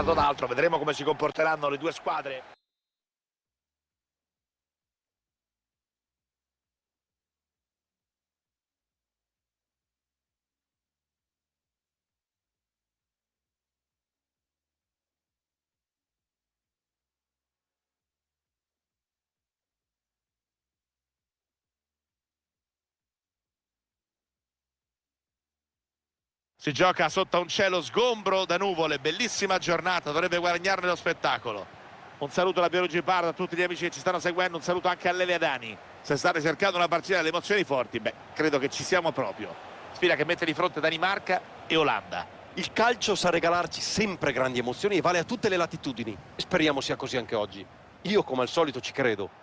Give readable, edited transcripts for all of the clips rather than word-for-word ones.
parlando d'altro, vedremo come si comporteranno le due squadre. Si gioca sotto un cielo sgombro da nuvole, bellissima giornata, dovrebbe guadagnarne lo spettacolo. Un saluto da Piero Gipardo, a tutti gli amici che ci stanno seguendo, un saluto anche a Lele Adani. Se state cercando una partita delle emozioni forti, beh, credo che ci siamo proprio. Sfida che mette di fronte Danimarca e Olanda. Il calcio sa regalarci sempre grandi emozioni e vale a tutte le latitudini. Speriamo sia così anche oggi. Io, come al solito, ci credo.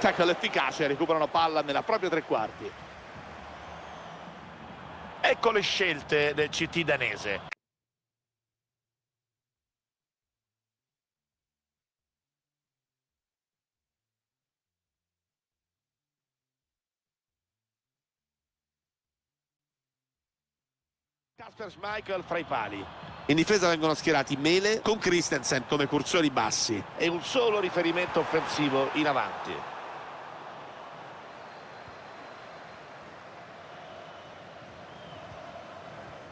Tackle efficace, recuperano palla nella propria tre quarti. Ecco le scelte del CT danese. Kasper Schmeichel fra i pali. In difesa vengono schierati Mele con Christensen come cursori bassi e un solo riferimento offensivo in avanti.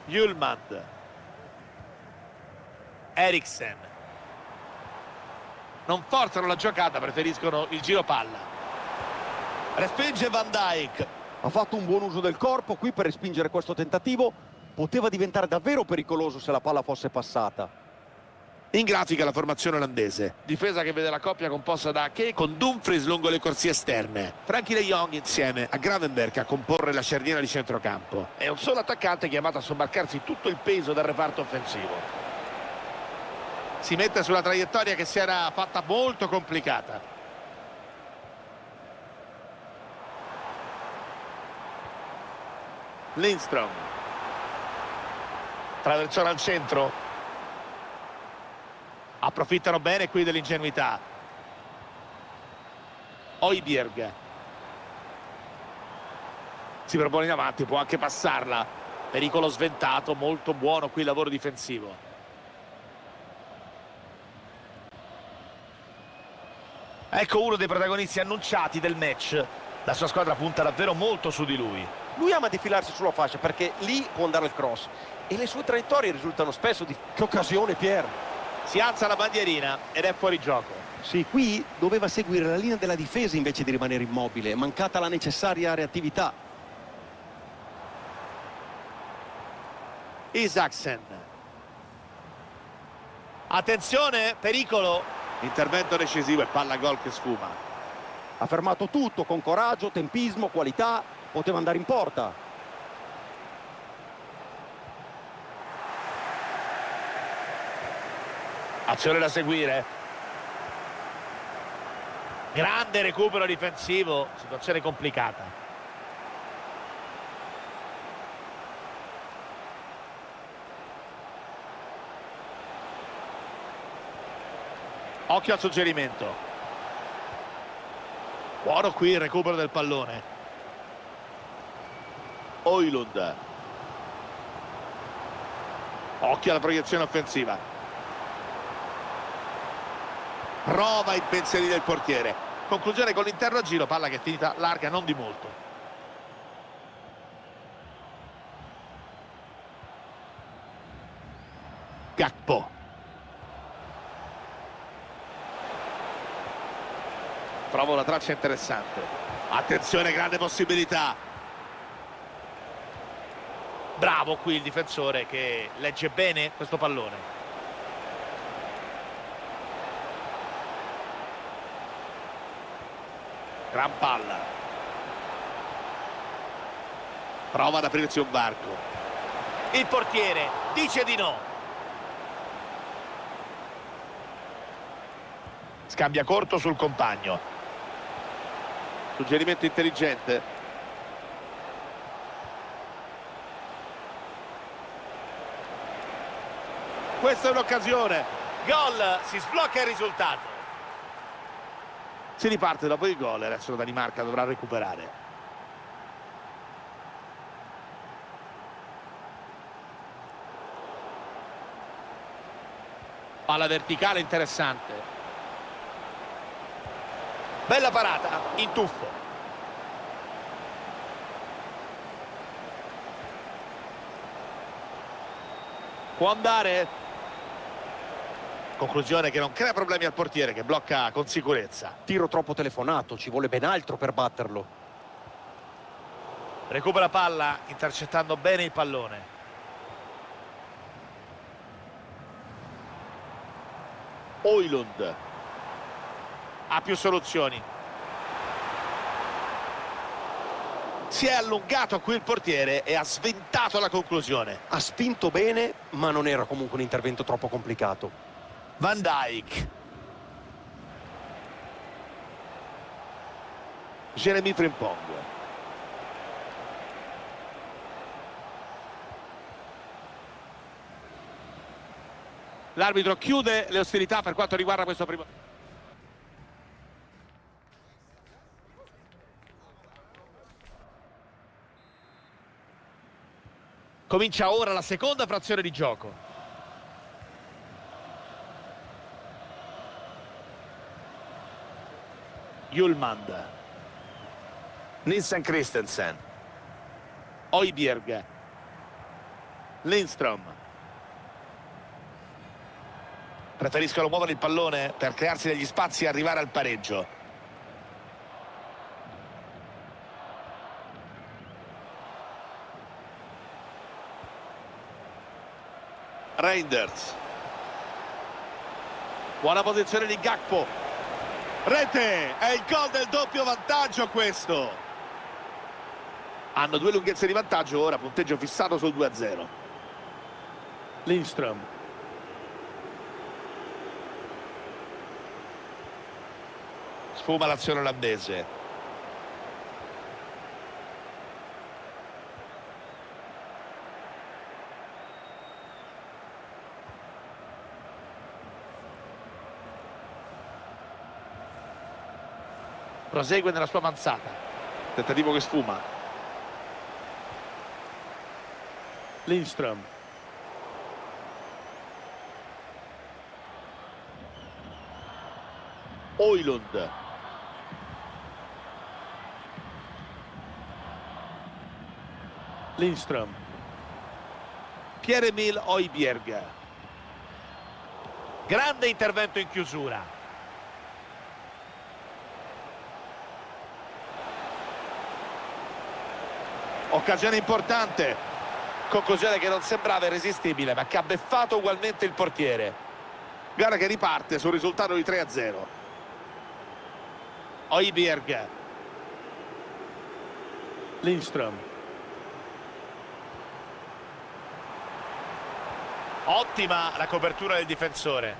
Hjulmand, Eriksen, non forzano la giocata, preferiscono il giro palla. Respinge Van Dijk. Ha fatto un buon uso del corpo qui per respingere questo tentativo. Poteva diventare davvero pericoloso se la palla fosse passata. In grafica la formazione olandese. Difesa che vede la coppia composta da Ake con Dumfries lungo le corsie esterne. Frankie de Jong insieme a Gravenberch a comporre la cerniera di centrocampo. È un solo attaccante chiamato a sobbarcarsi tutto il peso del reparto offensivo. Si mette sulla traiettoria che si era fatta molto complicata. Lindström. Traversone al centro. Approfittano bene qui dell'ingenuità. Højbjerg si propone in avanti, può anche passarla. Pericolo sventato, molto buono qui il lavoro difensivo. Ecco uno dei protagonisti annunciati del match. La sua squadra punta davvero molto su di lui. Lui ama defilarsi sulla fascia perché lì può andare il cross e le sue traiettorie risultano spesso di... Che occasione, Pier! Si alza la bandierina ed è fuori gioco. Sì, qui doveva seguire la linea della difesa invece di rimanere immobile, mancata la necessaria reattività. Isaksen. Attenzione, pericolo. Intervento decisivo e palla gol che sfuma. Ha fermato tutto con coraggio, tempismo, qualità, poteva andare in porta. Azione da seguire. Grande recupero difensivo, situazione complicata. Occhio al suggerimento. Buono qui il recupero del pallone. Højlund. Occhio alla proiezione offensiva. Prova i pensieri del portiere. Conclusione con l'interno a giro, palla che è finita larga, non di molto. Gakpo. Trovo la traccia interessante. Attenzione, grande possibilità. Bravo qui il difensore che legge bene questo pallone. Gran palla. Prova ad aprirsi un varco. Il portiere dice di no. Scambia corto sul compagno. Suggerimento intelligente. Questa è un'occasione. Gol, si sblocca il risultato. Si riparte dopo il gol, adesso la Danimarca dovrà recuperare. Palla verticale interessante. Bella parata, in tuffo. Può andare. Conclusione che non crea problemi al portiere, che blocca con sicurezza. Tiro troppo telefonato, ci vuole ben altro per batterlo. Recupera palla, intercettando bene il pallone. Højlund ha più soluzioni. Si è allungato qui il portiere e ha sventato la conclusione. Ha spinto bene, ma non era comunque un intervento troppo complicato. Van Dijk. Jeremy Frimpong. L'arbitro chiude le ostilità per quanto riguarda questo primo. Comincia ora la seconda frazione di gioco. Hjulmand. Nielsen Christensen. Højbjerg. Lindström. Preferiscono muovere il pallone per crearsi degli spazi e arrivare al pareggio. Reinders. Buona posizione di Gakpo. Rete, è il gol del doppio vantaggio questo. Hanno due lunghezze di vantaggio ora, punteggio fissato sul 2-0. Lindström. Sfuma l'azione olandese. Prosegue nella sua avanzata. Tentativo che sfuma. Lindström. Højlund. Lindström. Pierre-Emile Højbjerg. Grande intervento in chiusura. Occasione importante. Conclusione che non sembrava irresistibile, ma che ha beffato ugualmente il portiere. Gara che riparte sul risultato di 3-0. Højbjerg. Lindström. Ottima la copertura del difensore.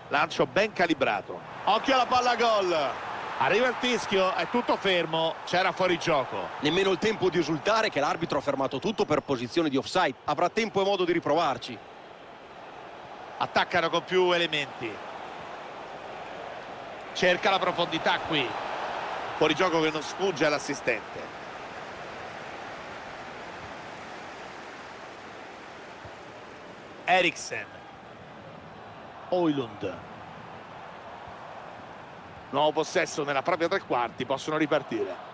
Lancio ben calibrato. Occhio alla palla gol. Arriva il fischio, è tutto fermo, c'era fuorigioco. Nemmeno il tempo di esultare che l'arbitro ha fermato tutto per posizione di offside. Avrà tempo e modo di riprovarci. Attaccano con più elementi. Cerca la profondità qui. Fuorigioco che non sfugge all'assistente. Eriksen. Højlund. Nuovo possesso nella propria tre quarti, possono ripartire.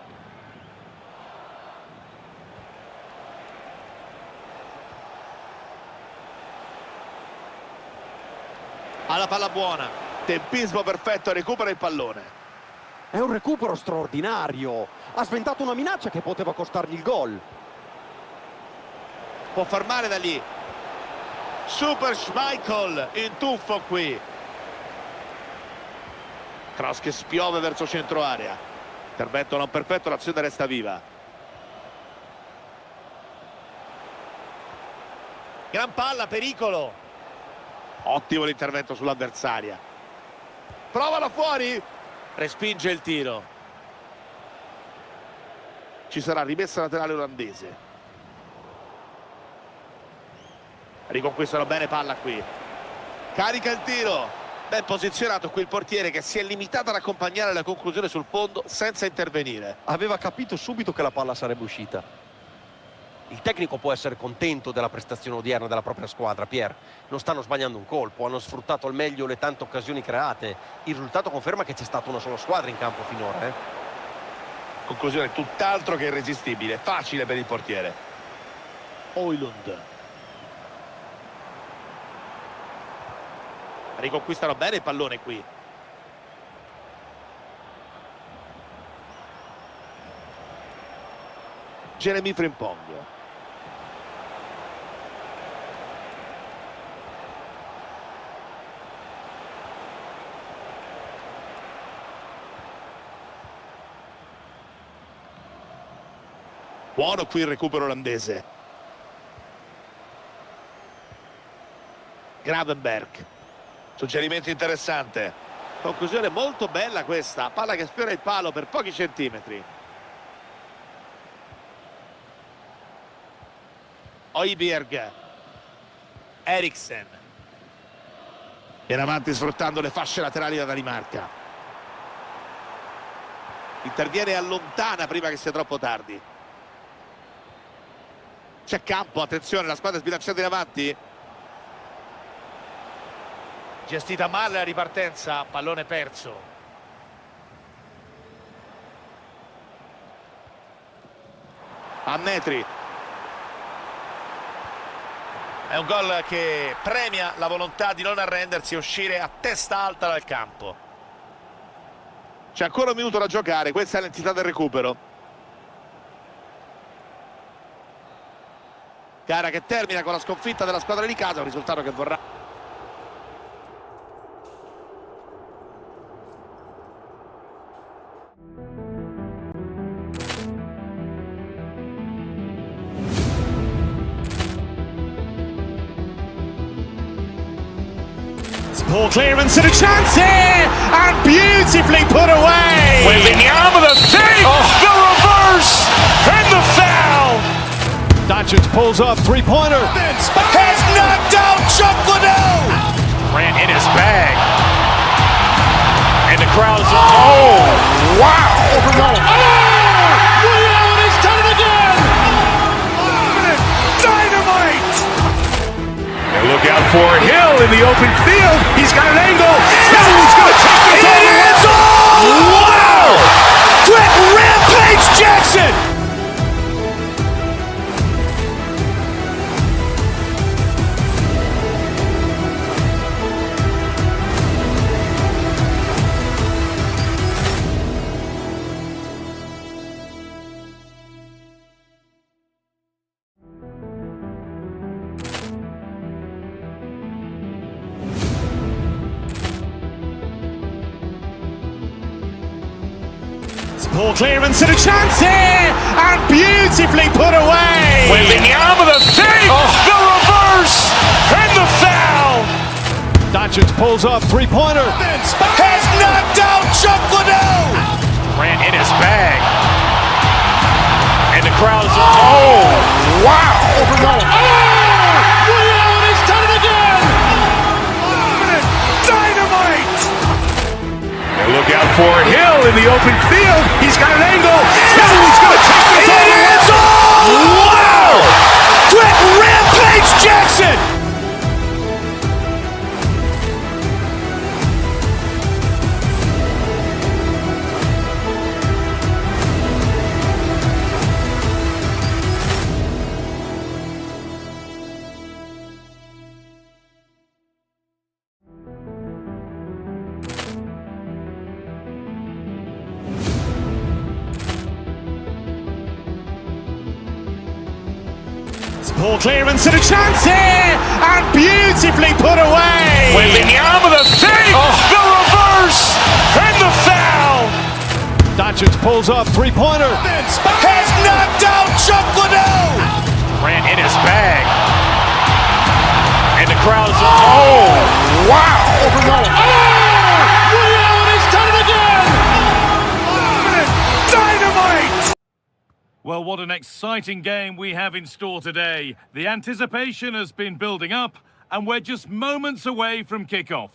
Alla palla buona, tempismo perfetto, recupera il pallone. È un recupero straordinario. Ha sventato una minaccia che poteva costargli il gol. Può far male da lì. Super Schmeichel in tuffo qui. Cross che spiove verso centro area. Intervento non perfetto, l'azione resta viva. Gran palla, pericolo. Ottimo l'intervento sull'avversaria. Provano fuori. Respinge il tiro. Ci sarà rimessa laterale olandese. Riconquistano bene palla qui. Carica il tiro. Ben posizionato qui il portiere, che si è limitato ad accompagnare la conclusione sul fondo senza intervenire. Aveva capito subito che la palla sarebbe uscita. Il tecnico può essere contento della prestazione odierna della propria squadra, Pier. Non stanno sbagliando un colpo, hanno sfruttato al meglio le tante occasioni create. Il risultato conferma che c'è stata una sola squadra in campo finora. Conclusione tutt'altro che irresistibile, facile per il portiere. Højlund. Riconquistano bene il pallone qui. Jeremy Frimpong. Buono qui il recupero olandese. Gravenberg. Suggerimento interessante. Conclusione molto bella questa. Palla che sfiora il palo per pochi centimetri. Højbjerg. Eriksen. Viene avanti sfruttando le fasce laterali della Danimarca. Interviene e allontana prima che sia troppo tardi. C'è campo, attenzione, la squadra è sbilanciata in avanti. Gestita male la ripartenza, pallone perso. A metri. È un gol che premia la volontà di non arrendersi e uscire a testa alta dal campo. C'è ancora un minuto da giocare, questa è l'entità del recupero. Gara che termina con la sconfitta della squadra di casa, un risultato che vorrà... Poor clearance and a chance here, and beautifully put away. With the arm of the save, the reverse, and the foul. Dacic pulls up, three-pointer. Has knocked out Chuck Liddell. Ran in his bag. And the crowd is, oh, wow. Liddell has done it again. Dynamite. And look out for Hill in the open field. He's got an angle. He's going to take this all the way. Wow! Quick Rampage Jackson. Poor clearance and a chance here, and beautifully put away. With the arm of the save, the reverse, and the foul. Dacic pulls up, three-pointer. Has knocked out Chuck Liddell. Ran in his bag. And the crowd is, oh, wow. Liddell has done it again. Dynamite. And look out for Hill in the open field. He's got an angle. He's going to take this all the way. Wow! Quick Rampage Jackson. Poor clearance and a chance here, and beautifully put away. With the arm of the save, the reverse, and the foul. Dacic pulls up, three-pointer. Has knocked out Chuck Liddell. Ran in his bag. And the crowd is, oh, wow. Liddell has done it again. Dynamite. Well, what an exciting game we have in store today. The anticipation has been building up, and we're just moments away from kickoff.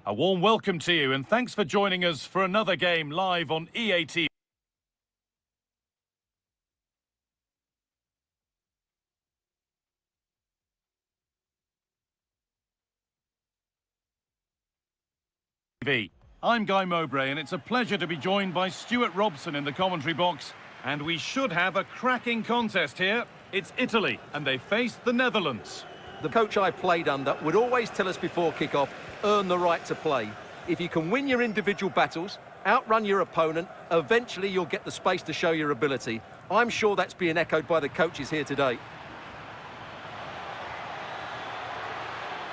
A warm welcome to you, and thanks for joining us for another game live on EA TV. I'm Guy Mowbray, and it's a pleasure to be joined by Stuart Robson in the commentary box. And we should have a cracking contest here. It's Italy, and they face the Netherlands. The coach I played under would always tell us before kick-off, earn the right to play. If you can win your individual battles, outrun your opponent, eventually you'll get the space to show your ability. I'm sure that's being echoed by the coaches here today.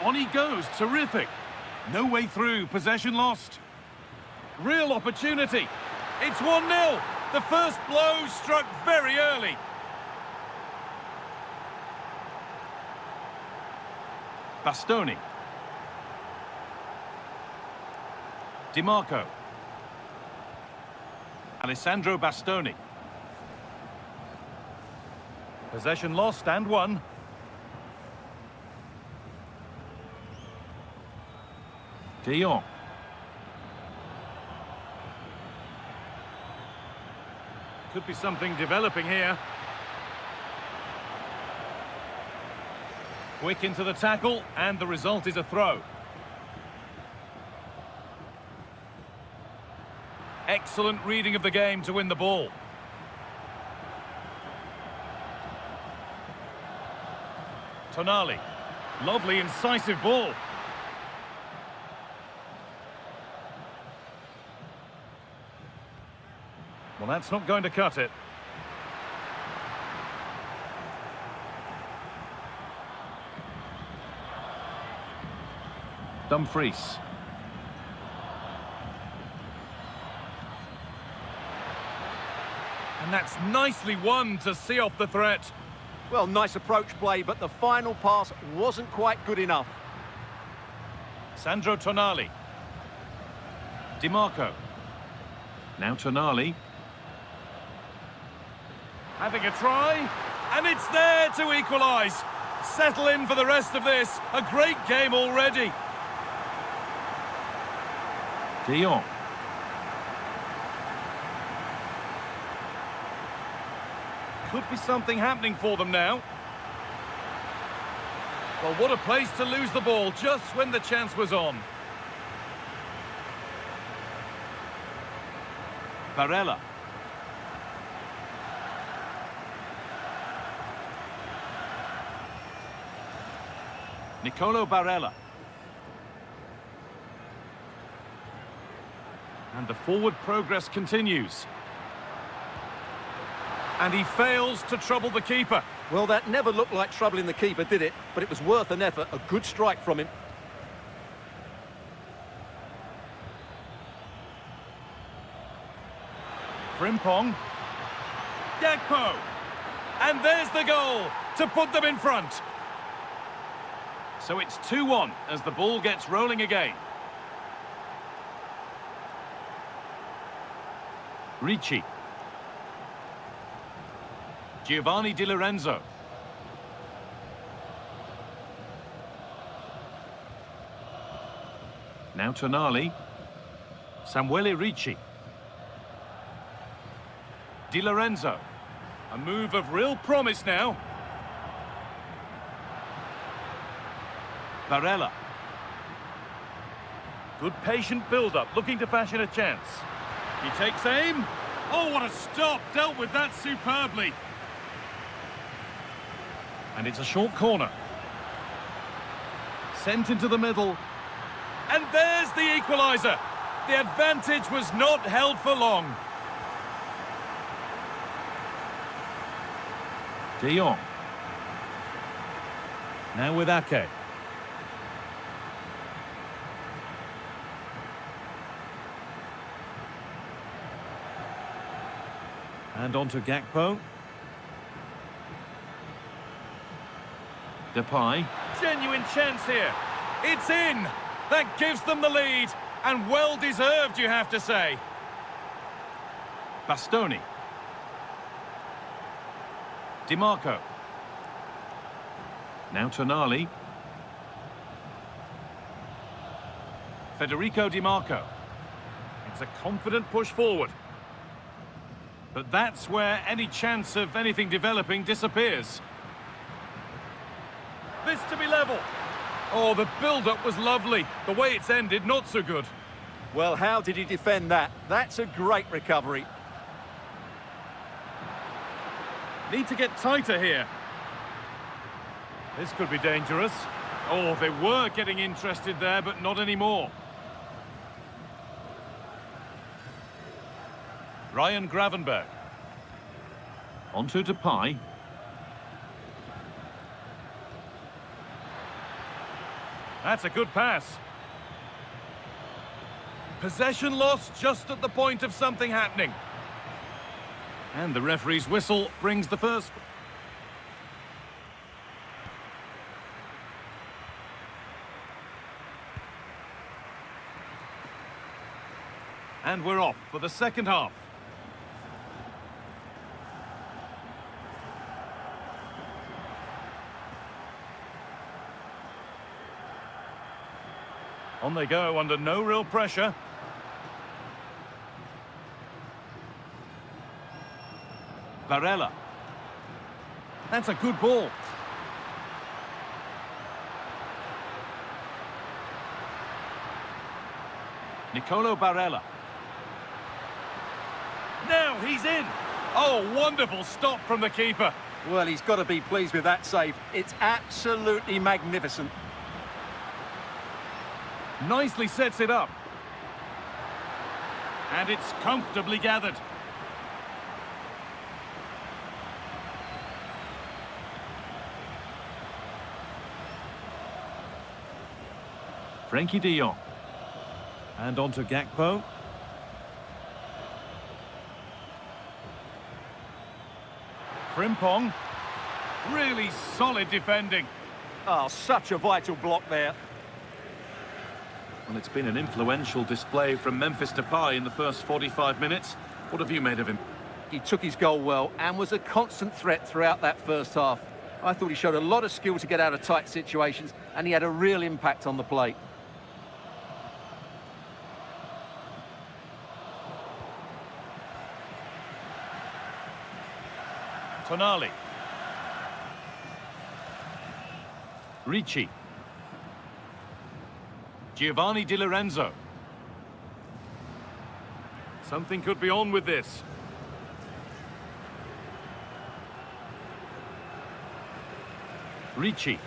On he goes, terrific. No way through, possession lost. Real opportunity. It's 1-0. The first blow struck very early. Bastoni. Di Marco. Alessandro Bastoni. Possession lost and won. De Jong. Could be something developing here. Quick into the tackle, and the result is a throw. Excellent reading of the game to win the ball. Tonali. Lovely, incisive ball. Well, that's not going to cut it. Dumfries. And that's nicely won to see off the threat. Well, nice approach play, but the final pass wasn't quite good enough. Sandro Tonali. Di Marco. Now Tonali. Having a try, and it's there to equalise. Settle in for the rest of this. A great game already. De Jong. Could be something happening for them now. Well, what a place to lose the ball just when the chance was on. Barella. Nicolo Barella. And the forward progress continues. And he fails to trouble the keeper. Well, that never looked like troubling the keeper, did it? But it was worth an effort, a good strike from him. Frimpong. Gakpo. And there's the goal to put them in front. So it's 2-1 as the ball gets rolling again. Ricci. Giovanni Di Lorenzo. Now Tonali. Samuele Ricci. Di Lorenzo. A move of real promise now. Barella. Good patient build-up, looking to fashion a chance. He takes aim. Oh, what a stop! Dealt with that superbly. And it's a short corner. Sent into the middle. And there's the equaliser. The advantage was not held for long. De Jong. Now with Ake. And on to Gakpo. Depay. Genuine chance here. It's in. That gives them the lead. And well deserved, you have to say. Bastoni. Di Marco. Now Tonali. Federico Di Marco. It's a confident push forward. But that's where any chance of anything developing disappears. This to be level. Oh, the build-up was lovely. The way it's ended, not so good. Well, how did he defend that? That's a great recovery. Need to get tighter here. This could be dangerous. Oh, they were getting interested there, but not anymore. Ryan Gravenberg. Onto Depay. That's a good pass. Possession lost just at the point of something happening. And the referee's whistle brings the first. And we're off for the second half. On they go under no real pressure. Barella. That's a good ball. Nicolo Barella. Now he's in. Oh, wonderful stop from the keeper. Well, he's got to be pleased with that save. It's absolutely magnificent. Nicely sets it up. And it's comfortably gathered. Frankie de Jong. And on to Gakpo. Frimpong. Really solid defending. Oh, such a vital block there. Well, it's been an influential display from Memphis Depay in the first 45 minutes. What have you made of him? He took his goal well and was a constant threat throughout that first half. I thought he showed a lot of skill to get out of tight situations, and he had a real impact on the plate. Tonali. Ricci. Giovanni Di Lorenzo. Something could be on with this. Ricci.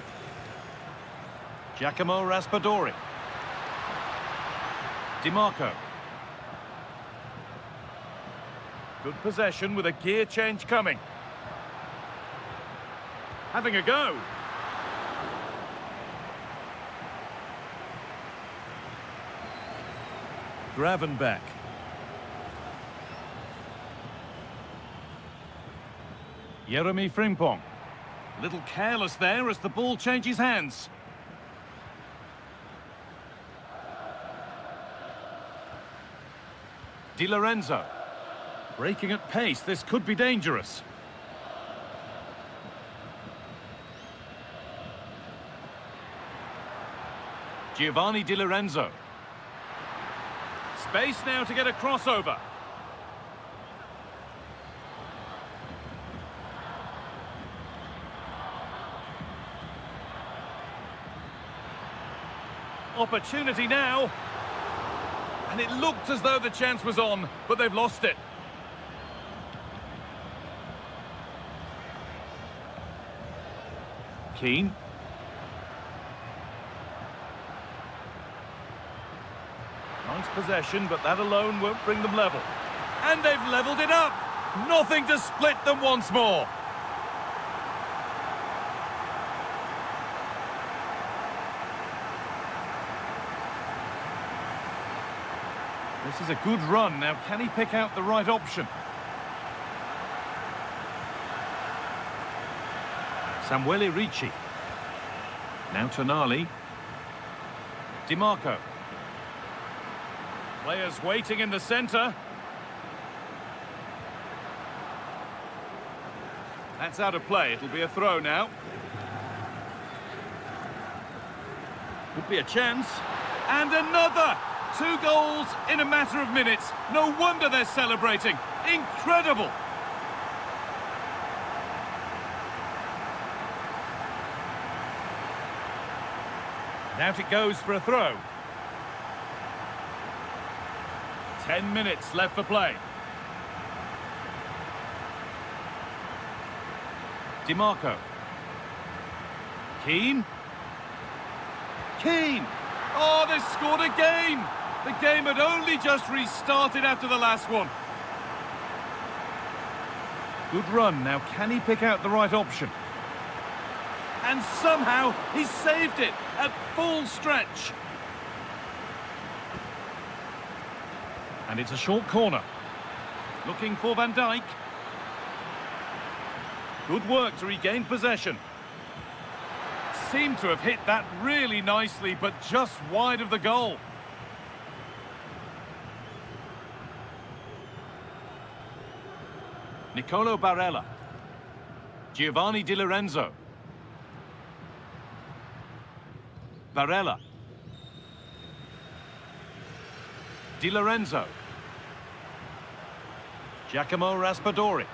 Giacomo Raspadori. Di Marco. Good possession with a gear change coming. Having a go. Gravenberch. Jeremy Frimpong. A little careless there as the ball changes hands. Di Lorenzo. Breaking at pace, this could be dangerous. Giovanni Di Lorenzo. Space now to get a crossover. Opportunity now. And it looked as though the chance was on, but they've lost it. Keane. Nice possession, but that alone won't bring them level. And they've levelled it up. Nothing to split them once more. This is a good run. Now, can he pick out the right option? Samuele Ricci. Now Tonali. Di Marco. Players waiting in the centre. That's out of play. It'll be a throw now. Could be a chance. And another! 2 goals in a matter of minutes. No wonder they're celebrating. Incredible! Out it goes for a throw. 10 minutes left for play. DiMarco. Keane. Keane! Oh, they scored again! The game had only just restarted after the last one. Good run. Now, can he pick out the right option? And somehow he saved it at full stretch. And it's a short corner. Looking for Van Dijk. Good work to regain possession. Seemed to have hit that really nicely, but just wide of the goal. Nicolo Barella. Giovanni Di Lorenzo. Barella. Di Lorenzo. Giacomo Raspadori.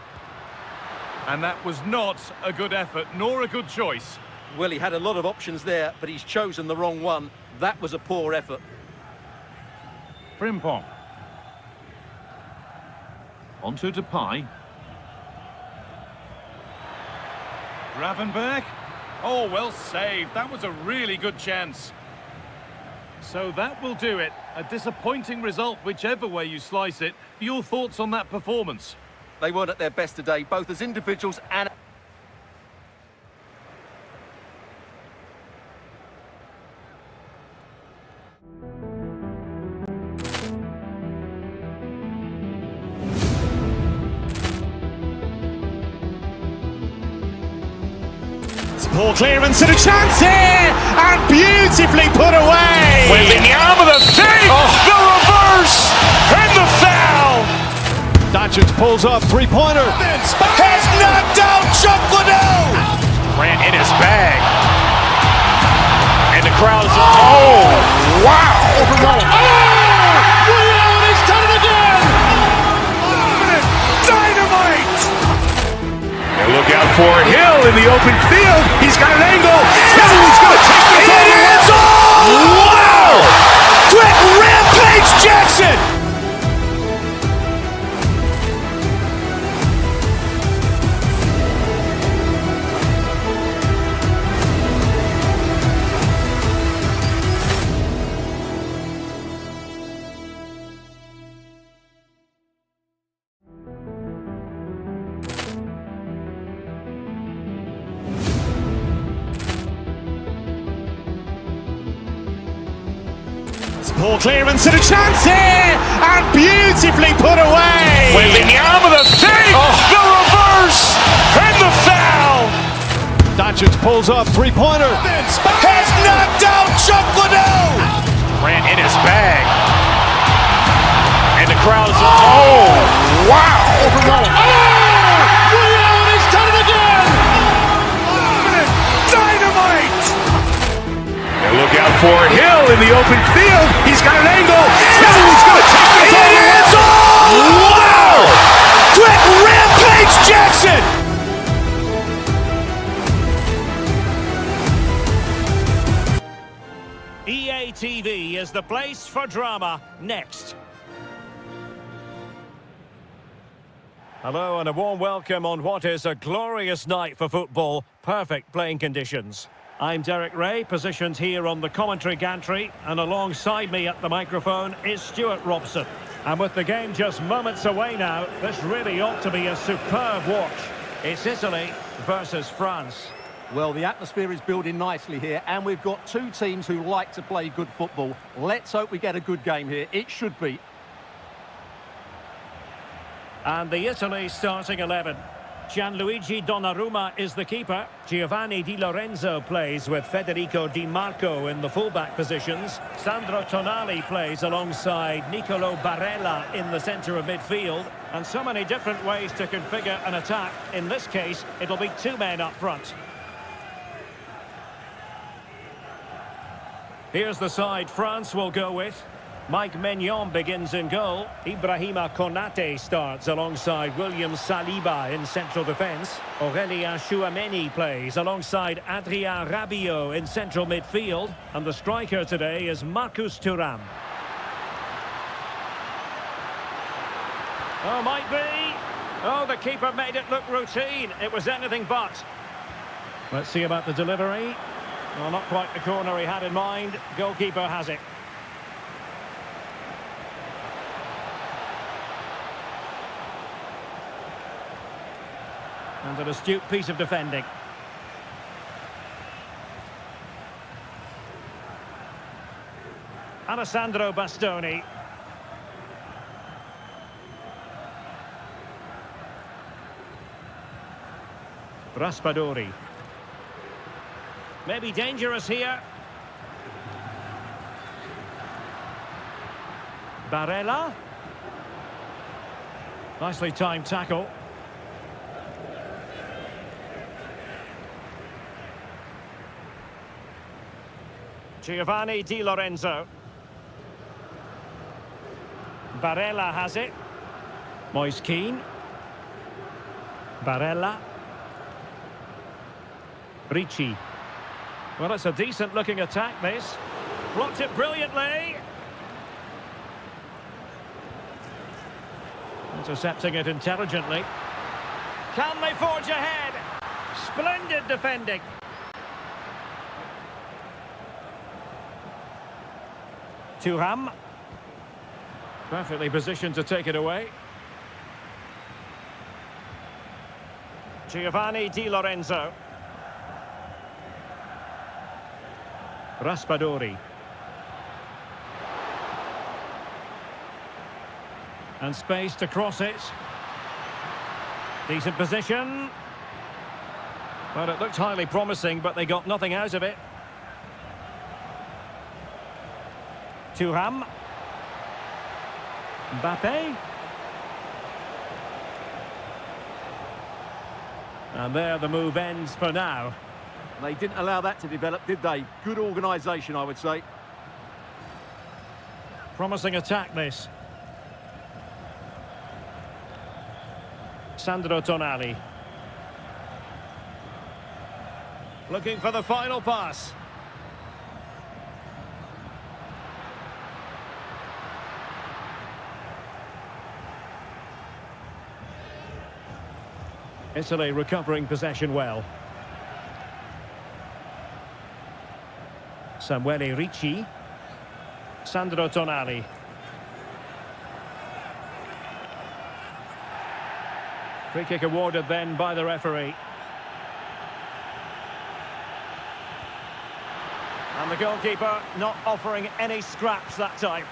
And that was not a good effort, nor a good choice. Well, he had a lot of options there, but he's chosen the wrong one. That was a poor effort. Frimpong. Onto Depay. Gravenberch. Oh, well saved. That was a really good chance. So that will do it. A disappointing result, whichever way you slice it. Your thoughts on that performance? They weren't at their best today, both as individuals and... Ball clearance and a chance here, and beautifully put away. Wembanyama with a save, the reverse, and the foul. Doncic pulls up, three-pointer. Has knocked out Chuck Liddell. Ran in his bag. And the crowd is, oh, wow. He's done it again. Dynamite. And look out for Hill in the open field. He's got an angle. He's going to take this all the way. Wow! Quick rampage Jackson. Ball clearance and a chance here, and beautifully put away. Wembanyama with a save, the reverse, and the foul. Doncic pulls up, three-pointer. Has knocked out Chuck Liddell. Ran in his bag. And the crowd is, oh, wow. He's done it again. Dynamite. And look out for Hill in the open field. He's got an angle. He's going to take this all the way. Wow! Quick rampage Jackson. EA TV is the place for drama. Next. Hello and a warm welcome on what is a glorious night for football. Perfect playing conditions. I'm Derek Ray, positioned here on the commentary gantry, and alongside me at the microphone is Stuart Robson. And with the game just moments away now, this really ought to be a superb watch. It's Italy versus France. Well, the atmosphere is building nicely here, and we've got two teams who like to play good football. Let's hope we get a good game here. It should be. And the Italy starting 11. Gianluigi Donnarumma is the keeper. Giovanni Di Lorenzo plays with Federico Di Marco in the fullback positions. Sandro Tonali plays alongside Nicolo Barella in the centre of midfield. And so many different ways to configure an attack. In this case, it'll be two men up front. Here's the side France will go with. Mike Maignan begins in goal. Ibrahima Konate starts alongside William Saliba in central defence. Aurelien Chouameni plays alongside Adrien Rabiot in central midfield. And the striker today is Marcus Thuram. Oh, might be. Oh, the keeper made it look routine. It was anything but. Let's see about the delivery. Well, not quite the corner he had in mind. Goalkeeper has it. And an astute piece of defending. Alessandro Bastoni. Raspadori. Maybe dangerous here. Barella. Nicely timed tackle. Giovanni Di Lorenzo. Barella has it. Moise Keane. Barella. Ricci. Well, it's a decent-looking attack, this. Blocked it brilliantly. Intercepting it intelligently. Can they forge ahead? Splendid defending. Thuram. Perfectly positioned to take it away. Giovanni Di Lorenzo. Raspadori. And space to cross it. Decent position. Well, it looked highly promising, but they got nothing out of it. Thuram. Mbappe. And there the move ends for now. They didn't allow that to develop, did they? Good organisation, I would say. Promising attack, this. Sandro Tonali. Looking for the final pass. Italy recovering possession well. Samuele Ricci. Sandro Tonali. Free kick awarded then by the referee. And the goalkeeper not offering any scraps that time.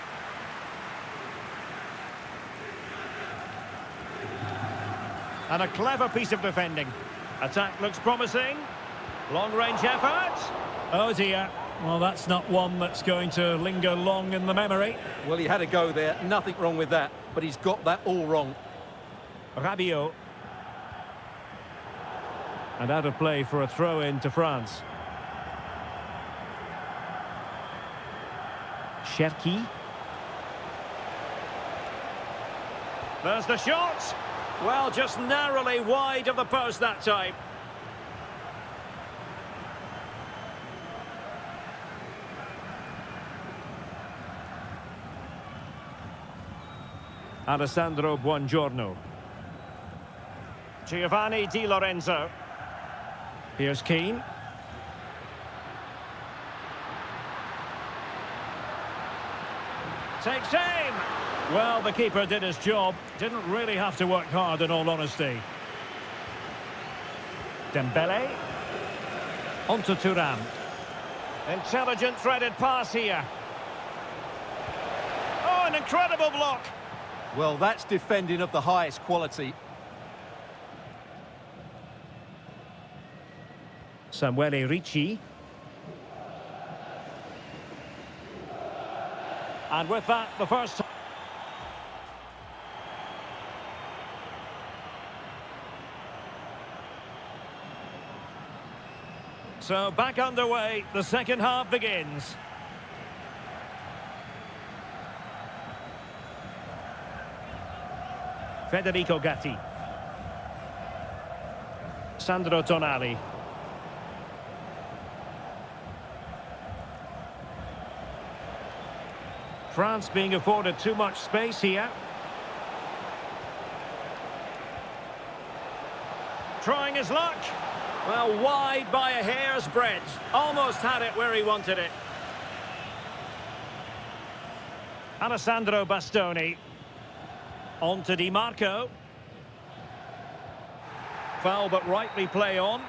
And a clever piece of defending. Attack looks promising. Long-range effort. Oh dear. Well, that's not one that's going to linger long in the memory. Well, he had a go there. Nothing wrong with that. But he's got that all wrong. Rabiot. And out of play for a throw-in to France. Cherki. There's the shot. Well, just narrowly wide of the post that time. Alessandro Buongiorno. Giovanni Di Lorenzo. Here's Keane. Takes aim. Well, the keeper did his job. Didn't really have to work hard, in all honesty. Dembele. On to Thuram. Intelligent threaded pass here. Oh, an incredible block. Well, that's defending of the highest quality. Samuele Ricci. And with that, the first... So, back underway, the second half begins. Federico Gatti. Sandro Tonali. France being afforded too much space here. trying his luck. Well, wide by a hair's breadth. Almost had it where he wanted it. Alessandro Bastoni. On to Di Marco. Foul, but rightly play on.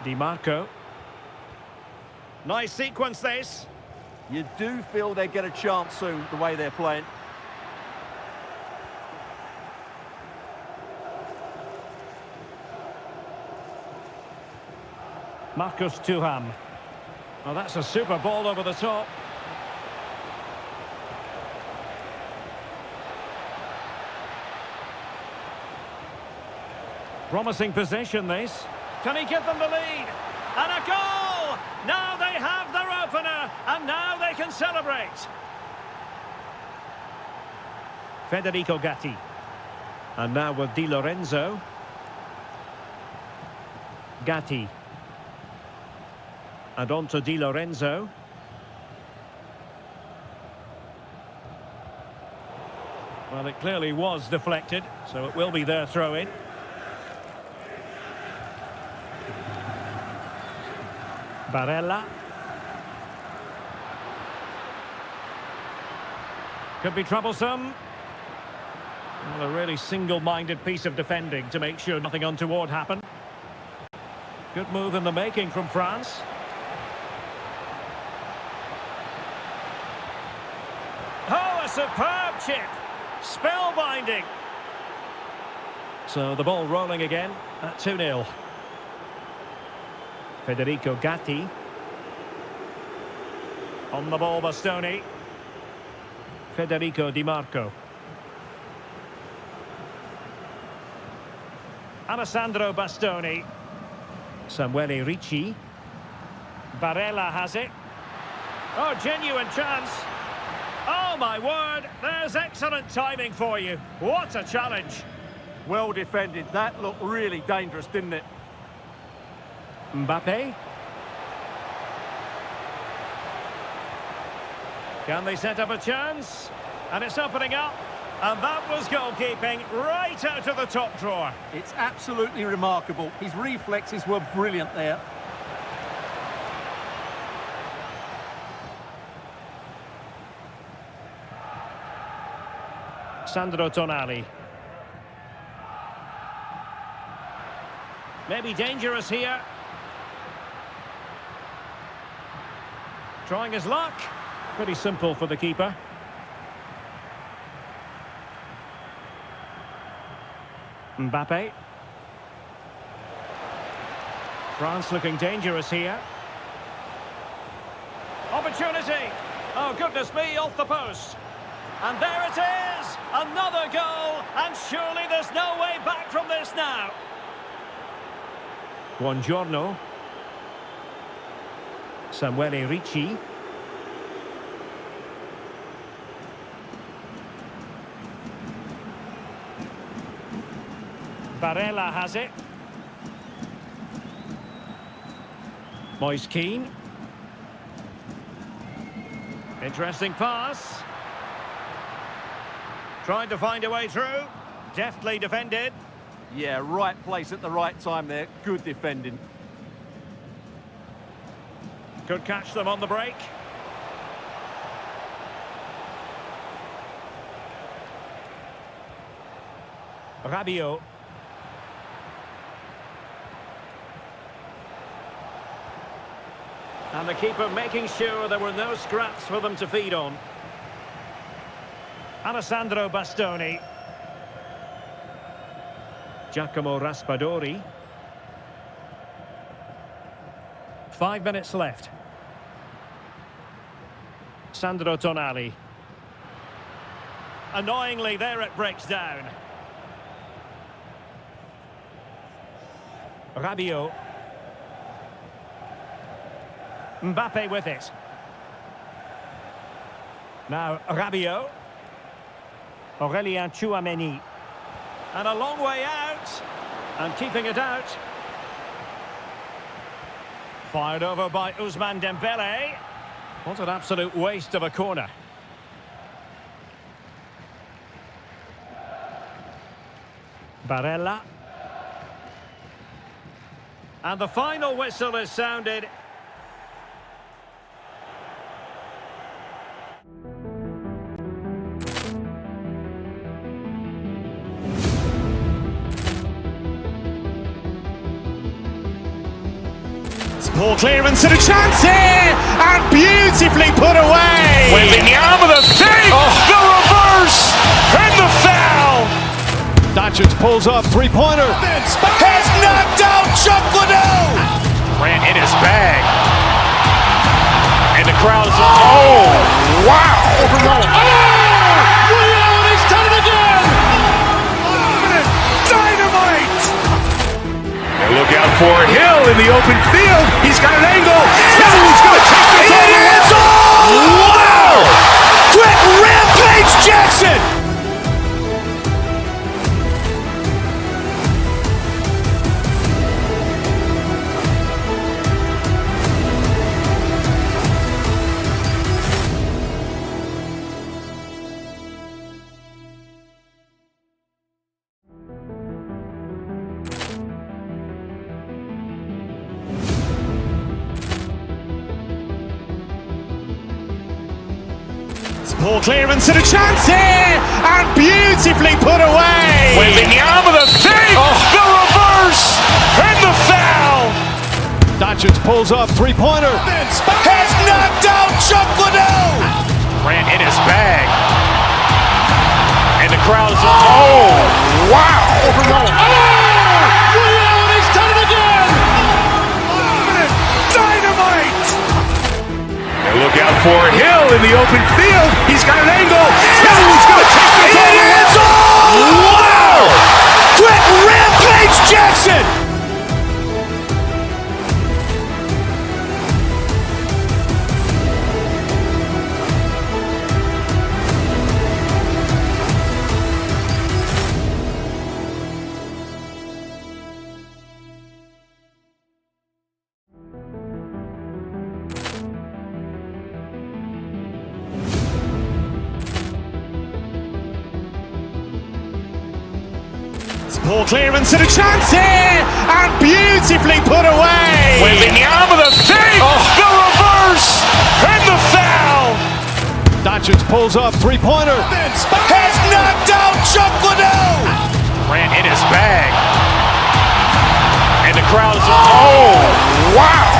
Di Marco. Nice sequence, this. You do feel they get a chance soon, the way they're playing. Marcus Thuram. Well, that's a super ball over the top. Promising possession, this. Can he give them the lead? And a goal! Now they have their opener, and now they can celebrate. Federico Gatti. And now with Di Lorenzo. Gatti. And on to Di Lorenzo. Well, it clearly was deflected, so it will be their throw-in. Barella. Could be troublesome. Well, a really single-minded piece of defending to make sure nothing untoward happened. Good move in the making from France. Oh, a superb chip. Spellbinding. So the ball rolling again at 2-0. Federico Gatti. On the ball, Bastoni. Federico Di Marco. Alessandro Bastoni. Samuele Ricci. Barella has it. Oh, genuine chance. Oh, my word. There's excellent timing for you. What a challenge. Well defended. That looked really dangerous, didn't it? Mbappe. Can they set up a chance? And it's opening up. And that was goalkeeping right out of the top drawer. It's absolutely remarkable. His reflexes were brilliant there. Sandro Tonali. Maybe dangerous here. Trying his luck. Pretty simple for the keeper. Mbappe. France looking dangerous here. Opportunity. Oh, goodness me, off the post. And there it is. Another goal. And surely there's no way back from this now. Buongiorno. Samuele Ricci. Barella has it. Moise Kean. Interesting pass. Trying to find a way through. Deftly defended. Yeah, right place at the right time there. Good defending. Could catch them on the break. Rabiot. And the keeper making sure there were no scraps for them to feed on. Alessandro Bastoni. Giacomo Raspadori. 5 minutes left. Sandro Tonali. Annoyingly, there it breaks down. Rabiot. Mbappe with it. Now Rabiot. Aurelien Tchouameni. And a long way out. And keeping it out. Fired over by Ousmane Dembele. What an absolute waste of a corner. Barella. And the final whistle is sounded. Ball clearance and a chance here, and beautifully put away. Wembanyama with a save, the reverse, and the foul. Doncic pulls up, three-pointer. Has knocked out Chuck Liddell. Grant in his bag. And the crowd is, oh, wow. Reality's done it again. Dynamite. Look out for Hill in the open field. He's got an angle. He's going to take this all the way. Wow! Quick Rampage Jackson. Ball clearance and a chance here, and beautifully put away. Wembanyama with a save, the reverse, and the foul. Doncic pulls up, three-pointer. Has knocked out Chuck Liddell. Grant in his bag. And the crowd is, oh, wow. Reality's done it again. Dynamite. Look out for Hill in the open field. He's got an angle. He's going to take this all the way. Wow! Quick Rampage Jackson. Ball clearance and a chance here, and beautifully put away. Wembanyama with a save, the reverse, and the foul. Doncic pulls up, three-pointer. Has knocked out Chuck Liddell. Grant in his bag. And the crowd is, oh, wow.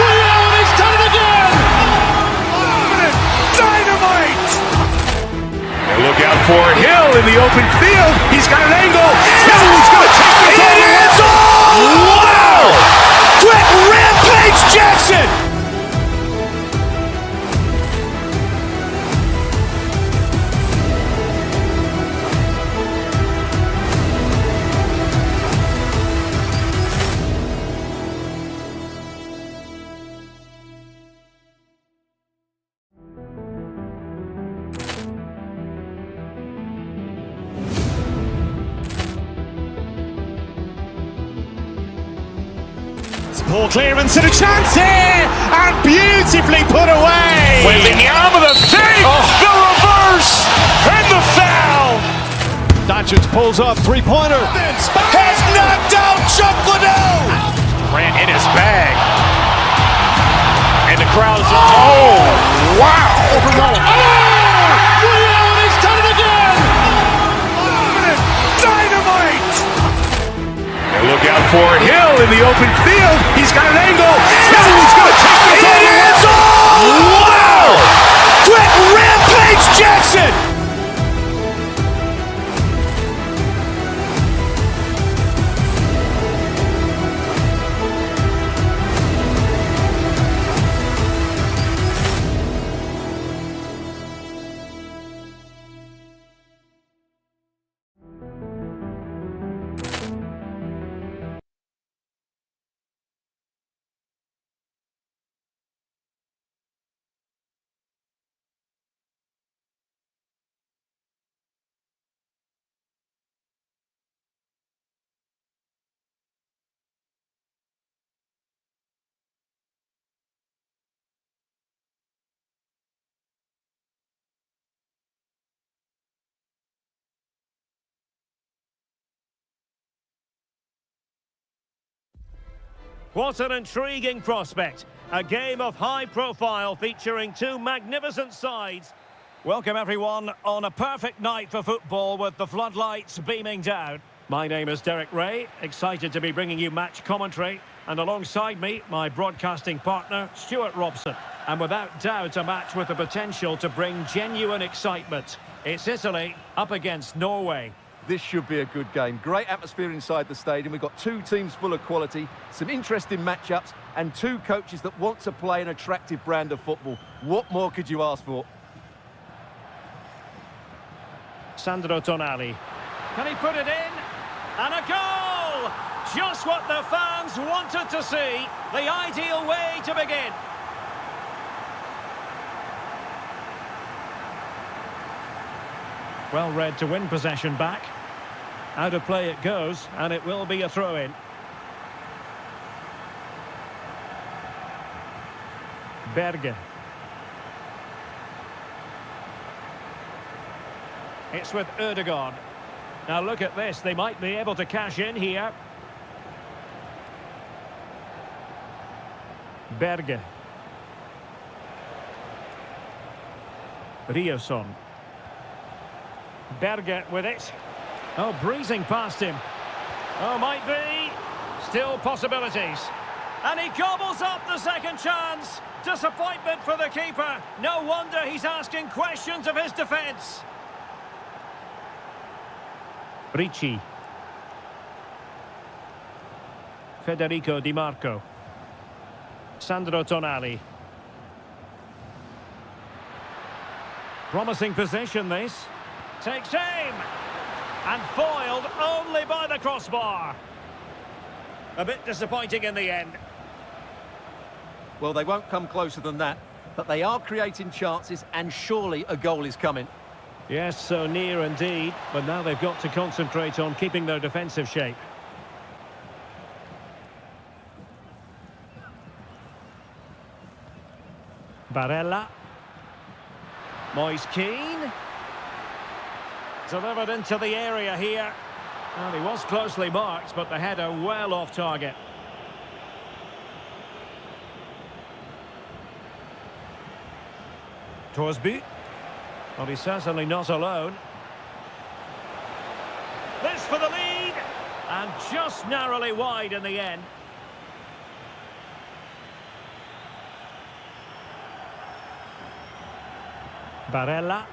Reality's done it again. Dynamite. Look out for Hill in the open field. He's got an angle. He's going to take this all the way. Wow! Quick Rampage Jackson. Ball clearance and a chance here, and beautifully put away. Wembanyama with a save, the reverse, and the foul. Doncic pulls up, three-pointer. Has knocked out Chuck Liddell. Grant in his bag. And the crowd is, oh, wow. Reality's done it again. Dynamite. Look out for Hill in the open field. He's got an angle. He's going to take this all the way. Wow! Quick Rampage Jackson. What an intriguing prospect. A game of high profile featuring two magnificent sides. Welcome everyone on a perfect night for football with the floodlights beaming down. My name is Derek Ray, excited to be bringing you match commentary. And alongside me, my broadcasting partner, Stuart Robson. And without doubt, a match with the potential to bring genuine excitement. It's Italy up against Norway. This should be a good game. Great atmosphere inside the stadium. We've got two teams full of quality, some interesting matchups, and two coaches that want to play an attractive brand of football. What more could you ask for? Sandro Tonali. Can he put it in? And a goal! Just what the fans wanted to see. The ideal way to begin. Well read to win possession back. Out of play it goes, and it will be a throw-in. Berge. It's with Ødegaard. Now look at this, they might be able to cash in here. Berge. Ryerson. Berge with it. Oh, breezing past him. Oh, might be. Still possibilities. And he gobbles up the second chance. Disappointment for the keeper. No wonder he's asking questions of his defence. Ricci. Federico Di Marco. Sandro Tonali. Promising position this. Takes aim. And foiled only by the crossbar. A bit disappointing in the end. Well, they won't come closer than that, but they are creating chances, and surely a goal is coming. Yes, so near indeed, but now they've got to concentrate on keeping their defensive shape. Barella. Moise Keane. Delivered into the area here. And he was closely marked, but the header well off target. Torsby. Well, he's certainly not alone. This for the lead. And just narrowly wide in the end. Barella.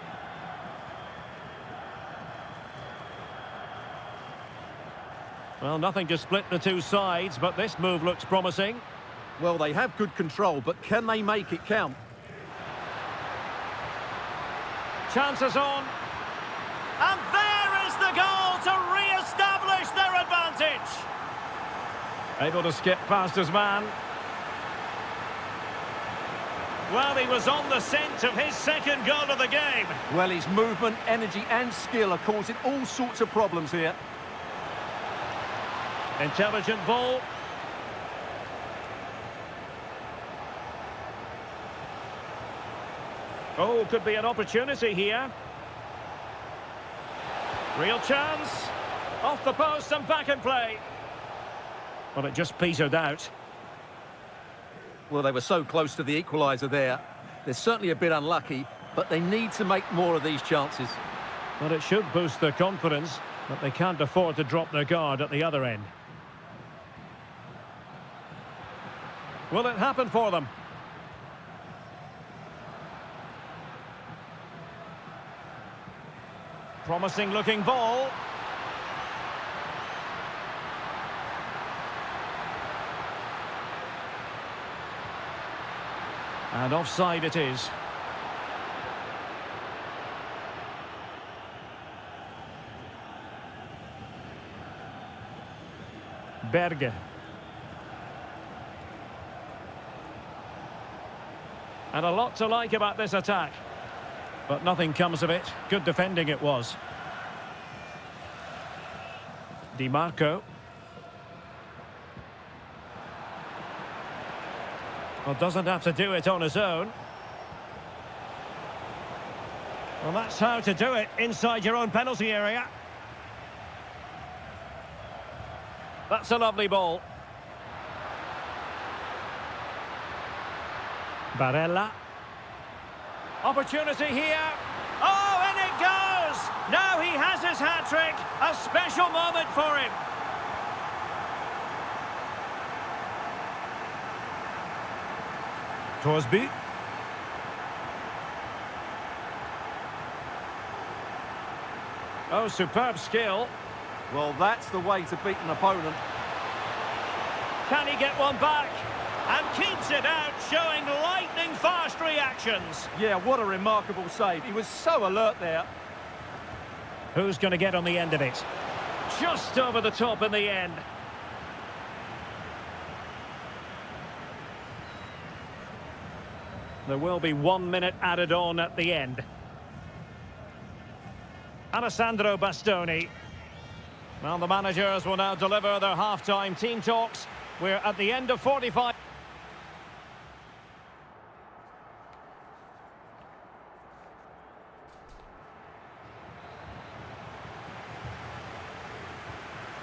Well, nothing to split the two sides, but this move looks promising. Well, they have good control, but can they make it count? Chances on. And there is the goal to re-establish their advantage. Able to skip past his man. Well, he was on the scent of his second goal of the game. Well, his movement, energy and skill are causing all sorts of problems here. Intelligent ball. Oh, could be an opportunity here. Real chance. Off the post and back in play. Well, it just petered out. Well, they were so close to the equaliser there. They're certainly a bit unlucky, but they need to make more of these chances. Well, it should boost their confidence, but they can't afford to drop their guard at the other end. Will it happen for them? Promising looking ball. And offside it is. Berge. And a lot to like about this attack. But nothing comes of it. Good defending it was. Di Marco. Well, doesn't have to do it on his own. Well, that's how to do it inside your own penalty area. That's a lovely ball. Barella. Opportunity here. Oh, and it goes! Now he has his hat-trick. A special moment for him. Torsby. Oh, superb skill. Well, that's the way to beat an opponent. Can he get one back? And keeps it out, showing lightning-fast reactions. Yeah, what a remarkable save. He was so alert there. Who's going to get on the end of it? Just over the top in the end. There will be 1 minute added on at the end. Alessandro Bastoni. Well, the managers will now deliver their half-time team talks. We're at the end of 45.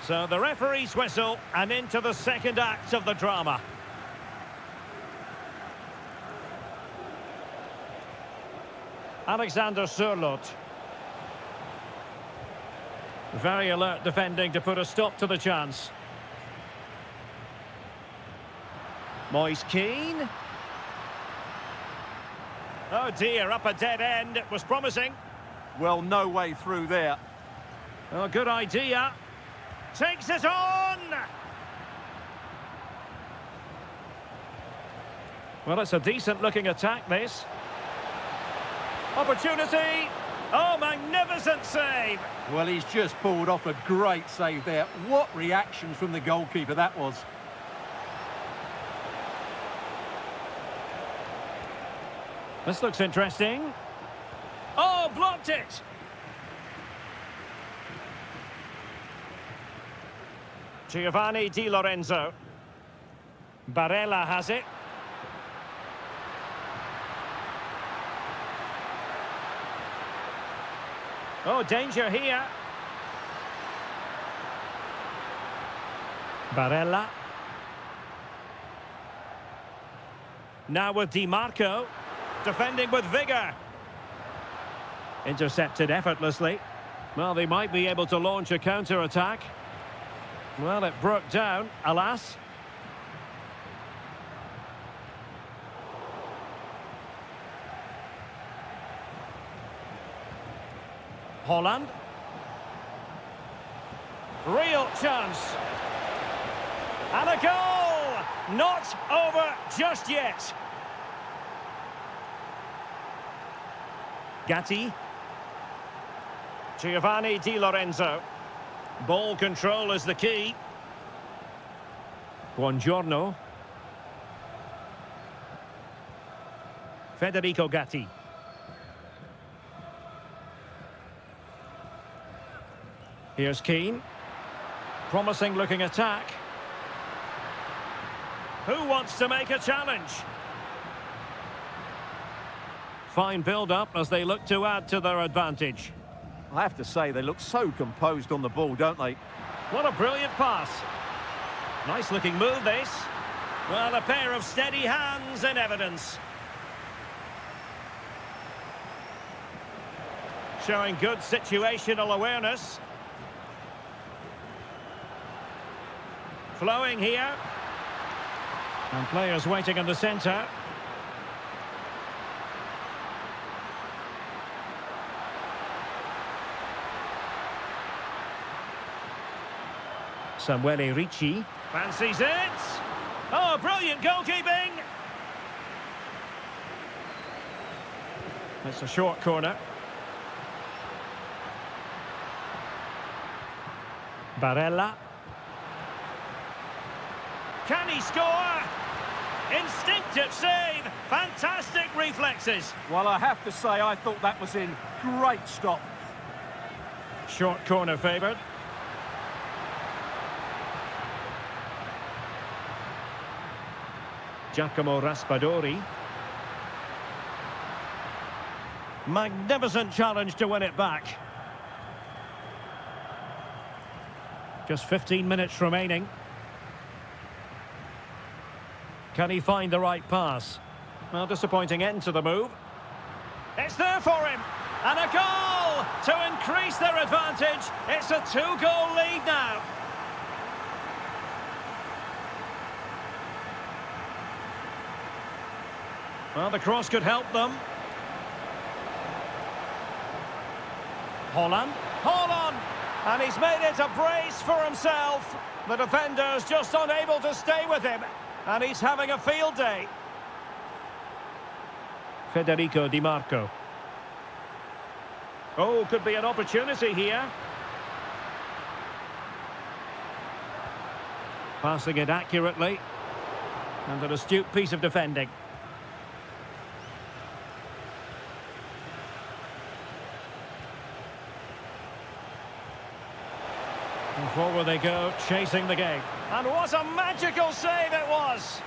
So the referee's whistle, and into the second act of the drama. Alexander Sørloth. Very alert defending to put a stop to the chance. Moise Keane. Oh dear, up a dead end. It was promising. Well, no way through there. Oh, good idea. Takes it on! Well, it's a decent-looking attack, this. Opportunity! Oh, magnificent save! Well, he's just pulled off a great save there. What reactions from the goalkeeper that was. This looks interesting. Oh, blocked it! Giovanni Di Lorenzo. Barella has it. Oh, danger here. Barella. Now with Di Marco. Defending with vigour. Intercepted effortlessly. Well, they might be able to launch a counter-attack. Well, it broke down, alas. Holland. Real chance. And a goal! Not over just yet. Gatti. Giovanni Di Lorenzo. Ball control is the key. Buongiorno. Federico Gatti. Here's Keane. Promising looking attack. Who wants to make a challenge? Fine build-up as they look to add to their advantage. I have to say, they look so composed on the ball, don't they? What a brilliant pass. Nice looking move, this. Well, a pair of steady hands in evidence. Showing good situational awareness. Flowing here. And players waiting in the centre. Samuele Ricci. Fancies it. Oh, brilliant goalkeeping. It's a short corner. Barella. Can he score? Instinctive save. Fantastic reflexes. Well, I have to say, I thought that was in. Great stop. Short corner favoured. Giacomo Raspadori. Magnificent challenge to win it back. Just 15 minutes remaining. Can he find the right pass? Well, disappointing end to the move. It's there for him. And a goal to increase their advantage. It's a 2-goal lead now. Well, the cross could help them. Holland, and he's made it a brace for himself. The defender's just unable to stay with him, and he's having a field day. Federico Di Marco. Oh, could be an opportunity here. Passing it accurately, and an astute piece of defending. And forward they go, chasing the game. And what a magical save it was!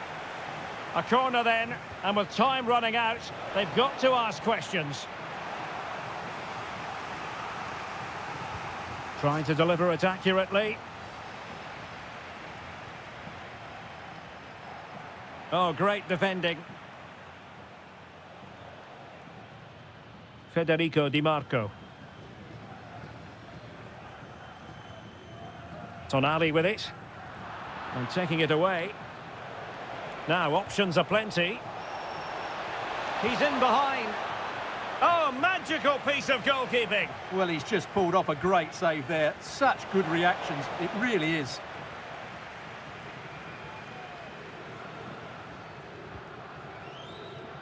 A corner then, and with time running out, they've got to ask questions. Trying to deliver it accurately. Oh, great defending. Federico Di Marco. Tonali with it. And taking it away. Now, options are plenty. He's in behind. Oh, magical piece of goalkeeping. Well, he's just pulled off a great save there. Such good reactions, it really is.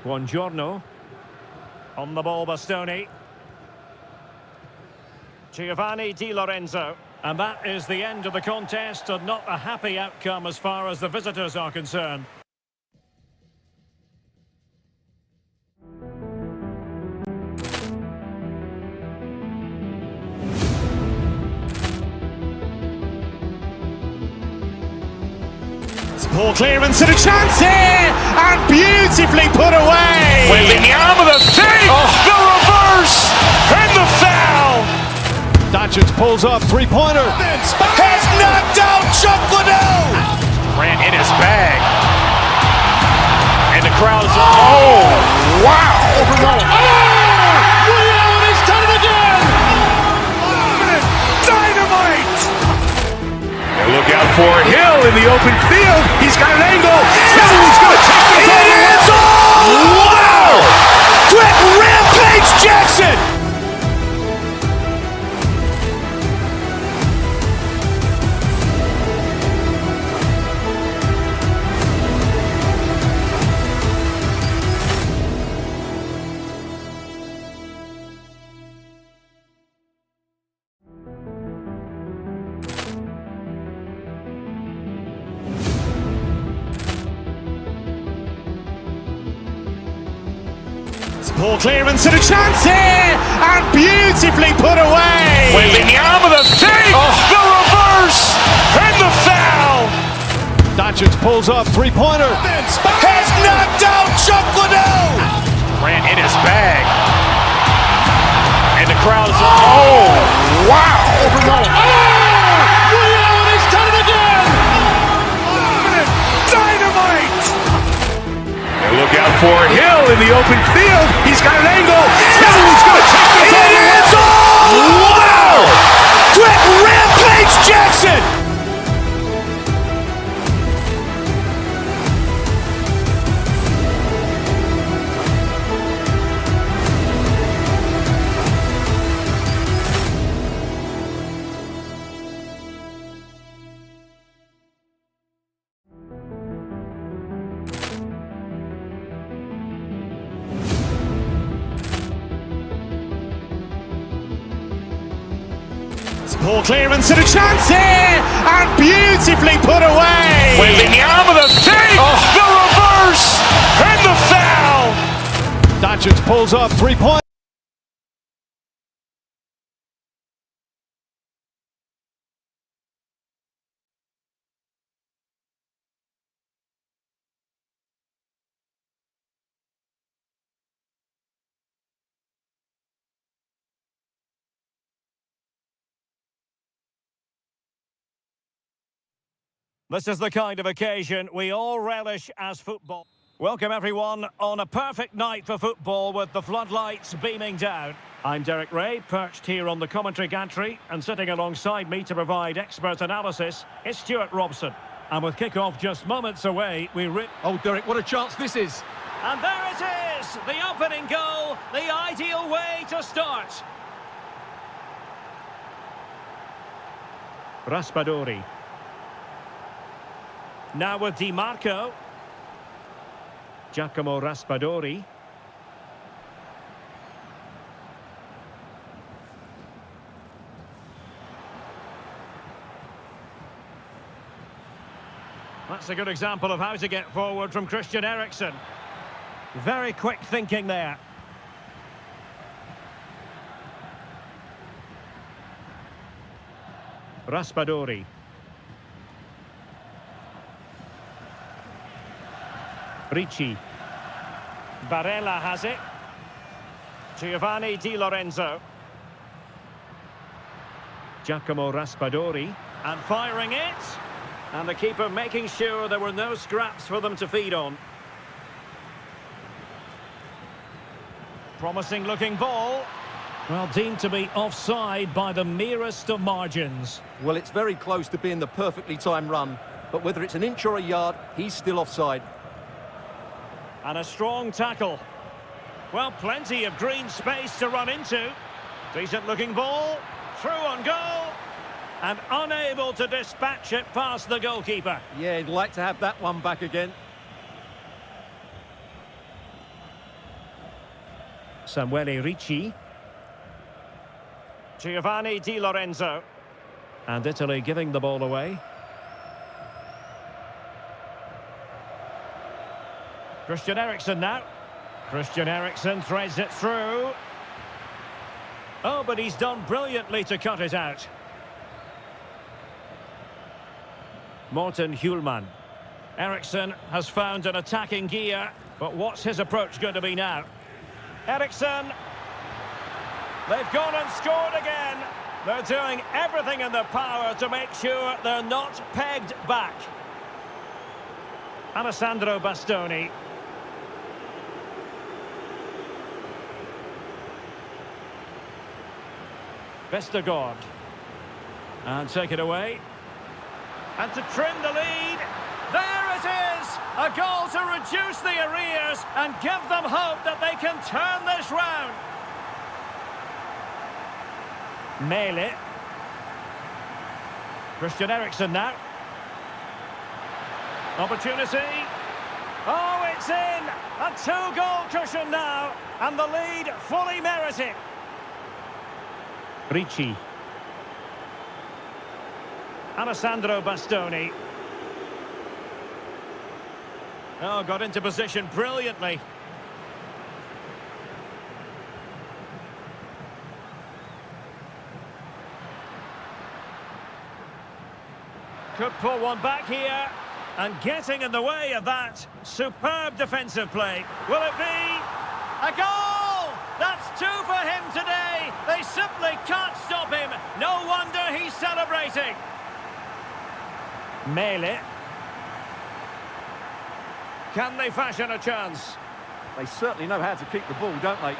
Buongiorno. On the ball, Bastoni. Giovanni Di Lorenzo. And that is the end of the contest, and not a happy outcome as far as the visitors are concerned. Ball clearance and a chance here, and beautifully put away. Willian with a save, the reverse, and the foul. Dacic pulls up, three-pointer. Has knocked out Chocolate. Ran in his bag. And the crowd's, oh, wow. Willian has done it again. Dynamite. And look out for Hill in the open field. He's got an angle. He's going to take this all the way. Wow. Quick Rampage Jackson. Ball clearance and a chance here, and beautifully put away. Willian with a save, the reverse, and the foul. Dacic pulls up, three-pointer. Has knocked out Chocolate. Ran in his bag. And the crowd's, oh, wow. Willian has done it again. Dynamite. And look out for Hill in the open field. He's got an angle. He's going to take this all the way. Wow. Quick Rampage Jackson. Ball clearance and a chance here, and beautifully put away. Willian with a save, the reverse, and the foul. Dacic pulls up, three-pointer. This is the kind of occasion we all relish as football. Welcome everyone on a perfect night for football with the floodlights beaming down. I'm Derek Ray, perched here on the commentary gantry, and sitting alongside me to provide expert analysis is Stuart Robson. And with kick-off just moments away, Oh, Derek, what a chance this is. And there it is! The opening goal, the ideal way to start. Raspadori. Now with Di Marco. Giacomo Raspadori. That's a good example of how to get forward from Christian Eriksen. Very quick thinking there. Raspadori. Ricci. Barella has it. Giovanni Di Lorenzo. Giacomo Raspadori. And firing it. And the keeper making sure there were no scraps for them to feed on. Promising looking ball. Well, deemed to be offside by the merest of margins. Well, it's very close to being the perfectly timed run, but whether it's an inch or a yard, he's still offside. And a strong tackle. Well, plenty of green space to run into. Decent looking ball. Through on goal. And unable to dispatch it past the goalkeeper. Yeah, he'd like to have that one back again. Samuele Ricci. Giovanni Di Lorenzo. And Italy giving the ball away. Christian Eriksen now. Christian Eriksen threads it through. Oh, but he's done brilliantly to cut it out. Morten Hjulman. Eriksen has found an attacking gear, but what's his approach going to be now? Eriksen. They've gone and scored again. They're doing everything in their power to make sure they're not pegged back. Alessandro Bastoni. Vestergaard. And take it away. And to trim the lead. There it is! A goal to reduce the arrears and give them hope that they can turn this round. Mele. Christian Eriksen now. Opportunity. Oh, it's in! A two-goal cushion now, and the lead fully merited. Ricci. Alessandro Bastoni. Oh, got into position brilliantly. Could pull one back here. And getting in the way of that superb defensive play. Will it be a goal? That's two for him today. They simply can't stop him. No wonder he's celebrating. Mele. Can they fashion a chance? They certainly know how to keep the ball, don't they?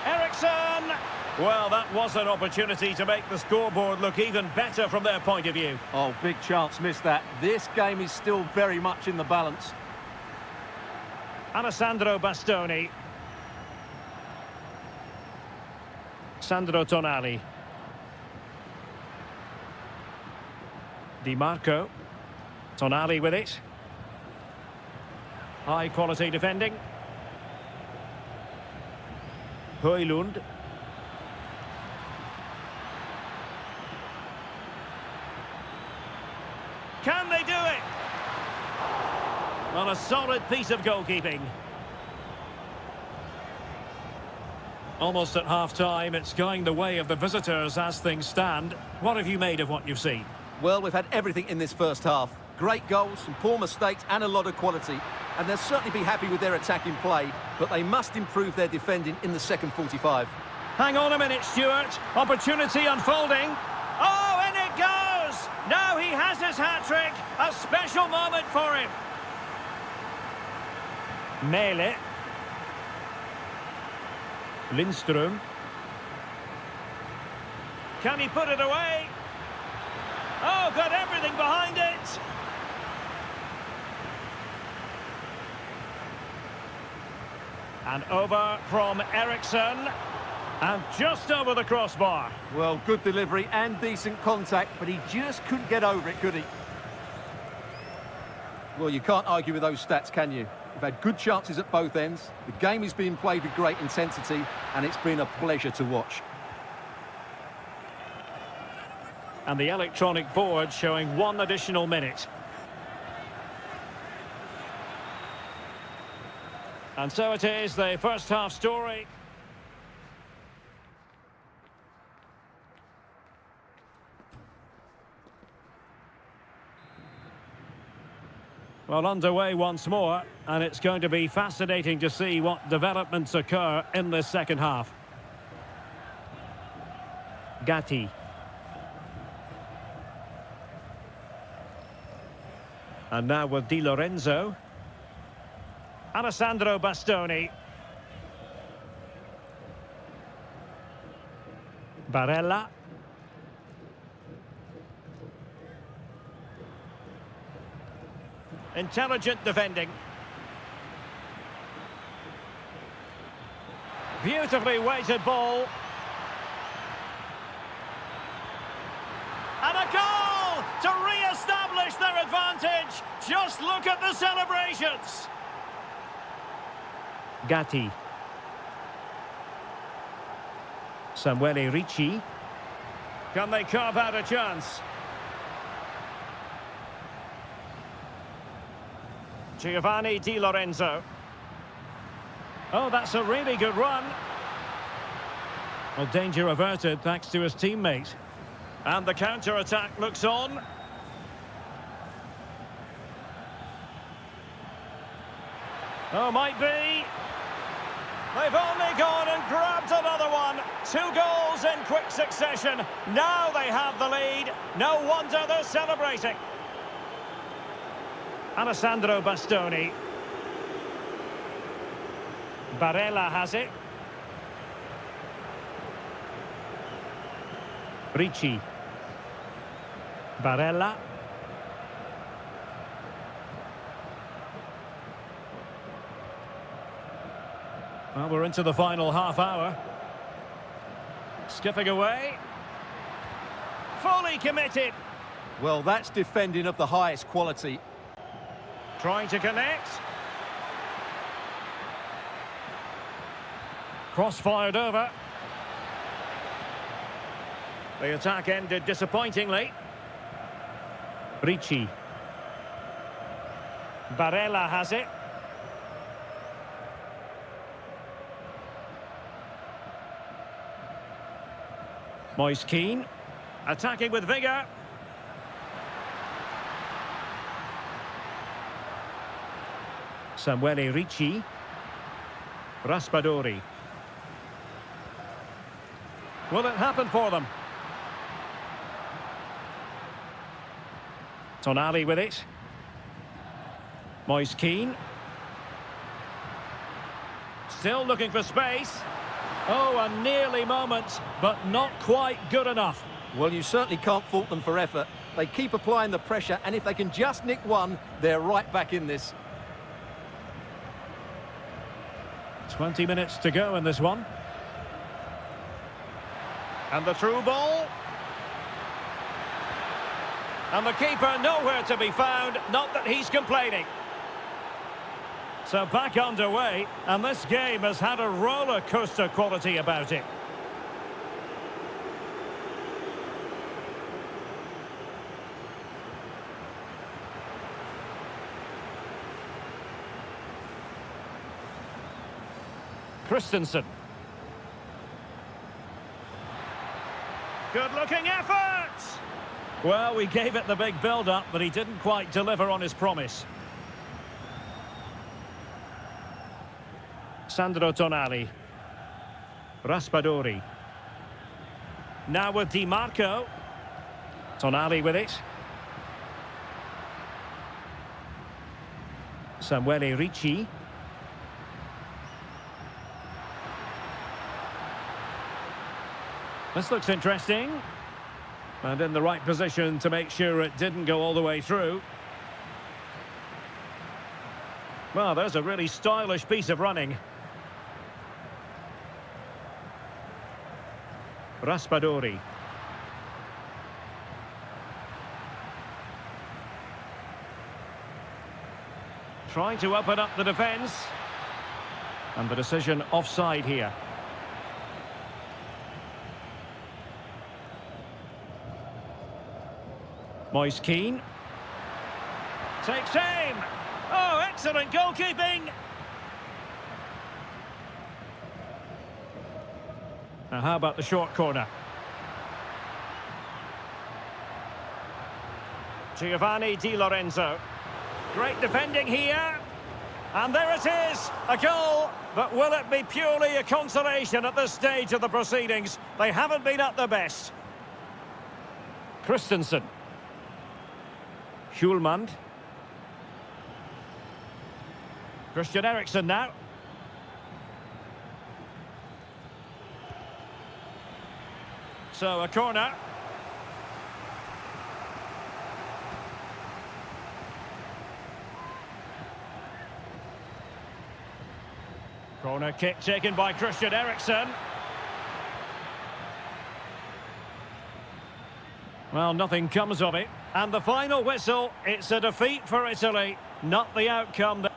Eriksen! Well, that was an opportunity to make the scoreboard look even better from their point of view. Oh, big chance, missed that. This game is still very much in the balance. Alessandro Bastoni. Sandro Tonali. Di Marco. Tonali with it. High quality defending. Højlund. Can they do it? Well, a solid piece of goalkeeping. Almost at half-time, it's going the way of the visitors as things stand. What have you made of what you've seen? Well, we've had everything in this first half. Great goals, some poor mistakes and a lot of quality. And they'll certainly be happy with their attacking play, but they must improve their defending in the second 45. Hang on a minute, Stuart. Opportunity unfolding. Oh, in it goes! Now he has his hat-trick. A special moment for him. Mele. Lindström. Can he put it away? Oh, got everything behind it. And over from Eriksson. And just over the crossbar. Well, good delivery and decent contact, but he just couldn't get over it, could he? Well, you can't argue with those stats, can you? We've had good chances at both ends. The game is being played with great intensity, and it's been a pleasure to watch. And the electronic board showing 1 additional minute. And so it is, the first half story. Well, underway once more, and it's going to be fascinating to see what developments occur in this second half. Gatti. And now with Di Lorenzo. Alessandro Bastoni. Barella. Intelligent defending. Beautifully weighted ball. And a goal to re-establish their advantage. Just look at the celebrations. Gatti. Samuele Ricci. Can they carve out a chance? Giovanni Di Lorenzo. Oh, that's a really good run. Well, danger averted thanks to his teammate. And the counter-attack looks on. Oh, might be. They've only gone and grabbed another one. 2 goals in quick succession. Now they have the lead. No wonder they're celebrating. Alessandro Bastoni. Barella has it. Ricci. Barella. Well, we're into the final half hour. Skipping away. Fully committed. Well, that's defending of the highest quality. Trying to connect. Cross-fired over. The attack ended disappointingly. Ricci. Barella has it. Moise Kean. Attacking with vigour. Samuele Ricci. Raspadori. Will it happen for them? Tonali with it. Moise Kean. Still looking for space. Oh, a nearly moment, but not quite good enough. Well, you certainly can't fault them for effort. They keep applying the pressure, and if they can just nick one, they're right back in this. 20 minutes to go in this one. And the through ball. And the keeper nowhere to be found, not that he's complaining. So back underway, and this game has had a roller coaster quality about it. Christensen. Good-looking effort! Well, we gave it the big build-up, but he didn't quite deliver on his promise. Sandro Tonali. Raspadori. Now with Di Marco. Tonali with it. Samuele Ricci. This looks interesting. And in the right position to make sure it didn't go all the way through. Well, there's a really stylish piece of running. Raspadori. Trying to open up the defence. And the decision offside here. Moise Keane. Takes aim. Oh, excellent goalkeeping. Now, how about the short corner? Giovanni Di Lorenzo. Great defending here. And there it is, a goal. But will it be purely a consolation at this stage of the proceedings? They haven't been at their best. Christensen. Schulman. Christian Eriksen now. So a corner. Corner kick taken by Christian Eriksen. Well, nothing comes of it. And the final whistle, it's a defeat for Italy, not the outcome that...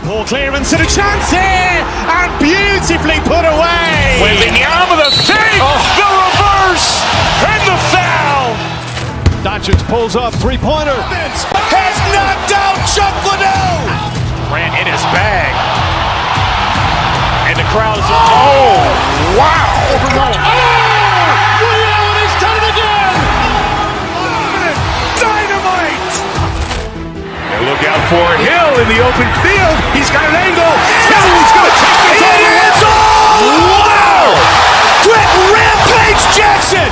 Poor clearance and a chance here, and beautifully put away. Willian with a save, the reverse, and the foul. Dacic pulls up, three-pointer. Has knocked out Chuck Liddell. Ran in his bag. And the crowd is... Oh, wow. He's done it again. Dynamite. And look out for Hill in the open field. He's got an angle. He's going to take this all the way. Wow! Quick rampage Jackson.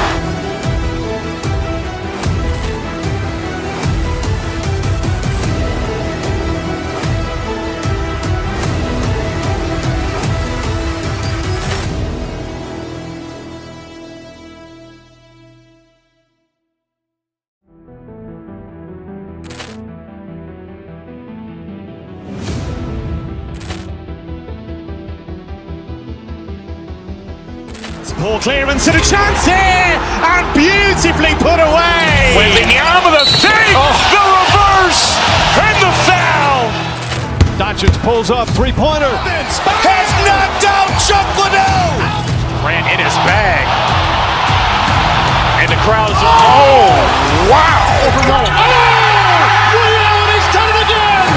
Poor clearance and a chance here, and beautifully put away. Willian with a save, the reverse, and the foul. Dacic pulls up, three-pointer. Has knocked out Chuck Liddell. Ran in his bag. And the crowd is... Oh, wow. He's done it again.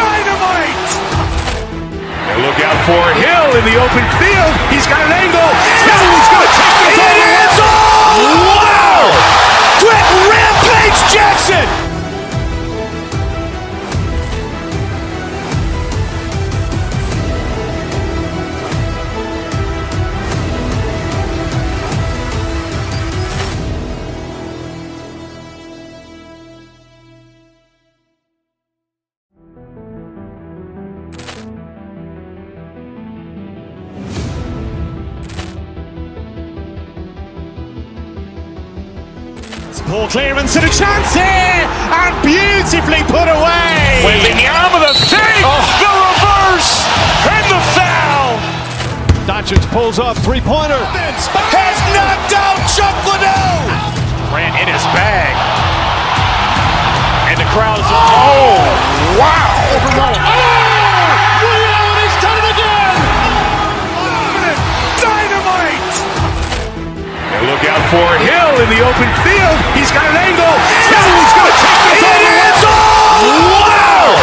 Dynamite. And look out for Hill in the open field. He's got an angle. He's going to take this all the way. Wow! Quick rampage Jackson. Poor clearance and a chance here, and beautifully put away. Willian with a save, the reverse, and the foul. Dacic pulls up, three-pointer. Has knocked out Chuck Liddell. Ran in his bag. And the crowd is... Oh, wow. He's done it again. Dynamite. And look out for Hill in the open field. He's got an angle. He's going to take this all the way. Wow!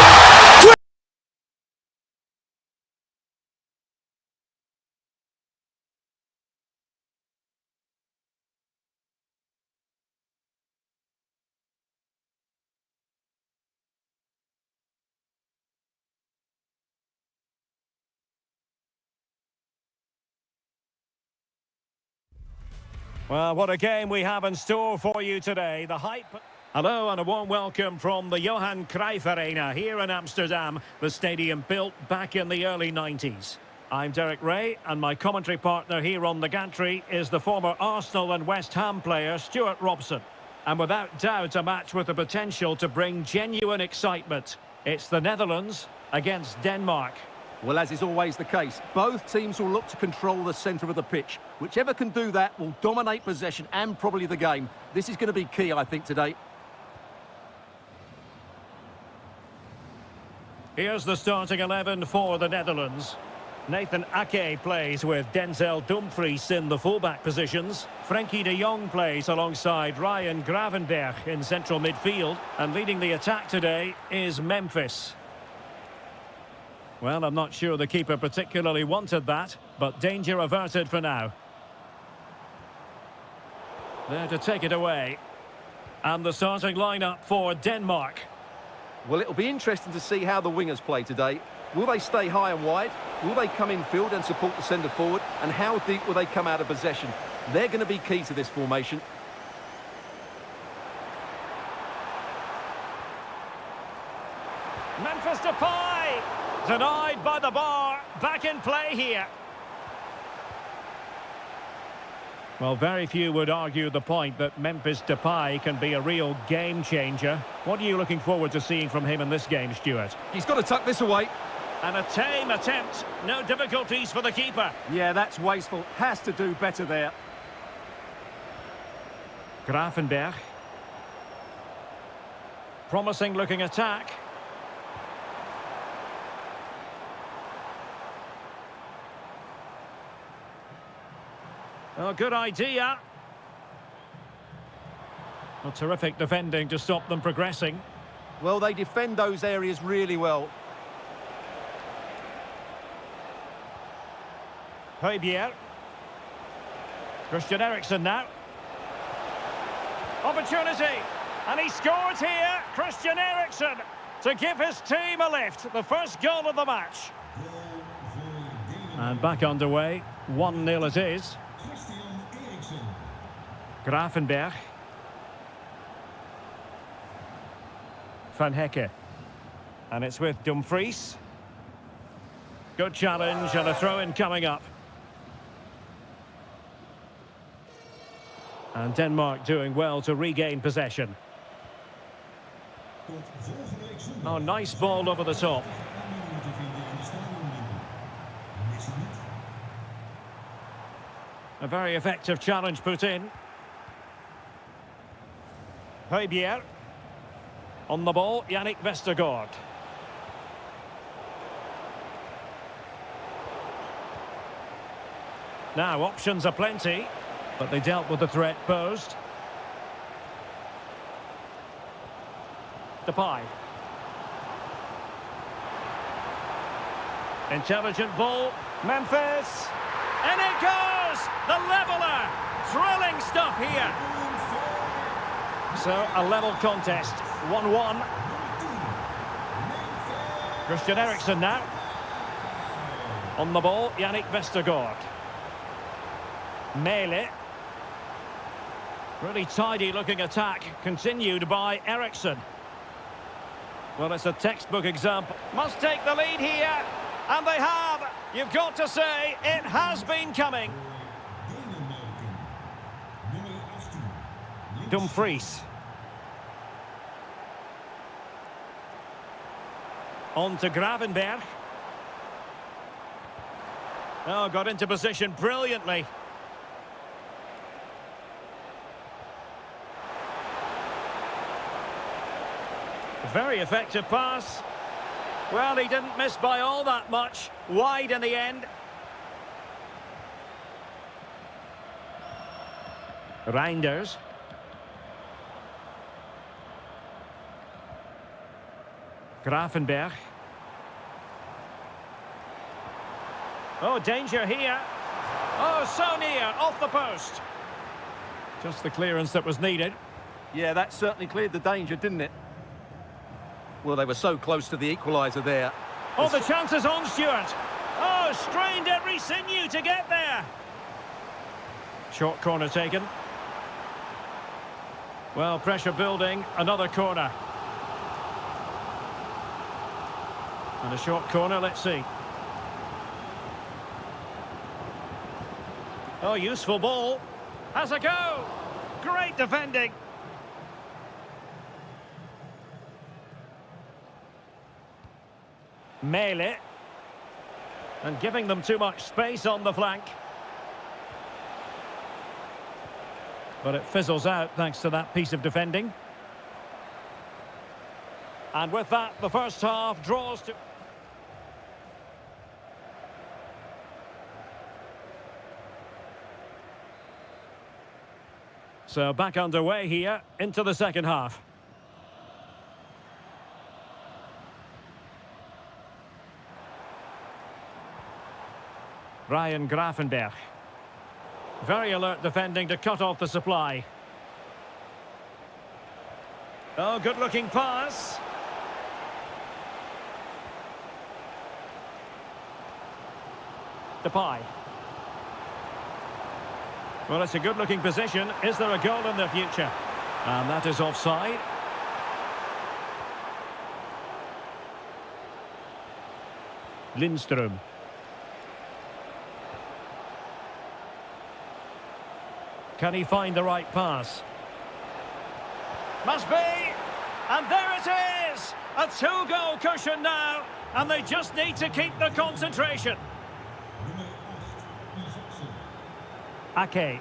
Well, what a game we have in store for you today. The hype... Hello and a warm welcome from the Johan Cruyff Arena here in Amsterdam, the stadium built back in the early 90s. I'm Derek Ray, and my commentary partner here on the gantry is the former Arsenal and West Ham player Stuart Robson. And without doubt, a match with the potential to bring genuine excitement. It's the Netherlands against Denmark. Well, as is always the case, both teams will look to control the centre of the pitch. Whichever can do that will dominate possession and probably the game. This is going to be key, I think, today. Here's the starting 11 for the Netherlands. Nathan Ake plays with Denzel Dumfries in the fullback positions. Frenkie de Jong plays alongside Ryan Gravenberch in central midfield. And leading the attack today is Memphis. Well, I'm not sure the keeper particularly wanted that, but danger averted for now. There to take it away. And the starting lineup for Denmark. Well, it'll be interesting to see how the wingers play today. Will they stay high and wide? Will they come in field and support the centre forward? And how deep will they come out of possession? They're going to be key to this formation. Memphis Depay! Denied by the bar. Back in play here. Well, very few would argue the point that Memphis Depay can be a real game changer. What are you looking forward to seeing from him in this game, Stuart? He's got to tuck this away. And a tame attempt. No difficulties for the keeper. Yeah, that's wasteful. Has to do better there. Gravenberch. Promising looking attack. Oh, good idea. Well, terrific defending to stop them progressing. Well, they defend those areas really well. Højbjerg. Christian Eriksen now. Opportunity. And he scores here. Christian Eriksen to give his team a lift. The first goal of the match. And back underway. 1-0 it is. Gravenberch. Van Hecke. And it's with Dumfries. Good challenge and a throw-in coming up. And Denmark doing well to regain possession. Oh, nice ball over the top. A very effective challenge put in. Højbjerg. On the ball, Yannick Vestergaard. Now, options are plenty, but they dealt with the threat posed. Depay. Intelligent ball. Memphis. And it goes! The leveller! Thrilling stuff here. So, a level contest. 1-1. Christian Eriksen now. On the ball, Yannick Vestergaard. Mele. Really tidy looking attack, continued by Eriksen. Well, it's a textbook example. Must take the lead here, and they have. You've got to say, it has been coming. Dumfries. On to Gravenberch. Oh, got into position brilliantly. Very effective pass. Well, he didn't miss by all that much. Wide in the end. Reinders. Gravenberch. Oh, danger here. Oh, so near, off the post. Just the clearance that was needed. Yeah, that certainly cleared the danger, didn't it? Well, they were so close to the equaliser there. Oh, the chance is on, Stuart. Oh, strained every sinew to get there. Short corner taken. Well, pressure building, another corner. And a short corner, let's see. Oh, useful ball. Has a go. Great defending. Mele. And giving them too much space on the flank. But it fizzles out thanks to that piece of defending. And with that, the first half draws to... So back underway here into the second half. Ryan Gravenberch. Very alert defending to cut off the supply. Oh, good-looking pass. Depay. Well, it's a good-looking position. Is there a goal in the future? And that is offside. Lindström. Can he find the right pass? Must be! And there it is! A two-goal cushion now, and they just need to keep the concentration. Ake.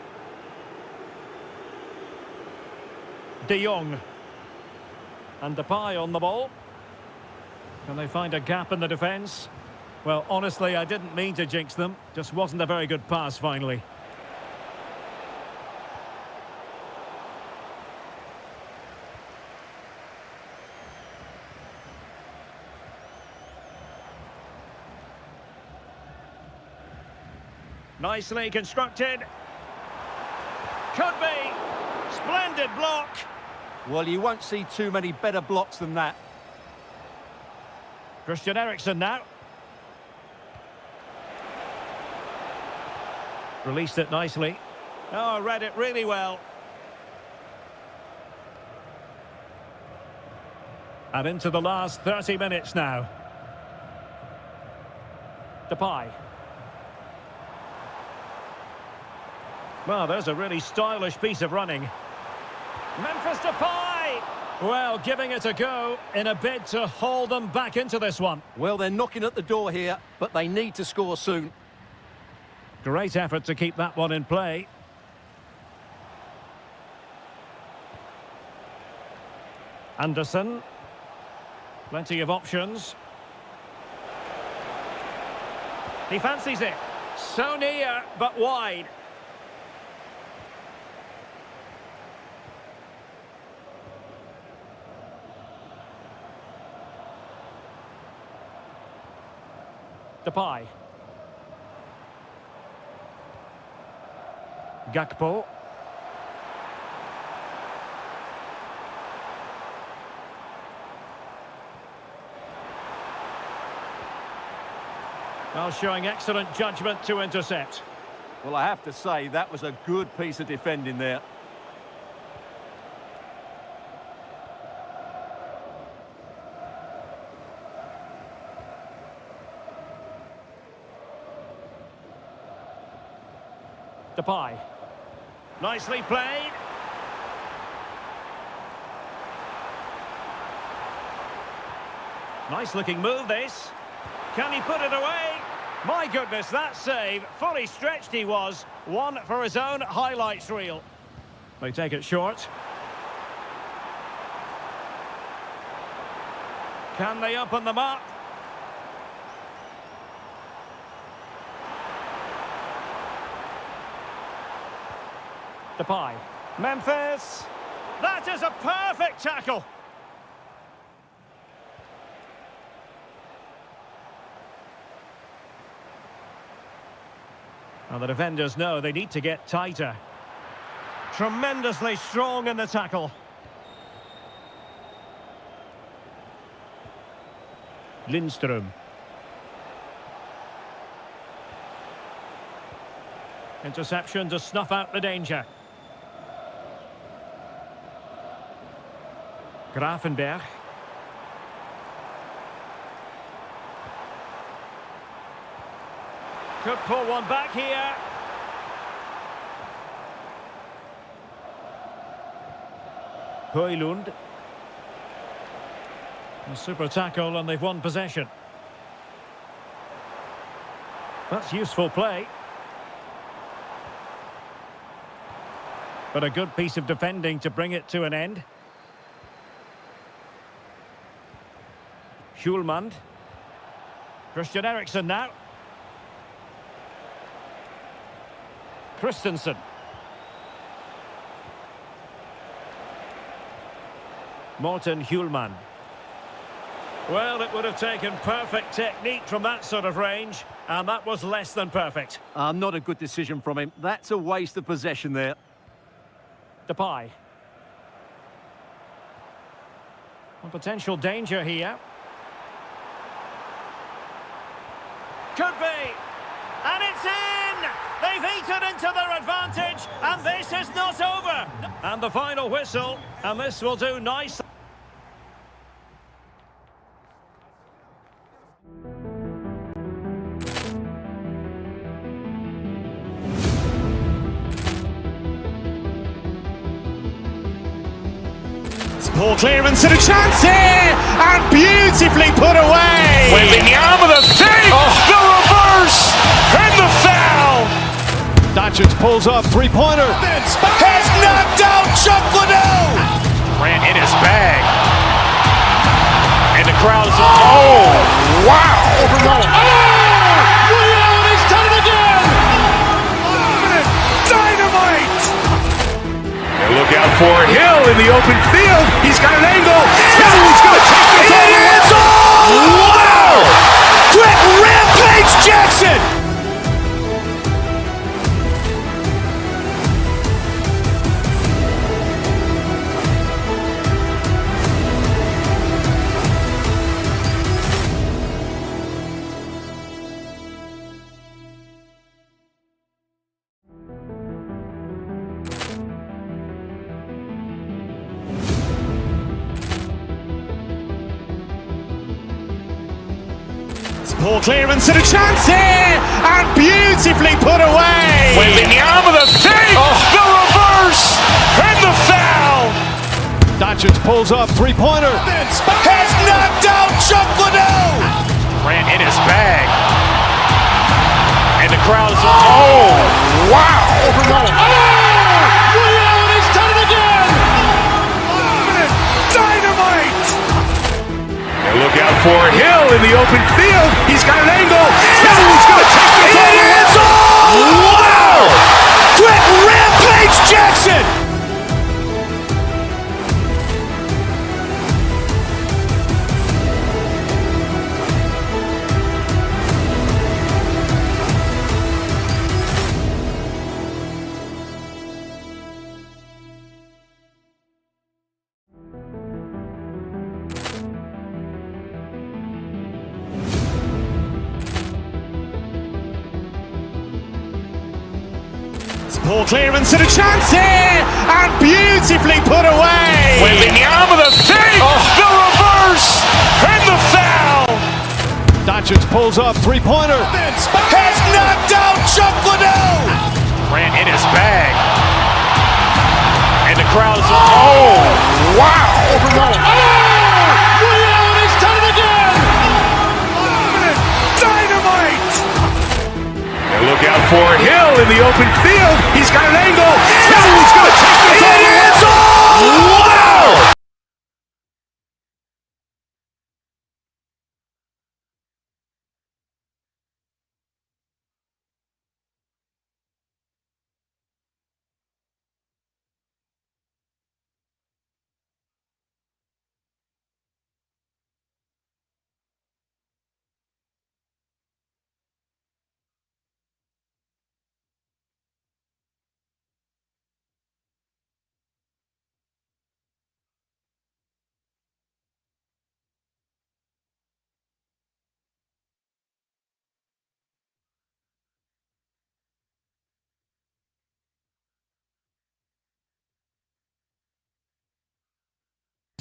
De Jong. And Depay on the ball. Can they find a gap in the defence? Well, honestly, I didn't mean to jinx them. Just wasn't a very good pass, finally. Nicely constructed. Could be. Splendid block. Well, you won't see too many better blocks than that. Christian Eriksen now. Released it nicely. Oh, read it really well. And into the last 30 minutes now. Depay. Well, there's a really stylish piece of running. Memphis Depay! Well, giving it a go in a bid to haul them back into this one. Well, they're knocking at the door here, but they need to score soon. Great effort to keep that one in play. Anderson. Plenty of options. He fancies it. So near, but wide. Depay. Gakpo. Well, showing excellent judgment to intercept. Well, I have to say, that was a good piece of defending there. Depay. Nicely played. Nice looking move this. Can he put it away? My goodness, that save. Fully stretched he was. One for his own highlights reel. They take it short. Can they open them up? Depay. Memphis. That is a perfect tackle. Well, the defenders know they need to get tighter. Tremendously strong in the tackle. Lindström. Interception to snuff out the danger. Grafenberg. Could pull one back here. Højlund. A super tackle and they've won possession. That's useful play. But a good piece of defending to bring it to an end. Schulman. Christian Eriksen now. Christensen. Morten Hjulman. Well, it would have taken perfect technique from that sort of range, and that was less than perfect. Not a good decision from him. That's a waste of possession there. Depay. A potential danger here. Could be. And it's in! They've eaten into their advantage, and this is not over. And the final whistle, and this will do nice. Poor clearance and a chance here, and beautifully put away. William with a save, the reverse, and the foul. Dacic pulls up, three-pointer. Has knocked out Chuck Liddell. Ran in his bag. And the crowd is, oh, wow. He's done it again. Dynamite. Look out for Hill in the open field. He's got an angle. He's going to take this all the way. Wow! Quick Rampage Jackson! Poor clearance and a chance here, and beautifully put away. William with a save, the reverse, and the foul. Dacic pulls up, three-pointer. Has knocked out Chuck Liddell. Ran in his bag. And the crowd is, oh, wow. He's done it again. Dynamite. Look out for Hill in the open field. He's got an angle. He's going to take this all the way. Wow! Quick Rampage Jackson! Poor clearance and a chance here, and beautifully put away. William with a save, the reverse, and the foul. Dacic pulls up, three-pointer. Has knocked out Chuck Liddell. Ran in his bag. And the crowd is, oh, wow. He's done it again. Dynamite. Look out for Hill in the open field. He's got an angle. He's going to take this all the way. Wow!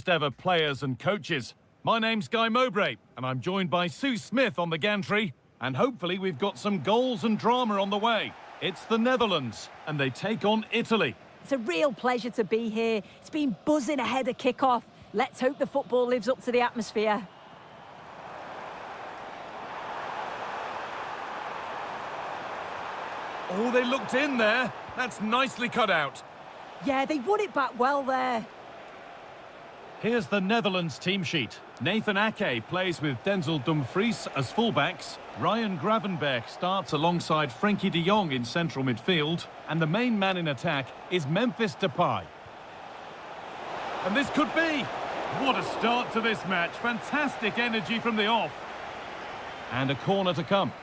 ever players and coaches. My name's Guy Mowbray, and I'm joined by Sue Smith on the gantry, and hopefully we've got some goals and drama on the way. It's the Netherlands, and they take on Italy. It's a real pleasure to be here. It's been buzzing ahead of kick-off. Let's hope the football lives up to the atmosphere. Oh, they looked in there. That's nicely cut out. Yeah, they won it back well there. Here's the Netherlands team sheet. Nathan Ake plays with Denzel Dumfries as fullbacks. Ryan Gravenberch starts alongside Frenkie de Jong in central midfield. And the main man in attack is Memphis Depay. And this could be. What a start to this match. Fantastic energy from the off. And a corner to come.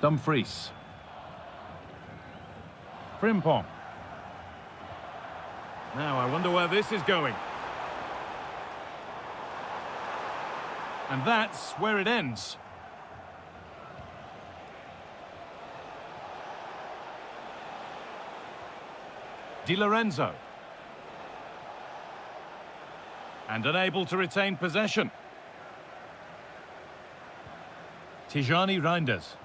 Dumfries. Frimpong. Now, I wonder where this is going. And that's where it ends. Di Lorenzo. And unable to retain possession. Tijani Reinders.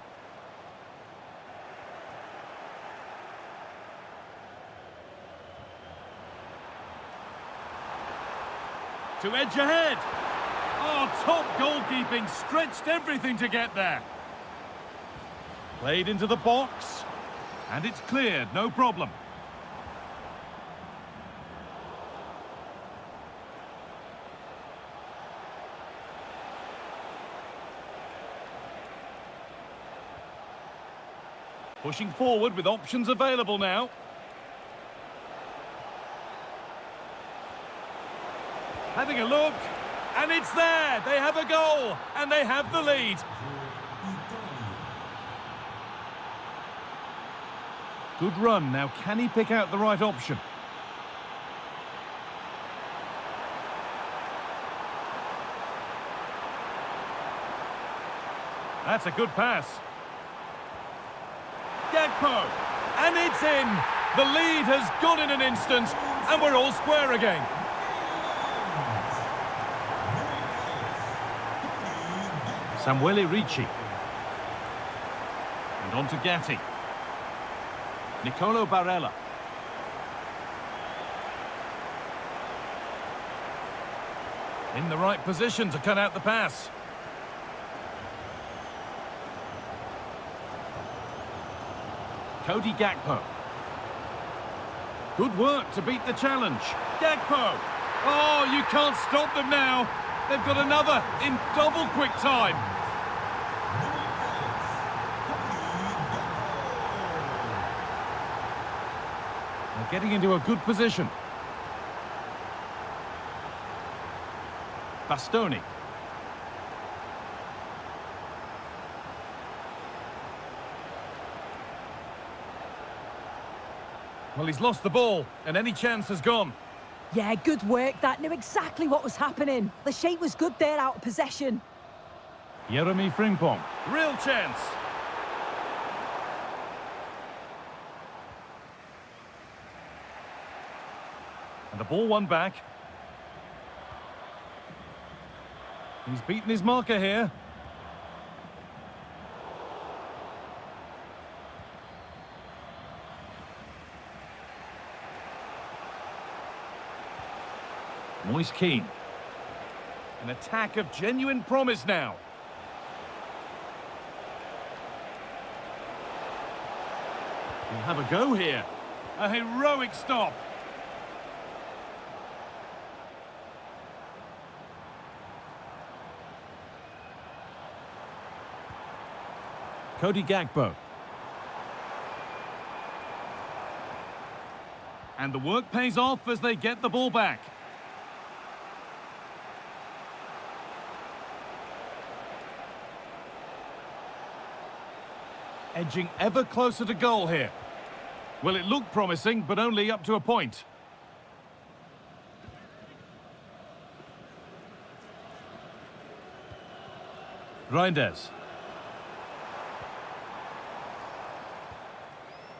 To edge ahead. Oh, top goalkeeping, stretched everything to get there. Played into the box. And it's cleared, no problem. Pushing forward with options available now. Having a look, and it's there. They have a goal, and they have the lead. Good run. Now, can he pick out the right option? That's a good pass. Gakpo, and it's in. The lead has gone in an instant, and we're all square again. Samuele Ricci. And on to Gatti. Nicolo Barella. In the right position to cut out the pass. Cody Gakpo. Good work to beat the challenge. Gakpo. Oh, you can't stop them now. They've got another in double quick time. They're getting into a good position. Bastoni. Well, he's lost the ball, and any chance has gone. Yeah, good work. That knew exactly what was happening. The shape was good there out of possession. Jeremy Frimpong. Real chance. And the ball won back. He's beaten his marker here. Moise Keane. An attack of genuine promise now. We'll have a go here. A heroic stop. Cody Gakpo. And the work pays off as they get the ball back. Edging ever closer to goal here. Well, it looked promising, but only up to a point. Reinders.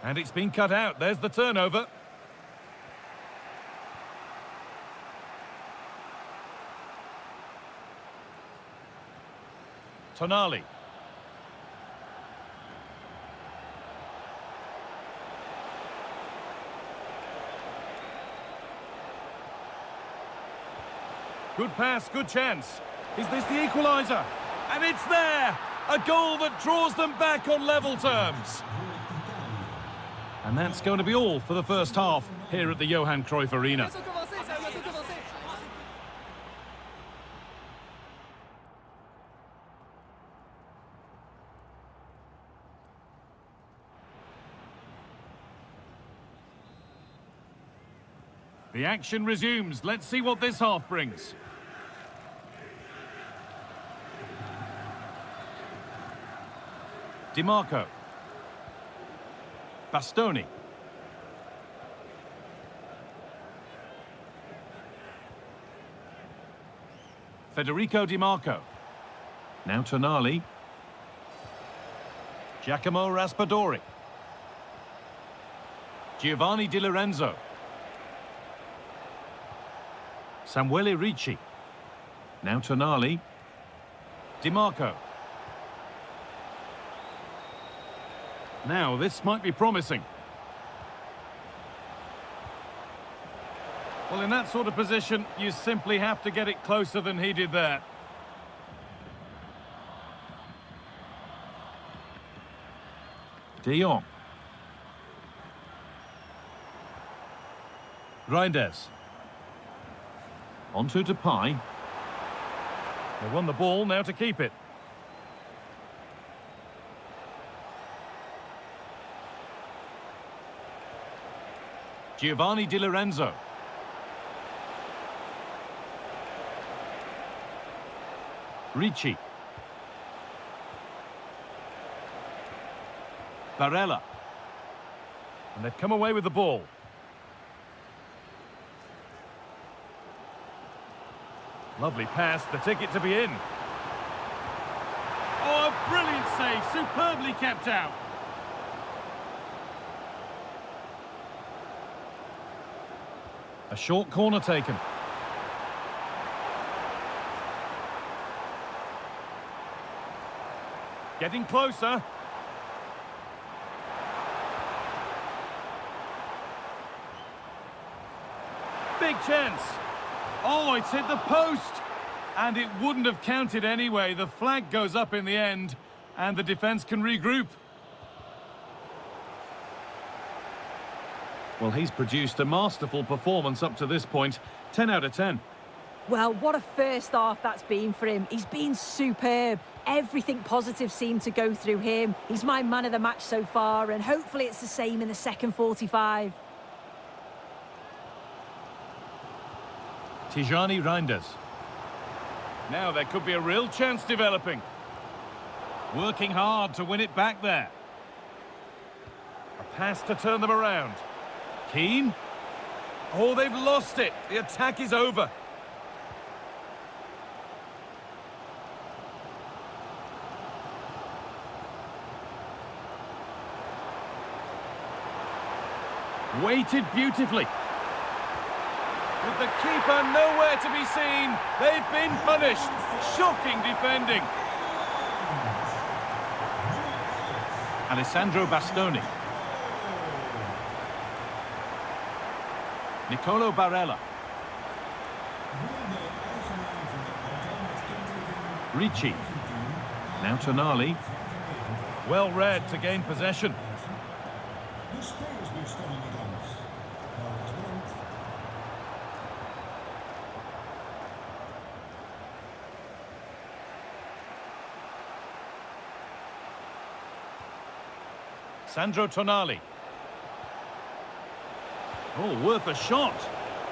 And it's been cut out. There's the turnover. Tonali. Good pass, good chance. Is this the equaliser? And it's there! A goal that draws them back on level terms. And that's going to be all for the first half here at the Johan Cruyff Arena. The action resumes. Let's see what this half brings. DiMarco. Bastoni. Federico DiMarco. Now Tonali. Giacomo Raspadori. Giovanni Di Lorenzo. Samuele Ricci. Now Tonali. DiMarco. Now, this might be promising. Well, in that sort of position, you simply have to get it closer than he did there. De Jong. Reinders. On to Depay. They won the ball, now to keep it. Giovanni Di Lorenzo. Ricci. Barella. And they've come away with the ball. Lovely pass, the ticket to be in. Oh, a brilliant save, superbly kept out. A short corner taken. Getting closer. Big chance. Oh, it's hit the post. And it wouldn't have counted anyway. The flag goes up in the end, and the defence can regroup. Well, he's produced a masterful performance up to this point. 10 out of 10. Well, what a first half that's been for him. He's been superb. Everything positive seemed to go through him. He's my man of the match so far, and hopefully it's the same in the second 45. Tijani Reinders. Now there could be a real chance developing. Working hard to win it back there. A pass to turn them around. Keane. Oh, they've lost it. The attack is over. Weighted beautifully. With the keeper nowhere to be seen, they've been punished. Shocking defending. Alessandro Bastoni. Nicolo Barella. Ricci. Now Tonali. Well read to gain possession. Sandro Tonali. Oh, worth a shot.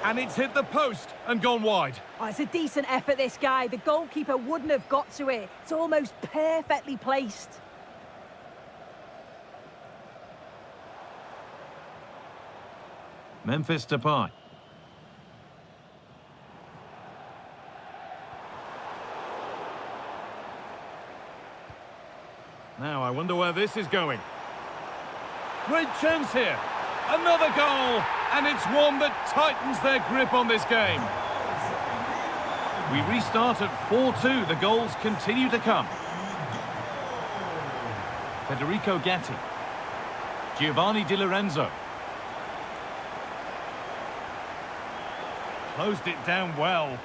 And it's hit the post and gone wide. Oh, it's a decent effort, this guy. The goalkeeper wouldn't have got to it. It's almost perfectly placed. Memphis Depay. Now, I wonder where this is going. Great chance here. Another goal, and it's one that tightens their grip on this game. We restart at 4-2. The goals continue to come. Federico Gatti. Giovanni Di Lorenzo. Closed it down well.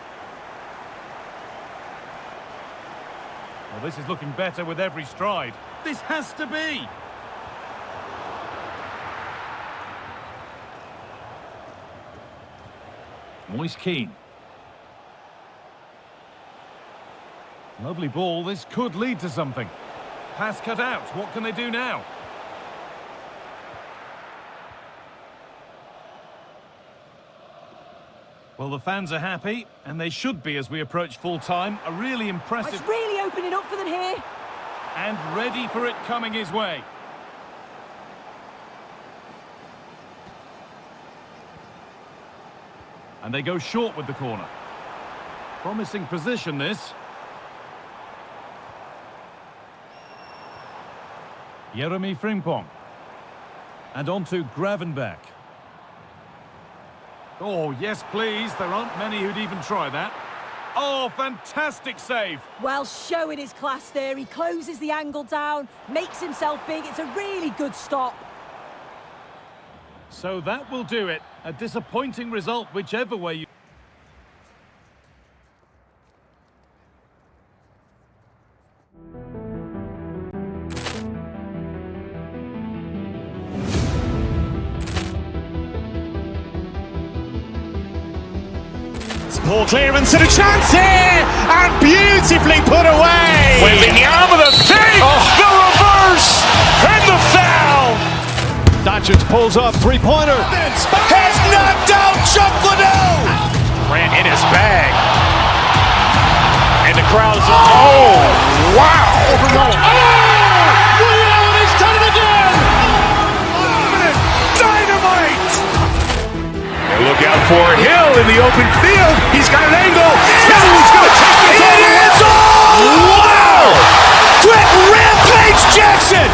Well, this is looking better with every stride. This has to be. Moise Keane. Lovely ball. This could lead to something. Pass cut out. What can they do now? Well, the fans are happy, and they should be as we approach full time. A really impressive... It's really opening up for them here. And ready for it coming his way. And they go short with the corner. Promising position, this. Jeremy Frimpong. And on to Gravenberch. Oh, yes, please. There aren't many who'd even try that. Oh, fantastic save. Well, showing his class there. He closes the angle down, makes himself big. It's a really good stop. So that will do it. A disappointing result, whichever way you... Ball clearance and a chance here, and beautifully put away. Wembanyama with a save, the reverse, and the foul. Doncic pulls up, three-pointer. Has knocked out Chuck Liddell. Ran in his bag, and the crowd is oh wow! Reality's done it again. Dynamite. Look out for Hill in the open field. He's got an angle. He's going to take this all the way. Wow! Quick Rampage Jackson!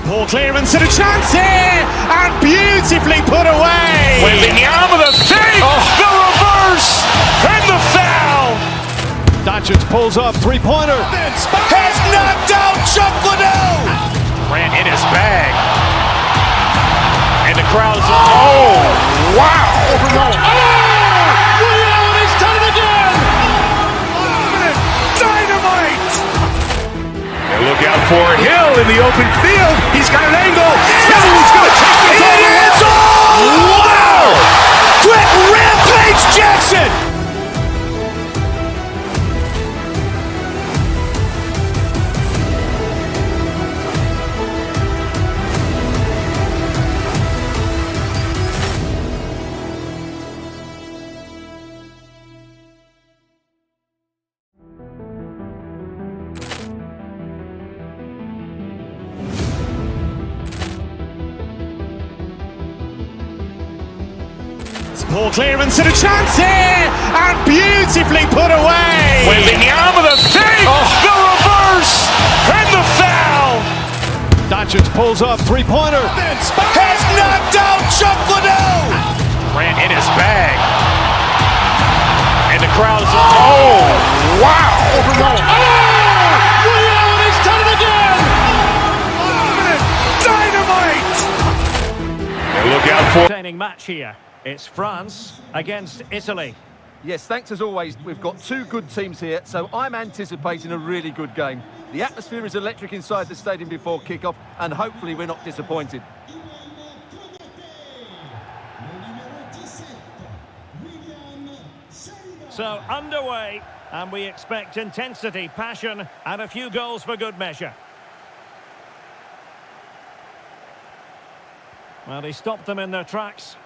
Ball clearance and a chance here, and beautifully put away. Wembanyama with a save, the reverse, and the foul. Doncic pulls up, three-pointer. Has knocked out Chuck Liddell. Ran in his bag, and the crowd is oh wow! Reality's done it again. Dynamite. And look out for Hill in the open field. He's got an angle. He's going to take this all the way. Wow! Quick Rampage Jackson! Ball clearance and a chance here, and beautifully put away. Wembanyama with a save, the reverse, and the foul. Doncic pulls up, three-pointer. Has knocked out Chuck Liddell. Ran in his bag, and the crowd is oh wow! Reality's done it again. Dynamite. And look out for Entertaining match here. It's France against Italy. Yes, thanks as always. We've got two good teams here, so I'm anticipating a really good game. The atmosphere is electric inside the stadium before kick-off, and hopefully we're not disappointed. So underway, and we expect intensity, passion, and a few goals for good measure. Well, he stopped them in their tracks.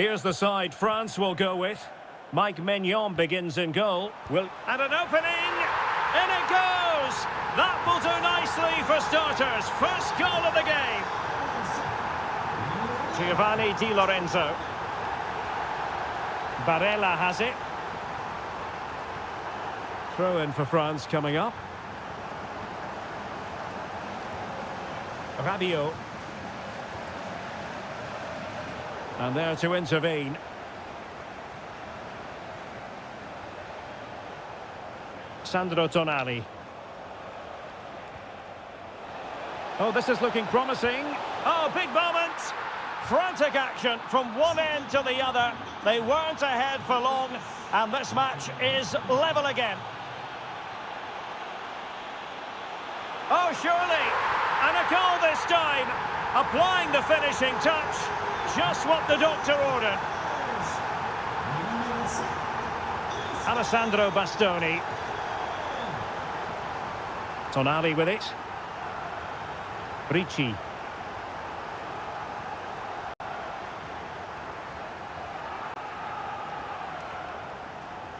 Here's the side France will go with. Mike Maignan begins in goal. And an opening! In it goes! That will do nicely for starters. First goal of the game. Giovanni Di Lorenzo. Barella has it. Throw in for France coming up. Rabiot. And there to intervene. Sandro Tonali. Oh, this is looking promising. Oh, big moment. Frantic action from one end to the other. They weren't ahead for long, and this match is level again. Oh, surely. And a goal this time. Applying the finishing touch. Just what the doctor ordered. Alessandro Bastoni. Tonali with it. Ricci.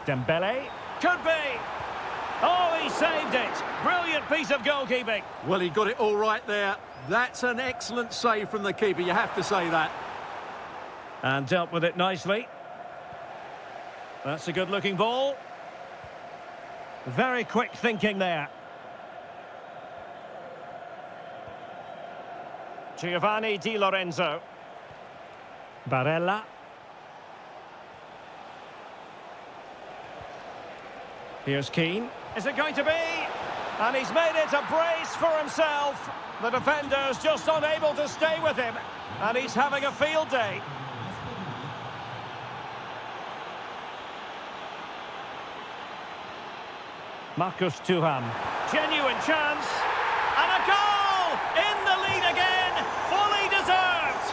Dembele. Could be. Oh, he saved it. Brilliant piece of goalkeeping. Well, he got it all right there. That's an excellent save from the keeper, you have to say that. And dealt with it nicely. That's a good-looking ball. Very quick thinking there. Giovanni Di Lorenzo. Barella. Here's Keane. Is it going to be? And he's made it a brace for himself. The defender's just unable to stay with him. And he's having a field day. Marcus Thuram. Genuine chance. And a goal! In the lead again. Fully deserved.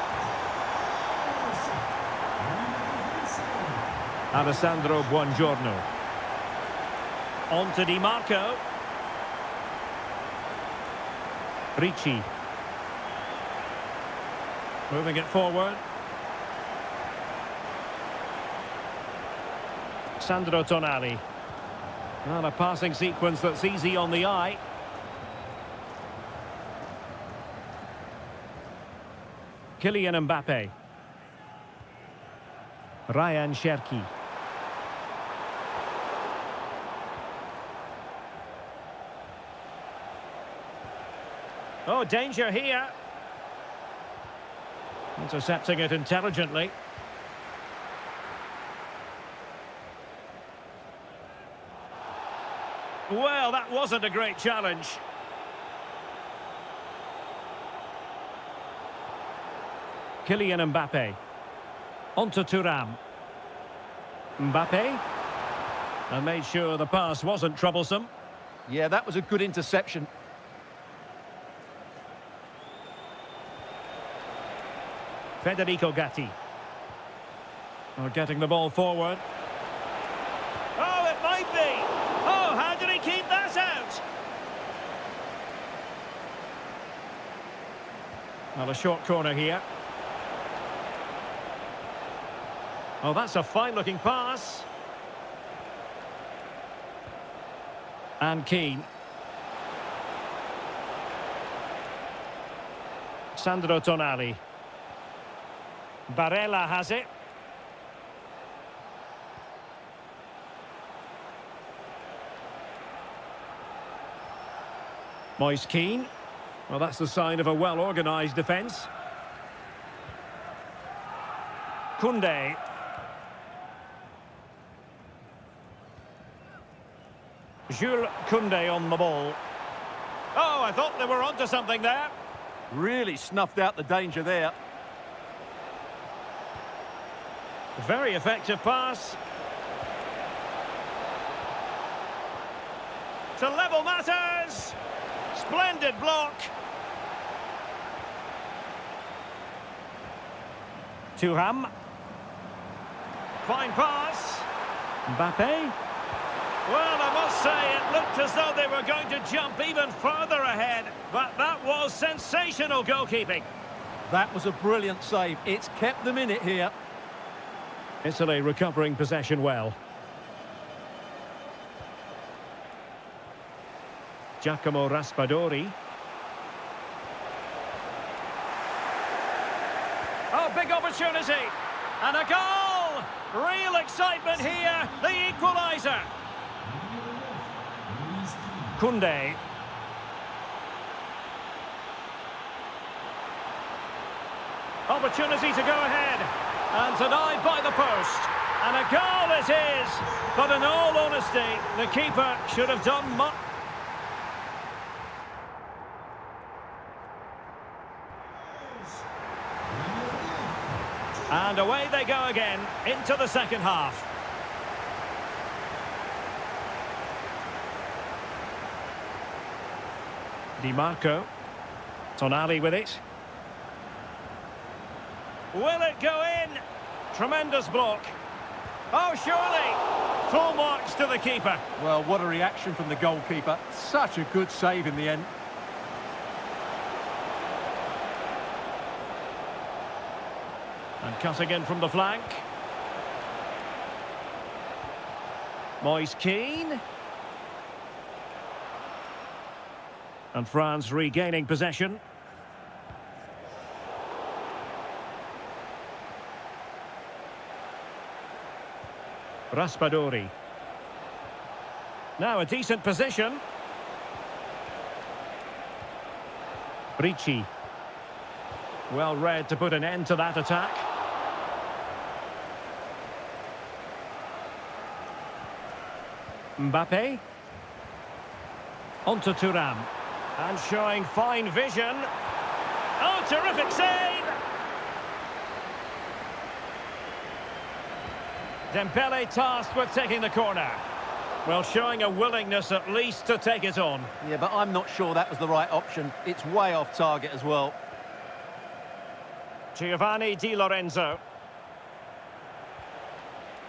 Alessandro Buongiorno. On to Di Marco. Ricci. Moving it forward. Sandro Tonali. Well, a passing sequence that's easy on the eye. Kylian Mbappe. Ryan Cherki. Oh, danger here. Intercepting it intelligently. Well, that wasn't a great challenge. Kylian Mbappe. On to Thuram. Mbappe. And made sure the pass wasn't troublesome. Yeah, that was a good interception. Federico Gatti. Oh, getting the ball forward. Oh, it might be. Oh, how did he keep that out? Well, a short corner here. Oh, that's a fine-looking pass. And Keane. Sandro Tonali. Barella has it. Moise Keane. Well, that's the sign of a well-organised defence. Koundé. Jules Koundé on the ball. Oh, I thought they were onto something there. Really snuffed out the danger there. Very effective pass. To level matters. Splendid block. Thuram. Fine pass. Mbappe. Well, I must say, it looked as though they were going to jump even further ahead. But that was sensational goalkeeping. That was a brilliant save. It's kept them in it here. Italy recovering possession well. Giacomo Raspadori. Oh, big opportunity. And a goal! Real excitement here. The equaliser. Koundé. Opportunity to go ahead. And denied by the post. And a goal it is. But in all honesty, the keeper should have done much. And away they go again into the second half. Di Marco. Tonali with it. Will it go in? Tremendous block. Oh, surely. Full marks to the keeper. Well, what a reaction from the goalkeeper. Such a good save in the end. And cutting in from the flank. Moise Keane. And France regaining possession. Raspadori. Now a decent position. Ricci. Well read to put an end to that attack. Mbappe. Onto Thuram. And showing fine vision. Oh, terrific save! Dembele tasked with taking the corner. Well, showing a willingness at least to take it on. Yeah, but I'm not sure that was the right option. It's way off target as well. Giovanni Di Lorenzo.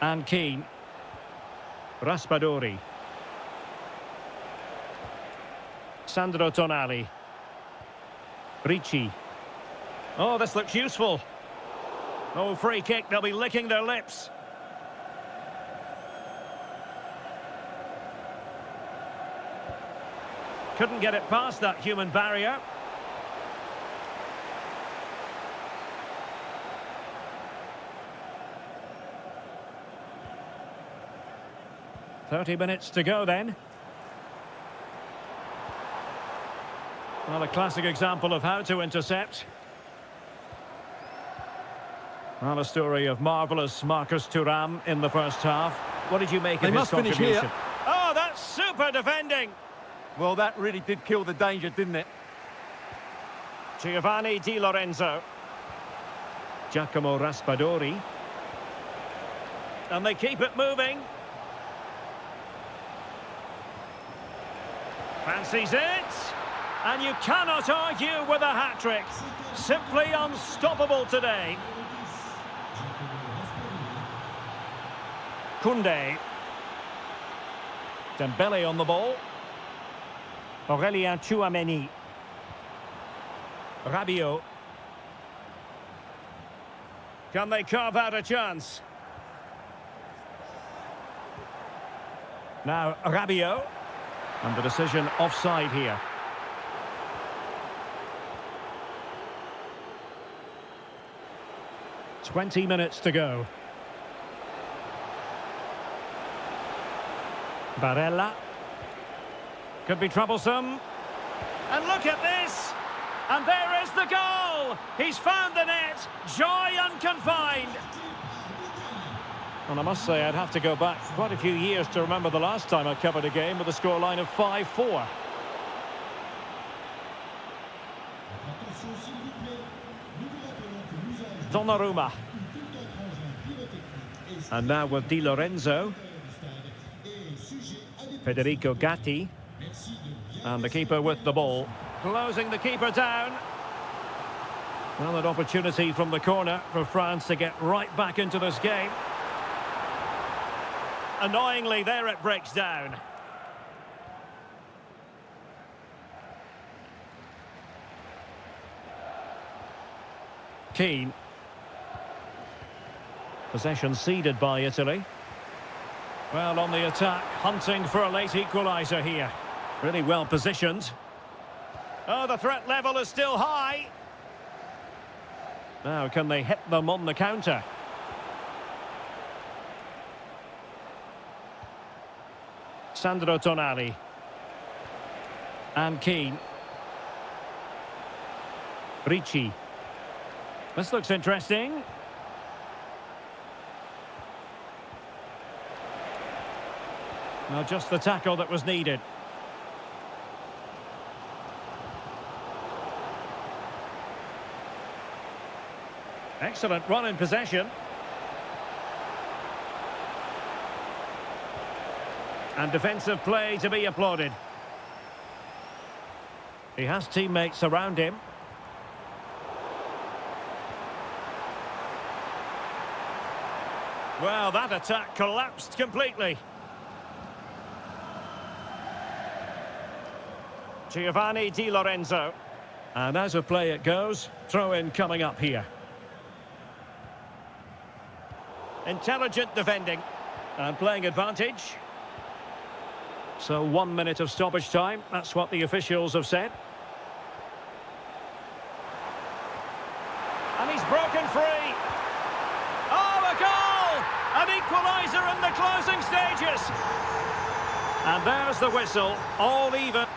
And Keane. Raspadori. Sandro Tonali. Ricci. Oh, this looks useful. Oh, free kick, they'll be licking their lips. Couldn't get it past that human barrier. "30 minutes to go then." Well, a classic example of how to intercept. Well, a story of marvellous Marcus Thuram in the first half. What did you make of his contribution? Oh, that's super defending! Well, that really did kill the danger, didn't it? Giovanni Di Lorenzo. Giacomo Raspadori. And they keep it moving. Fancies it. And you cannot argue with a hat-trick. Simply unstoppable today. Koundé. Dembele on the ball. Aurélien Tchouameni. Rabiot. Can they carve out a chance? Now Rabiot. And the decision offside here. "20 minutes to go. Barella. Could be troublesome. And look at this! And there is the goal! He's found the net! Joy unconfined! And I must say, I'd have to go back quite a few years to remember the last time I covered a game with a scoreline of 5-4. Donnarumma. And now with Di Lorenzo. Federico Gatti. And the keeper with the ball. Closing the keeper down. Well, an opportunity from the corner for France to get right back into this game. Annoyingly, there it breaks down. Keane. Possession ceded by Italy. Well, on the attack, hunting for a late equaliser here. Really well positioned. Oh, the threat level is still high. Now, can they hit them on the counter? Sandro Tonali. And Keane. Ricci. This looks interesting. Now, just the tackle that was needed. Excellent run in possession. And defensive play to be applauded. He has teammates around him. Well, that attack collapsed completely. Giovanni Di Lorenzo. And out of play it goes. Throw-in coming up here. Intelligent defending. And playing advantage. So 1 minute of stoppage time. That's what the officials have said. And he's broken free. Oh, a goal! An equaliser in the closing stages. And there's the whistle. All even.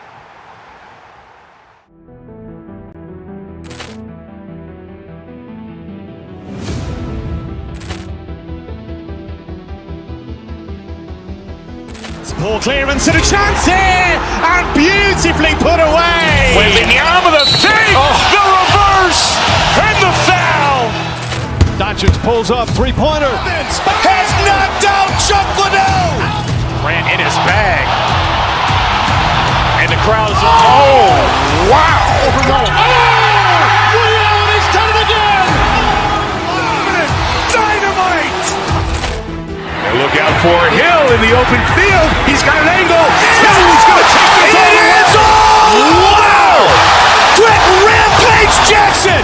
Ball clearance and a chance here, and beautifully put away. Willian with a save, the reverse, and the foul. Doncic pulls up, three-pointer. Has knocked out Chocolate. Ran in his bag. And the crowd is, oh, wow. Willian has done it again. Dynamite. Look out for Hill in the open field. He's got an angle. Hill is going to take this all the way. Wow! Quick Rampage Jackson.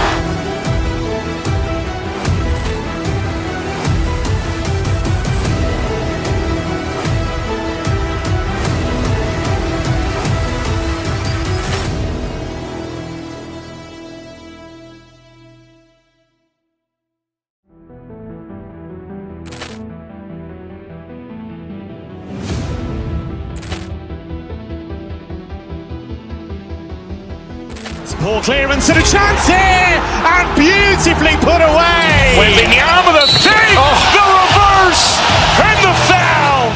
Ball clearance and a chance here, and beautifully put away. Willian with a save, the reverse, and the foul.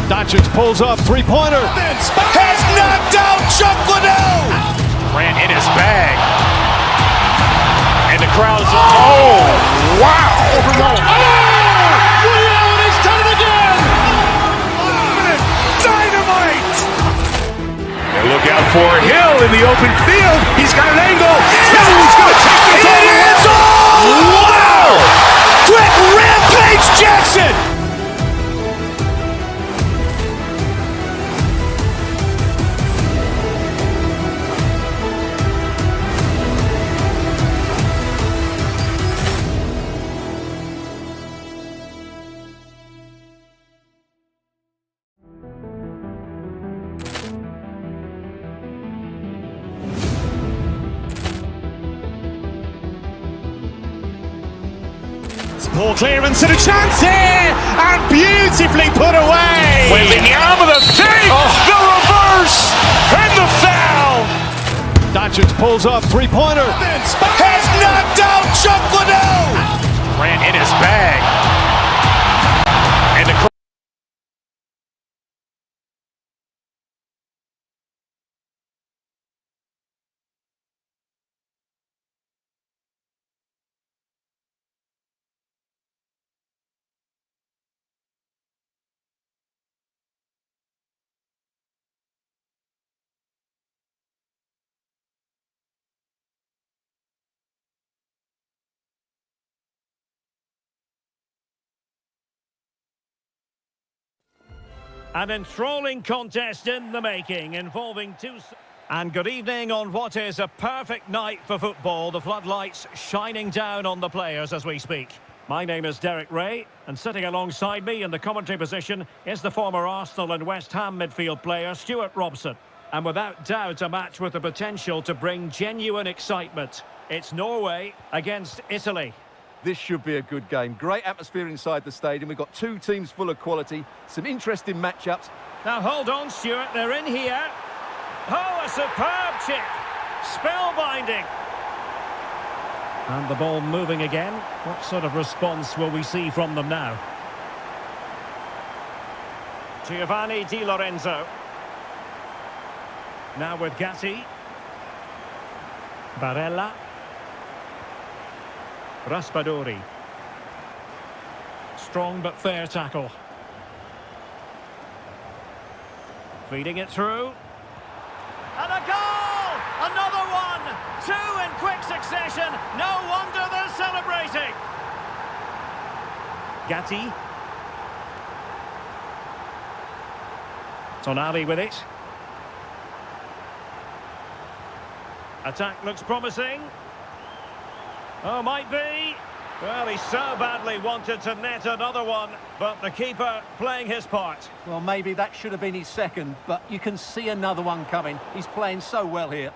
Doncic pulls up, three-pointer. Has knocked out Chocolate. Ran in his bag. And the crowd is, oh, wow. Willian has done it again. Dynamite. And look out for Hill in the open field. He's got an angle. Hill is going to take this all the way. Wow! Quick Rampage Jackson. Ball clearance and a chance here, and beautifully put away. Willian with a save, the reverse, and the foul. Doncic pulls up, three-pointer. Has knocked out Chocolate. Ran in his bag. And the crowd. An enthralling contest in the making, involving two... And good evening on what is a perfect night for football. The floodlights shining down on the players as we speak. My name is Derek Ray, and sitting alongside me in the commentary position is the former Arsenal and West Ham midfield player Stuart Robson. And without doubt, a match with the potential to bring genuine excitement. It's Norway against Italy. This should be a good game. Great atmosphere inside the stadium. We've got two teams full of quality, some interesting matchups. Now hold on, Stuart, they're in here. Oh, a superb chip. Spellbinding. And the ball moving again. What sort of response will we see from them now? Giovanni Di Lorenzo. Now with Gatti. Barella. Raspadori. Strong but fair tackle. Feeding it through. And a goal! Another one! Two in quick succession. No wonder they're celebrating. Gatti. Tonali with it. Attack looks promising. Oh, might be. Well, he so badly wanted to net another one, but the keeper playing his part. Well, maybe that should have been his second, but you can see another one coming. He's playing so well here.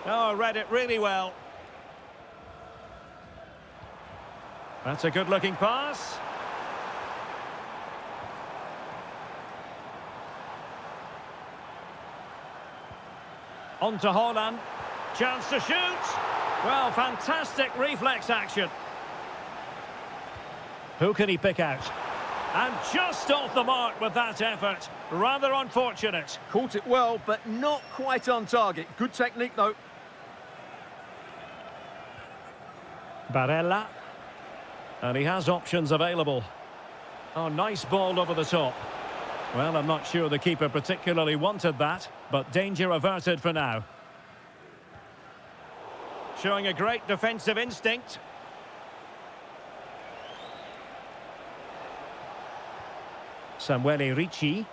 Oh, read it really well. That's a good-looking pass. On to Haaland. Chance to shoot. Well, fantastic reflex action. Who can he pick out? And just off the mark with that effort. Rather unfortunate. Caught it well, but not quite on target. Good technique, though. Barella. And he has options available. Oh, nice ball over the top. Well, I'm not sure the keeper particularly wanted that, but danger averted for now. Showing a great defensive instinct. Samuele Ricci.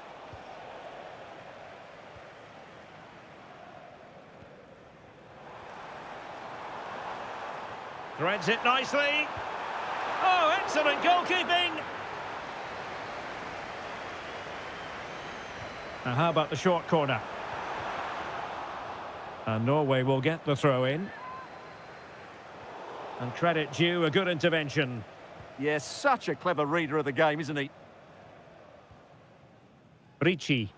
Threads it nicely. Oh, excellent goalkeeping. Now, how about the short corner? And Norway will get the throw in. And credit due, a good intervention. Yes, such a clever reader of the game, isn't he? Ricci.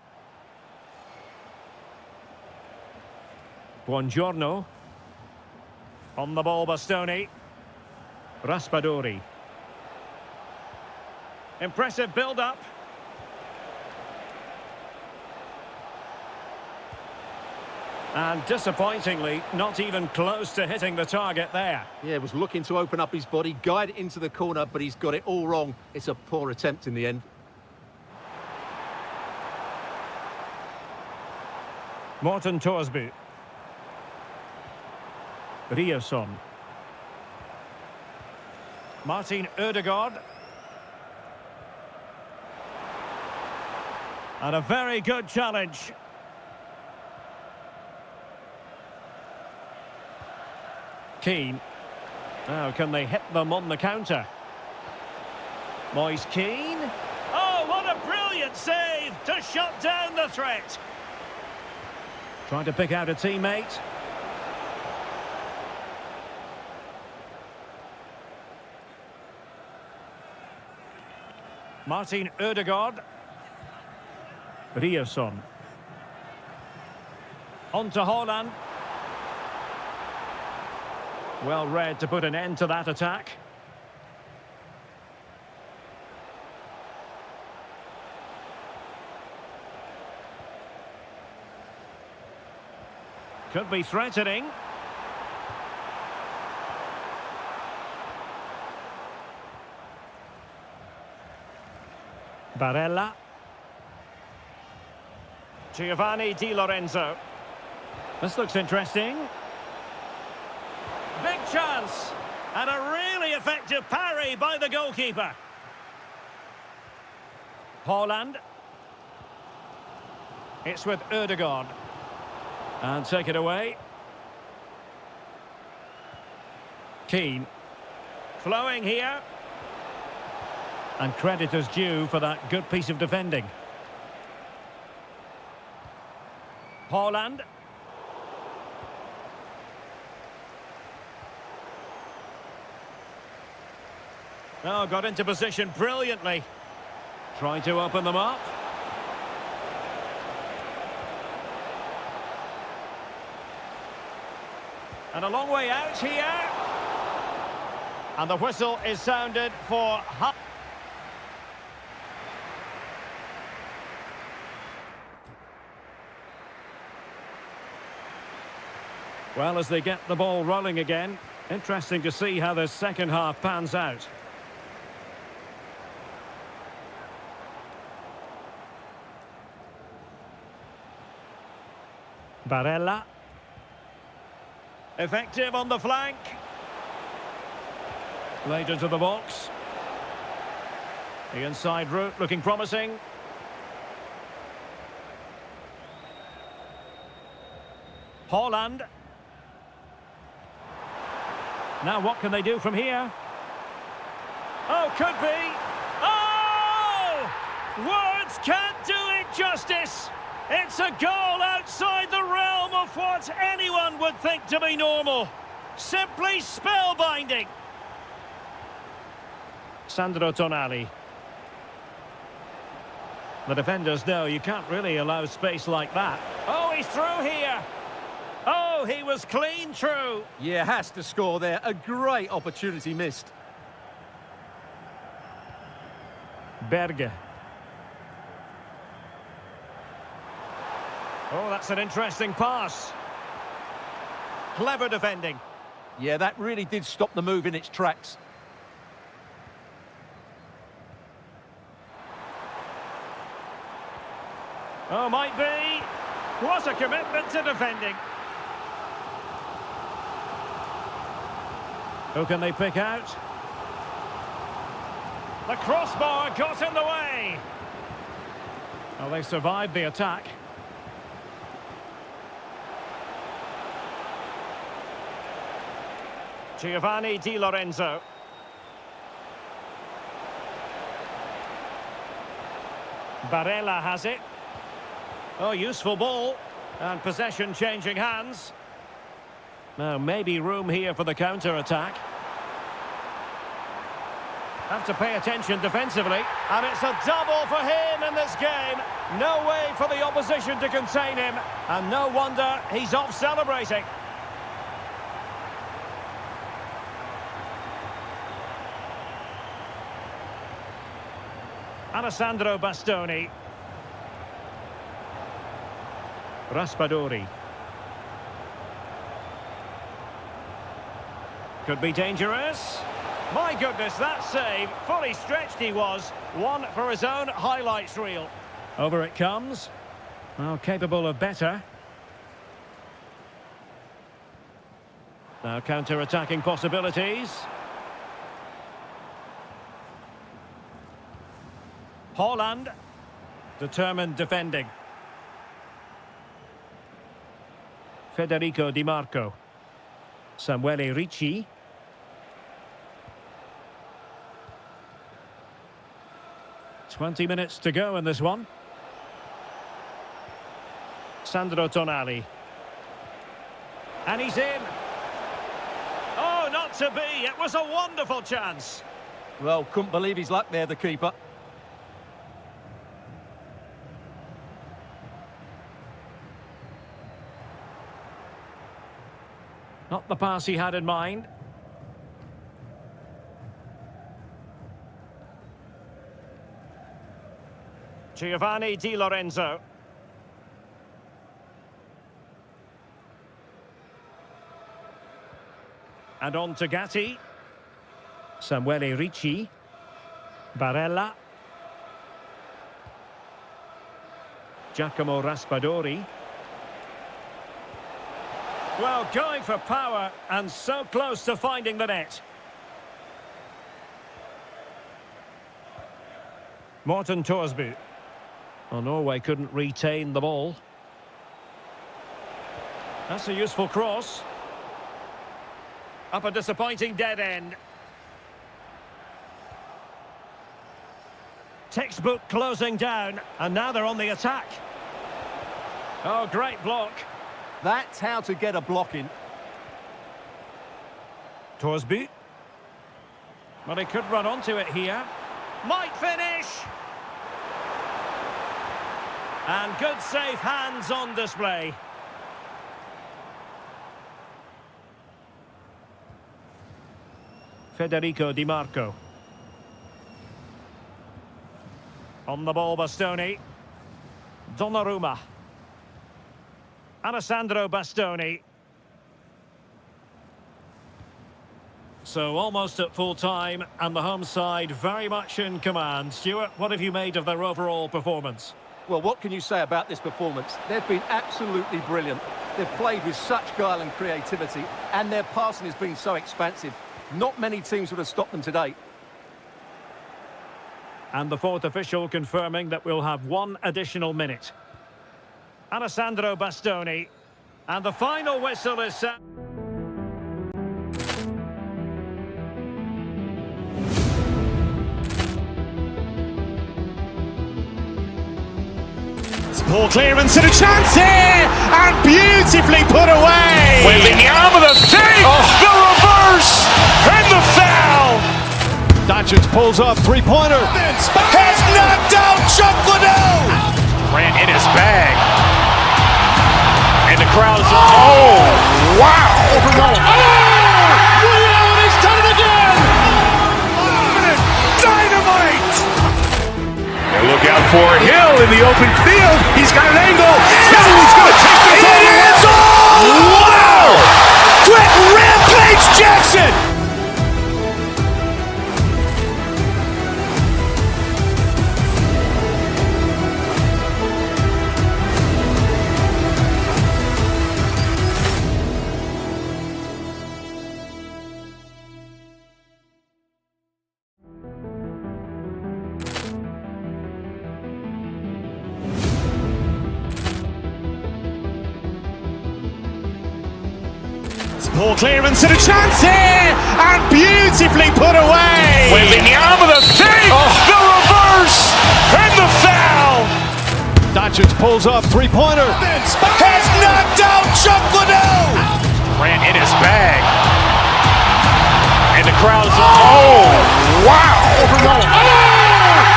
Buongiorno. On the ball, Bastoni. Raspadori. Impressive build-up. And disappointingly, not even close to hitting the target there. Yeah, was looking to open up his body, guide it into the corner, but he's got it all wrong. It's a poor attempt in the end. Morten Thorsby. Riasson. Martin Ødegaard. And a very good challenge. Keane. Now, can they hit them on the counter? Moise Keane. Oh, what a brilliant save to shut down the threat. Trying to pick out a teammate. Martin Ødegaard. Riasson. On to Haaland. Well read to put an end to that attack. Could be threatening. Barella. Giovanni Di Lorenzo. This looks interesting. Big chance. And a really effective parry by the goalkeeper. Haaland. It's with Ødegaard. And take it away. Keane. Flowing here. And credit is due for that good piece of defending. Haaland. Oh, got into position brilliantly. Trying to open them up. And a long way out here. And the whistle is sounded for half. Well, as they get the ball rolling again, interesting to see how the second half pans out. Barella. Effective on the flank. Late into the box. The inside route looking promising. Haaland. Now what can they do from here? Oh, could be. Oh! Words can't do it justice. It's a goal outside the realm of what anyone would think to be normal. Simply spellbinding. Sandro Tonali. The defenders know you can't really allow space like that. Oh, he's through here. Oh, he was clean through. Yeah, has to score there. A great opportunity missed. Berge. Oh, that's an interesting pass. Clever defending. Yeah, that really did stop the move in its tracks. Oh, might be. What a commitment to defending. Who can they pick out? The crossbar got in the way. Well, they survived the attack. Giovanni Di Lorenzo. Barella has it. Oh, useful ball. And possession changing hands. Now, maybe room here for the counter-attack. Have to pay attention defensively. And it's a double for him in this game. No way for the opposition to contain him. And no wonder he's off celebrating. Alessandro Bastoni. Raspadori. Could be dangerous. My goodness, that save. Fully stretched he was. One for his own highlights reel. Over it comes. Well, capable of better. Now counter-attacking possibilities. Haaland. Determined defending. Federico Di Marco. Samuele Ricci. "20 minutes to go in this one. Sandro Tonali. And he's in. Oh, not to be. It was a wonderful chance. Well, couldn't believe his luck there, the keeper. Not the pass he had in mind. Giovanni Di Lorenzo. And on to Gatti. Samuele Ricci. Barella. Giacomo Raspadori. Well, going for power and so close to finding the net. Morten Thorsby. Well, Norway couldn't retain the ball. That's a useful cross. Up a disappointing dead end. Textbook closing down, and now they're on the attack. Oh, great block. That's how to get a block in. Torsby. Well, he could run onto it here. Might finish! And good safe hands on display. Federico Di Marco. On the ball, Bastoni. Donnarumma. Alessandro Bastoni. So almost at full time, and the home side very much in command. Stuart, what have you made of their overall performance? Well, what can you say about this performance? They've been absolutely brilliant. They've played with such guile and creativity, and their passing has been so expansive. Not many teams would have stopped them today. And the fourth official confirming that we'll have one additional minute. Alessandro Bastoni. And the final whistle is set. Ball clearance and a chance here, and beautifully put away. William with a save! The reverse! And the foul! Doncic pulls up, three-pointer. Has knocked out Chocolate. Ran in his bag. And the crowd is... Oh! Wow! William, he's done it again. Dynamite. And look out for Hill in the open field. He's got an angle. He's going to take this all the way. Wow! Quick rampage Jackson. Ball clearance and a chance here, and beautifully put away. William with a save! The reverse! And the foul! Doncic pulls up, three-pointer. Has knocked out Chocolate. Ran in his bag. And the crowd is... Oh! Wow!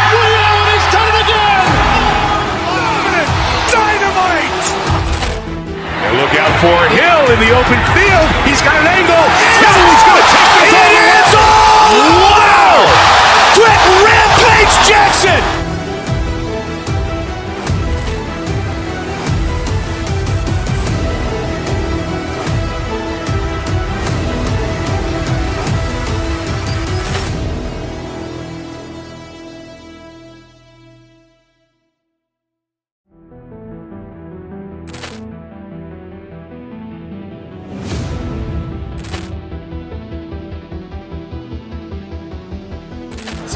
William, he's done it again. Dynamite. And look out for Hill in the open field. He's got an angle. He's going to take this all the way. Wow! Quick rampage Jackson.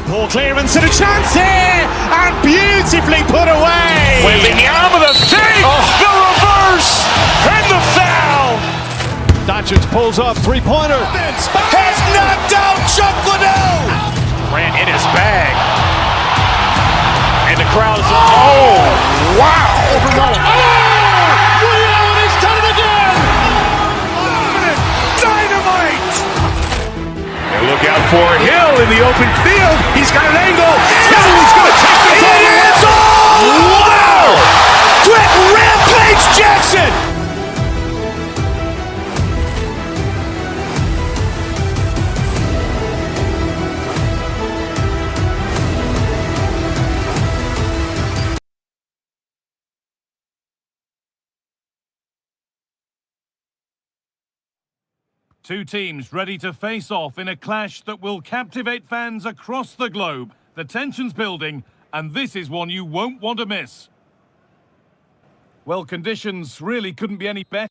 Ball clearance and a chance here, and beautifully put away. William with a save! The reverse! And the foul! Doncic pulls up, three-pointer. Has knocked out Chocolate. Ran in his bag. And the crowd is... Oh! Wow! William, he's done it again. Dynamite. And look out for Hill in the open field. He's got an angle. He's going to take this all the way. Wow! Quick rampage Jackson. Two teams ready to face off in a clash that will captivate fans across the globe. The tension's building, and this is one you won't want to miss. Well, conditions really couldn't be any better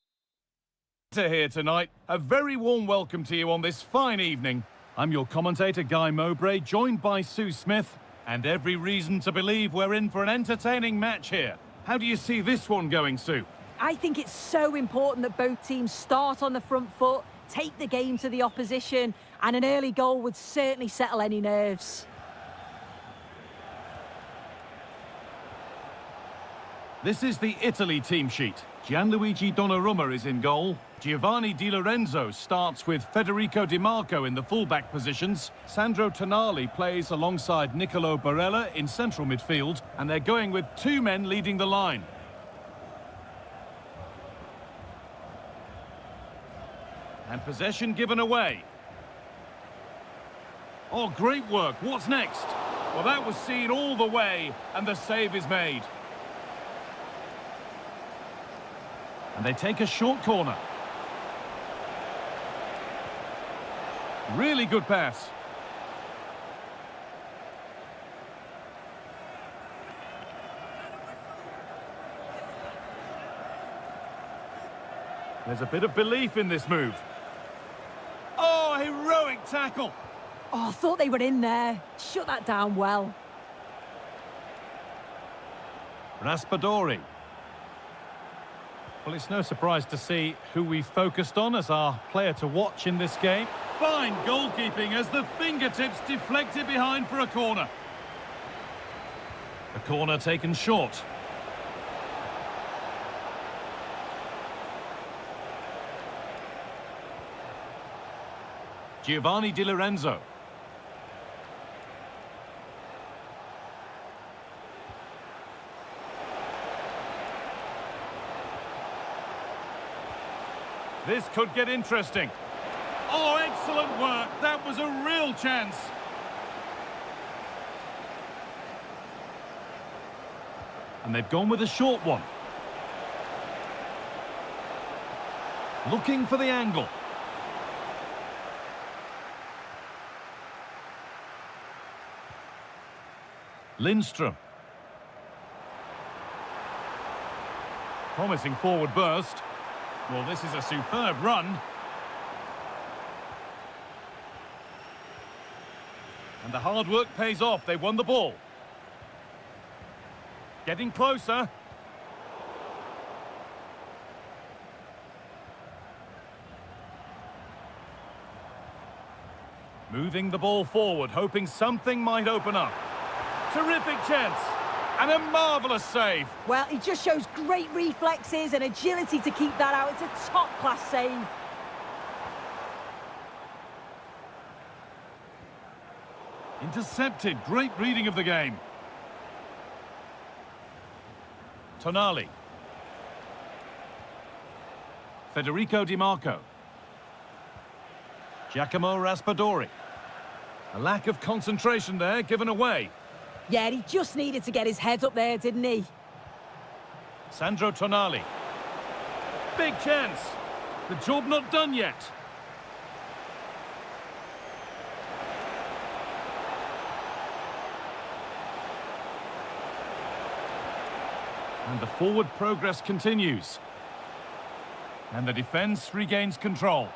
here tonight. A very warm welcome to you on this fine evening. I'm your commentator, Guy Mowbray, joined by Sue Smith, and every reason to believe we're in for an entertaining match here. How do you see this one going, Sue? I think it's so important that both teams start on the front foot, take the game to the opposition, and an early goal would certainly settle any nerves. This is the Italy team sheet. Gianluigi Donnarumma is in goal. Giovanni Di Lorenzo starts with Federico Di Marco in the fullback positions. Sandro Tonali plays alongside Nicolo Barella in central midfield, and they're going with two men leading the line. And possession given away. Oh, great work. What's next? Well, that was seen all the way, and the save is made. And they take a short corner. Really good pass. There's a bit of belief in this move. Oh, heroic tackle. Oh, I thought they were in there. Shut that down well. Raspadori. Well, it's no surprise to see who we focused on as our player to watch in this game. Fine goalkeeping as the fingertips deflected behind for a corner. The corner taken short. Giovanni Di Lorenzo. This could get interesting. Oh, excellent work. That was a real chance. And they've gone with a short one. Looking for the angle. Lindstrom. Promising forward burst. Well, this is a superb run. And the hard work pays off. They won the ball. Getting closer. Moving the ball forward, hoping something might open up. Terrific chance. And a marvellous save. Well, he just shows great reflexes and agility to keep that out. It's a top-class save. Intercepted. Great reading of the game. Tonali. Federico Di Marco. Giacomo Raspadori. A lack of concentration there, given away. Yeah, he just needed to get his head up there, didn't he? Sandro Tonali. Big chance. The job not done yet. And the forward progress continues. And the defence regains control.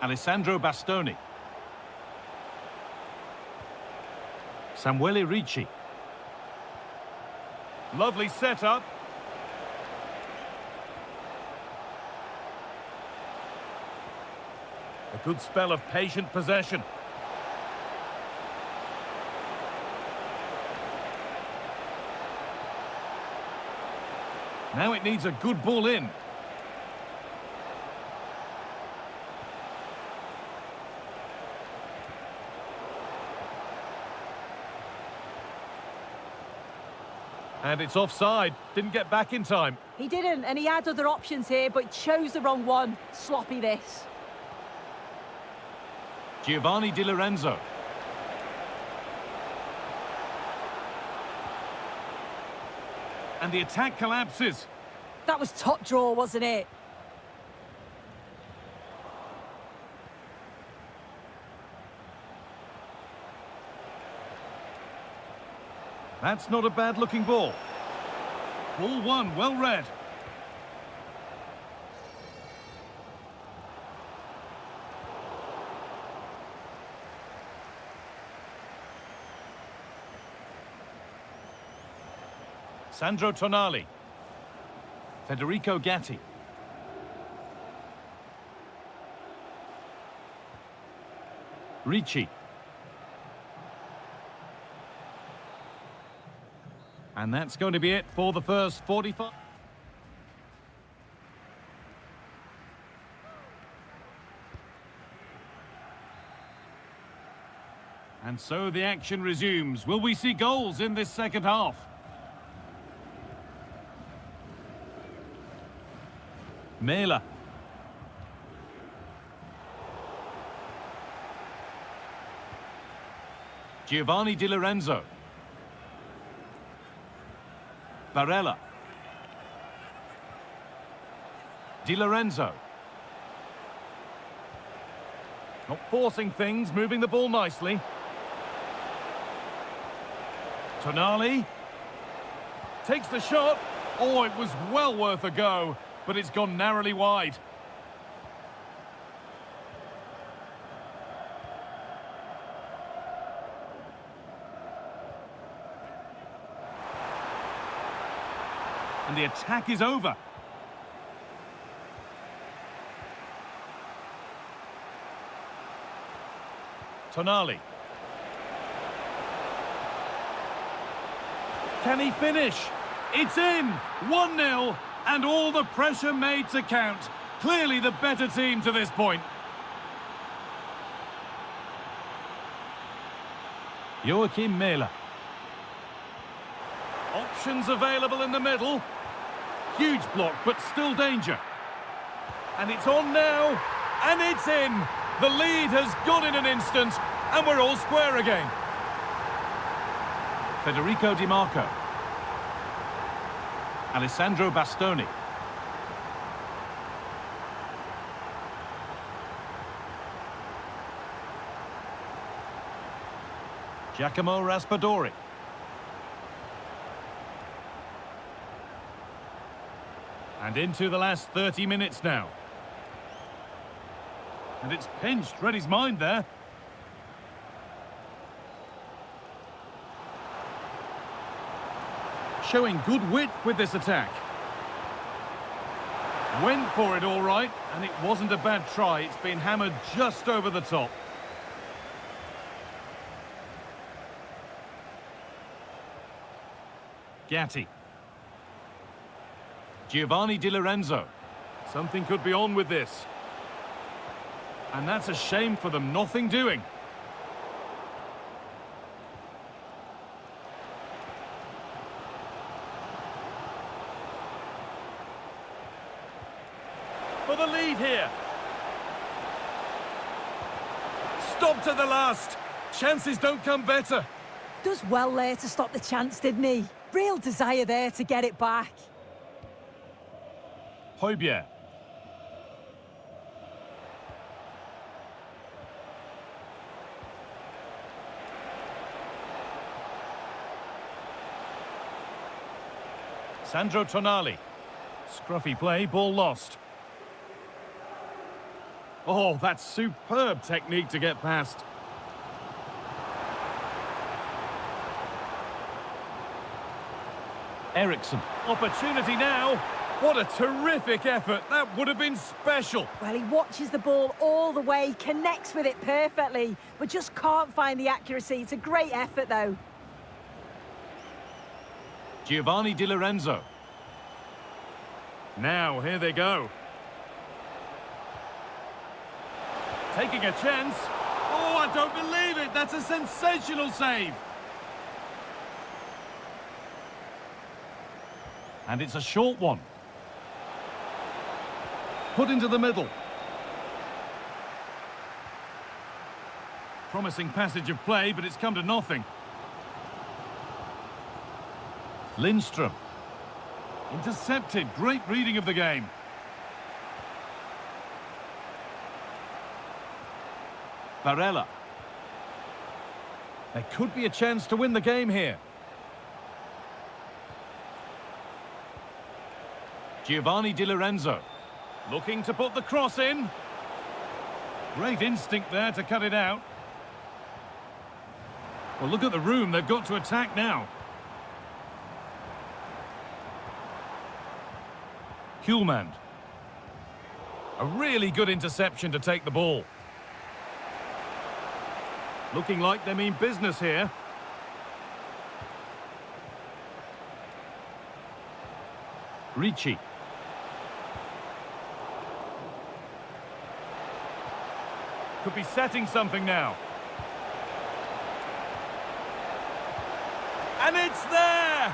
Alessandro Bastoni. Samuele Ricci. Lovely setup. A good spell of patient possession. Now it needs a good ball in. And it's offside. Didn't get back in time. He didn't, and he had other options here, but chose the wrong one. Sloppy this. Giovanni Di Lorenzo. And the attack collapses. That was top draw, wasn't it? That's not a bad-looking ball. Ball one, well read. Sandro Tonali. Federico Gatti. Ricci. And that's going to be it for the first 45. And so the action resumes. Will we see goals in this second half? Mela. Giovanni Di Lorenzo. Barella. Di Lorenzo. Not forcing things, moving the ball nicely. Tonali. Takes the shot. Oh, it was well worth a go, but it's gone narrowly wide. And the attack is over. Tonali. Can he finish? It's in! 1-0, and all the pressure made to count. Clearly the better team to this point. Joachim Mela. Options available in the middle. Huge block, but still danger. And it's on now, and it's in. The lead has gone in an instant, and we're all square again. Federico Di Marco. Alessandro Bastoni. Giacomo Raspadori. And into the last 30 minutes now. And it's pinched, read his mind there. Showing good wit with this attack. Went for it all right, and it wasn't a bad try. It's been hammered just over the top. Gatti. Giovanni Di Lorenzo. Something could be on with this. And that's a shame for them, nothing doing. For the lead here. Stopped at the last. Chances don't come better. Does well there to stop the chance, didn't he? Real desire there to get it back. Højbjerg. Sandro Tonali. Scruffy play, ball lost. Oh, that's superb technique to get past. Eriksson. Opportunity now. What a terrific effort. That would have been special. Well, he watches the ball all the way, connects with it perfectly, but just can't find the accuracy. It's a great effort, though. Giovanni Di Lorenzo. Now, here they go. Taking a chance. Oh, I don't believe it. That's a sensational save. And it's a short one. Put into the middle. Promising passage of play, but it's come to nothing. Lindstrom. Intercepted. Great reading of the game. Barella. There could be a chance to win the game here. Giovanni Di Lorenzo. Looking to put the cross in. Great instinct there to cut it out. Well, look at the room. They've got to attack now. Kuhlmann. A really good interception to take the ball. Looking like they mean business here. Ricci. Could be setting something now. And it's there!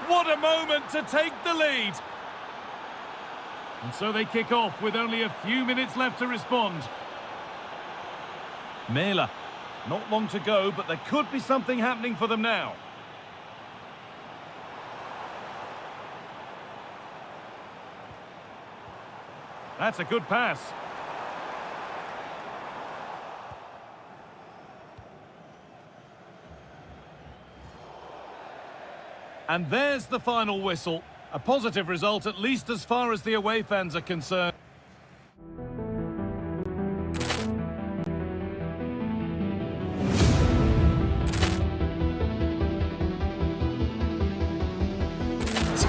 What a moment to take the lead! And so they kick off with only a few minutes left to respond. Mela. Not long to go, but there could be something happening for them now. That's a good pass. And there's the final whistle. A positive result, at least as far as the away fans are concerned.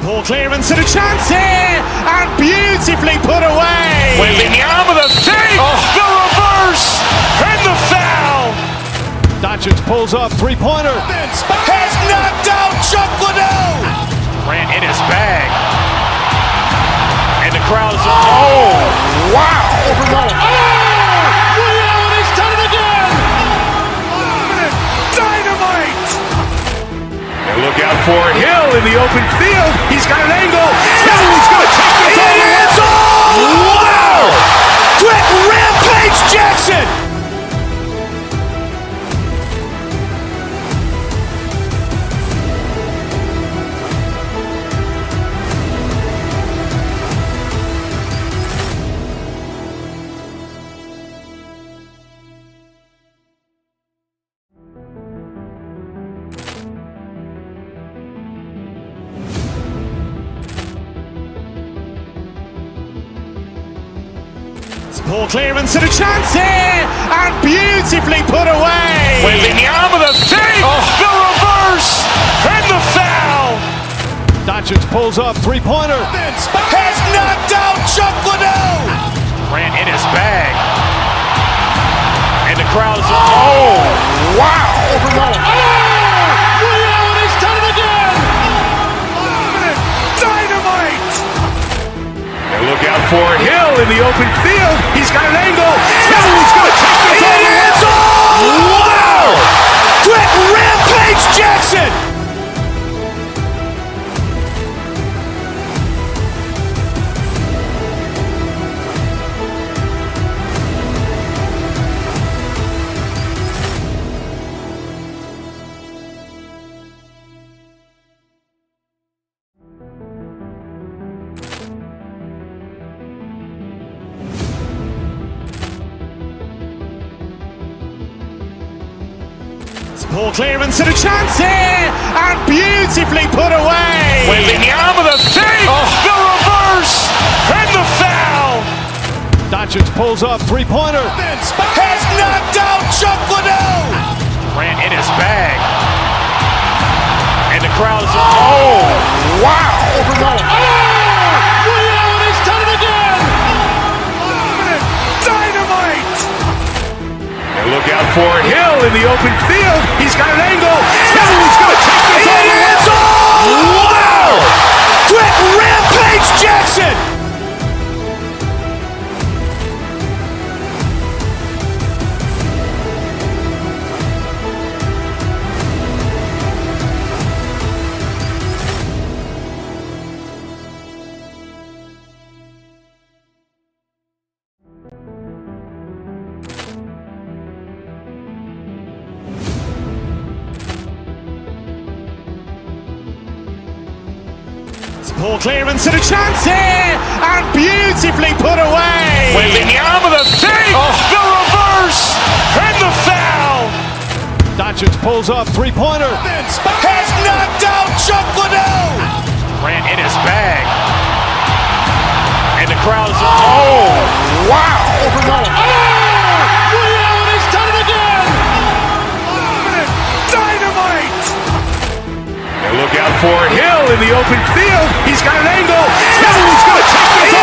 Ball clearance and a chance here, and beautifully put away. Willian with a save, the reverse, and the foul. Dodgers pulls up, three-pointer. Has knocked out Chuck Liddell. Ran in his bag. And the crowd is, oh, wow. Reality's done it again. Dynamite. And look out for Hill in the open field. He's got an angle. Now he's going to take this all the way. Wow! Quick Rampage Jackson. Ball clearance and a chance here, and beautifully put away. Willian with a save, the reverse, and the foul. Dodgers pulls up, three-pointer. Has knocked out Chuck Liddell. Ran in his bag. And the crowd is, oh, wow. Reality's done it again. Dynamite. And look out for Hill in the open field. He's got an angle. Now he's going to take this all the way. Wow! Quick Rampage Jackson. Ball clearance and a chance here, and beautifully put away. Willian with a save, the reverse, and the foul. Dodgers pulls up, three-pointer. Has knocked out Chuck Liddell. Ran in his bag. And the crowd is, oh, wow. Reality's done it again. Dynamite. And look out for Hill in the open field. He's got an angle. Now he's going to take this all the way. Wow! Quick Rampage Jackson. Ball clearance and a chance here, and beautifully put away. Willian with a save, the reverse, and the foul. Dodgers pulls up, three-pointer. Has knocked out Chuck Liddell. Ran in his bag. And the crowd is, oh, wow. Reality's done it again. Dynamite. And look out for Hill in the open field. He's got an angle. Now he's going to take this all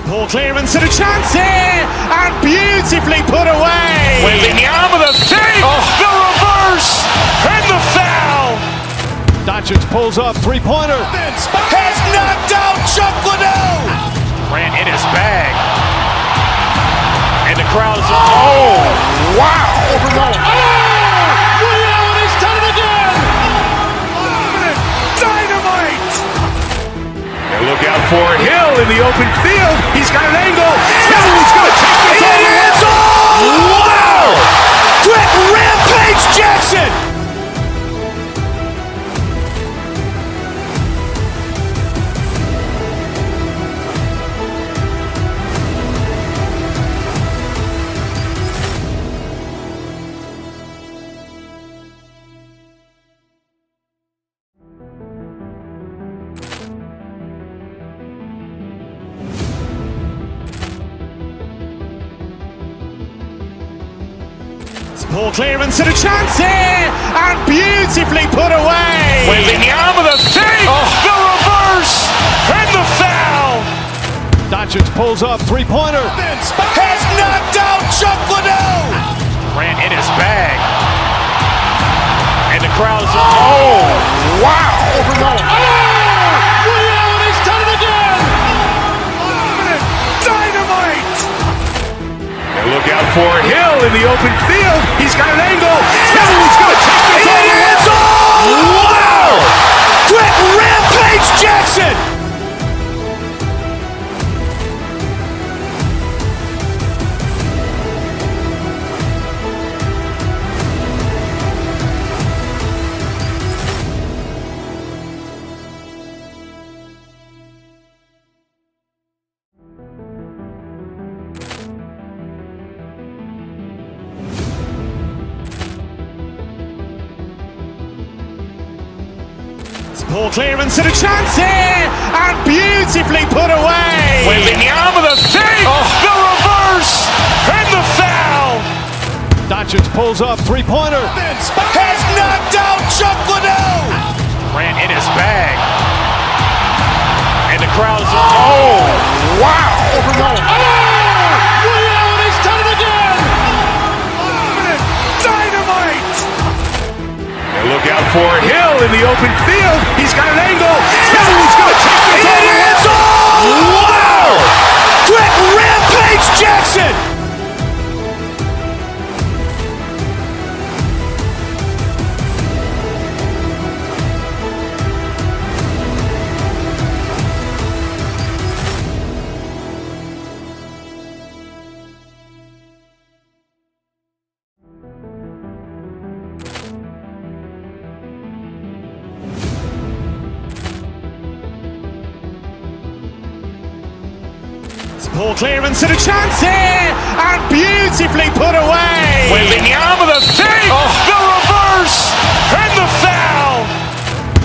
Poor clearance and a chance here, and beautifully put away. William with a save, the reverse, and the foul. Dacic pulls up, three-pointer. Has knocked out Chuck Liddell. Ran in his bag. And the crowd is, oh, wow. He's done it again. Dynamite. And look out for Hill in the open field. He's got an angle. He's going to take this all the way. Wow! Quick Rampage Jackson. Poor clearance and a chance here, and beautifully put away. William with a save, the reverse, and the foul. Dacic pulls up, three-pointer. Has knocked out Chuck Liddell. Ran in his bag. And the crowd is, oh, wow. He's done it again. Dynamite. And look out for Hill in the open field. He's got an angle. He's going to take this all the way. Wow! Quick Rampage Jackson. Poor clearance and a chance here, and beautifully put away. William with a save, the reverse, and the foul. Dacic pulls up, three-pointer. Has knocked out Chuck Liddell. Ran in his bag. And the crowd is, oh, wow. He's done it again. Dynamite. And look out for Hill in the open field. He's got an angle. He's going to take this all the way. Wow! Quick Rampage Jackson. Poor clearance and a chance here, and beautifully put away. William with a save, the reverse, and the foul.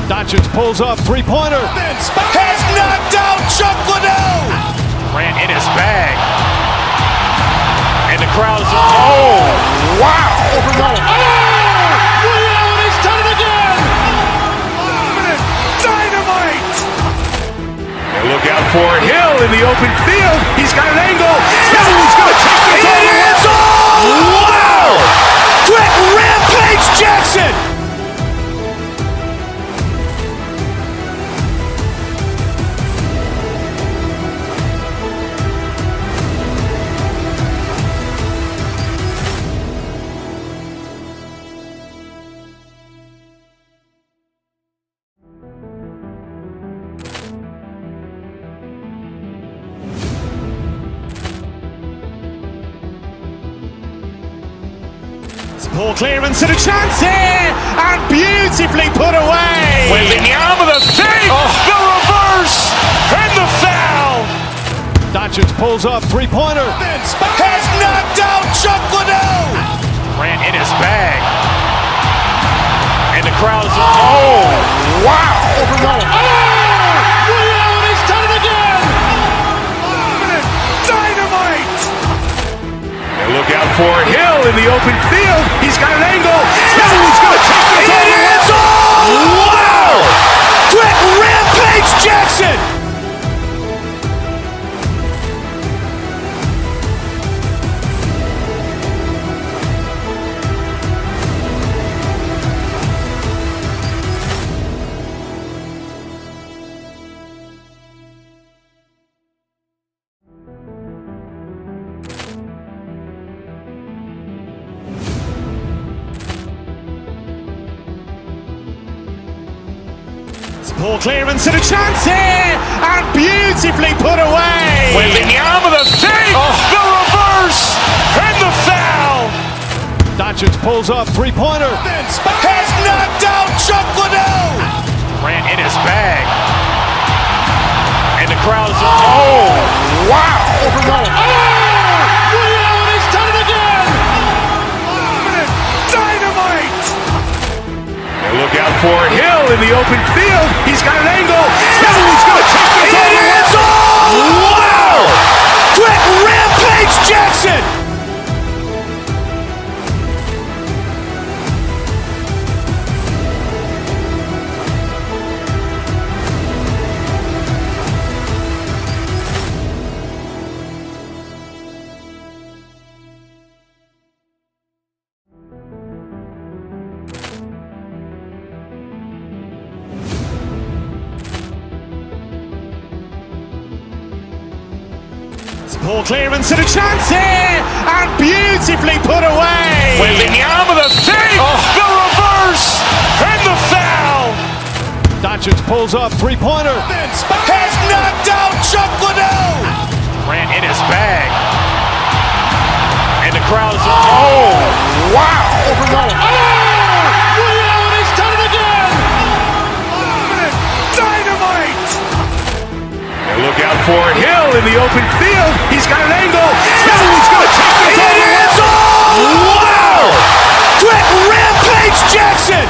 Dacic pulls up, three-pointer. Has knocked out Chuck Liddell. Ran in his bag. And the crowd is, oh, wow. He's done it again. Dynamite. And look out for Hill in the open field. He's got an angle. He's going to take this all the way. Wow! Quick Rampage Jackson. Poor clearance and a chance here, and beautifully put away. William with a save, the reverse, and the foul. Dacic pulls up, three-pointer. Has knocked out Chuck Liddell. Ran in his bag. And the crowd is, oh, wow. He's done it again. Dynamite. And look out for Hill in the open field. He's got an angle. He's going to take this all the way. Wow! Quick Rampage Jackson. Ball clearance and a chance here, and beautifully put away. William with a save, the reverse, and the foul. Dodgers pulls up, three-pointer. Has knocked out Chocolate. Ran in his bag. And the crowd is, oh, wow. Real has done it again. Dynamite. Look out for Hill in the open field. He's got an angle. He's going to take this all the way. Wow! Quick Rampage Jackson. Ball clearance and a chance here, and beautifully put away. William with a save, the reverse, and the foul. Dodgers pulls up, three-pointer. Has knocked out Chocolate. Ran in his bag. And the crowd is, oh, wow. Real has done it again. Dynamite. Look out for Hill in the open field. He's got an angle. He's going to take this all the way. Wow! Quick Rampage Jackson.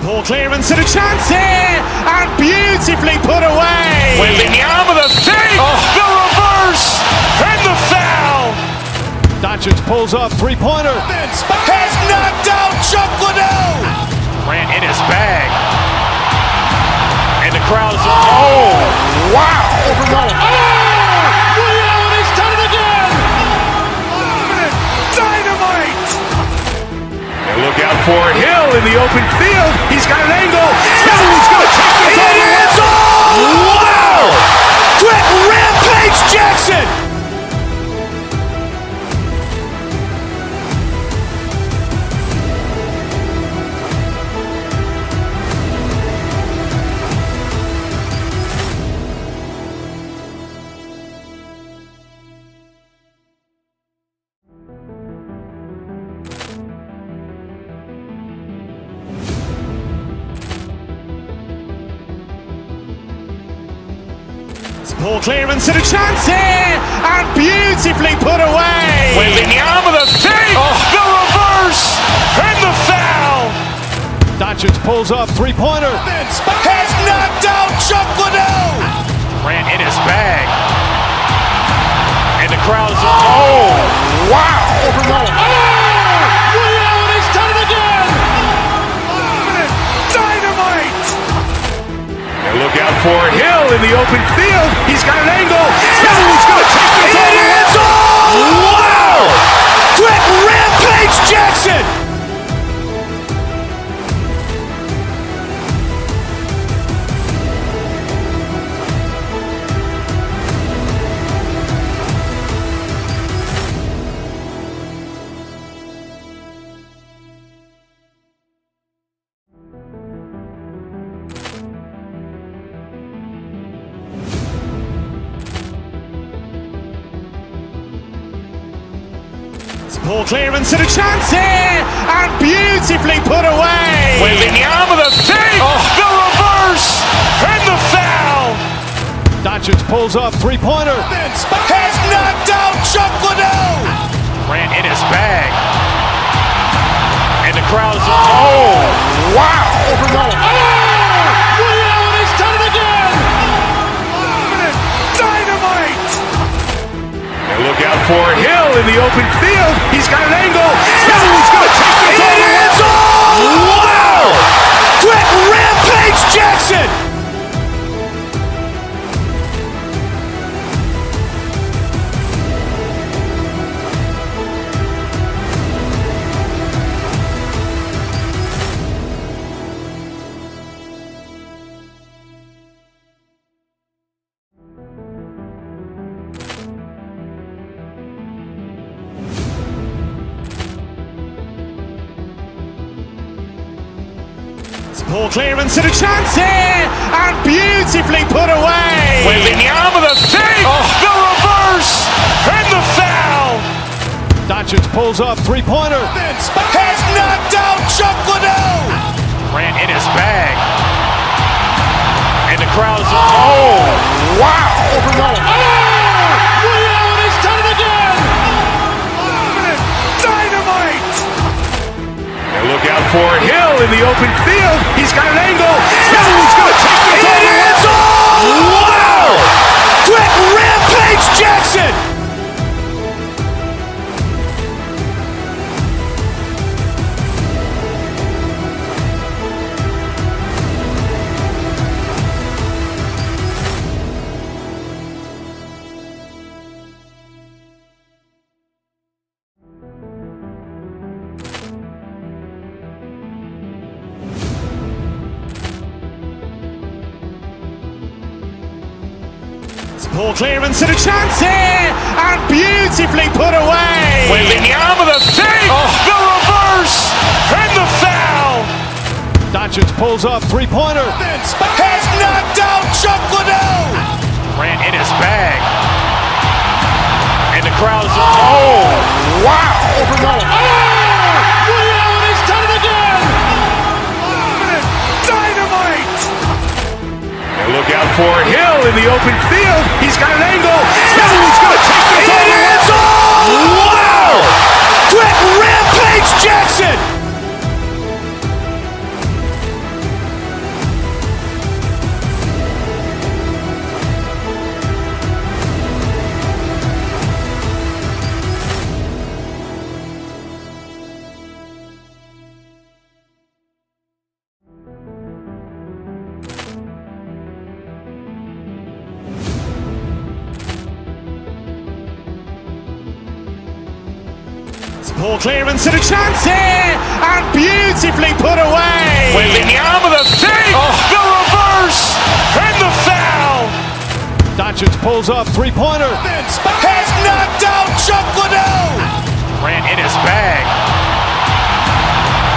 Ball clearance and a chance here, and beautifully put away. William with a save, the reverse, and the foul. Dodgers pulls up, three-pointer. Has knocked out Chocolate. Ran in his bag. And the crowd is, oh, wow. Real has done it again. Dynamite. Look out for Hill in the open field. He's got an angle. He's going to take this all the way. Wow! Quick Rampage Jackson. Ball clearance and a chance here, and beautifully put away. William with a save, the reverse, and the foul. Dodgers pulls up, three-pointer. Has knocked out Chocolate. Ran in his bag. And the crowd is, oh, wow. Real has done it again. Dynamite. Look out for Hill in the open field. He's got an angle. He's going to take this all the way. Wow! Quick Rampage Jackson. Ball clearance and a chance here, and beautifully put away. William with a save, the reverse, and the foul. Dodgers pulls up, three-pointer. Has knocked out Chocolate. Ran in his bag. And the crowd is, oh, wow. Real has done it again. Dynamite. Look out for Hill in the open field. He's got an angle. He's going to take this all the way. Wow! Quick Rampage Jackson. Poor clearance and a chance here, and beautifully put away. Wembanyama with a save, the reverse, and the foul. Doncic pulls up, three-pointer. Has knocked out Chocolate. Grant in his bag. And the crowd is, oh, wow. Real has done it again. Dynamite. And look out for Hill in the open field. He's got an angle. Hill's going to take this all the way. Wow. Quick rampage Jackson. Poor clearance and a chance here, and beautifully put away. Wembanyama with a save, the reverse, and the foul. Doncic pulls up, three-pointer. Has knocked out Chocolate. Grant in his bag. And the crowd is, oh, wow. Real has done it again. Dynamite. And look out for Hill in the open field. He's got an angle. Hill's going to take this all the way. Wow! Quick rampage Jackson. Poor clearance and a chance here, and beautifully put away. Wembanyama with a save, the reverse, and the foul. Doncic pulls up, three-pointer. Has knocked out Chocolate. Grant in his bag.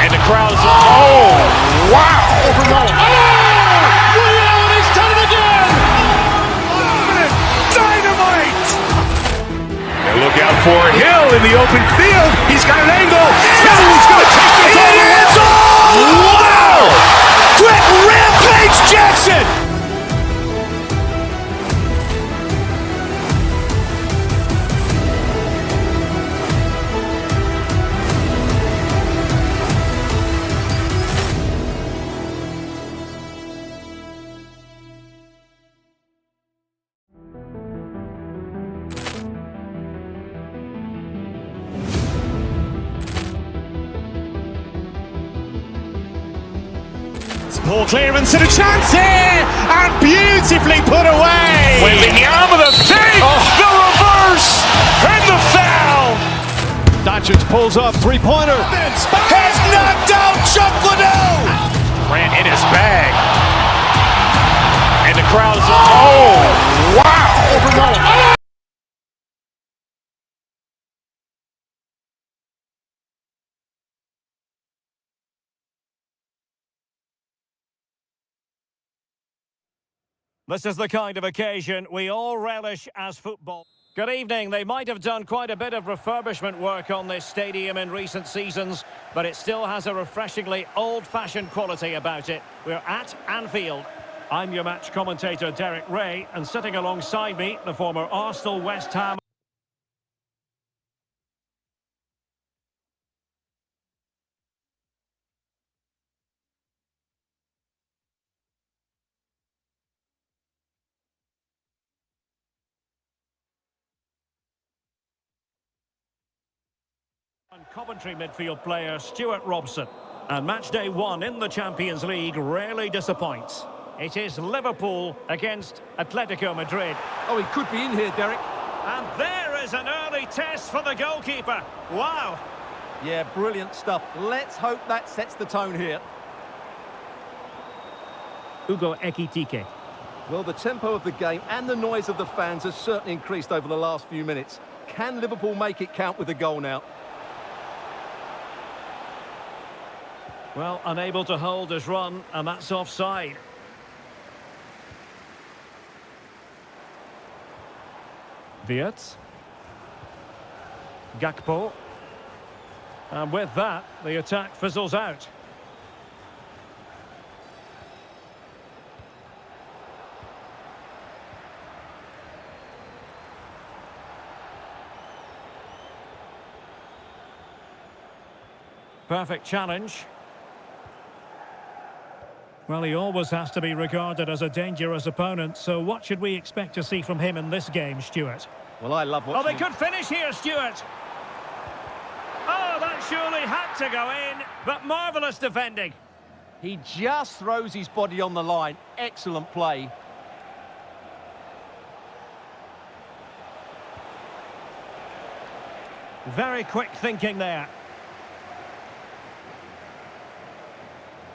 And the crowd is, oh, wow. Real has done it again. Dynamite. And look out for Hill in the open field. He's got an angle. Hill's going to take this all the way. Wow! Quick rampage Jackson. Poor clearance and a chance here, and beautifully put away. Wembanyama with a save, the reverse, and the foul. Doncic pulls up, three-pointer. Has knocked out Chocolate. Grant in his bag. And the crowd is, oh, wow. This is the kind of occasion we all relish as football. Good evening. They might have done quite a bit of refurbishment work on this stadium in recent seasons, but it still has a refreshingly old-fashioned quality about it. We're at Anfield. I'm your match commentator, Derek Ray, and sitting alongside me, the former Arsenal, West Ham and Coventry midfield player Stuart Robson. And match day one in the Champions League rarely disappoints. It is Liverpool against Atletico-Madrid. Oh, he could be in here, Derek. And there is an early test for the goalkeeper. Wow. Yeah, brilliant stuff. Let's hope that sets the tone here. Ugo Ekitike. Well, the tempo of the game and the noise of the fans has certainly increased over the last few minutes. Can Liverpool make it count with a goal now? Well, unable to hold his run, and that's offside. Wirtz. Gakpo. And with that, the attack fizzles out. Perfect challenge. Well, he always has to be regarded as a dangerous opponent, so what should we expect to see from him in this game, Stuart? Well, I love watching... Oh, they could finish here, Stuart! Oh, that surely had to go in, but marvellous defending. He just throws his body on the line. Excellent play. Very quick thinking there.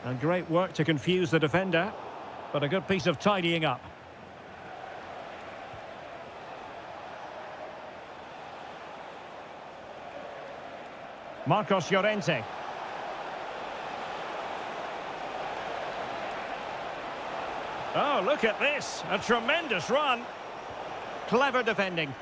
And great work to confuse the defender, but a good piece of tidying up. Marcos Llorente. Oh, look at this. A tremendous run. Clever defending.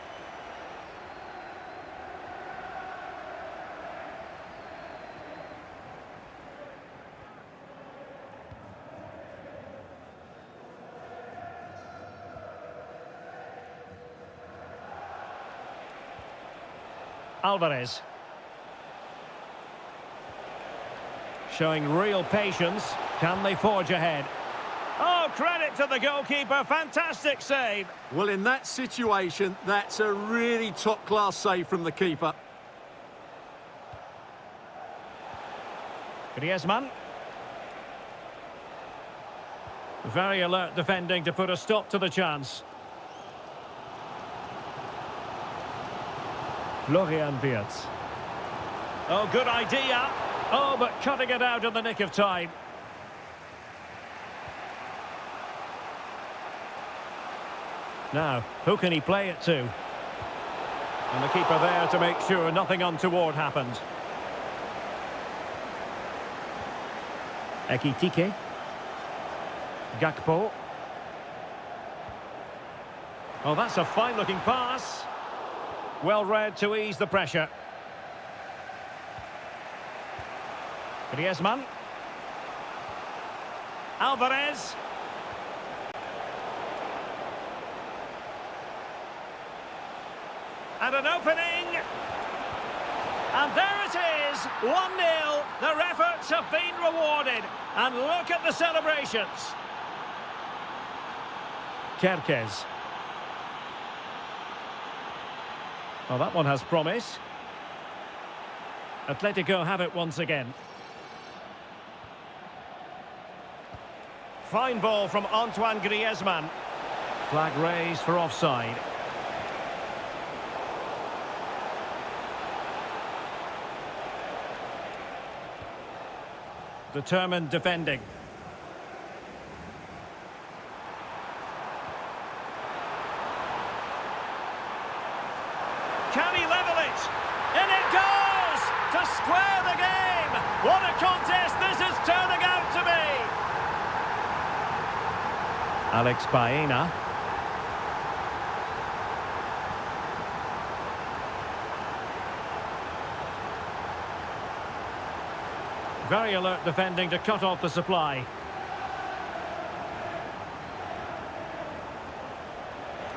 Alvarez. Showing real patience. Can they forge ahead? Oh, credit to the goalkeeper. Fantastic save. Well, in that situation, that's a really top-class save from the keeper. Griezmann. Very alert defending to put a stop to the chance. Florian Wirtz. Oh, good idea. Oh, but cutting it out in the nick of time. Now, who can he play it to? And the keeper there to make sure nothing untoward happened. Ekitike. Gakpo. Oh, that's a fine-looking pass. Well read to ease the pressure. Griezmann. Alvarez. And an opening. And there it is, 1-0. Their efforts have been rewarded. And look at the celebrations. Kerkez. Well, that one has promise. Atletico have it once again. Fine ball from Antoine Griezmann. Flag raised for offside. Determined defending. Can he level it? In it goes! To square the game! What a contest this is turning out to be! Alex Baena. Very alert defending to cut off the supply.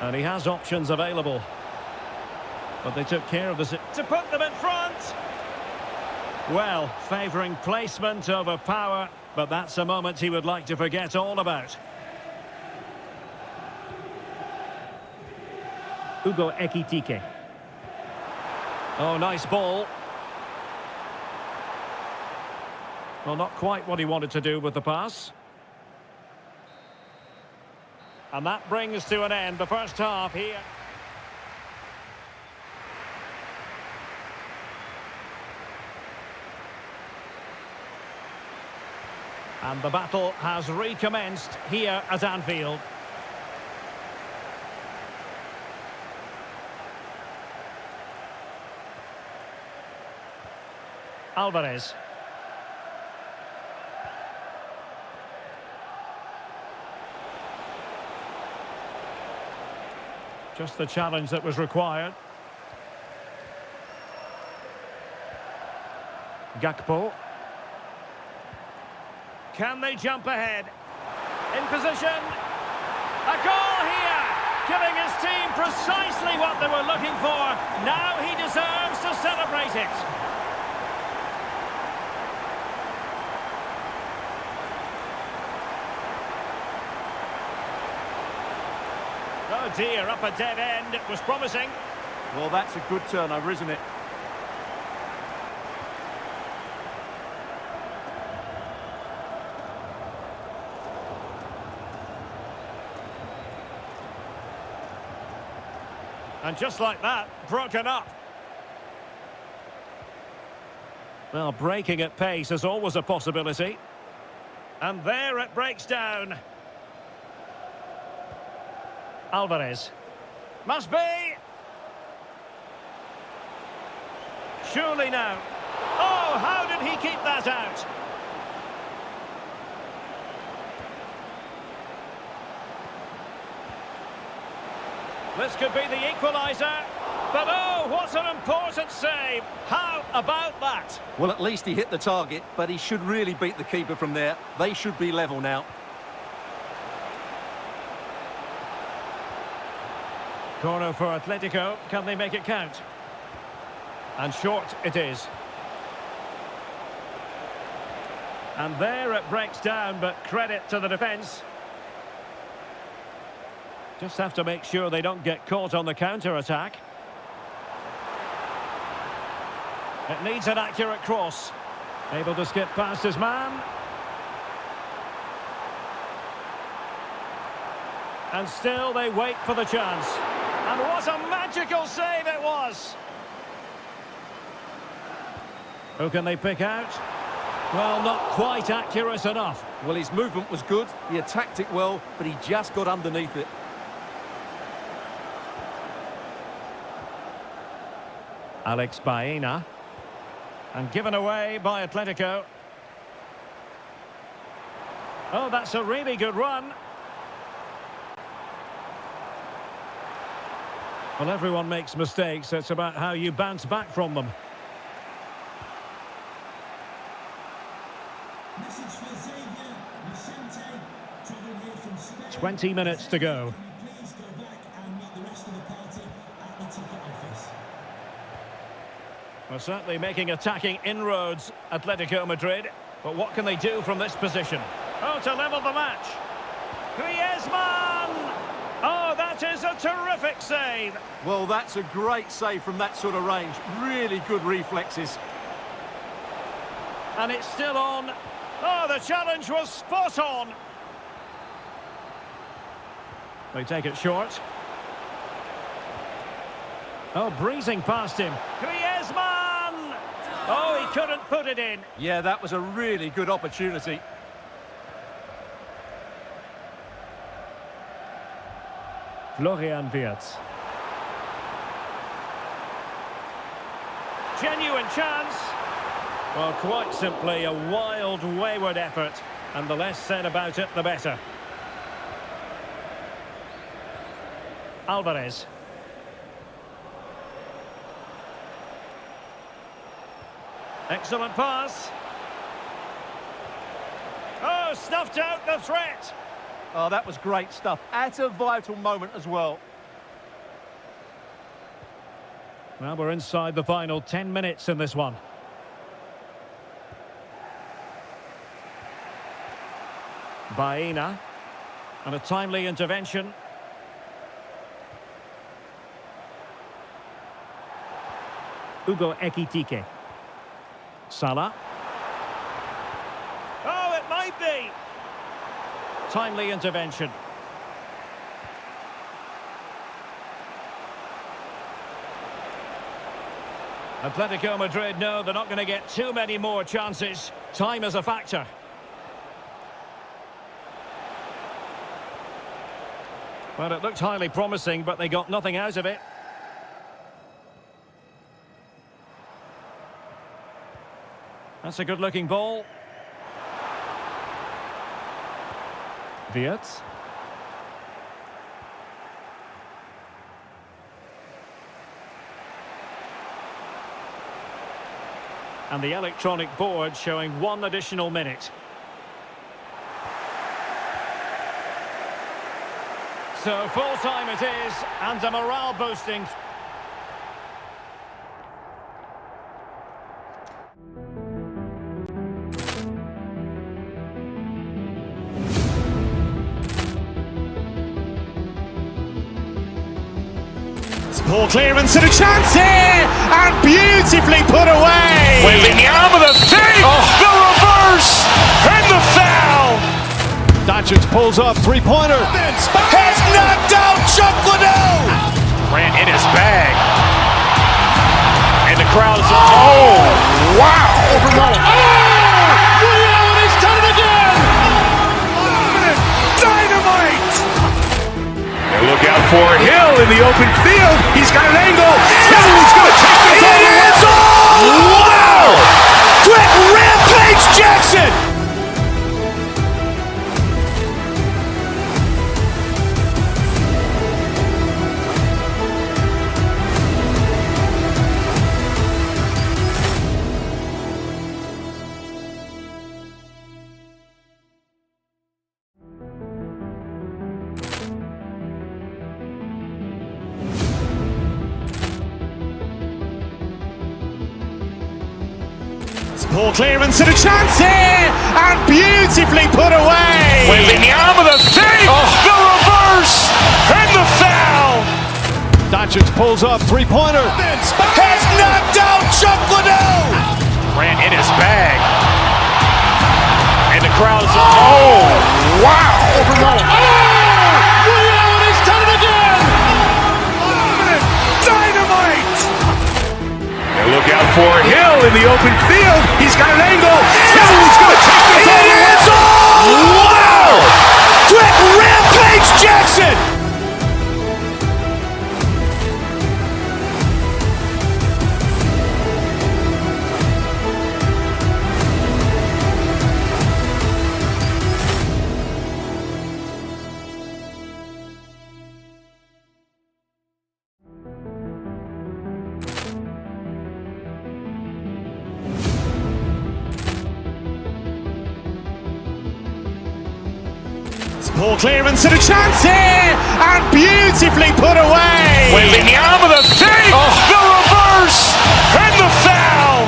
And he has options available. But they took care of to put them in front. Well, favouring placement over power, but that's a moment he would like to forget all about. Hugo Ekitike. Oh, nice ball. Well, not quite what he wanted to do with the pass. And that brings to an end the first half here. And the battle has recommenced here at Anfield. Alvarez. Just the challenge that was required. Gakpo. Can they jump ahead? In position. A goal here! Giving his team precisely what they were looking for. Now he deserves to celebrate it. Oh dear, up a dead end. It was promising. Well, that's a good turnover, isn't it? And just like that, broken up. Well, breaking at pace is always a possibility. And there it breaks down. Alvarez. Must be. Surely now. Oh, how did he keep that out? This could be the equaliser. But oh, what an important save. How about that? Well, at least he hit the target, but he should really beat the keeper from there. They should be level now. Corner for Atletico. Can they make it count? And short it is. And there it breaks down, but credit to the defence. Just have to make sure they don't get caught on the counter-attack. It needs an accurate cross. Able to skip past his man. And still they wait for the chance. And what a magical save it was! Who can they pick out? Well, not quite accurate enough. Well, his movement was good, he attacked it well, but he just got underneath it. Alex Baena. And given away by Atletico. Oh, that's a really good run. Well, everyone makes mistakes. It's about how you bounce back from them. 20 minutes to go. Well, certainly making attacking inroads, Atletico-Madrid. But what can they do from this position? Oh, to level the match. Griezmann! Oh, that is a terrific save. Well, that's a great save from that sort of range. Really good reflexes. And it's still on. Oh, the challenge was spot on. They take it short. Oh, breezing past him. Griezmann! Oh, he couldn't put it in. Yeah, that was a really good opportunity. Florian Wirtz. Genuine chance. Well, quite simply a wild, wayward effort. And the less said about it, the better. Alvarez. Excellent pass. Oh, snuffed out the threat. Oh, that was great stuff. At a vital moment as well. Well, we're inside the final 10 minutes in this one. Baena. And a timely intervention. Hugo Ekitike. Salah. Oh, it might be. Timely intervention. Atletico Madrid know they're not going to get too many more chances. Time is a factor. Well, it looked highly promising, but they got nothing out of it. That's a good-looking ball. Wirtz. And the electronic board showing 1 additional minute. So full time it is, and a morale boosting. Ball clearance and a chance here, and beautifully put away. Willian with a save, the reverse, and the foul. Dacic pulls up, three-pointer. Has knocked out Chocolate. Ran in his bag. And the crowd is... Oh, wow. Real, he's done it again. Dynamite. Look out for Hill in the open field. He's got an angle. He's going to take this all the way. Wow. Quick rampage Jackson. Ball clearance and a chance here, and beautifully put away. Willian with a save, the reverse, and the foul. Dacic pulls up, three-pointer. Has knocked out Chocolate. Ran in his bag. And the crowd is... Oh, wow. Real, he's done it again. Dynamite. And look out for Hill in the open field. He's got an angle. He's going to take this all the way. Wow. Quick rampage Jackson. Ball clearance and a chance here, and beautifully put away. Willian with a save, the reverse, and the foul.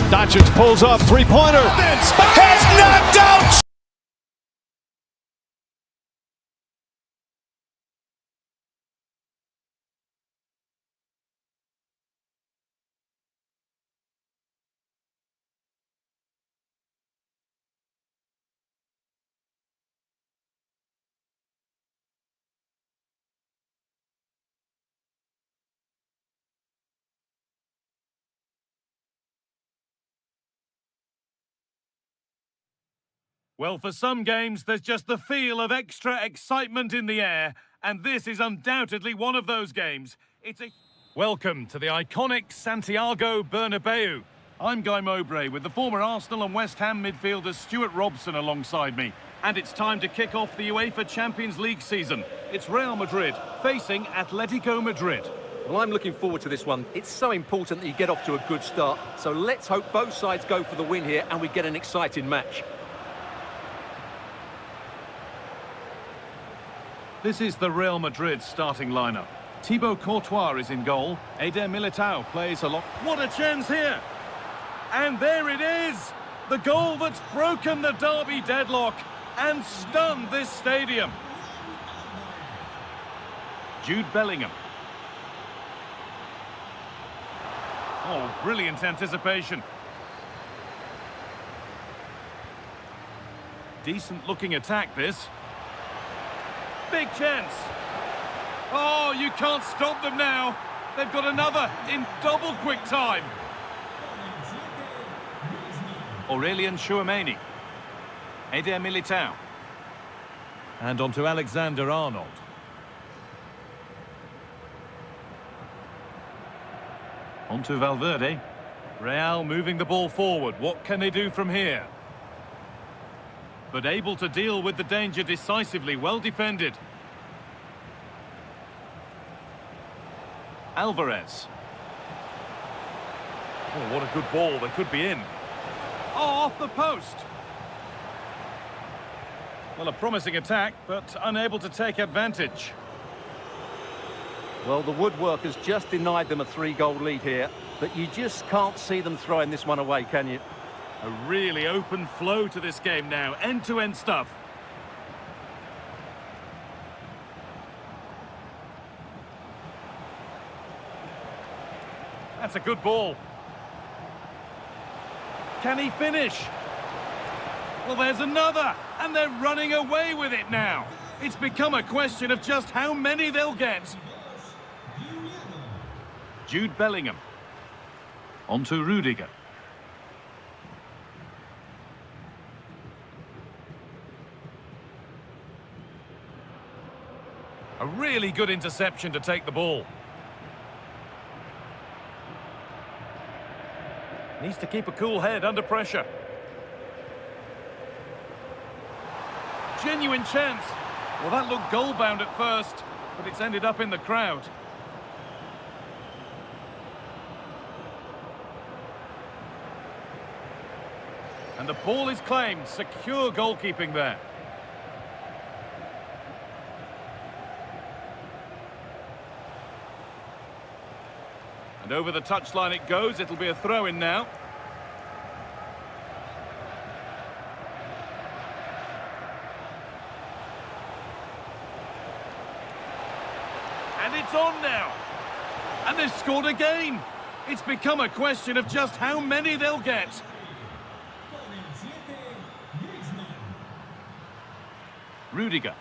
Dacic pulls up, three-pointer. Has knocked out. Well, for some games, there's just the feel of extra excitement in the air, and this is undoubtedly one of those games. Welcome to the iconic Santiago Bernabeu. I'm Guy Mowbray with the former Arsenal and West Ham midfielder Stuart Robson alongside me. And it's time to kick off the UEFA Champions League season. It's Real Madrid facing Atletico-Madrid. Well, I'm looking forward to this one. It's so important that you get off to a good start. So let's hope both sides go for the win here and we get an exciting match. This is the Real Madrid starting lineup. Thibaut Courtois is in goal. Eder Militao plays along. What a chance here! And there it is! The goal that's broken the derby deadlock and stunned this stadium. Jude Bellingham. Oh, brilliant anticipation. Decent looking attack this. Big chance. Oh, you can't stop them now. They've got another in double quick time. Aurelien Tchouameni. Eder Militao. And on to Alexander-Arnold. On to Valverde. Real moving the ball forward. What can they do from here? But able to deal with the danger decisively, well defended. Alvarez. Oh, what a good ball. They could be in. Oh, off the post. Well, a promising attack, but unable to take advantage. Well, the woodwork has just denied them a 3-goal lead here, but you just can't see them throwing this one away, can you? A really open flow to this game now. End-to-end stuff. That's a good ball. Can he finish? Well, there's another, and they're running away with it now. It's become a question of just how many they'll get. Jude Bellingham. On to Rudiger. A really good interception to take the ball. Needs to keep a cool head under pressure. Genuine chance. Well, that looked goal-bound at first, but it's ended up in the crowd. And the ball is claimed. Secure goalkeeping there. And over the touchline it goes. It'll be a throw-in now. And it's on now. And they've scored again. It's become a question of just how many they'll get. Rudiger.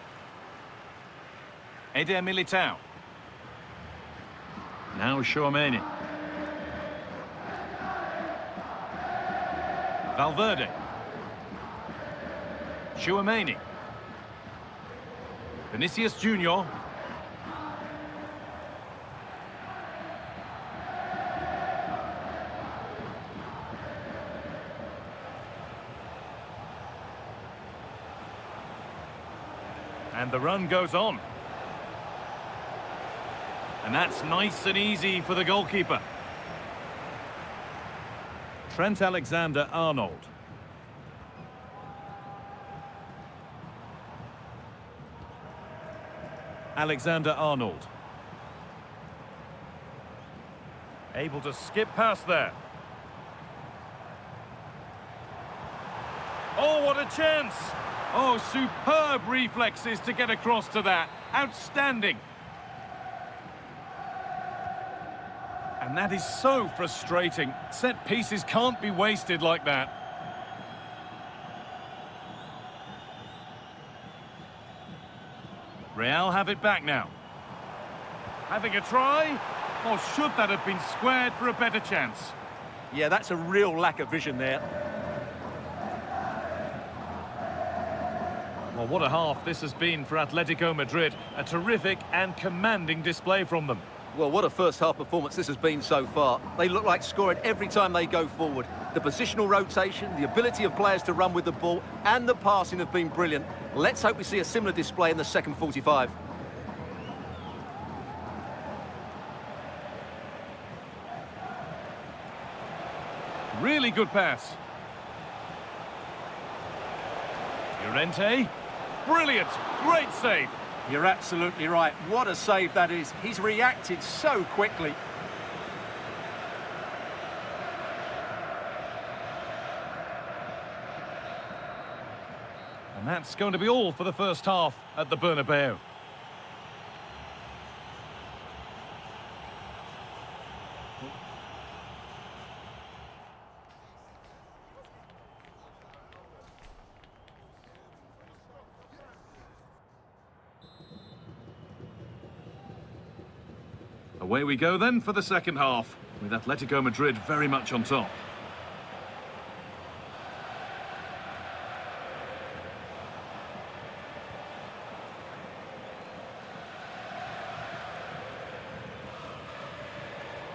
Eder Militao. Now Tchouaméni. Valverde. Tchouaméni. Vinicius Junior. And the run goes on. And that's nice and easy for the goalkeeper. Trent Alexander-Arnold. Alexander-Arnold. Able to skip past there. Oh, what a chance! Oh, superb reflexes to get across to that. Outstanding. And that is so frustrating. Set pieces can't be wasted like that. Real have it back now. Having a try? Or should that have been squared for a better chance? Yeah, that's a real lack of vision there. Well, what a half this has been for Atletico-Madrid. A terrific and commanding display from them. Well, what a first-half performance this has been so far. They look like scoring every time they go forward. The positional rotation, the ability of players to run with the ball, and the passing have been brilliant. Let's hope we see a similar display in the second 45. Really good pass. Llorente. Brilliant. Great save. You're absolutely right. What a save that is. He's reacted so quickly. And that's going to be all for the first half at the Bernabeu. Away we go then for the second half, with Atletico Madrid very much on top.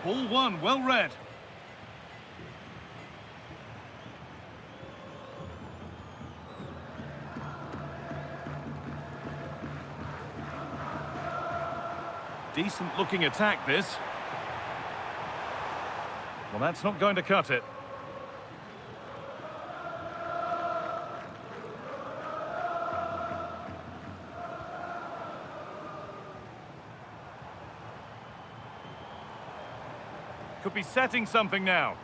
Ball one, well read. Decent looking attack this. Well, that's not going to cut it. Could be setting something now.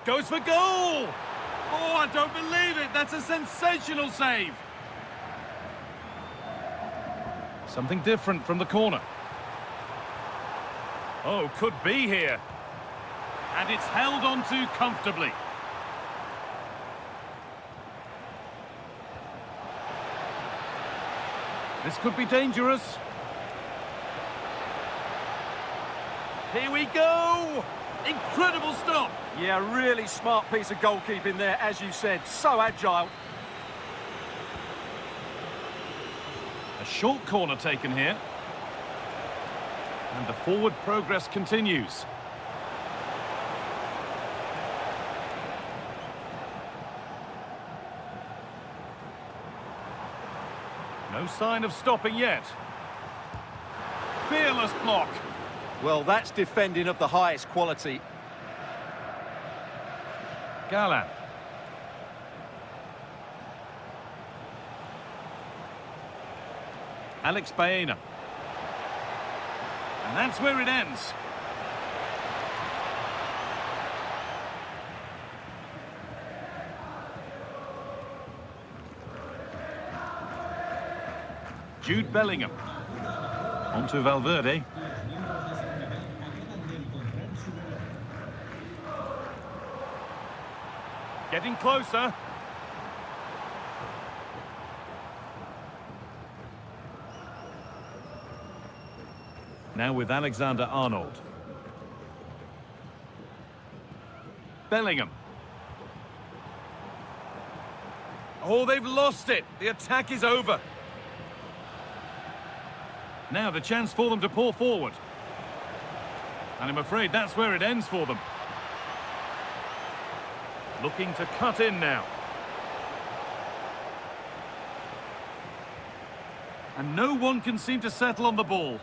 Goes for goal! Oh, I don't believe it! That's a sensational save! Something different from the corner. Oh, could be here. And it's held on to comfortably. This could be dangerous. Here we go! Incredible stop! Yeah, really smart piece of goalkeeping there, as you said. So agile. A short corner taken here. And the forward progress continues. No sign of stopping yet. Fearless block. Well, that's defending of the highest quality. Gallan. Alex Baena. And that's where it ends. Jude Bellingham. On to Valverde. Getting closer. Now with Alexander-Arnold. Bellingham. Oh, they've lost it. The attack is over. Now the chance for them to pour forward. And I'm afraid that's where it ends for them. Looking to cut in now. And no one can seem to settle on the ball.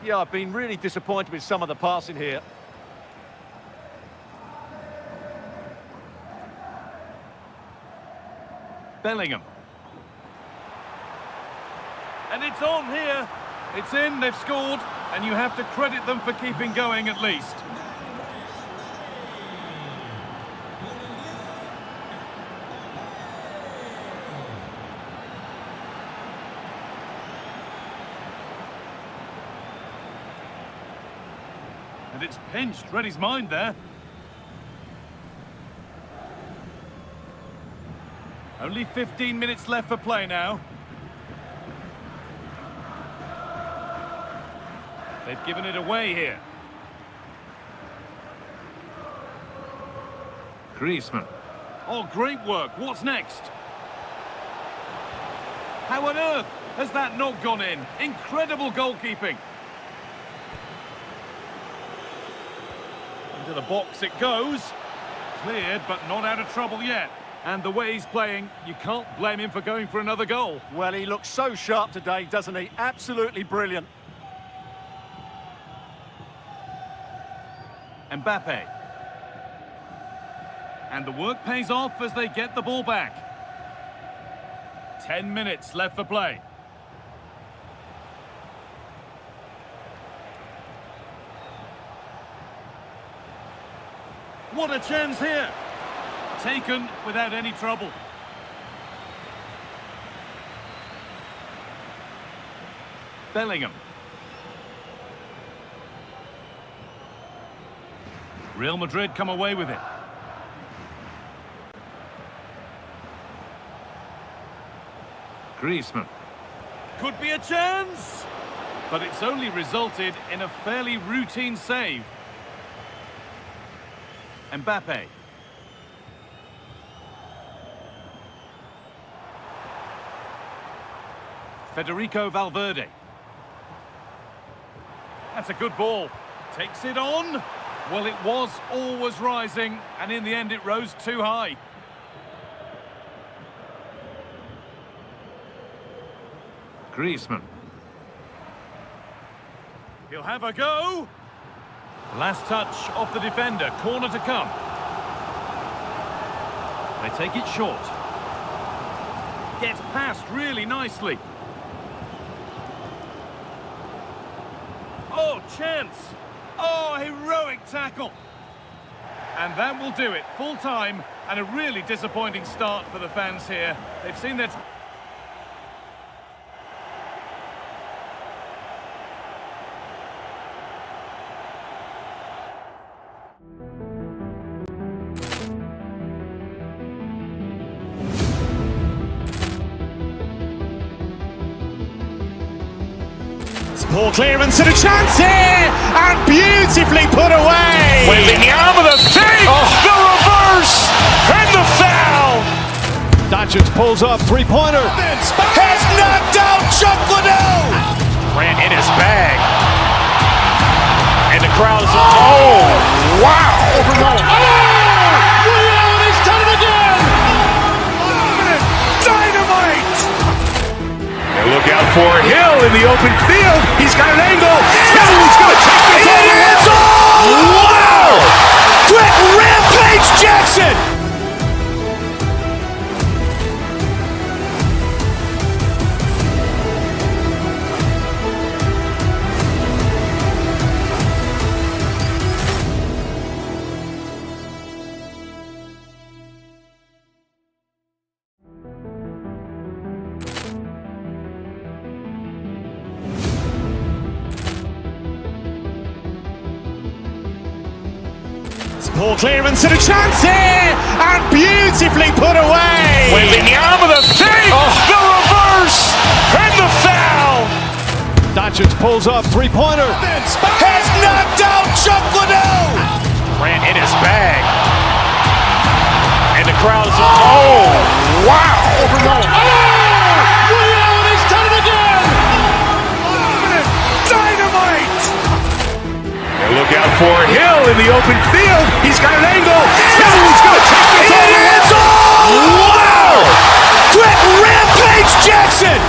Yeah, I've been really disappointed with some of the passing here. Bellingham. And it's on here. It's in, they've scored. And you have to credit them for keeping going at least. And it's pinched, read his mind there. Only 15 minutes left for play now. They've given it away here. Griezmann. Oh, great work. What's next? How on earth has that not gone in? Incredible goalkeeping. Into the box it goes. Cleared, but not out of trouble yet. And the way he's playing, you can't blame him for going for another goal. Well, he looks so sharp today, doesn't he? Absolutely brilliant. Mbappe. And the work pays off as they get the ball back. 10 minutes left for play. What a chance here. Taken without any trouble. Bellingham. Real Madrid come away with it. Griezmann. Could be a chance! But it's only resulted in a fairly routine save. Mbappe. Federico Valverde. That's a good ball. Takes it on. Well, it was always rising, and in the end it rose too high. Griezmann. He'll have a go. Last touch off the defender, corner to come. They take it short. Gets past really nicely. Oh, chance. Oh, heroic tackle. And that will do it. Full time and a really disappointing start for the fans here. They've seen their... Ball clearance and a chance here, and beautifully put away. Willian with a save, the reverse, and the foul. Dodgers pulls up, three-pointer. Has knocked out Chuck Liddell. Ran in his bag. And the crowd is... Oh, wow. He's done it again. Dynamite. And look out for Hill in the open field. He's got an angle. He's going to take this all the way. Wow! Quick Rampage Jackson. Ball clearance and a chance here, and beautifully put away. Willian with a save, the reverse, and the foul. Dodgers pulls up, three-pointer. Has knocked out Chuck Liddell. Ran in his bag. And the crowd is... Oh, wow. He's done it again. Dynamite. And look out for Hill in the open field. He's got an angle. He's going to take this all the way. Wow! Quick Rampage Jackson.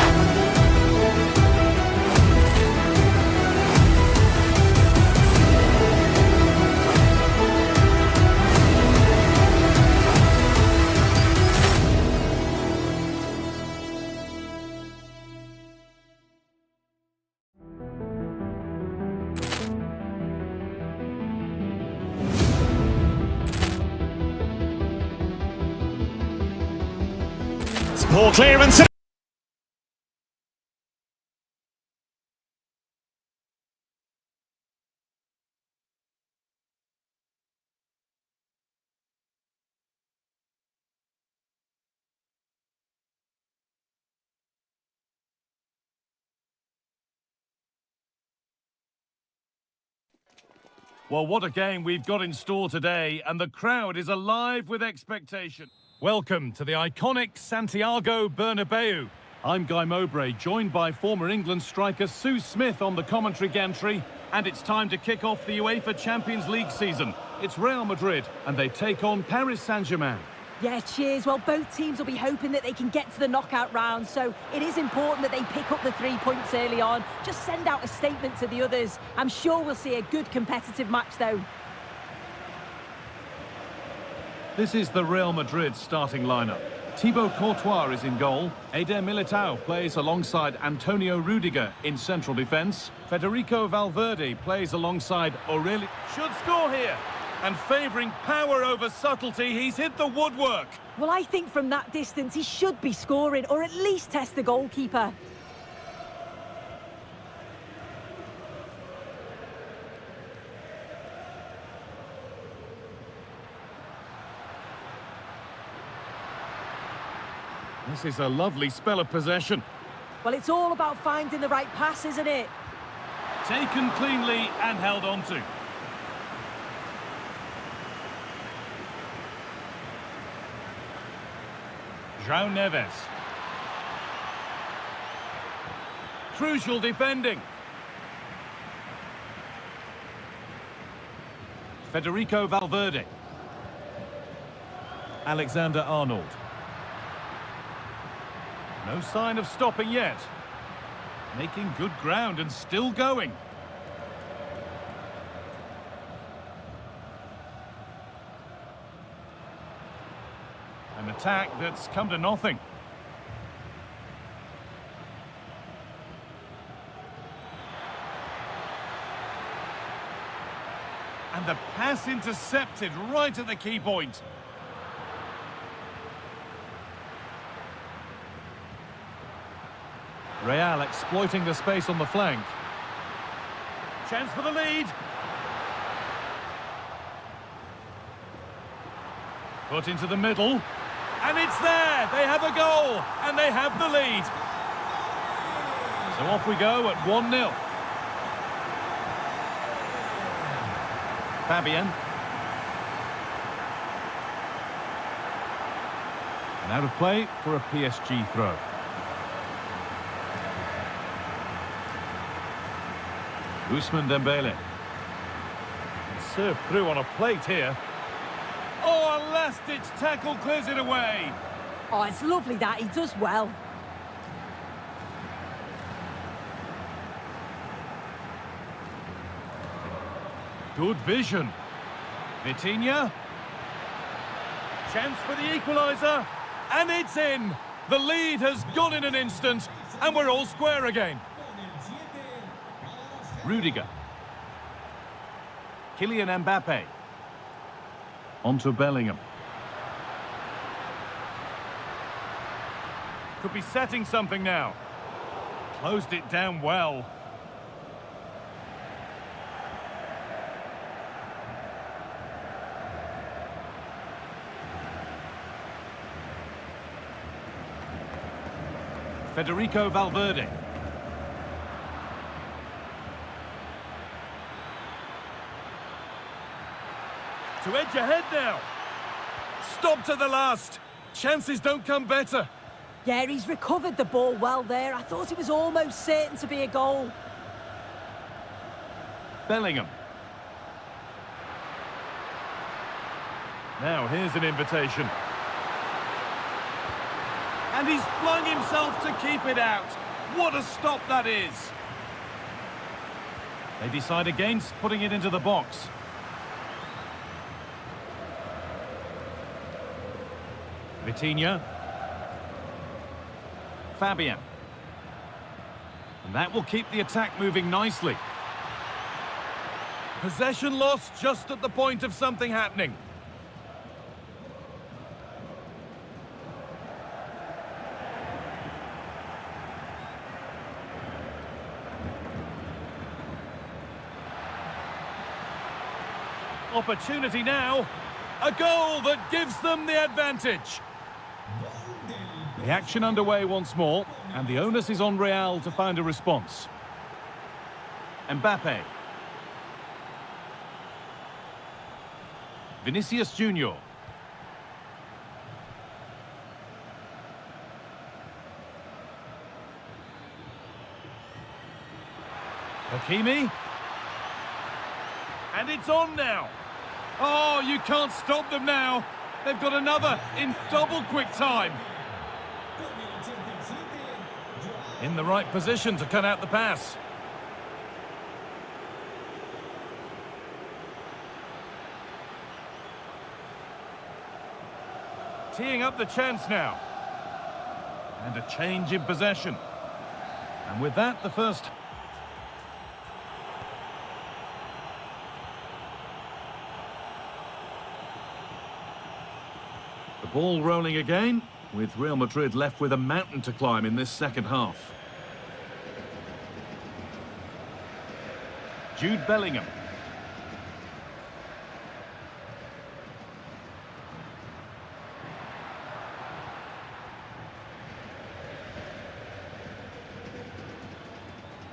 Ball clearance. Well, what a game we've got in store today, and the crowd is alive with expectation. Welcome to the iconic Santiago Bernabeu. I'm Guy Mowbray, joined by former England striker Sue Smith on the commentary gantry, and it's time to kick off the UEFA Champions League season. It's Real Madrid, and they take on Paris Saint-Germain. Yeah, cheers. Well, both teams will be hoping that they can get to the knockout round, so it is important that they pick up the 3 points early on. Just send out a statement to the others. I'm sure we'll see a good competitive match, though. This is the Real Madrid starting lineup. Thibaut Courtois is in goal. Eder Militao plays alongside Antonio Rudiger in central defence. Federico Valverde plays alongside Aurelien. Should score here. And favouring power over subtlety, he's hit the woodwork. Well, I think from that distance he should be scoring, or at least test the goalkeeper. This is a lovely spell of possession. Well, it's all about finding the right pass, isn't it? Taken cleanly and held on to. João Neves. Crucial defending. Federico Valverde. Alexander-Arnold. No sign of stopping yet. Making good ground and still going. An attack that's come to nothing. And the pass intercepted right at the key point. Real exploiting the space on the flank. Chance for the lead. Put into the middle. And it's there! They have a goal! And they have the lead. So off we go at 1-0. Fabian. And out of play for a PSG throw. Ousmane Dembele. Served through on a plate here. Oh, a last-ditch tackle clears it away. Oh, it's lovely that. He does well. Good vision. Vitinha. Chance for the equaliser. And it's in. The lead has gone in an instant. And we're all square again. Rudiger. Kylian Mbappe. On to Bellingham. Could be setting something now. Closed it down well. Federico Valverde. To edge ahead now. Stopped at the last. Chances don't come better. Yeah, he's recovered the ball well there. I thought it was almost certain to be a goal. Bellingham. Now here's an invitation. And he's flung himself to keep it out. What a stop that is. They decide against putting it into the box. Vitinha. Fabian. And that will keep the attack moving nicely. Possession lost just at the point of something happening. Opportunity now. A goal that gives them the advantage. The action underway once more, and the onus is on Real to find a response. Mbappe. Vinicius Junior. Hakimi. And it's on now. Oh, you can't stop them now. They've got another in double quick time. In the right position to cut out the pass. Teeing up the chance now. And a change in possession. And with that, the first... The ball rolling again, with Real Madrid left with a mountain to climb in this second half. Jude Bellingham.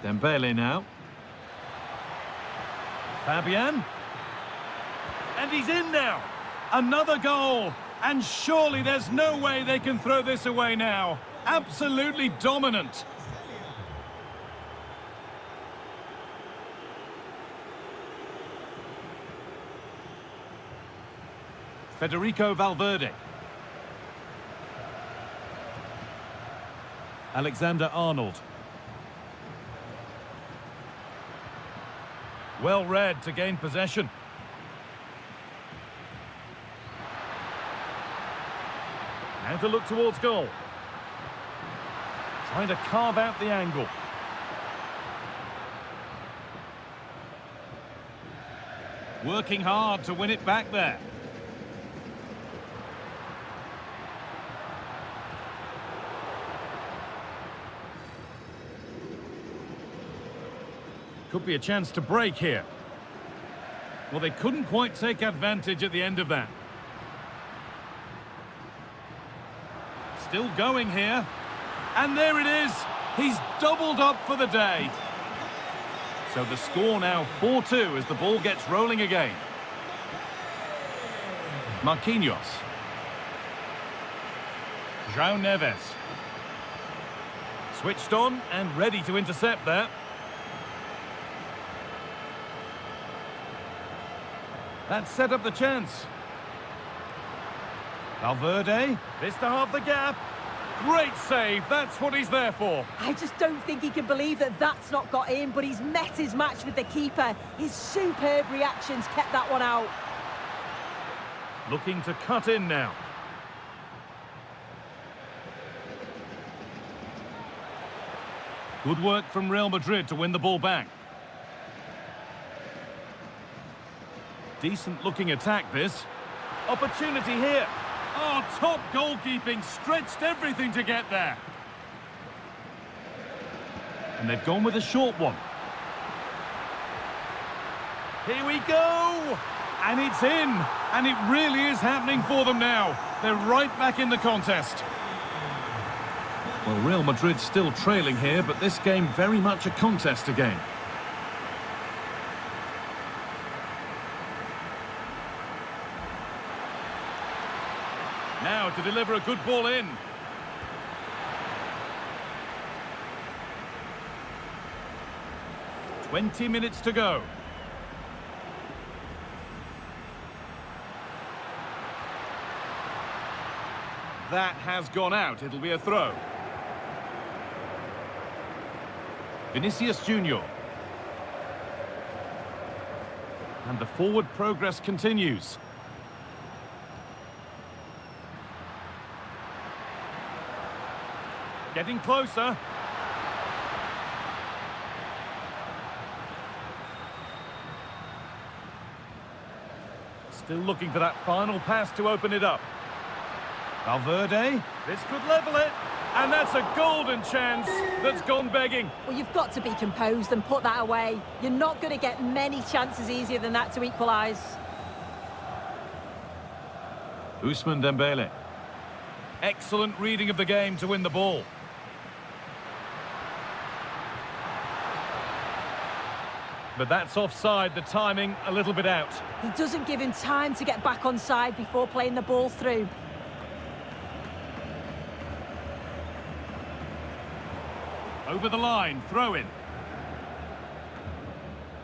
Dembele now. Fabian. And he's in now. Another goal. And surely there's no way they can throw this away now. Absolutely dominant. Federico Valverde. Alexander-Arnold. Well read to gain possession. Now to look towards goal. Trying to carve out the angle. Working hard to win it back there. Could be a chance to break here. Well, they couldn't quite take advantage at the end of that. Still going here. And there it is. He's doubled up for the day. So the score now 4-2 as the ball gets rolling again. Marquinhos. João Neves. Switched on and ready to intercept there. That set up the chance. Valverde, this to halve the gap. Great save, that's what he's there for. I just don't think he can believe that that's not got in, but he's met his match with the keeper. His superb reactions kept that one out. Looking to cut in now. Good work from Real Madrid to win the ball back. Decent looking attack this. Opportunity here. Oh, top goalkeeping, stretched everything to get there. And they've gone with a short one. Here we go! And it's in! And it really is happening for them now. They're right back in the contest. Well, Real Madrid still trailing here, but this game very much a contest again. Now to deliver a good ball in. "20 minutes to go. That has gone out. It'll be a throw. Vinicius Junior. And the forward progress continues. Getting closer. Still looking for that final pass to open it up. Valverde, this could level it. And that's a golden chance that's gone begging. Well, you've got to be composed and put that away. You're not going to get many chances easier than that to equalise. Ousmane Dembele. Excellent reading of the game to win the ball. But that's offside, the timing a little bit out. He doesn't give him time to get back on side before playing the ball through. Over the line, throw in.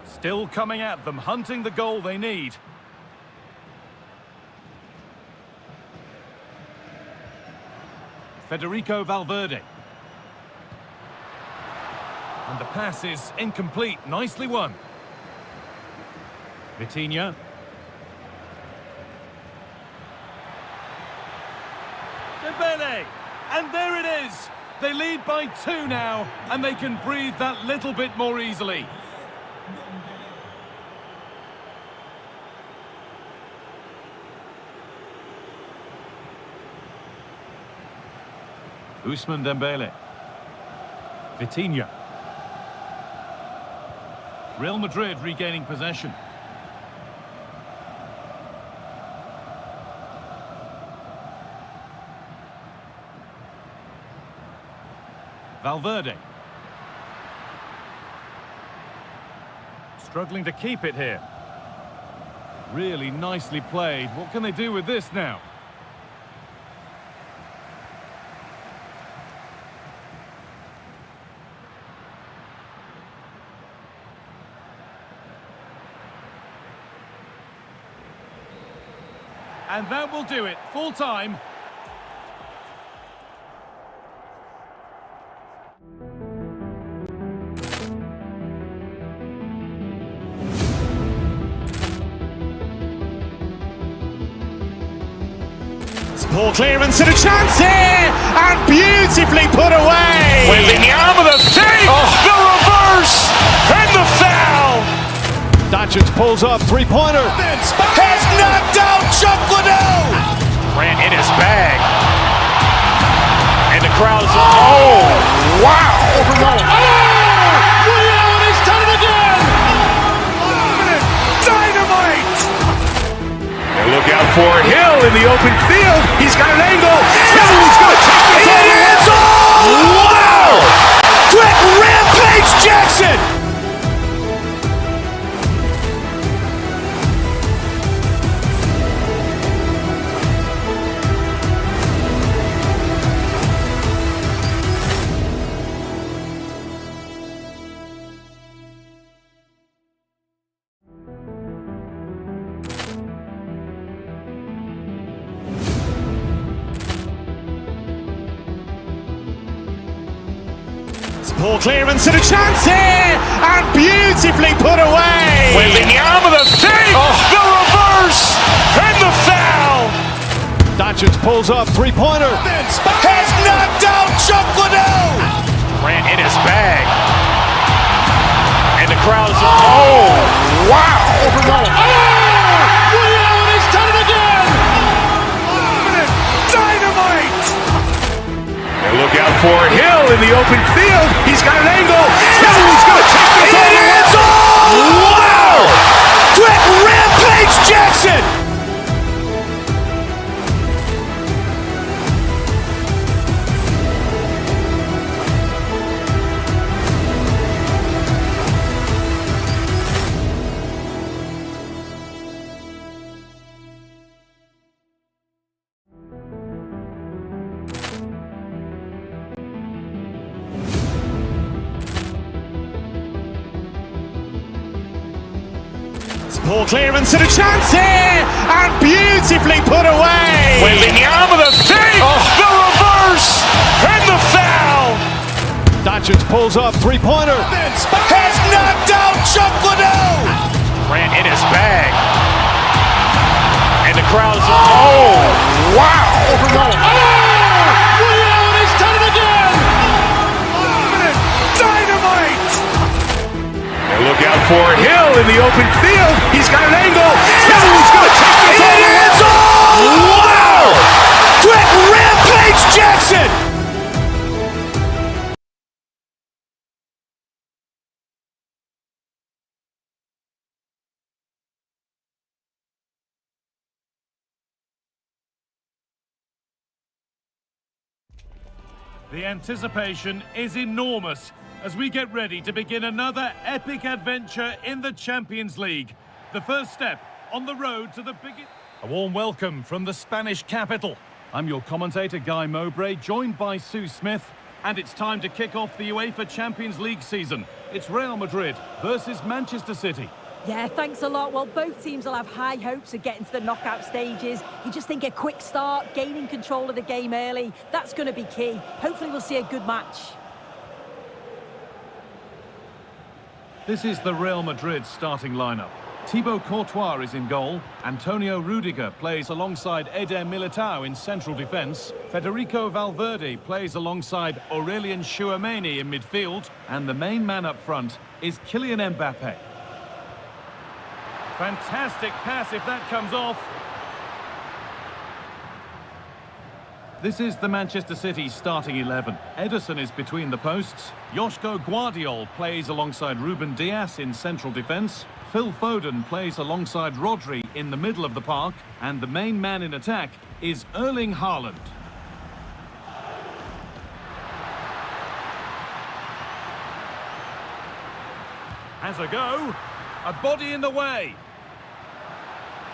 Still coming at them, hunting the goal they need. Federico Valverde. And the pass is incomplete, nicely won. Vitinha. Dembele! And there it is! They lead by 2 now, and they can breathe that little bit more easily. Ousmane Dembele. Vitinha. Real Madrid regaining possession. Valverde. Struggling to keep it here. Really nicely played. What can they do with this now? And that will do it. Full time. Ball clearance and a chance here, and beautifully put away. Willian with a save, the reverse, and the foul. Dodgers pulls up, three-pointer. Has knocked out Chuck Liddell. Ran in his bag. And the crowd is, oh, wow. Real has done it again. Dynamite. And look out for Hill in the open field. He's got an angle. He's going to take this all the way. Wow. Quick rampage Jackson. Ball clearance and a chance here, and beautifully put away. Willian with a save, the reverse, and the foul. Dodgers pulls up, three-pointer. Has knocked out Chuck Liddell. Ran in his bag. And the crowd is, oh, wow. Real has done it again. Dynamite. And look out for Hill in the open field. He's got an angle. He's going to take this all the way. Wow. Quick rampage Jackson. Ball clearance and a chance here, and beautifully put away. Willian with a save, the reverse, and the foul. Dodgers pulls up, three-pointer. Has knocked out Chuck Liddell. Ran in his bag. And the crowd is, oh, wow. Real has done it again. Dynamite. And look out for Hill in the open field. He's got an angle. He's going to take this all the way. Wow. Quick rampage Jackson. The anticipation is enormous as we get ready to begin another epic adventure in the Champions League. The first step on the road to the biggest... A warm welcome from the Spanish capital. I'm your commentator, Guy Mowbray, joined by Sue Smith. And it's time to kick off the UEFA Champions League season. It's Real Madrid versus Manchester City. Yeah, thanks a lot. Well, both teams will have high hopes of getting to the knockout stages. You just think a quick start, gaining control of the game early, that's going to be key. Hopefully we'll see a good match. This is the Real Madrid starting lineup. Thibaut Courtois is in goal. Antonio Rudiger plays alongside Eder Militao in central defence. Federico Valverde plays alongside Aurelien Tchouameni in midfield. And the main man up front is Kylian Mbappe. Fantastic pass if that comes off. This is the Manchester City starting 11. Ederson is between the posts. Joško Guardiol plays alongside Ruben Dias in central defence. Phil Foden plays alongside Rodri in the middle of the park. And the main man in attack is Erling Haaland. Has a go. A body in the way.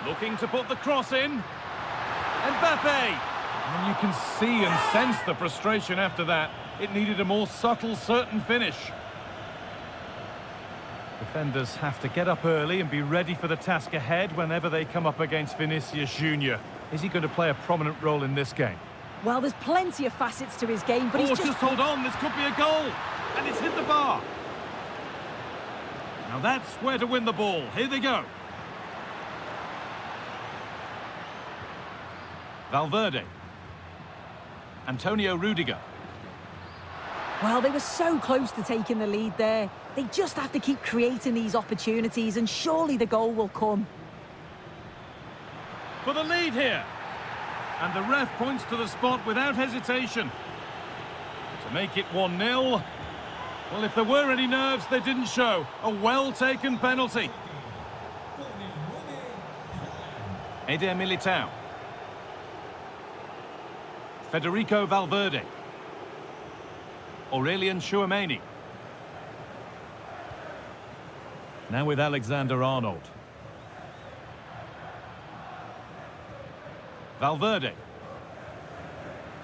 Looking to put the cross in. Mbappe. And you can see and sense the frustration after that. It needed a more subtle, certain finish. Defenders have to get up early and be ready for the task ahead whenever they come up against Vinicius Junior. Is he going to play a prominent role in this game? Well, there's plenty of facets to his game, but he's just hold on, this could be a goal. And it's hit the bar. Now that's where to win the ball. Here they go. Valverde. Antonio Rudiger. Well, they were so close to taking the lead there. They just have to keep creating these opportunities and surely the goal will come. For the lead here. And the ref points to the spot without hesitation. To make it 1-0. Well, if there were any nerves, they didn't show. A well-taken penalty. Eder Militao. Federico Valverde. Aurelien Tchouameni. Now with Alexander-Arnold. Valverde.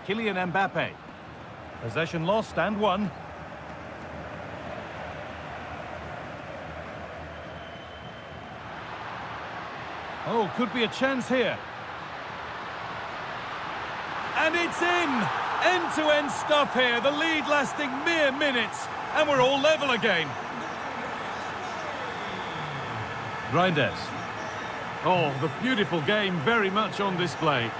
Kylian Mbappe. Possession lost and won. Oh, could be a chance here. And it's in! End-to-end stuff here. The lead lasting mere minutes. And we're all level again. Reinders. Oh, the beautiful game very much on display.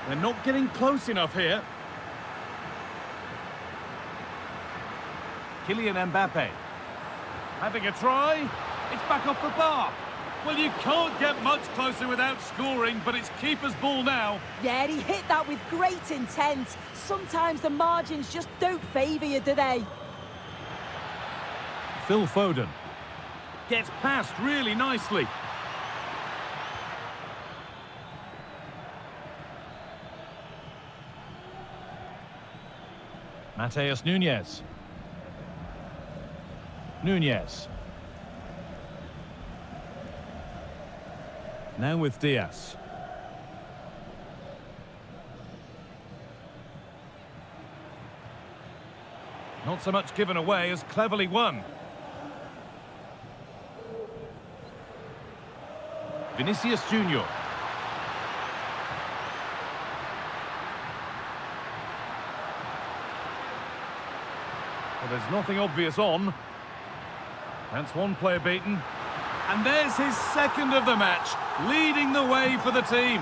They're not getting close enough here. Kylian Mbappe. Having a try. It's back off the bar. Well, you can't get much closer without scoring, but it's keeper's ball now. Yeah, he hit that with great intent. Sometimes the margins just don't favour you, do they? Phil Foden. Gets past really nicely. Mateus Nunes. Nunes. Now with Diaz. Not so much given away as cleverly won. Vinicius Junior. Well, there's nothing obvious on. That's one player beaten. And there's his second of the match, leading the way for the team.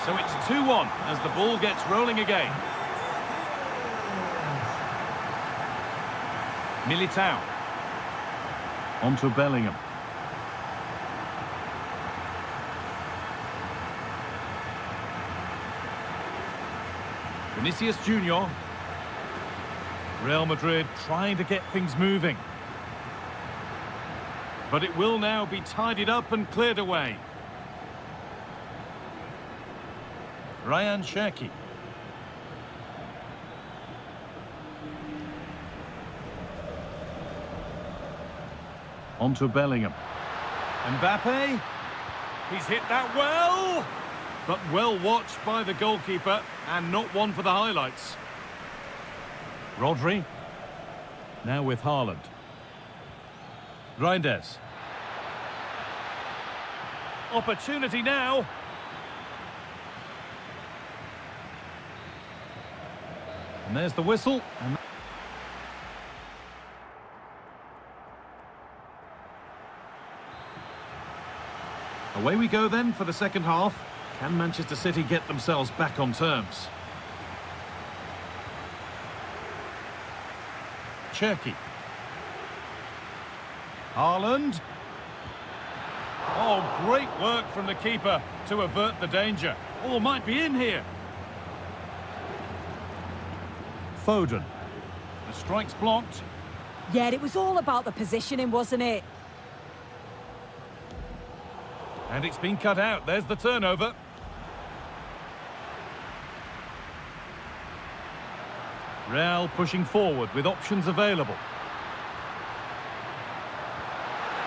So it's 2-1 as the ball gets rolling again. Militao. On to Bellingham. Vinicius Junior. Real Madrid trying to get things moving. But it will now be tidied up and cleared away. Ryan Cherki. On to Bellingham. Mbappe. He's hit that well. But well watched by the goalkeeper and not one for the highlights. Rodri. Now with Haaland. Reinders. Opportunity now. And there's the whistle. And away we go then for the second half. Can Manchester City get themselves back on terms? Cherki. Haaland. Oh, great work from the keeper to avert the danger. All might be in here. Foden. The strike's blocked. Yeah, it was all about the positioning, wasn't it? And it's been cut out. There's the turnover. Real pushing forward with options available.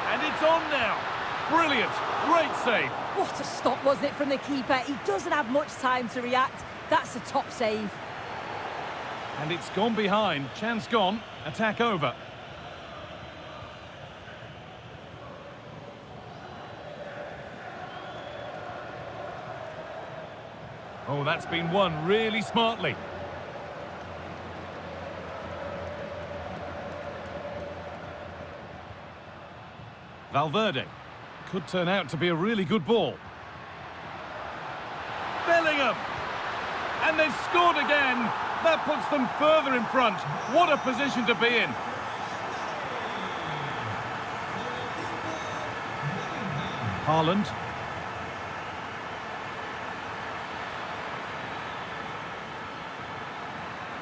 And it's on now. Brilliant. Great save. What a stop, wasn't it, from the keeper? He doesn't have much time to react. That's a top save. And it's gone behind. Chance gone. Attack over. Oh, that's been won really smartly. Valverde. Could turn out to be a really good ball. Bellingham! And they've scored again. That puts them further in front. What a position to be in. Haaland.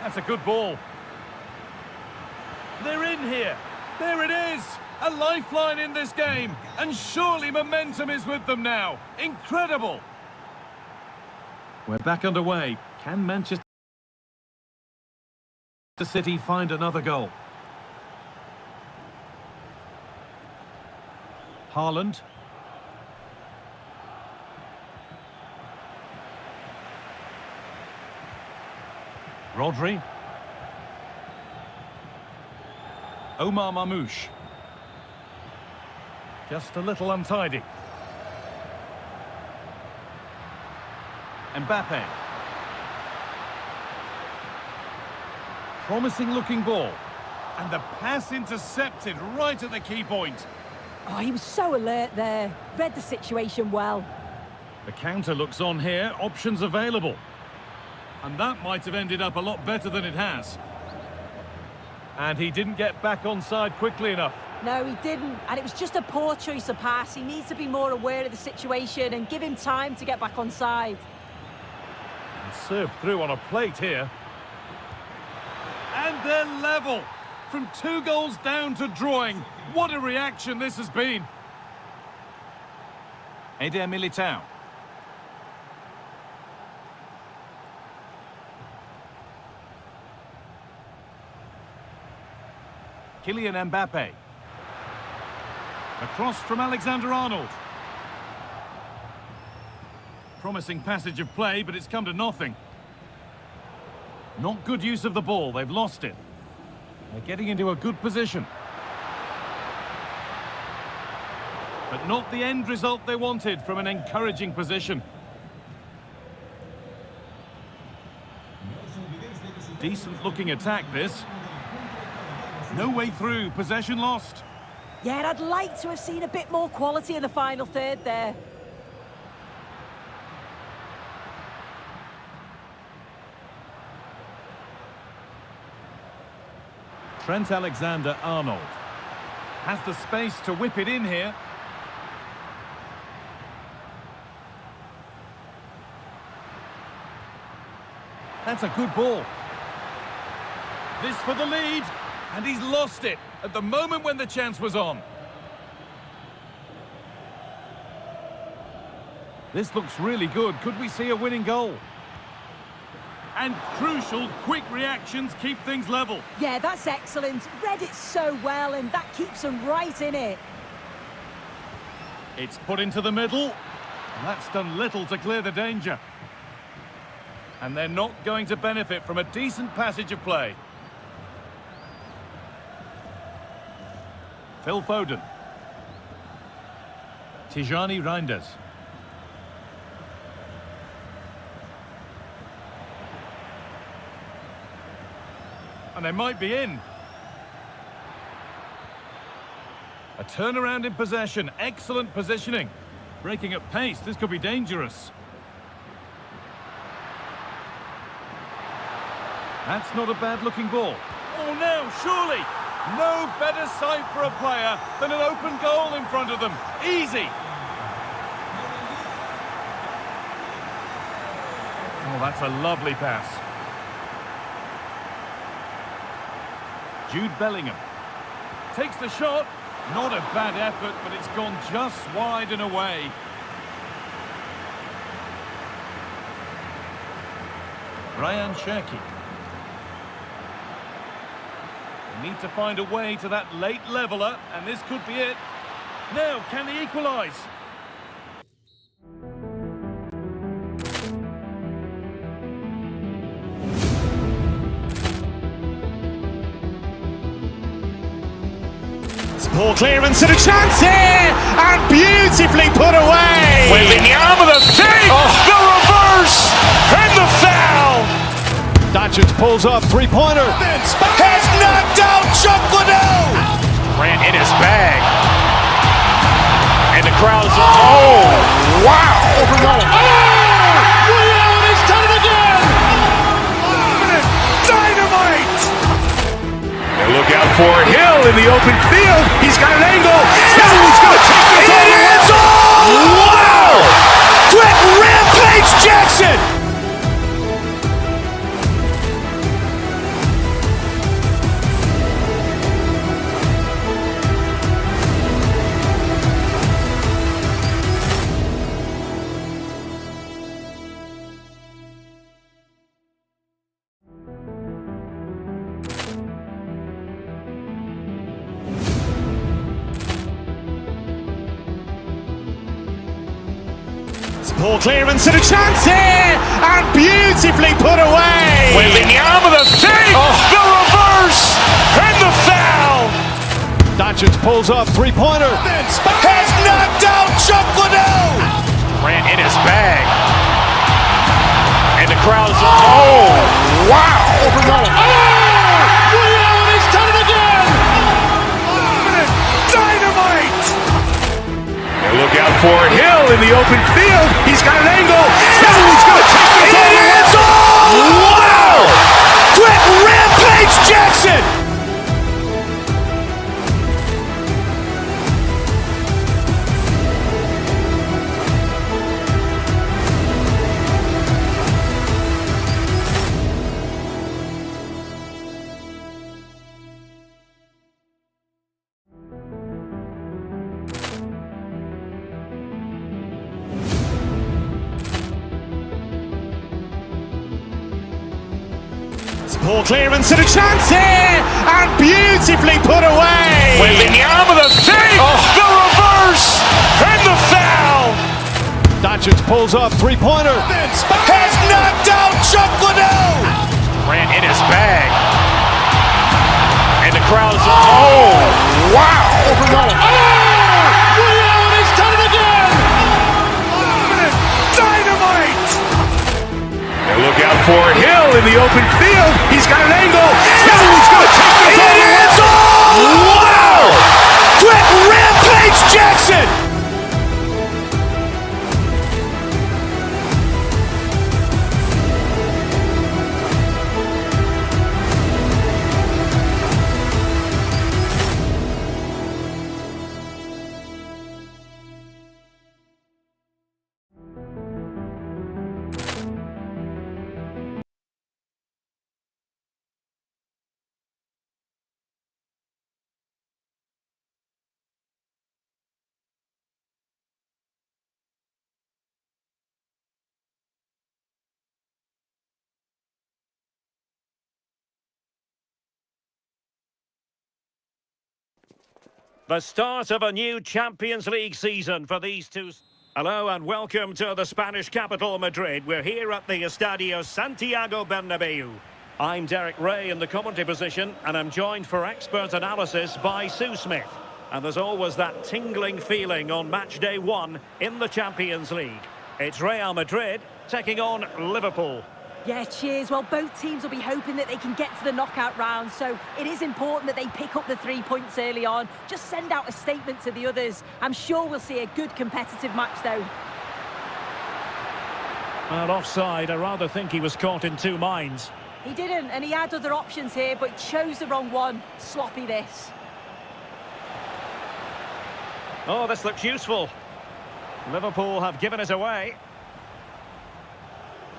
That's a good ball. They're in here. There it is. A lifeline in this game. And surely momentum is with them now. Incredible. We're back underway. Can Manchester City find another goal? Haaland. Rodri. Omar Marmoush. Just a little untidy. Mbappe. Promising looking ball. And the pass intercepted right at the key point. Oh, he was so alert there. Read the situation well. The counter looks on here. Options available. And that might have ended up a lot better than it has. And he didn't get back onside quickly enough. No, he didn't. And it was just a poor choice of pass. He needs to be more aware of the situation and give him time to get back onside. And served through on a plate here. And they're level. From 2 goals down to drawing. What a reaction this has been. Eder Militao. Kylian Mbappe. Across from Alexander-Arnold. Promising passage of play, but it's come to nothing. Not good use of the ball, they've lost it. They're getting into a good position. But not the end result they wanted from an encouraging position. Decent looking attack this. No way through, possession lost. Yeah, and I'd like to have seen a bit more quality in the final third there. Trent Alexander-Arnold has the space to whip it in here. That's a good ball. This for the lead, and he's lost it at the moment when the chance was on. This looks really good. Could we see a winning goal? And crucial, quick reactions keep things level. Yeah, that's excellent. Read it so well, and that keeps them right in it. It's put into the middle. And that's done little to clear the danger. And they're not going to benefit from a decent passage of play. Phil Foden. Tijani Reinders. And they might be in. A turnaround in possession. Excellent positioning. Breaking at pace. This could be dangerous. That's not a bad-looking ball. Oh, no, surely. No better sight for a player than an open goal in front of them. Easy. Oh, that's a lovely pass. Jude Bellingham takes the shot. Not a bad effort, but it's gone just wide and away. Ryan Cherki. They need to find a way to that late leveller, and this could be it. Now, can they equalise? Poor clearance and a chance here, and beautifully put away. Willian with a save, the reverse, and the foul. Dacic pulls up, three-pointer. Has knocked out Chuck Liddell. Ran in his bag, and the crowd Look out for Hill in the open field. He's got an angle. Hill's going to take this all the way. Wow! Quick rampage Jackson! Ball clearance and a chance here, and beautifully put away. Willingham with a save, the reverse, and the foul. Doncic pulls up, three-pointer. Has knocked out Chuck Liddell. Ran in his bag, and the crowd's oh wow! Real has done it again. Dynamite! Look out for Hill in the open field. He's got an angle. Hill's going to take this all the way. Wow! Quick rampage Jackson! Ball clearance and a chance here, and beautifully put away. Willingham with a save, the reverse, and the foul. Doncic pulls up, three-pointer. Has knocked out Chuck Liddell. Ran in his bag, and the crowd's oh wow! Real has done it again. Dynamite! And look out for Hill in the open field. He's got an angle. Hill's going to take this all the way. Wow! Quick rampage Jackson! The start of a new Champions League season for these two. Hello and welcome to the Spanish capital, Madrid. We're here at the Estadio Santiago Bernabeu. I'm Derek Ray in the commentary position, and I'm joined for expert analysis by Sue Smith. And there's always that tingling feeling on match day one in the Champions League. It's Real Madrid taking on Liverpool. Yeah, cheers. Well, both teams will be hoping that they can get to the knockout round, so it is important that they pick up the 3 points early on. Just send out a statement to the others. I'm sure we'll see a good competitive match, though. Well, offside, I rather think he was caught in two minds. He didn't, and he had other options here, but he chose the wrong one. Sloppy this. Oh, this looks useful. Liverpool have given it away.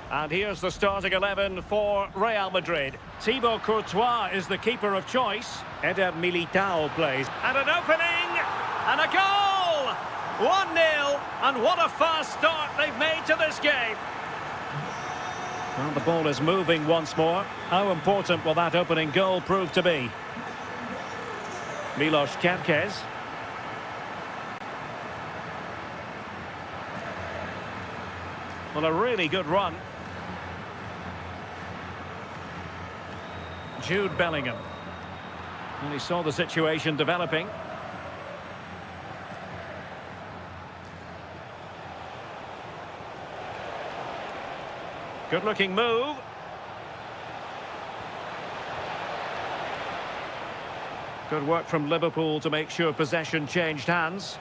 And here's the starting 11 for Real Madrid. Thibaut Courtois is the keeper of choice. Eder Militao plays. And an opening! And a goal! 1-0, and what a fast start they've made to this game. Well, the ball is moving once more. How important will that opening goal prove to be? Milos Kerkez. Well, a really good run. Jude Bellingham. And he saw the situation developing. Good-looking move. Good work from Liverpool to make sure possession changed hands.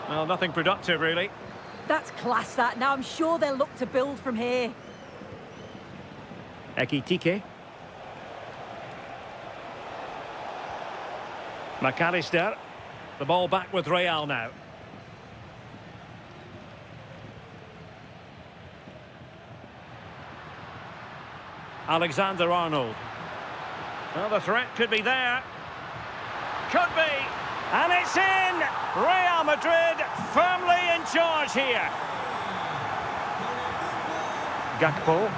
Well, nothing productive, really. That's class, that. Now I'm sure they'll look to build from here. eAdriaticLeague. McAllister. The ball back with Real now. Alexander-Arnold. Well, the threat could be there. Could be. And it's in! Real Madrid firmly in charge here. Gakpo.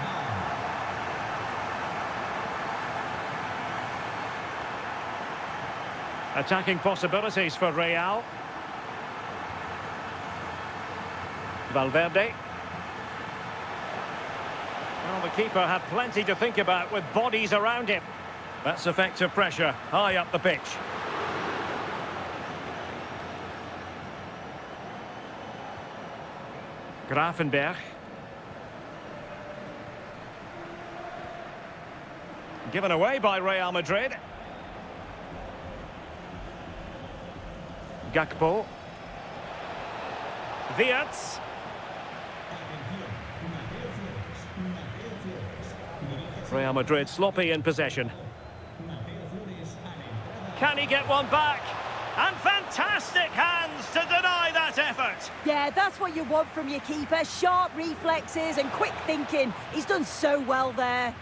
Attacking possibilities for Real. Valverde. Well, the keeper had plenty to think about with bodies around him. That's effective pressure high up the pitch. Gravenberch. Given away by Real Madrid. Gakpo. Wirtz. Real Madrid sloppy in possession. Can he get one back? And fantastic hands to deny that effort. Yeah, that's what you want from your keeper. Sharp reflexes and quick thinking. He's done so well there.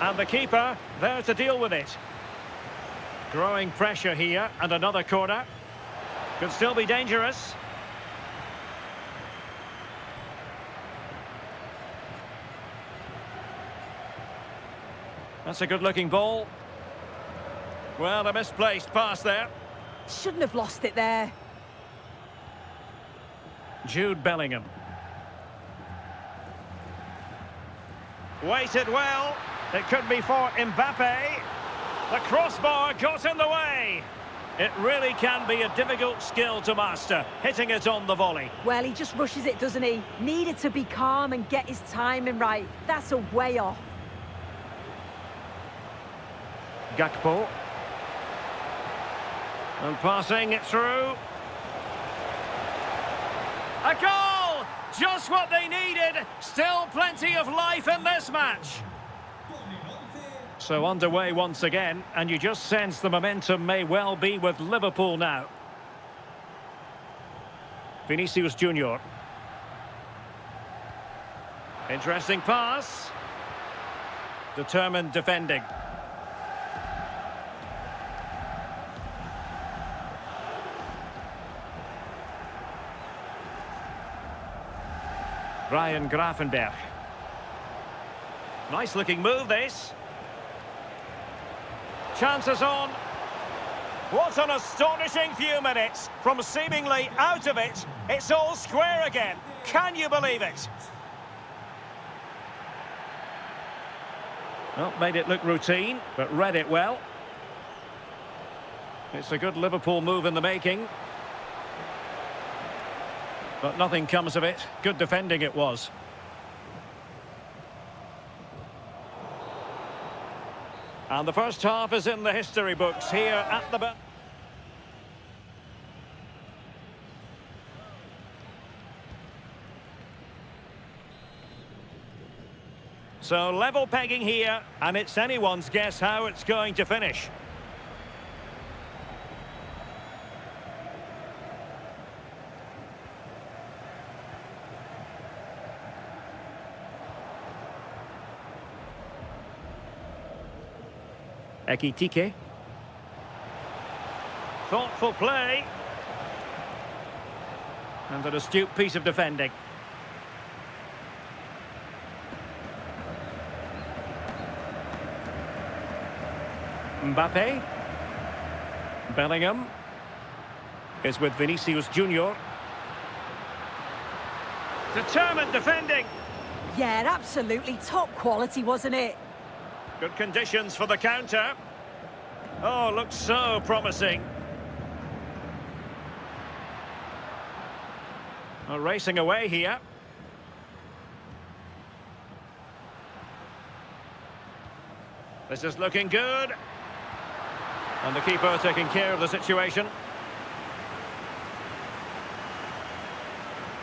And the keeper there to deal with it. Growing pressure here, and another corner. Could still be dangerous. That's a good-looking ball. Well, a misplaced pass there. Shouldn't have lost it there. Jude Bellingham. Waited well. It could be for Mbappe. The crossbar got in the way. It really can be a difficult skill to master, hitting it on the volley. Well, he just rushes it, doesn't he? Needed to be calm and get his timing right. That's a way off. Gakpo. And passing it through. A goal! Just what they needed. Still plenty of life in this match. So underway once again, and you just sense the momentum may well be with Liverpool now. Vinicius Junior. Interesting pass. Determined defending. Ryan Gravenberch. Nice looking move, this. Chances on. What an astonishing few minutes. From seemingly out of it, it's all square again. Can you believe it? Well, made it look routine, but read it well. It's a good Liverpool move in the making. But nothing comes of it. Good defending it was. And the first half is in the history books here at the... So level pegging here, and it's anyone's guess how it's going to finish. eAdriaticLeague. Thoughtful play. And an astute piece of defending. Mbappe. Bellingham is with Vinicius Junior. Determined defending. Yeah, absolutely top quality, wasn't it? Good conditions for the counter. Oh, looks so promising. Well, racing away here. This is looking good. And the keeper taking care of the situation.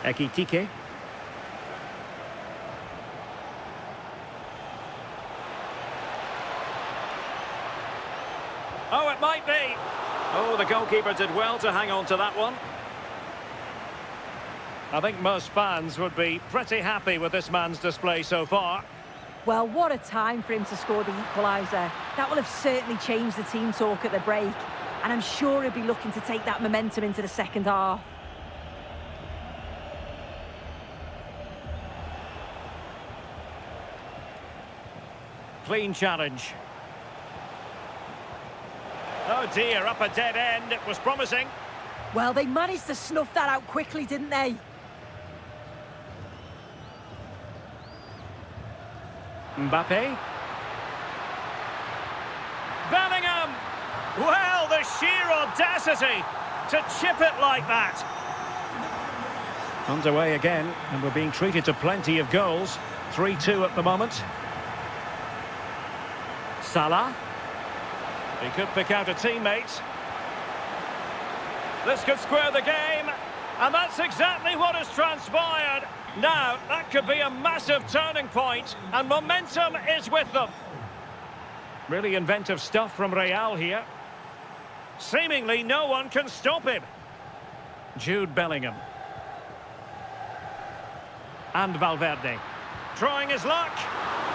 Ekitike. Oh, it might be. Oh, the goalkeeper did well to hang on to that one. I think most fans would be pretty happy with this man's display so far. Well, what a time for him to score the equaliser. That will have certainly changed the team talk at the break. And I'm sure he'll be looking to take that momentum into the second half. Clean challenge. Oh dear, up a dead end. It was promising. Well, they managed to snuff that out quickly, didn't they? Mbappe. Bellingham! Well, the sheer audacity to chip it like that. Underway again, and we're being treated to plenty of goals. 3-2 at the moment. Salah. He could pick out a teammate. This could square the game, and that's exactly what has transpired. Now, that could be a massive turning point, and momentum is with them. Really inventive stuff from Real here. Seemingly no one can stop him. Jude Bellingham. And Valverde. Trying his luck.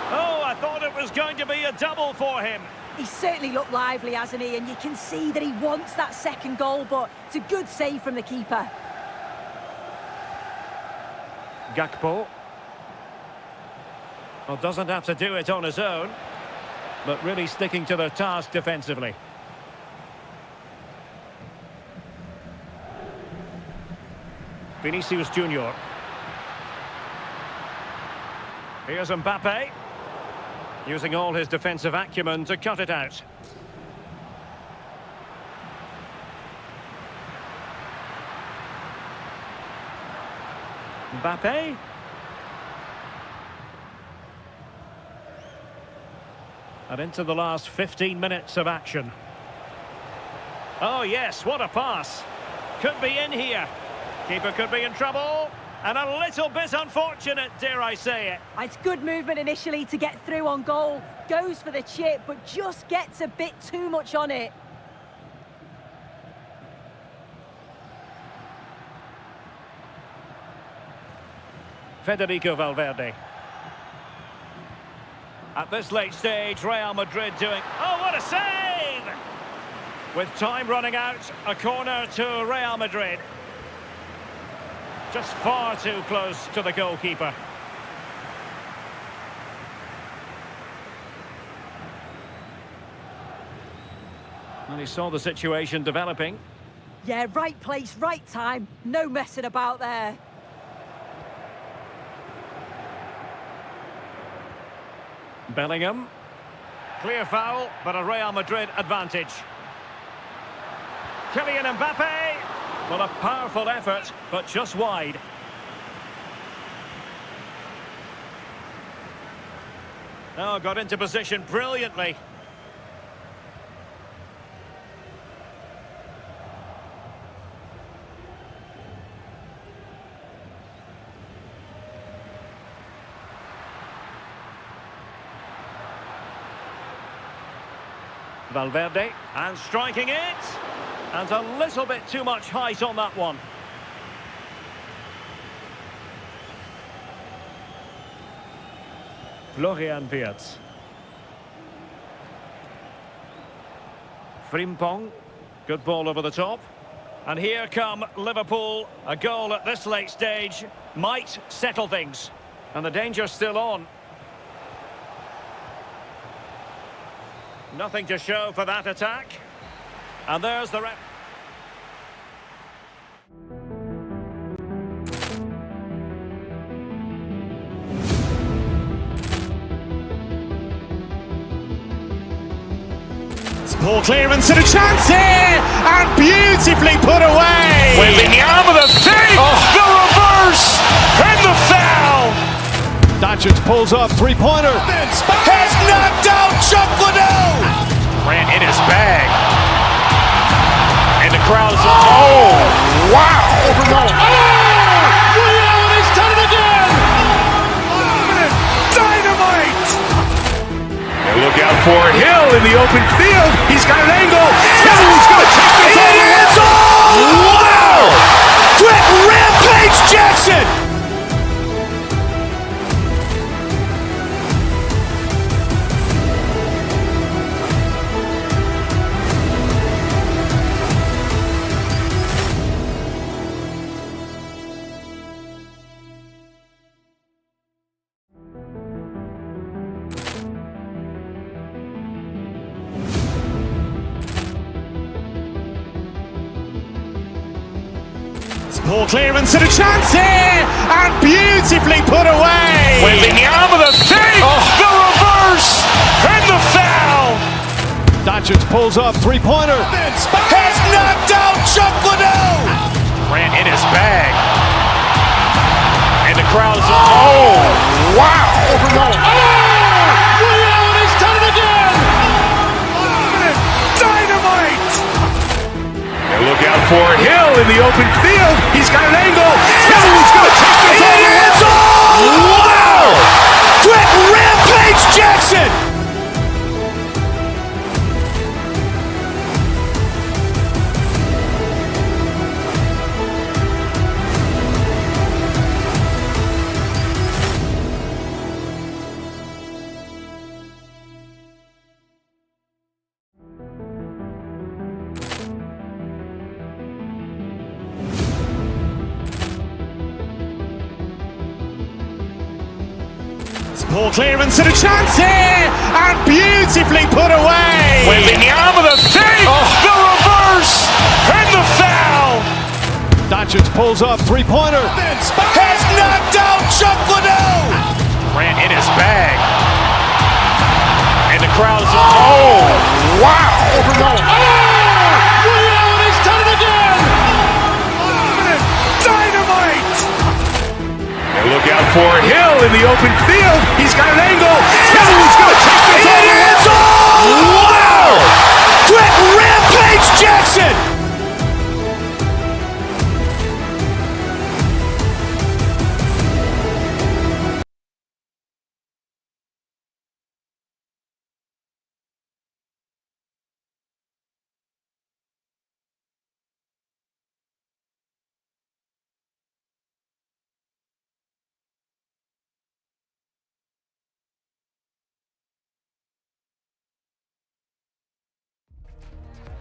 Oh, I thought it was going to be a double for him. He's certainly looked lively, hasn't he? And you can see that he wants that second goal, but it's a good save from the keeper. Gakpo. Well, doesn't have to do it on his own, but really sticking to their task defensively. Vinicius Junior. Here's Mbappe. Using all his defensive acumen to cut it out. Mbappe. And into the last 15 minutes of action. Oh yes, what a pass. Could be in here. Keeper could be in trouble. And a little bit unfortunate, dare I say it. It's good movement initially to get through on goal. Goes for the chip, but just gets a bit too much on it. Federico Valverde. At this late stage, Real Madrid doing... Oh, what a save! With time running out, a corner to Real Madrid. Just far too close to the goalkeeper. And he saw the situation developing. Yeah, right place, right time. No messing about there. Bellingham. Clear foul, but a Real Madrid advantage. Kylian Mbappe. Well, a powerful effort, but just wide. Oh, got into position brilliantly. Valverde, and striking it. And a little bit too much height on that one. Florian Wirtz. Frimpong. Good ball over the top. And here come Liverpool. A goal at this late stage might settle things. And the danger's still on. Nothing to show for that attack. And there's the rep. Ball clearance and a chance here, and beautifully put away. Wembanyama with a save, the reverse, and the foul. Doncic pulls up, three-pointer. Has knocked out Chuck Liddell. Ran in his bag. And the crowd is, oh, wow. Oh, Ball clearance and a chance here, and beautifully put away. Wembanyama with a save, the reverse, and the foul. Doncic pulls up, three-pointer. Has knocked out Chuck Liddell. Ran in his bag. And the crowd is, oh, wow. Real, he's done it again. Dynamite. And look out for Hill in the open field. He's got an angle. Hill's going to take this all the way. Wow! Quick Rampage Jackson. Ball clearance and a chance here, and beautifully put away. Wembanyama with a save, the reverse, and the foul. Doncic pulls up, three-pointer. Has knocked out Chuck Liddell. Ran in his bag. And the crowd is, oh, wow. Real, he's done it again. Dynamite. And look out for Hill in the open field. He's got an angle. Hill's going to take this all the way. Wow! Quick Rampage Jackson.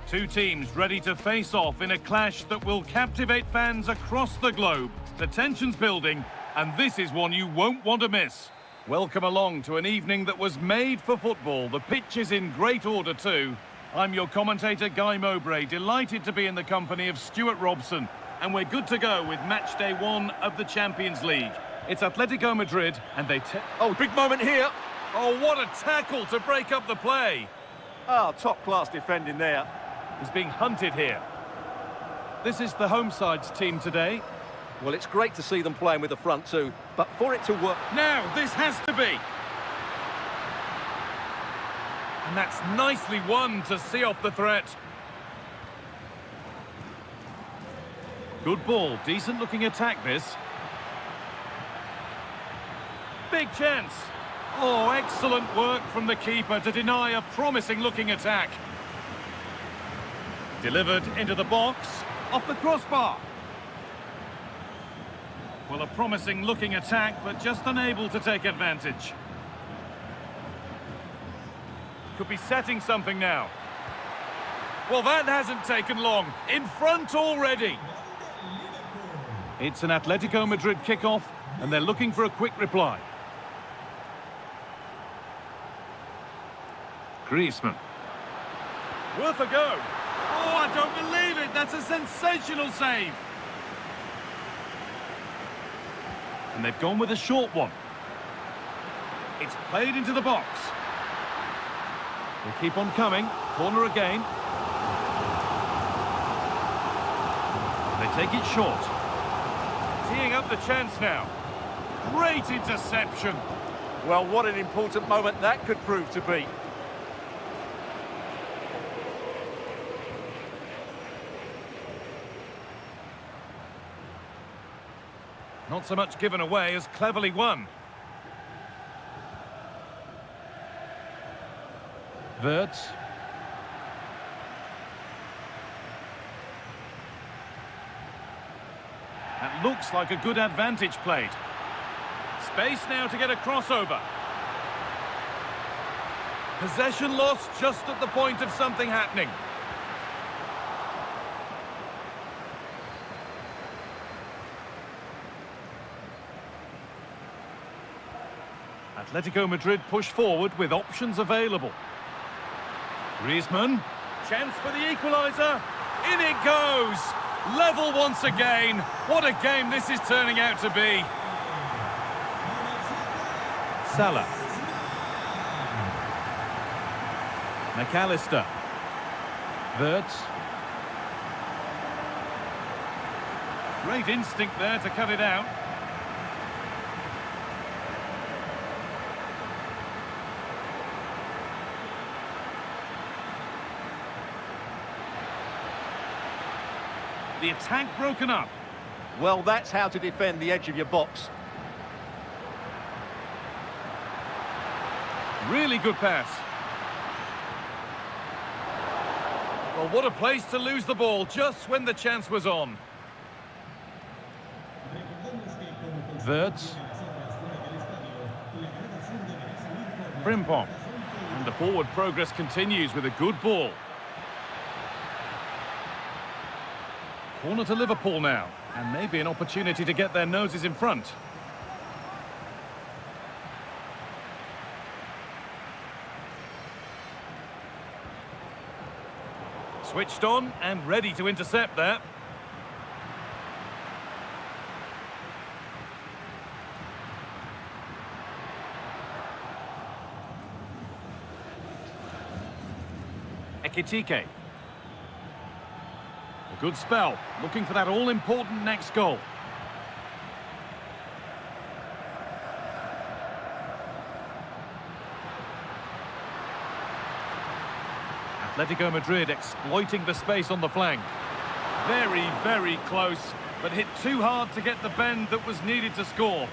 Two teams ready to face off in a clash that will captivate fans across the globe. The tension's building, and this is one you won't want to miss. Welcome along to an evening that was made for football. The pitch is in great order too. I'm your commentator, Guy Mowbray, delighted to be in the company of Stuart Robson. And we're good to go with match day 1 of the Champions League. It's Atletico-Madrid, and they... Oh, big moment here. Oh, what a tackle to break up the play. Oh, top-class defending there. He's being hunted here. This is the home side's team today. Well, it's great to see them playing with the front two, but for it to work... Now, this has to be. And that's nicely won to see off the threat. Good ball, decent-looking attack, this. Big chance. Oh, excellent work from the keeper to deny a promising-looking attack. Delivered into the box, off the crossbar. Well, a promising-looking attack, but just unable to take advantage. Could be setting something now. Well, that hasn't taken long. In front already. It's an Atletico Madrid kickoff, and they're looking for a quick reply. Griezmann. Worth a go. Oh, I don't believe it. That's a sensational save. And they've gone with a short one. It's played into the box. They keep on coming. Corner again. They take it short. Teeing up the chance now. Great interception. Well, what an important moment that could prove to be. Not so much given away as cleverly won. Wirtz. That looks like a good advantage played. Space now to get a crossover. Possession lost just at the point of something happening. Atletico Madrid push forward with options available. Griezmann, chance for the equaliser. In it goes. Level once again. What a game this is turning out to be. Salah. McAllister. Wirtz. Great instinct there to cut it out. The attack broken up. Well, that's how to defend the edge of your box. Really good pass. Well, what a place to lose the ball just when the chance was on. Wirtz. Frimpong. And the forward progress continues with a good ball. Corner to Liverpool now, and maybe an opportunity to get their noses in front. Switched on and ready to intercept there. Ekitike. A good spell, looking for that all-important next goal. Atletico-Madrid exploiting the space on the flank. Very, very close, but hit too hard to get the bend that was needed to score.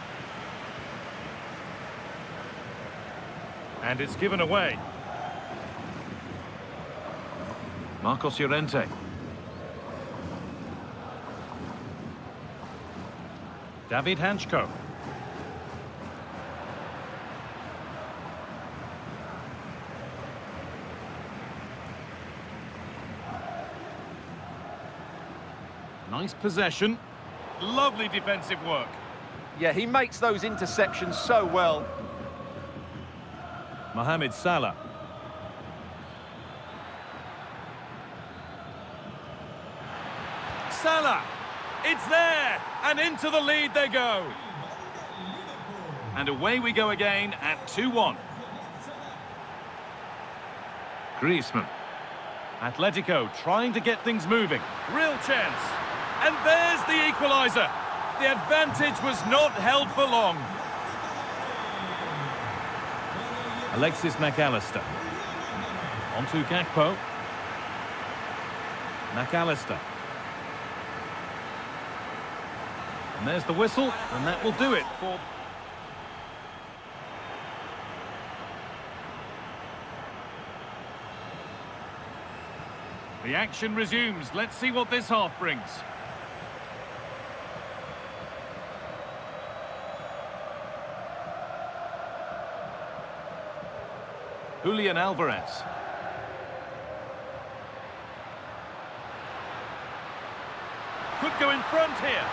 And it's given away. Marcos Llorente. David Hanchko. Nice possession. Lovely defensive work. Yeah, he makes those interceptions so well. Mohamed Salah. Salah! It's there! And into the lead they go. And away we go again at 2-1. Griezmann. Atletico trying to get things moving. Real chance. And there's the equaliser. The advantage was not held for long. Alexis McAllister. Onto Gakpo. McAllister. And there's the whistle, and that will do it for... The action resumes. Let's see what this half brings. Julian Alvarez. Could go in front here.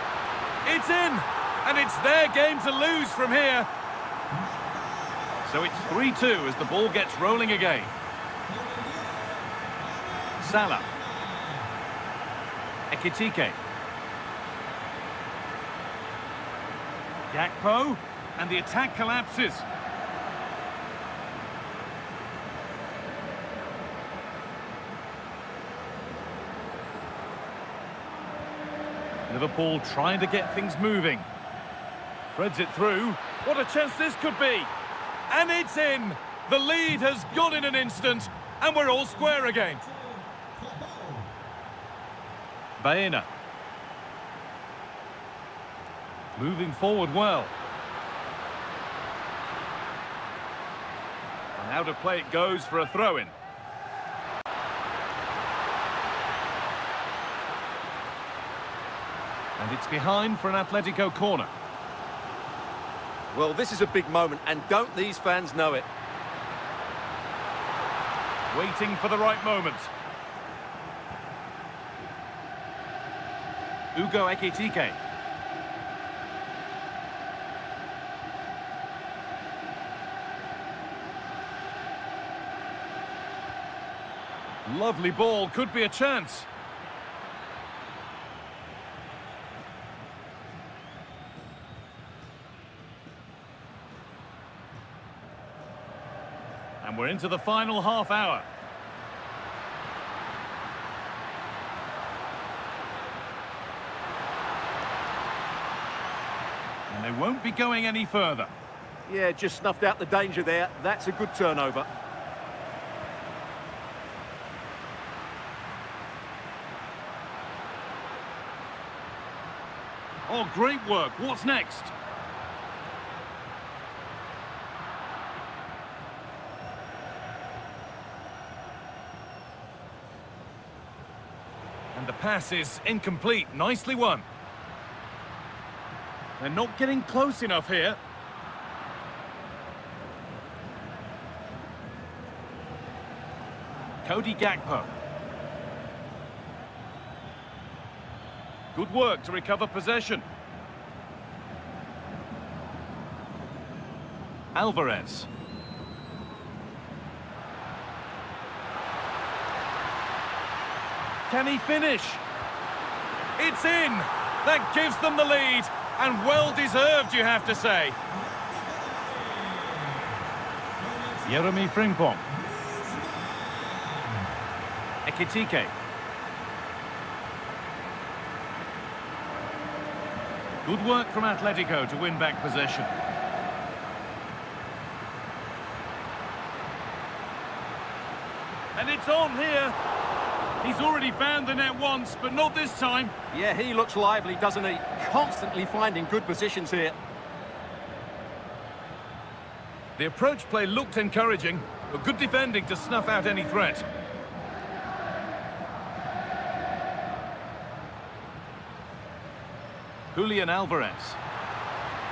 It's in, and it's their game to lose from here. So it's 3-2 as the ball gets rolling again. Salah. Ekitike. Gakpo, and the attack collapses. Liverpool trying to get things moving. Threads it through. What a chance this could be. And it's in. The lead has gone in an instant, and we're all square again. Baena. Moving forward well. And out of play it goes for a throw-in. And it's behind for an Atletico corner. Well, this is a big moment, and don't these fans know it? Waiting for the right moment. Ugo Ekitike. Lovely ball, could be a chance. And we're into the final half hour. And they won't be going any further. Yeah, just snuffed out the danger there. That's a good turnover. Oh, great work. What's next? And the pass is incomplete. Nicely won. They're not getting close enough here. Cody Gakpo. Good work to recover possession. Alvarez. Can he finish? It's in! That gives them the lead, and well-deserved, you have to say. Jeremy Frimpong. Ekitike. Good work from Atletico to win back possession. And it's on here. He's already found the net once, but not this time. Yeah, he looks lively, doesn't he? Constantly finding good positions here. The approach play looked encouraging, but good defending to snuff out any threat. Julian Alvarez.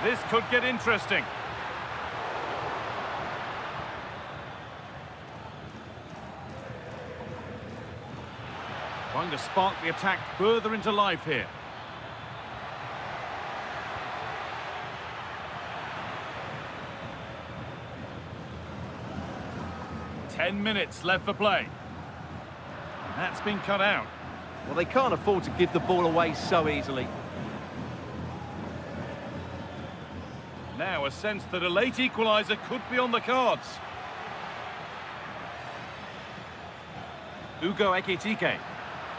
This could get interesting. Trying to spark the attack further into life here. Ten minutes left for play. That's been cut out. Well, they can't afford to give the ball away so easily. Now a sense that a late equaliser could be on the cards. Ugo Ekitike.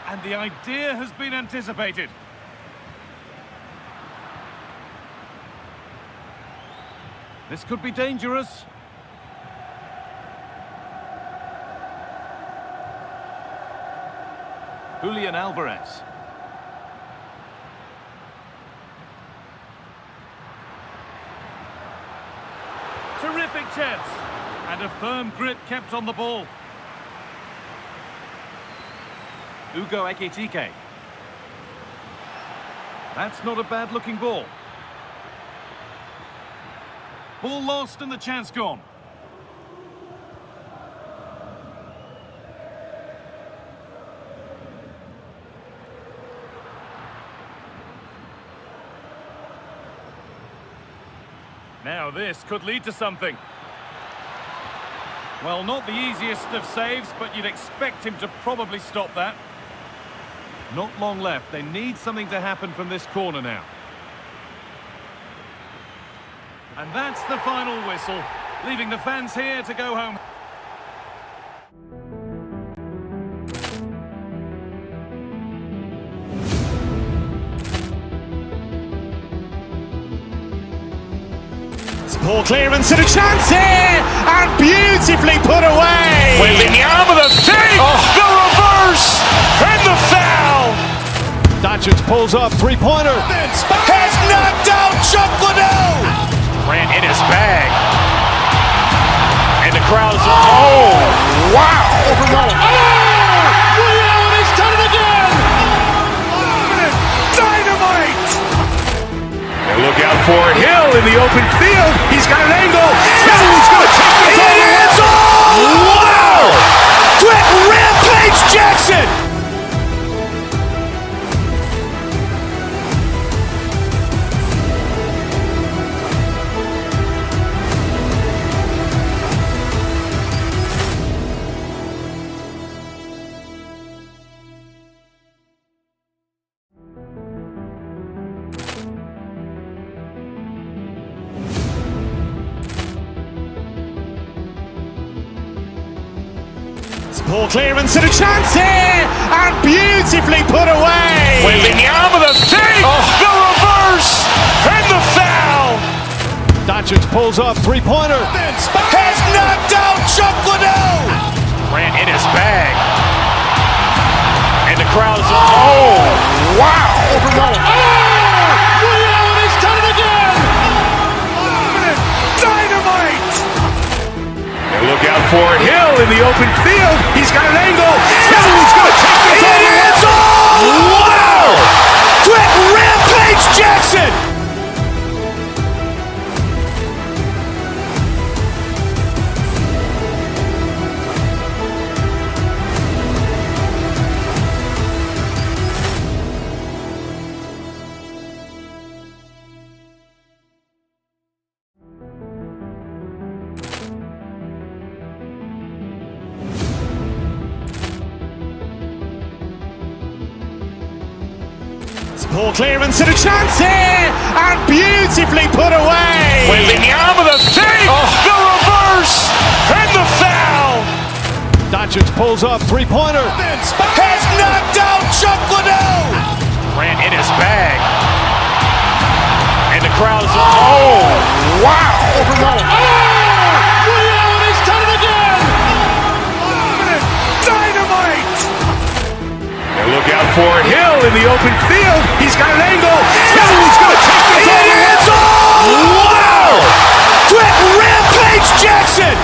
And the idea has been anticipated. This could be dangerous. Julian Alvarez. Terrific chance. And a firm grip kept on the ball. Ugo Ekitike. That's not a bad-looking ball. Ball lost and the chance gone. Now this could lead to something. Well, not the easiest of saves, but you'd expect him to probably stop that. Not long left. They need something to happen from this corner now. And that's the final whistle, leaving the fans here to go home. Ball clearance and a chance here, and beautifully put away. Wembanyama the save, the reverse, and the foul. Doncic pulls up, three-pointer. Has knocked out Chuck Liddell. Ran in his bag, and the crowd is oh wow! Reality's done it again. Dynamite. Look out for Hill in the open field. He's got an angle. He's going to take this all the way. Wow! Quick Rampage Jackson! Ball clearance and a chance here, and beautifully put away. Willian with a save, the reverse, and the foul. Dacic pulls up, three-pointer. Has knocked out Chocolate. Ran in his bag. And the crowd is, oh, wow. Willian has done it again. Dynamite. Look out for Hill in the open field. He's got an angle. Hill's going to take this all the way. Wow! Quick Rampage Jackson. Ball clearance and a chance here, and beautifully put away. Willian with a save, the reverse, and the foul. Dacic pulls up, three-pointer. Has knocked out Chocolate. Ran in his bag. And the crowd is, oh, wow. Willian has done it again. Dynamite. Look out for Hill in the open field. He's got an angle. Hill's going to take this all the way. Wow! Quick Rampage Jackson.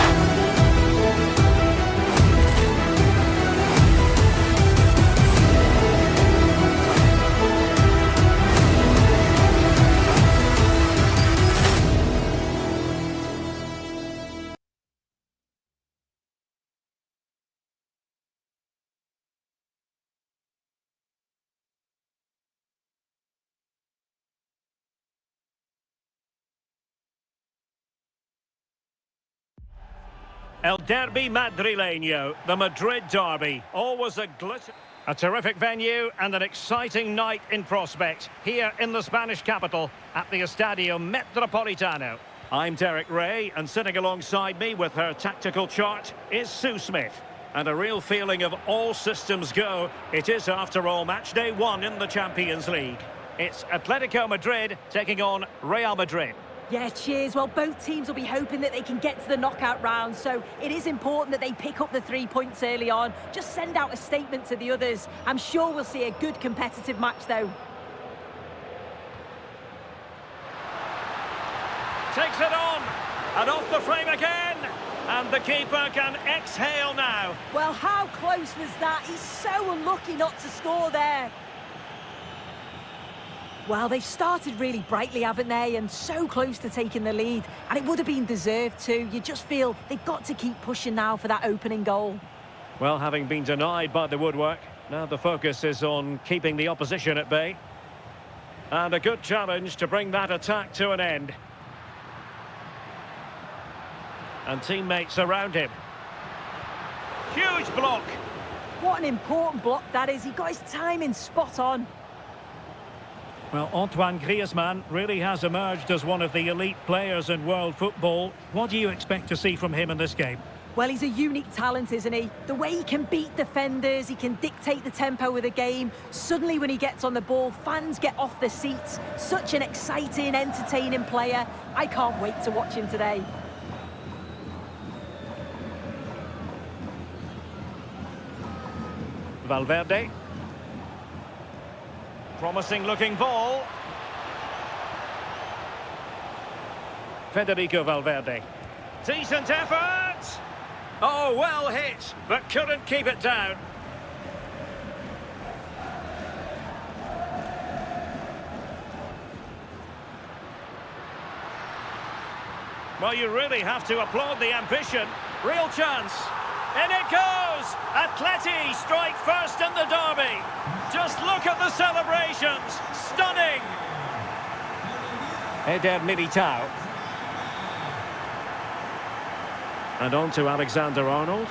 El Derby Madrileño, the Madrid derby. Always a glitter. A terrific venue and an exciting night in prospect here in the Spanish capital at the Estadio Metropolitano. I'm Derek Ray, and sitting alongside me with her tactical chart is Sue Smith. And a real feeling of all systems go. It is, after all, match day 1 in the Champions League. It's Atletico-Madrid taking on Real Madrid. Yeah, cheers. Well, both teams will be hoping that they can get to the knockout round, so it is important that they pick up the 3 points early on. Just send out a statement to the others. I'm sure we'll see a good competitive match, though. Takes it on, and off the frame again, and the keeper can exhale now. Well, how close was that? He's so unlucky not to score there. Well, they've started really brightly, haven't they? And so close to taking the lead. And it would have been deserved too. You just feel they've got to keep pushing now for that opening goal. Well, having been denied by the woodwork, now the focus is on keeping the opposition at bay. And a good challenge to bring that attack to an end. And teammates around him. Huge block. What an important block that is. He got his timing spot on. Well, Antoine Griezmann really has emerged as one of the elite players in world football. What do you expect to see from him in this game? Well, he's a unique talent, isn't he? The way he can beat defenders, he can dictate the tempo of the game. Suddenly, when he gets on the ball, fans get off their seats. Such an exciting, entertaining player. I can't wait to watch him today. Valverde. Promising looking ball. Federico Valverde. Decent effort. Oh, well hit, but couldn't keep it down. Well, you really have to applaud the ambition. Real chance. In it goes! Atleti strike first in the derby. Just look at the celebrations. Stunning. Eder Militao. And on to Alexander-Arnold.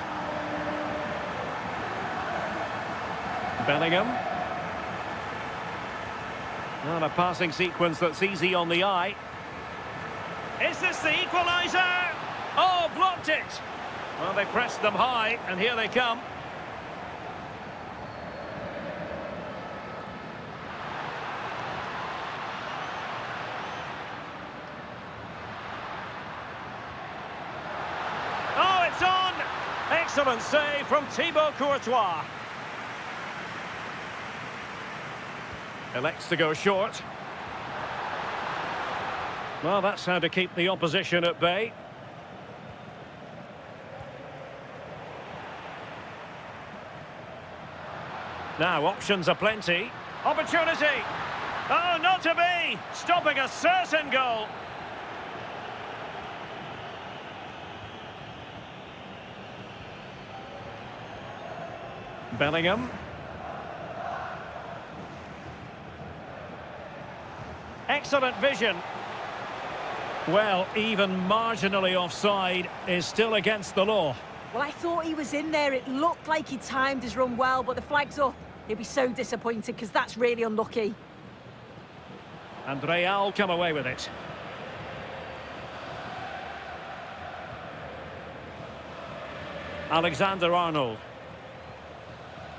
Bellingham. And a passing sequence that's easy on the eye. Is this the equaliser? Oh, blocked it. Well, they pressed them high, and here they come. Excellent save from Thibaut Courtois. Elects to go short. Well, that's how to keep the opposition at bay. Now, options are plenty. Opportunity! Oh, not to be! Stopping a certain goal. Bellingham. Excellent vision. Well, even marginally offside is still against the law. Well, I thought he was in there. It looked like he timed his run well, but the flag's up. He'll be so disappointed because that's really unlucky. And Real come away with it. Alexander-Arnold.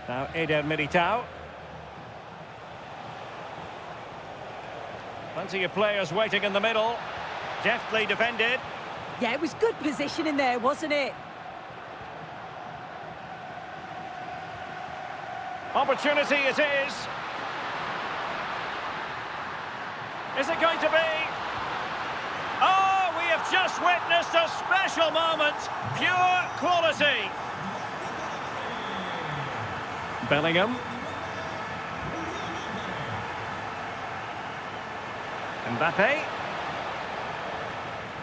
Now Eder Militao. Plenty of players waiting in the middle. Deftly defended. Yeah, it was good positioning there, wasn't it? Opportunity it is. Is it going to be? Oh, we have just witnessed a special moment. Pure quality. Bellingham. Mbappe.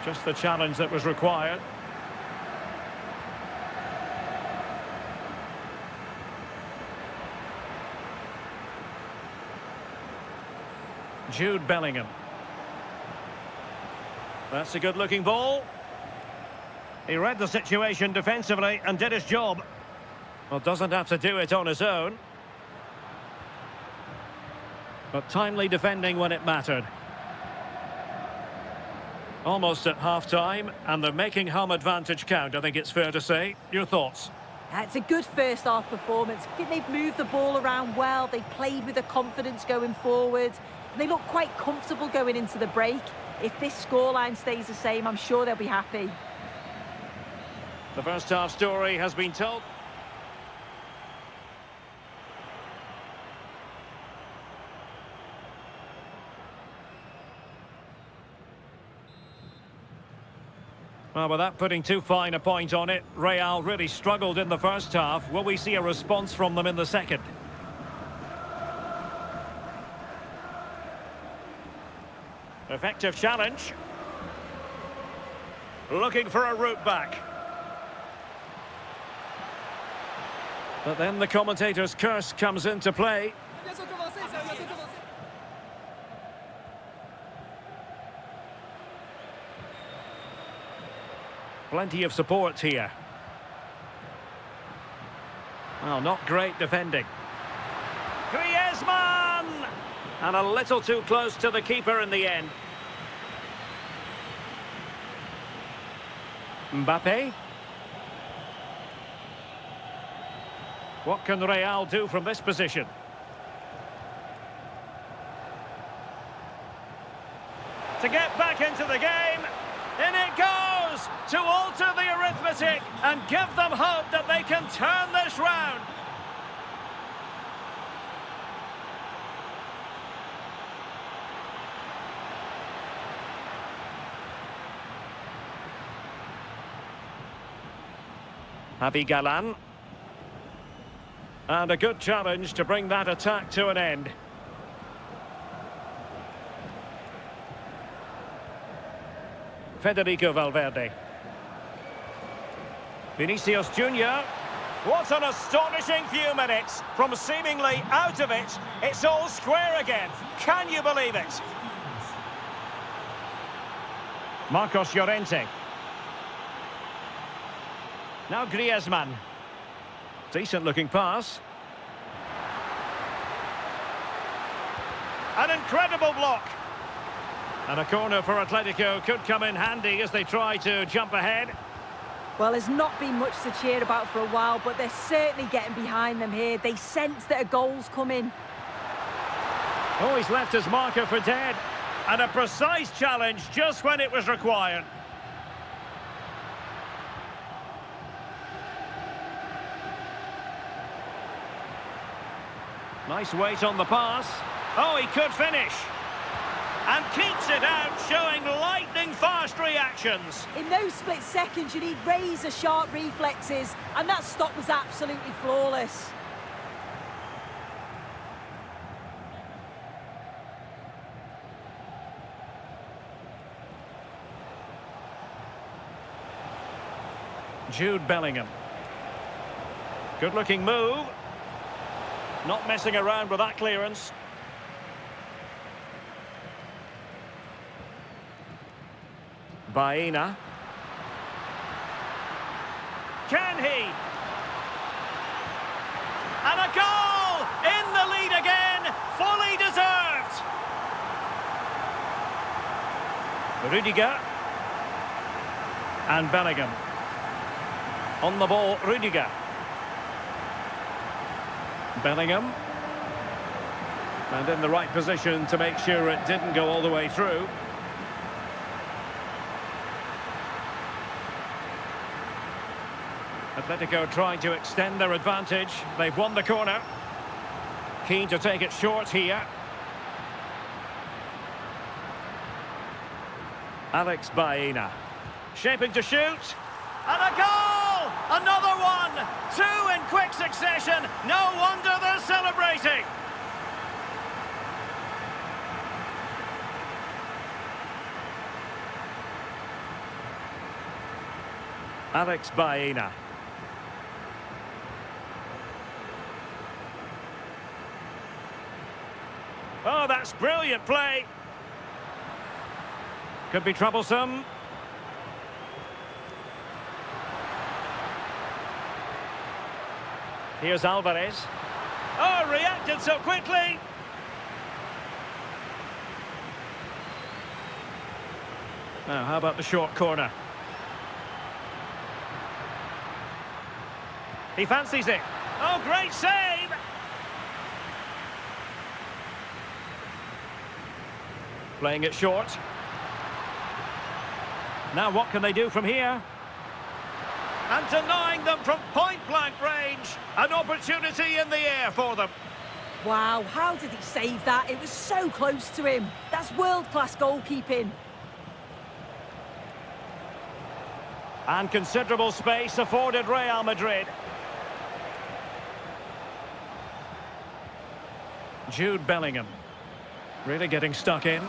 Just the challenge that was required. Jude Bellingham. That's a good-looking ball. He read the situation defensively and did his job. Well, doesn't have to do it on his own. But timely defending when it mattered. Almost at half-time, and they're making home advantage count, I think it's fair to say. Your thoughts? It's a good first-half performance. I think they've moved the ball around well. They've played with a confidence going forward. And they look quite comfortable going into the break. If this scoreline stays the same, I'm sure they'll be happy. The first-half story has been told. Well, without putting too fine a point on it, Real really struggled in the first half. Will we see a response from them in the second? Effective challenge. Looking for a route back. But then the commentator's curse comes into play. Plenty of support here. Well, not great defending. Griezmann! And a little too close to the keeper in the end. Mbappe. What can Real do from this position? To get back into the game. In it goes! To alter the arithmetic and give them hope that they can turn this round. Javi Galan. And a good challenge to bring that attack to an end. Federico Valverde. Vinicius Junior. What an astonishing few minutes. From seemingly out of it, it's all square again. Can you believe it? Marcos Llorente. Now Griezmann. Decent looking pass. An incredible block. And a corner for Atletico could come in handy as they try to jump ahead. Well, there's not been much to cheer about for a while, but they're certainly getting behind them here. They sense that a goal's coming. Oh, he's left his marker for dead. And a precise challenge just when it was required. Nice weight on the pass. Oh, he could finish. And keeps it out, showing lightning-fast reactions. In those split seconds, you need razor-sharp reflexes, and that stop was absolutely flawless. Jude Bellingham. Good-looking move. Not messing around with that clearance. Baena. Can he? And a goal! In the lead again! Fully deserved! Rudiger. And Bellingham. On the ball, Rudiger. Bellingham. And in the right position to make sure it didn't go all the way through. Atletico trying to extend their advantage. They've won the corner. Keen to take it short here. Alex Baena. Shaping to shoot. And a goal! Another one! Two in quick succession. No wonder they're celebrating. Alex Baena. Oh, that's brilliant play. Could be troublesome. Here's Alvarez. Oh, reacted so quickly. Now, how about the short corner? He fancies it. Oh, great save! Playing it short. Now what can they do from here? And denying them from point-blank range. An opportunity in the air for them. Wow, how did he save that? It was so close to him. That's world-class goalkeeping. And considerable space afforded Real Madrid. Jude Bellingham. Really getting stuck in.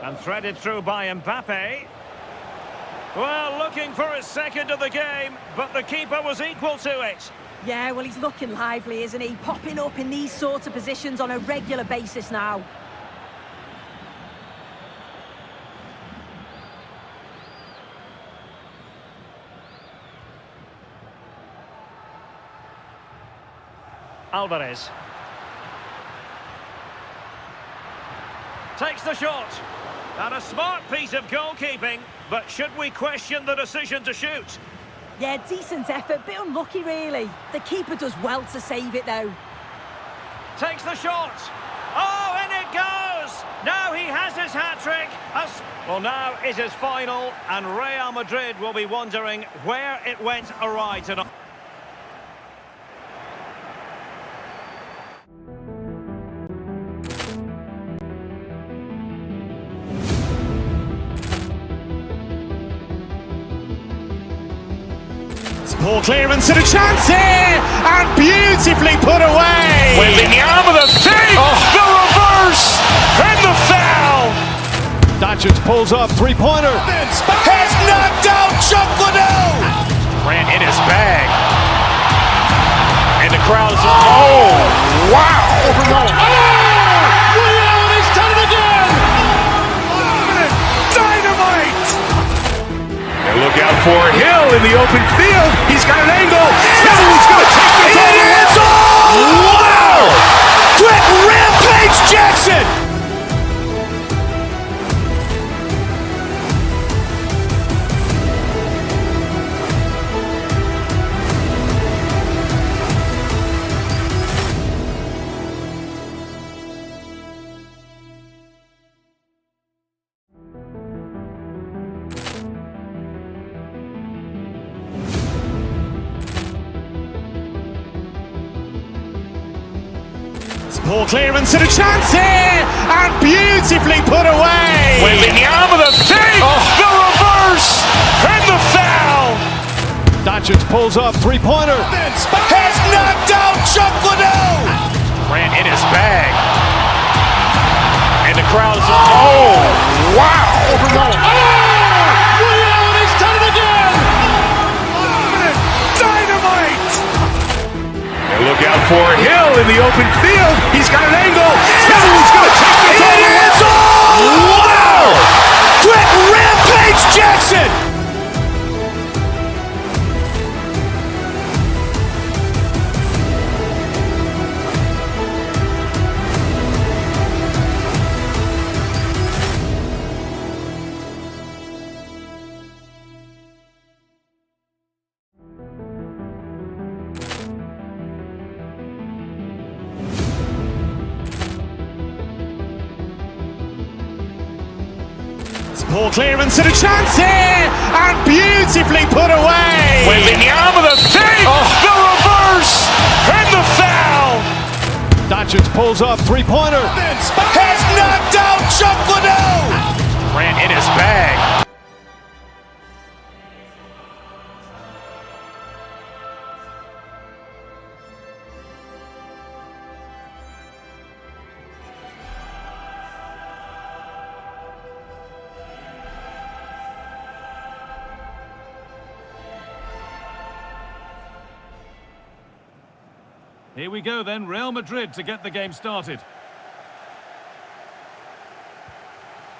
And threaded through by Mbappe. Well, looking for his second of the game, but the keeper was equal to it. Yeah, well, he's looking lively, isn't he? Popping up in these sorts of positions on a regular basis now. Alvarez. Takes the shot. And a smart piece of goalkeeping, but should we question the decision to shoot? Yeah, decent effort, bit unlucky really. The keeper does well to save it though. Takes the shot. Oh, in it goes! Now he has his hat-trick. Well, now it is final, and Real Madrid will be wondering where it went awry tonight. Poor clearance and a chance here, and beautifully put away. Wembanyama with a save, the reverse, and the foul. Doncic pulls up, three-pointer. Has knocked out Chuck Liddell. Ran in his bag. And the crowd is, oh, wow. He's done it again. Dynamite. And look out for Hill in the open field. He's got an angle. He's going to take this all the way. Wow! Quick Rampage Jackson! Poor clearance and a chance here, and beautifully put away. Wembanyama with a save, the reverse, and the foul. Dacic pulls up, three-pointer. Has knocked out Chocolate. Grant in his bag. And the crowd is... Oh, wow. Real has done it again. Dynamite. And look out for Hill in the open field. He's got an angle. He's going to take this all the way. Wow! Quick Rampage Jackson! Poor clearance and a chance here, and beautifully put away. Wembanyama with a save, the reverse, and the foul. Dacic pulls up, three-pointer. Has knocked out Chocolate. Grant in his bag. Here we go then, Real Madrid to get the game started.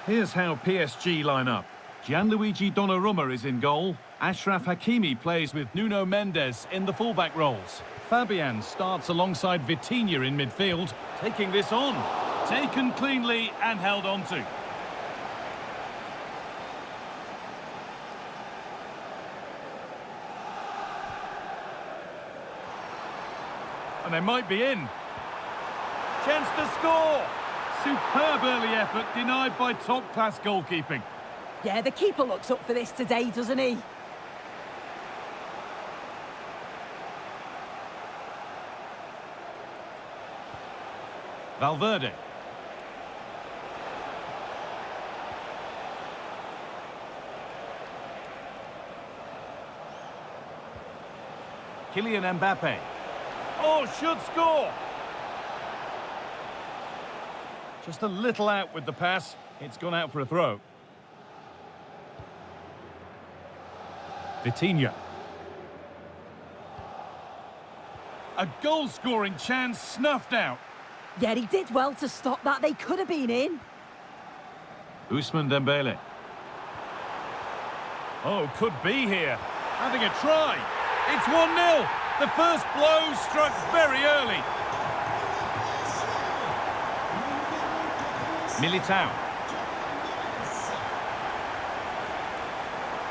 Here's how PSG line up. Gianluigi Donnarumma is in goal. Achraf Hakimi plays with Nuno Mendes in the fullback roles. Fabian starts alongside Vitinha in midfield, taking this on. Taken cleanly and held on to. And they might be in. Chance to score. Superb early effort, denied by top-class goalkeeping. Yeah, the keeper looks up for this today, doesn't he? Valverde. Kylian Mbappe. Oh, should score! Just a little out with the pass. It's gone out for a throw. Vitinha. A goal-scoring chance snuffed out. Yeah, he did well to stop that. They could have been in. Ousmane Dembele. Oh, could be here. Having a try. It's 1-0. The first blow struck very early. Militao.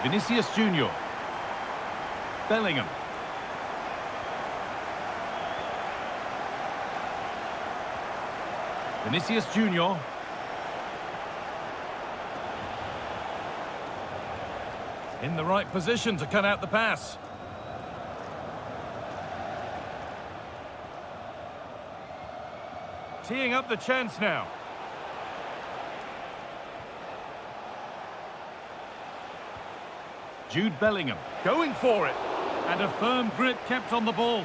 Vinicius Junior. Bellingham. Vinicius Junior. In the right position to cut out the pass. Teeing up the chance now. Jude Bellingham going for it. And a firm grip kept on the ball.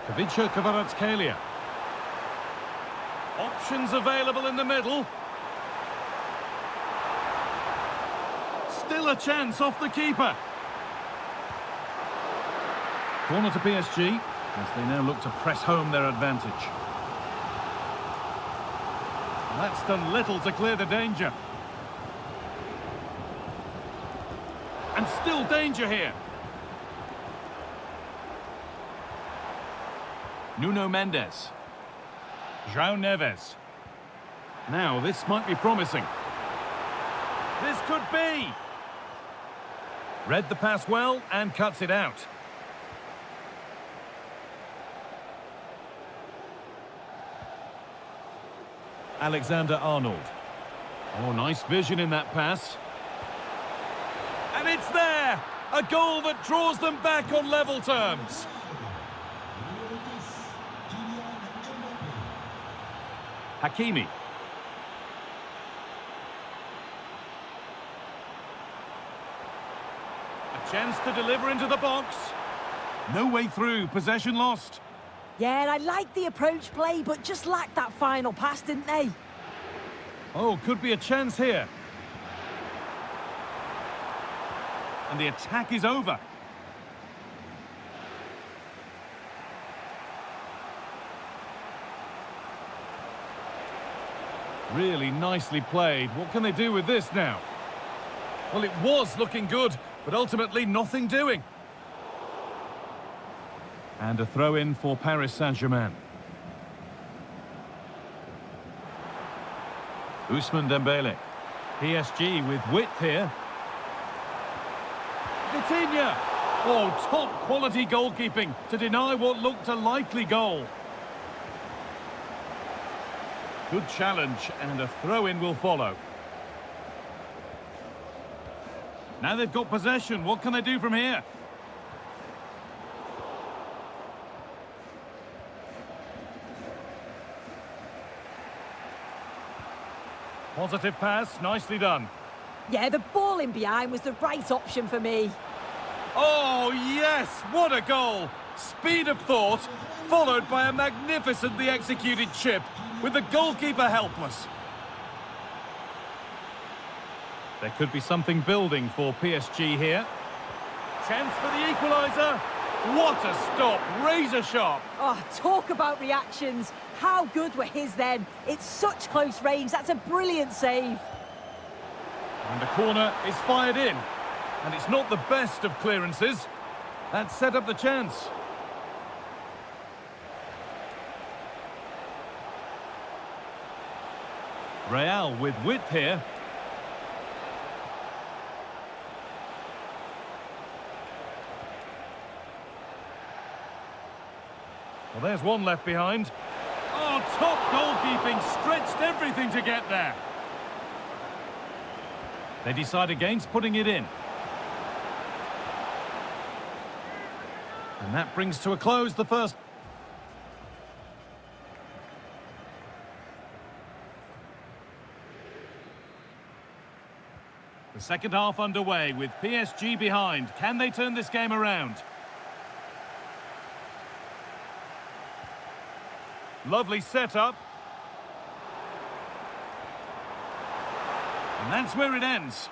Kavica Kvaratskhelia. Options available in the middle. Still a chance off the keeper. Corner to PSG as they now look to press home their advantage. That's done little to clear the danger. And still danger here. Nuno Mendes. João Neves. Now this might be promising. This could be. Read the pass well and cuts it out. Alexander-Arnold. Oh, nice vision in that pass. And it's there! A goal that draws them back on level terms. Hakimi. A chance to deliver into the box. No way through, possession lost. Yeah, I like the approach play, but just lacked that final pass, didn't they? Oh, could be a chance here. And the attack is over. Really nicely played. What can they do with this now? Well, it was looking good, but ultimately nothing doing. And a throw-in for Paris Saint-Germain. Ousmane Dembele. PSG with width here. Vitinha! Oh, top quality goalkeeping to deny what looked a likely goal. Good challenge, and a throw-in will follow. Now they've got possession. What can they do from here? Positive pass, nicely done. Yeah, the ball in behind was the right option for me. Oh, yes! What a goal! Speed of thought, followed by a magnificently executed chip, with the goalkeeper helpless. There could be something building for PSG here. Chance for the equaliser. What a stop! Razor sharp. Oh, talk about reactions. How good were his then? It's such close range. That's a brilliant save. And the corner is fired in. And it's not the best of clearances. That set up the chance. Real with width here. Well, there's one left behind. Oh, top goalkeeping, stretched everything to get there. They decide against putting it in. And that brings to a close the first. The second half underway with PSG behind. Can they turn this game around? Lovely setup. And that's where it ends.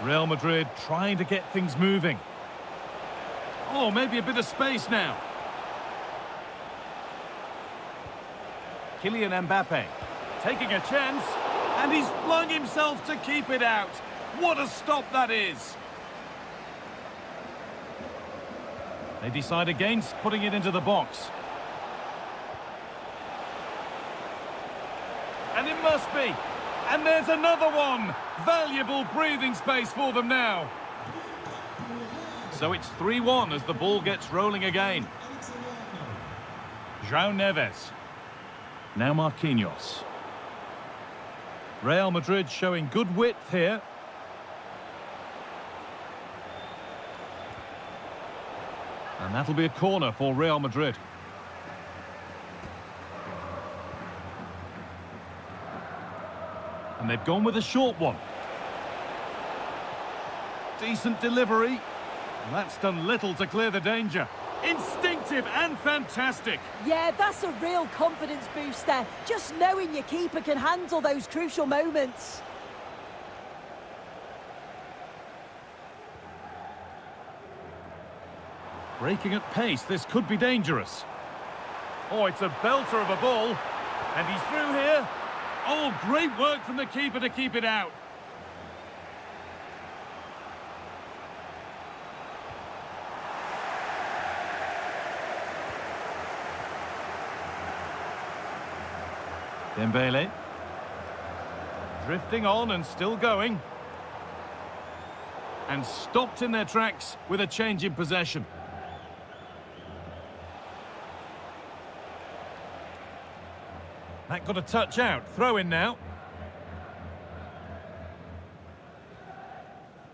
Real Madrid trying to get things moving. Oh, maybe a bit of space now. Kylian Mbappe taking a chance, and he's flung himself to keep it out. What a stop that is. They decide against putting it into the box. And it must be. And there's another one. Valuable breathing space for them now. So it's 3-1 as the ball gets rolling again. João Neves. Now Marquinhos. Real Madrid showing good width here. And that'll be a corner for Real Madrid. And they've gone with a short one. Decent delivery. And that's done little to clear the danger. Instinctive and fantastic. Yeah, that's a real confidence booster. Just knowing your keeper can handle those crucial moments. Breaking at pace, this could be dangerous. Oh, it's a belter of a ball. And he's through here. Oh, great work from the keeper to keep it out. Dembele. Drifting on and still going. And stopped in their tracks with a change in possession. That got a touch out. Throw in now.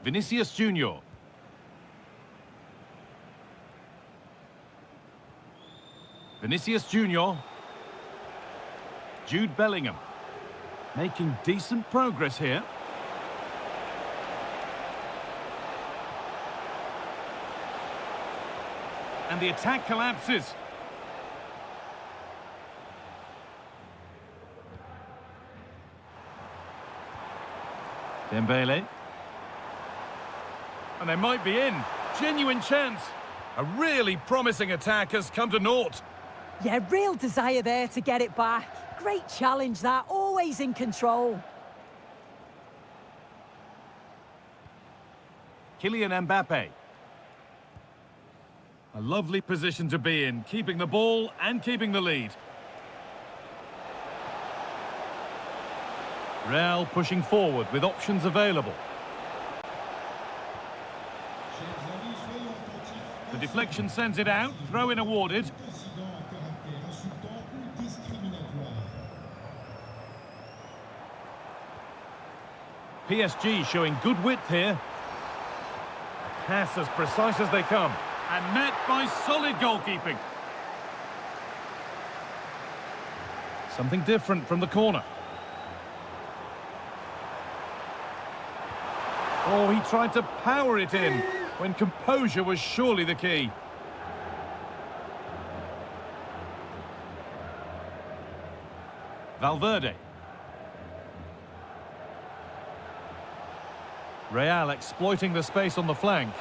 Vinicius Junior. Vinicius Junior. Jude Bellingham. Making decent progress here. And the attack collapses. Dembele. And they might be in. Genuine chance. A really promising attack has come to naught. Yeah, real desire there to get it back. Great challenge that, always in control. Kylian Mbappe. A lovely position to be in, keeping the ball and keeping the lead. Real pushing forward with options available. The deflection sends it out, throw-in awarded. PSG showing good width here. A pass as precise as they come. And met by solid goalkeeping. Something different from the corner. Oh, he tried to power it in when composure was surely the key. Valverde. Real exploiting the space on the flank.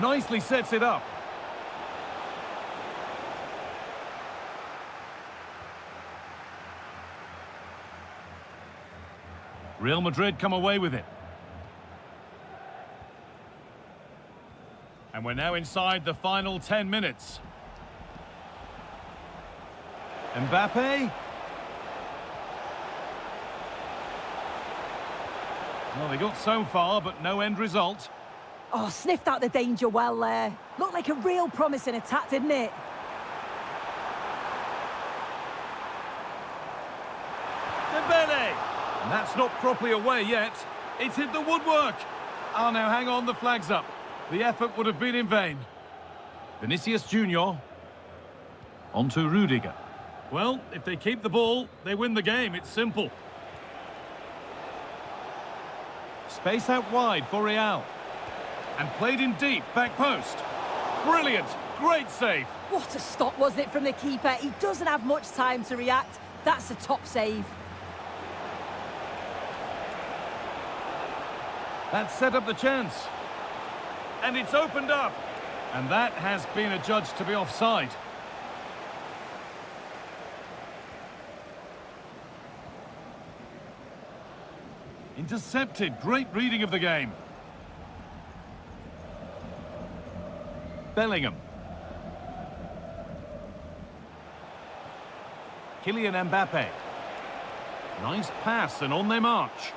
Nicely sets it up. Real Madrid come away with it. And we're now inside the final 10 minutes. Mbappe. Well, they got so far, but no end result. Oh, sniffed out the danger well there. Looked like a real promising attack, didn't it? Dembele! And that's not properly away yet. It's hit the woodwork. Oh, now hang on, the flag's up. The effort would have been in vain. Vinicius Junior. On to Rudiger. Well, if they keep the ball, they win the game. It's simple. Space out wide for Real. And played in deep, back post. Brilliant, great save. What a stop, wasn't it, from the keeper? He doesn't have much time to react. That's a top save. That set up the chance. And it's opened up. And that has been adjudged to be offside. Intercepted, great reading of the game. Bellingham. Kylian Mbappe. Nice pass and on they march.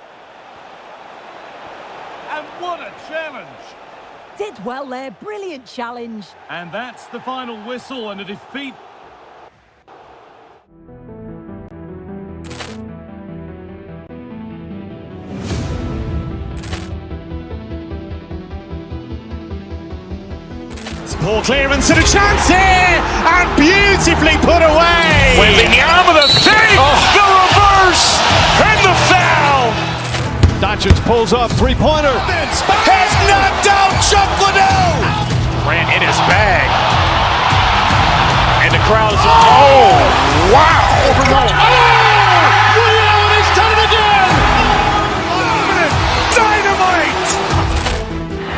And what a challenge! Did well there, brilliant challenge. And that's the final whistle and a defeat. Ball clearance and a chance here, and beautifully put away. Willian with a save, the reverse, and the foul. Dodgins pulls up, three-pointer. Has knocked out Chuck Liddell. Ran in his bag. And the crowd is, oh, wow. Willian, he's done it again. Dynamite.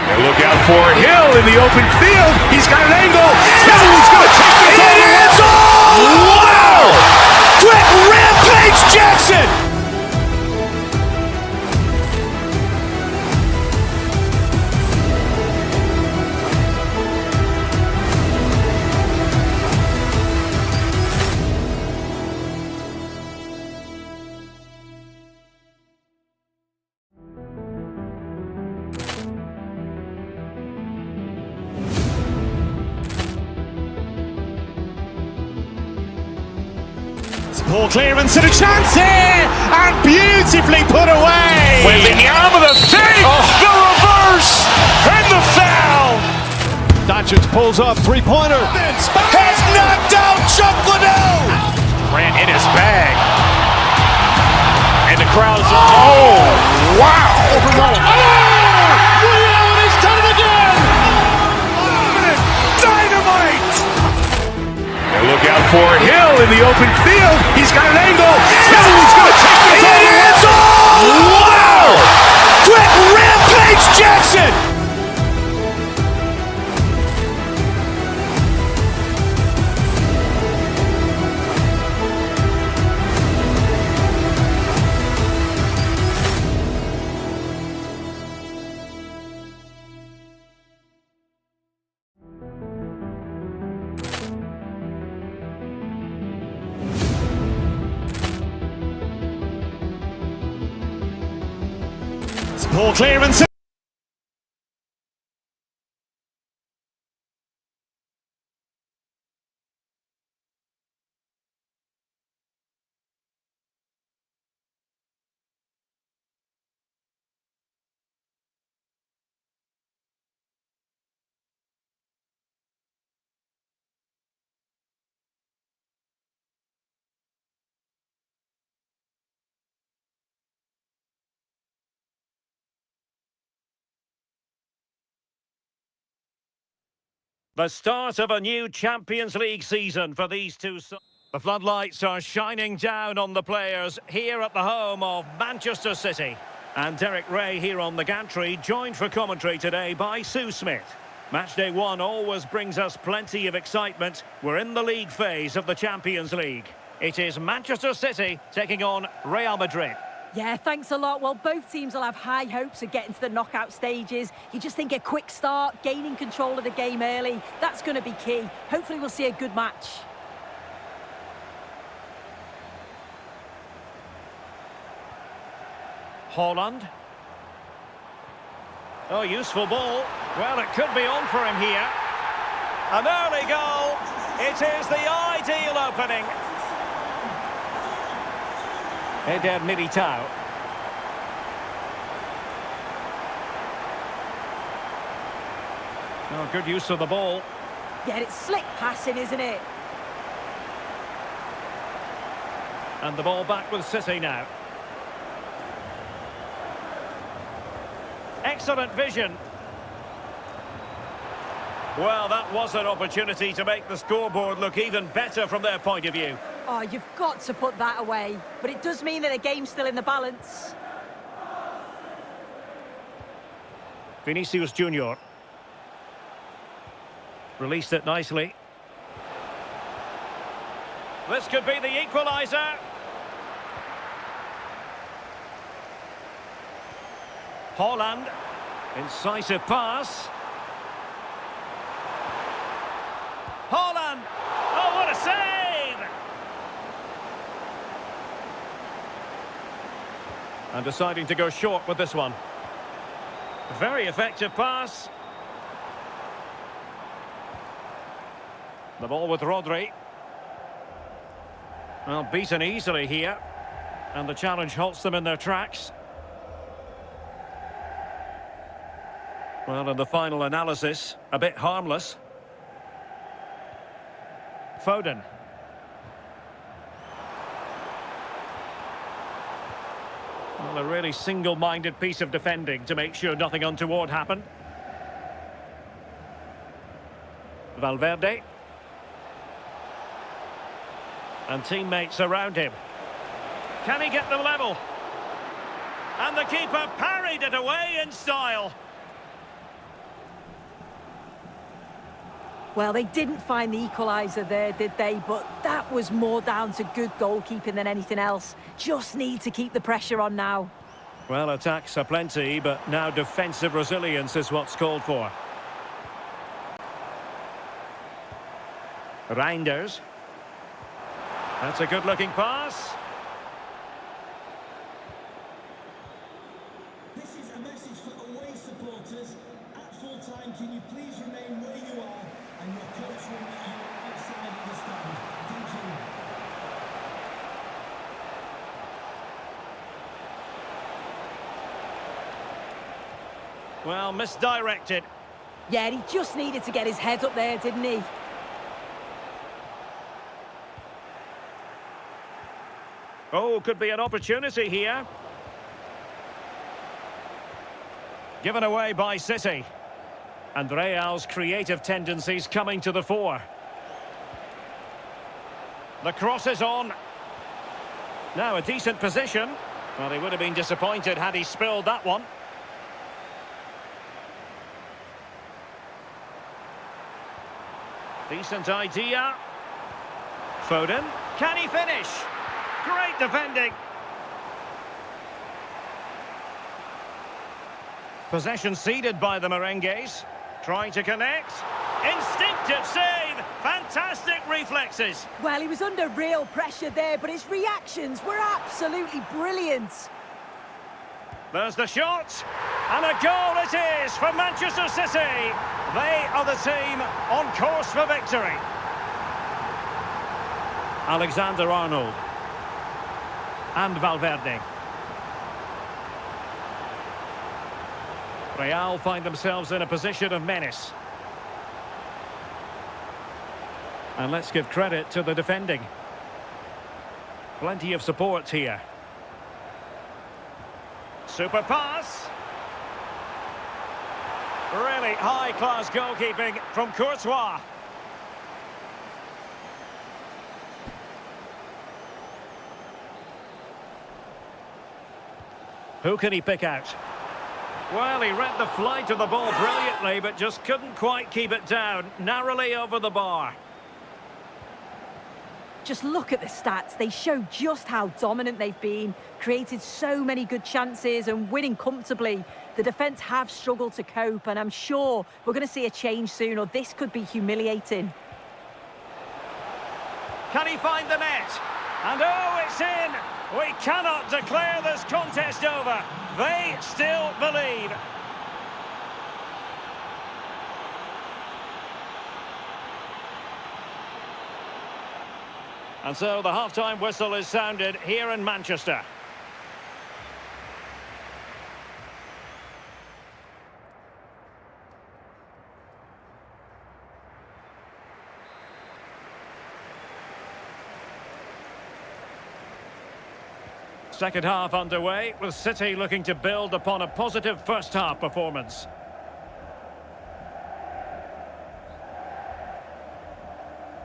And look out for Hill in the open field. He's got an angle. Hill's going to take this all the way. Wow! Quick rampage Jackson! Ball clearance and a chance here, and beautifully put away. Wembanyama with a save, the reverse, and the foul. Doncic pulls up, three-pointer. Has knocked out Chuck Liddell. Grant in his bag. And the crowd is, oh, wow. Reality's done it again. Dynamite. Look out for Hill in the open field. He's got an angle. He's going to take this all the way. Wow! Quick Rampage Jackson. Ball clearance. The start of a new Champions League season for these two. The floodlights are shining down on the players here at the home of Manchester City. And Derek Ray here on the gantry, joined for commentary today by Sue Smith. Matchday 1 always brings us plenty of excitement. We're in the league phase of the Champions League. It is Manchester City taking on Real Madrid. Yeah, thanks a lot. Well, both teams will have high hopes of getting to the knockout stages. You just think a quick start, gaining control of the game early, that's going to be key. Hopefully we'll see a good match. Haaland. Oh, useful ball. Well, it could be on for him here. An early goal. It is the ideal opening. Eder Militao. Oh, good use of the ball. Yeah, it's slick passing, isn't it? And the ball back with City now. Excellent vision. Well, that was an opportunity to make the scoreboard look even better from their point of view. Oh, you've got to put that away. But it does mean that the game's still in the balance. Vinicius Junior. Released it nicely. This could be the equaliser. Haaland. Incisive pass. Haaland! Oh, what a save! And deciding to go short with this one. Very effective pass. The ball with Rodri. Well, beaten easily here. And the challenge halts them in their tracks. Well, in the final analysis, a bit harmless. Foden. Well, a really single-minded piece of defending to make sure nothing untoward happened. Valverde. And teammates around him. Can he get them level? And the keeper parried it away in style. Well, they didn't find the equaliser there, did they? But that was more down to good goalkeeping than anything else. Just need to keep the pressure on now. Well, attacks are plenty, but now defensive resilience is what's called for. Reinders. That's a good-looking pass. This is a message for away supporters. At full-time, can you please remain where you are, and your coach will meet you outside of the stand. Thank you. Well, misdirected. Yeah, he just needed to get his head up there, didn't he? Oh, could be an opportunity here. Given away by City. And Real's creative tendencies coming to the fore. The cross is on. Now a decent position. Well, he would have been disappointed had he spilled that one. Decent idea. Foden. Can he finish? Great defending. Possession ceded by the Merengues. Trying to connect. Instinctive save. Fantastic reflexes. Well, he was under real pressure there, but his reactions were absolutely brilliant. There's the shot. And a goal it is for Manchester City. They are the team on course for victory. Alexander-Arnold. And Valverde. Real find themselves in a position of menace. And let's give credit to the defending. Plenty of support here. Super pass. Really high-class goalkeeping from Courtois. Who can he pick out? Well, he read the flight of the ball brilliantly, but just couldn't quite keep it down. Narrowly over the bar. Just look at the stats. They show just how dominant they've been. Created so many good chances and winning comfortably. The defence have struggled to cope, and I'm sure we're going to see a change soon, or this could be humiliating. Can he find the net? And oh, it's in! We cannot declare this contest over. They still believe. And so the half-time whistle is sounded here in Manchester. Second half underway, with City looking to build upon a positive first-half performance.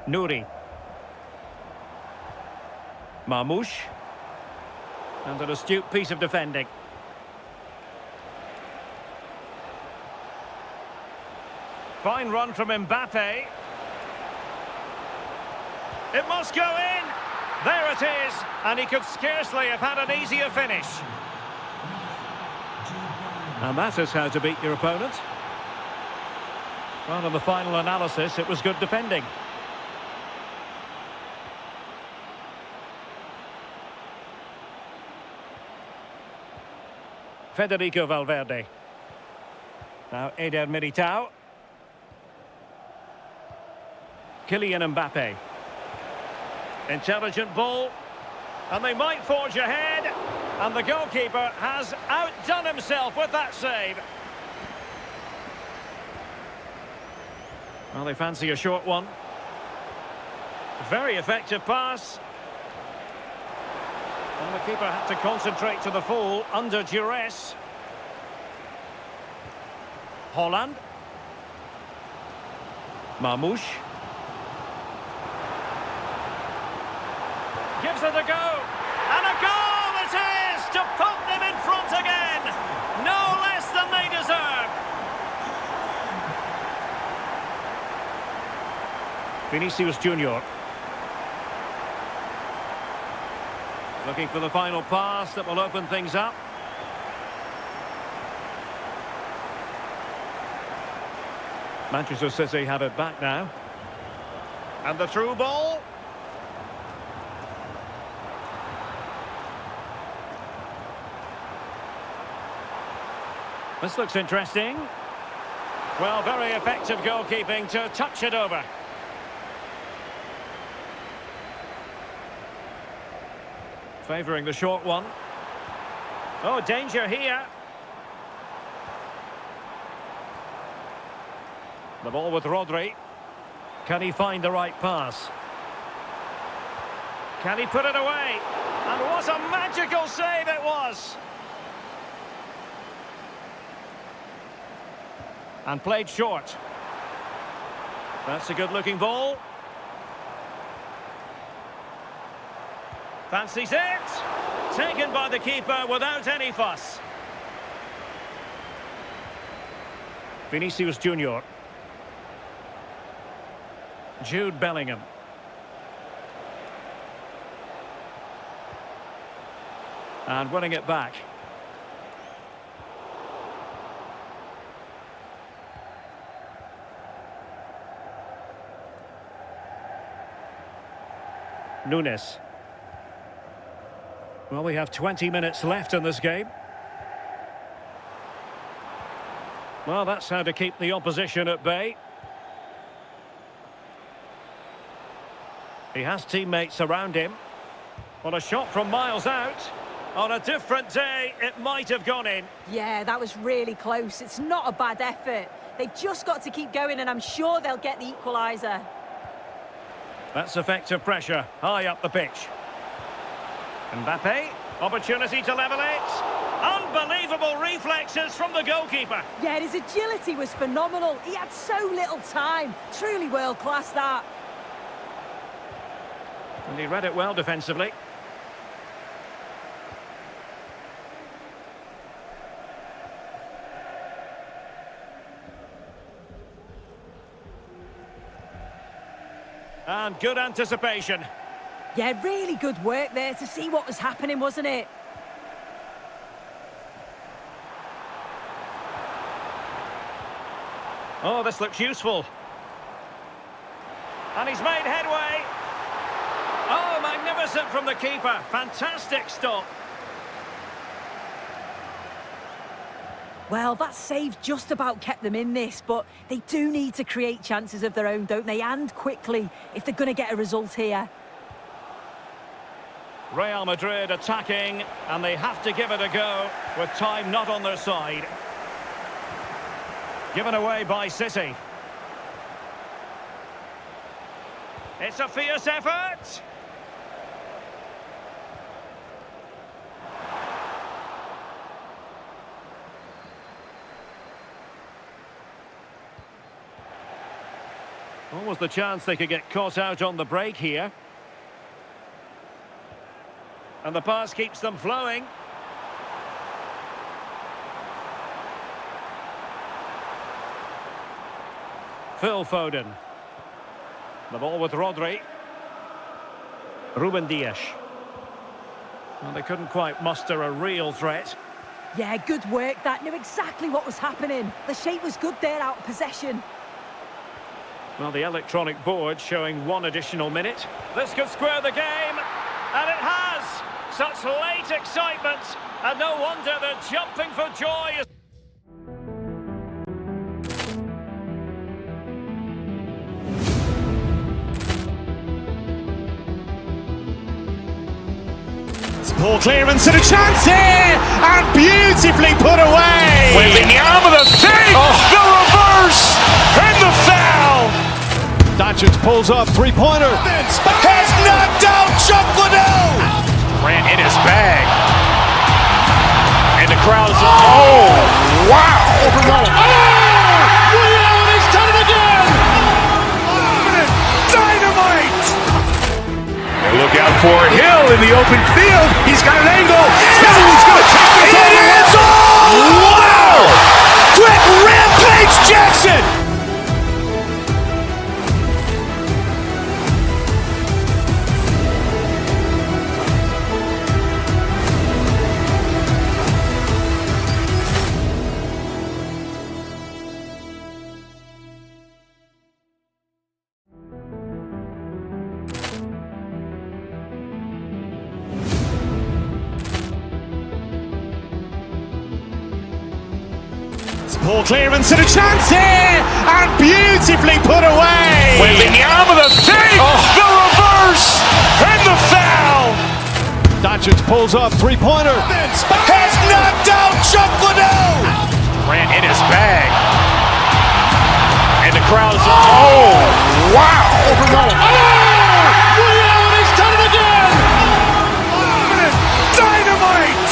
Nouri. Marmoush. And an astute piece of defending. Fine run from Mbappe. It must go in! There it is, and he could scarcely have had an easier finish. And that is how to beat your opponent. Well, in the final analysis, it was good defending. Federico Valverde. Now Eder Militao. Kylian Mbappe. Intelligent ball, and they might forge ahead, and the goalkeeper has outdone himself with that save. Well, they fancy a short one. Very effective pass. And the keeper had to concentrate to the full under duress. Holland. Marmoush. Gives it a go, and a goal it is to put them in front again. No less than they deserve. Vinicius Junior. Looking for the final pass that will open things up. Manchester City have it back now. And the through ball. This looks interesting. Well, very effective goalkeeping to touch it over. Favouring the short one. Oh, danger here. The ball with Rodri. Can he find the right pass? Can he put it away? And what a magical save it was! And played short. That's a good-looking ball. Fancies it. Taken by the keeper without any fuss. Vinicius Junior. Jude Bellingham. And winning it back. Nunes. Well, we have 20 minutes left in this game. Well, that's how to keep the opposition at bay. He has teammates around him. Well, a shot from miles out. On a different day, it might have gone in. Yeah, that was really close. It's not a bad effort. They've just got to keep going, and I'm sure they'll get the equaliser. That's effective pressure, high up the pitch. Mbappe, opportunity to level it. Unbelievable reflexes from the goalkeeper. Yeah, his agility was phenomenal. He had so little time. Truly world-class, that. And he read it well defensively. And good anticipation. Yeah, really good work there to see what was happening, wasn't it? Oh, this looks useful. And he's made headway. Oh, magnificent from the keeper. Fantastic stop. Well, that save just about kept them in this, but they do need to create chances of their own, don't they? And quickly, if they're going to get a result here. Real Madrid attacking, and they have to give it a go, with time not on their side. Given away by City. It's a fierce effort. What was the chance they could get caught out on the break here? And the pass keeps them flowing. Phil Foden. The ball with Rodri. Ruben Dias. Well, they couldn't quite muster a real threat. Yeah, good work. That knew exactly what was happening. The shape was good there out of possession. Well, the electronic board showing one additional minute. This could square the game, and it has! Such late excitement, and no wonder they're jumping for joy. Ball clearance and a chance here, and beautifully put away. Willian with a save, the reverse, and the foul. Dacic pulls up, three-pointer. Has knocked out Chuck Liddell. Ran in his bag. And the crowd is... Oh, wow. Willian, he's done it again. Dynamite. And look out for Hill in the open field. He's got an angle. He's going to take this all the way. Wow! Quick rampage Jackson. Ball clearance and a chance here, and beautifully put away. Willian with a save, the reverse, and the foul. Dacic pulls up, three-pointer. Has knocked out Chuck Liddell. Ran in his bag. And the crowd is... Oh, wow! Reality's done it again! Dynamite!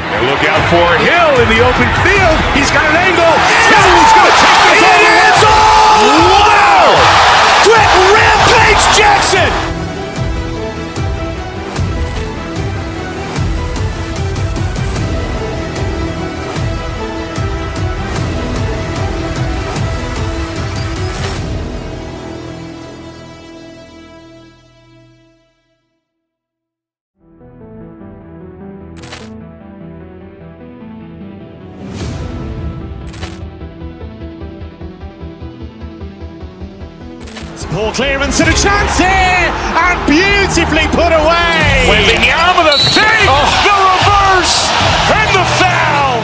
And look out for Hill in the open field. He's got an angle. Hill's going to take this all the way. Wow! Quick rampage Jackson! Poor clearance and a chance here, and beautifully put away. Wembanyama with a save, the reverse, and the foul.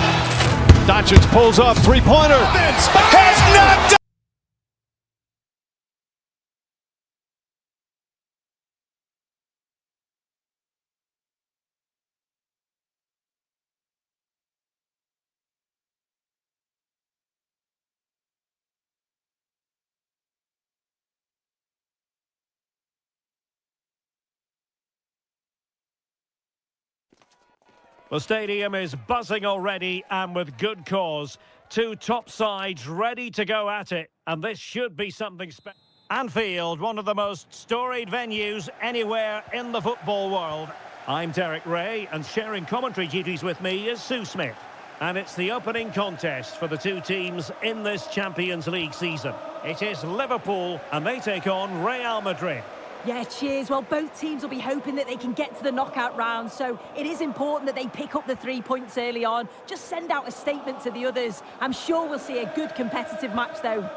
Doncic pulls up, three-pointer. Has not done. The stadium is buzzing already, and with good cause. Two top sides ready to go at it, and this should be something special. Anfield, one of the most storied venues anywhere in the football world. I'm Derek Ray, and sharing commentary duties with me is Sue Smith. And it's the opening contest for the two teams in this Champions League season. It is Liverpool, and they take on Real Madrid. Yeah, cheers. Well, both teams will be hoping that they can get to the knockout round, so it is important that they pick up the 3 points early on. Just send out a statement to the others. I'm sure we'll see a good competitive match, though.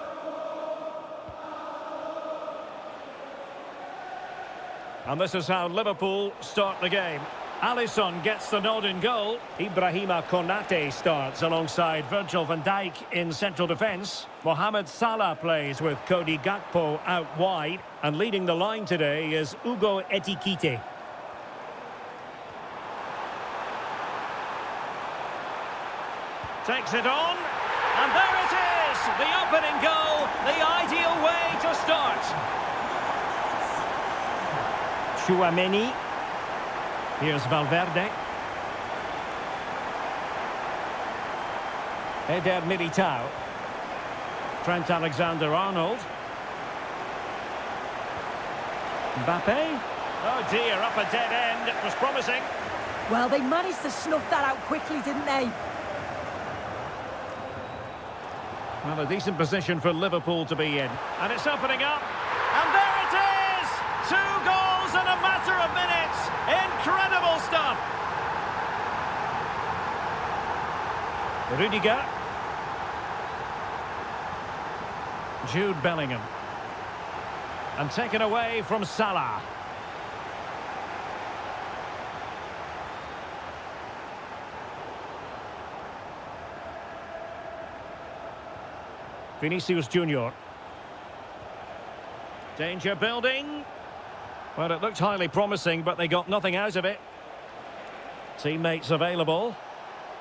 And this is how Liverpool start the game. Alisson gets the nod in goal. Ibrahima Konate starts alongside Virgil van Dijk in central defence. Mohamed Salah plays with Cody Gakpo out wide. And leading the line today is Hugo Ekitike. Takes it on. And there it is! The opening goal, the ideal way to start. Chouameni. Here's Valverde. Eder Militao. Trent Alexander-Arnold. Mbappe. Oh dear, up a dead end. It was promising. Well, they managed to snuff that out quickly, didn't they? Well, a decent position for Liverpool to be in. And it's opening up. And there it is! 2 goals in a matter of minutes. Incredible stuff. Rudiger. Jude Bellingham. And taken away from Salah. Vinicius Junior. Danger building. Well, it looked highly promising, but they got nothing out of it. Teammates available.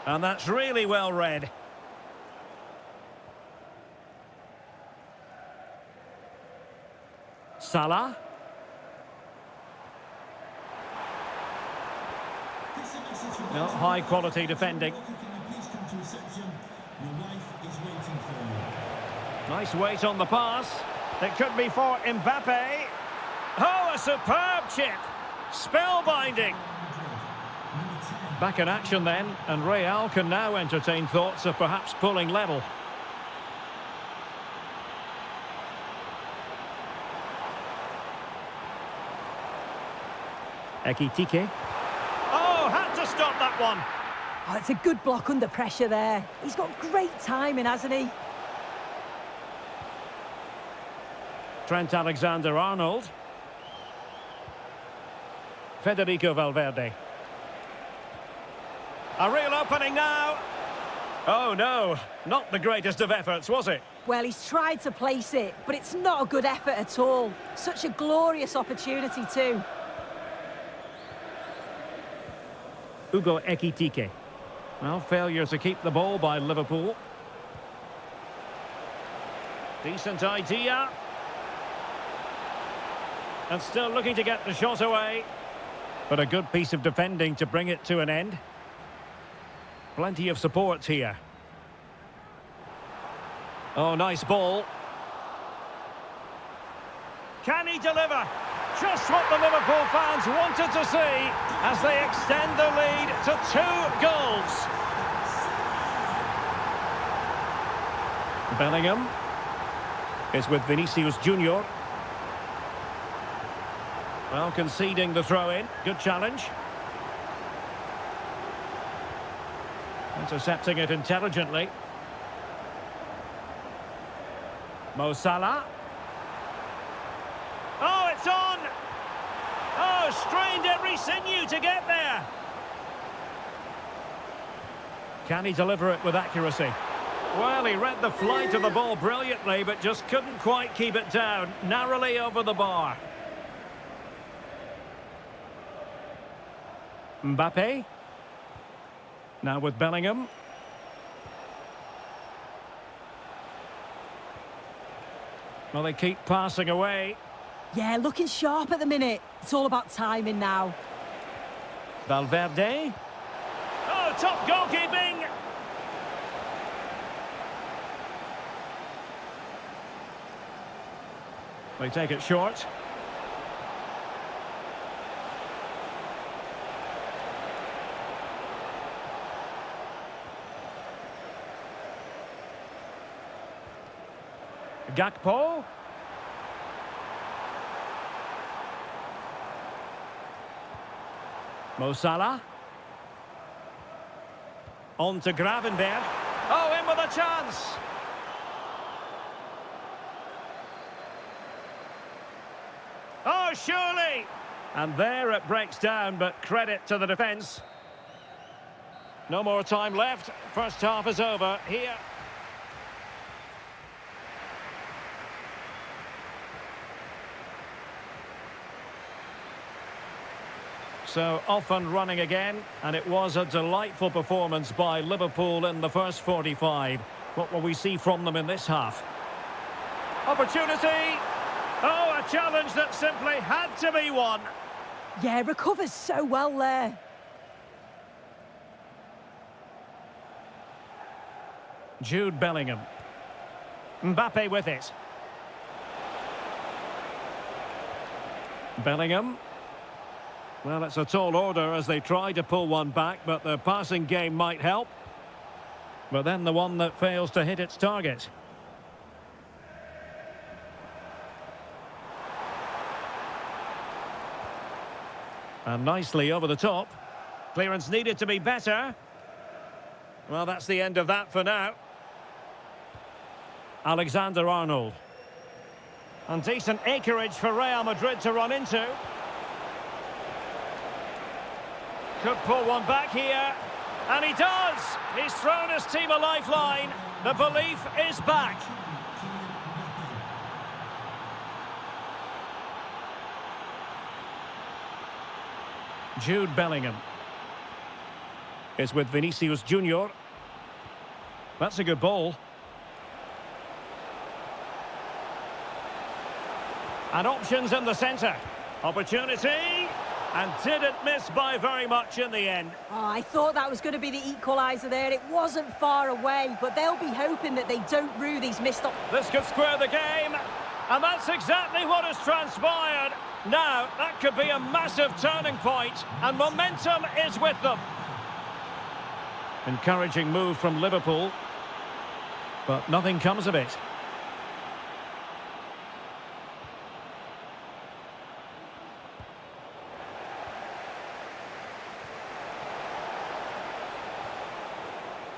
And that's really well read. Salah. No, high quality defending. Nice weight on the pass. It could be for Mbappe. Oh, a superb chip. Spellbinding. Back in action then, and Real can now entertain thoughts of perhaps pulling level. Ekitike. Oh, had to stop that one. Oh, it's a good block under pressure there. He's got great timing, hasn't he? Trent Alexander-Arnold. Federico Valverde. A real opening now. Oh no, not the greatest of efforts, was it? Well, he's tried to place it, but it's not a good effort at all. Such a glorious opportunity too. Hugo Ekitike. Well, failure to keep the ball by Liverpool. Decent idea. And still looking to get the shot away. But a good piece of defending to bring it to an end. Plenty of support here. Oh, nice ball. Can he deliver? Just what the Liverpool fans wanted to see as they extend the lead to 2 goals. Bellingham is with Vinicius Junior. Well, conceding the throw-in. Good challenge. Intercepting it intelligently. Mo Salah. Oh, it's on! Oh, strained every sinew to get there. Can he deliver it with accuracy? Well, he read the flight of the ball brilliantly, but just couldn't quite keep it down. Narrowly over the bar. Mbappe. Now with Bellingham. Well, they keep passing away. Yeah, looking sharp at the minute. It's all about timing now. Valverde. Oh, top goalkeeping! They take it short. Gakpo. Mo Salah. On to Gravenberg. Oh, in with a chance. Oh, surely. And there it breaks down, but credit to the defence. No more time left. First half is over here. So off and running again, and it was a delightful performance by Liverpool in the first 45. What will we see from them in this half? Opportunity! Oh, a challenge that simply had to be won. Yeah, recovers so well there. Jude Bellingham. Mbappe with it. Bellingham. Well, it's a tall order as they try to pull one back, but the passing game might help. But then the one that fails to hit its target. And nicely over the top. Clearance needed to be better. Well, that's the end of that for now. Alexander-Arnold. And decent acreage for Real Madrid to run into. Could pull one back here, and he does! He's thrown his team a lifeline. The belief is back. Jude Bellingham is with Vinicius Junior. That's a good ball. And options in the centre. Opportunity. And didn't miss by very much in the end. Oh, I thought that was going to be the equaliser there. It wasn't far away, but they'll be hoping that they don't rue these missed up. This could square the game, and that's exactly what has transpired. Now, that could be a massive turning point, and momentum is with them. Encouraging move from Liverpool, but nothing comes of it.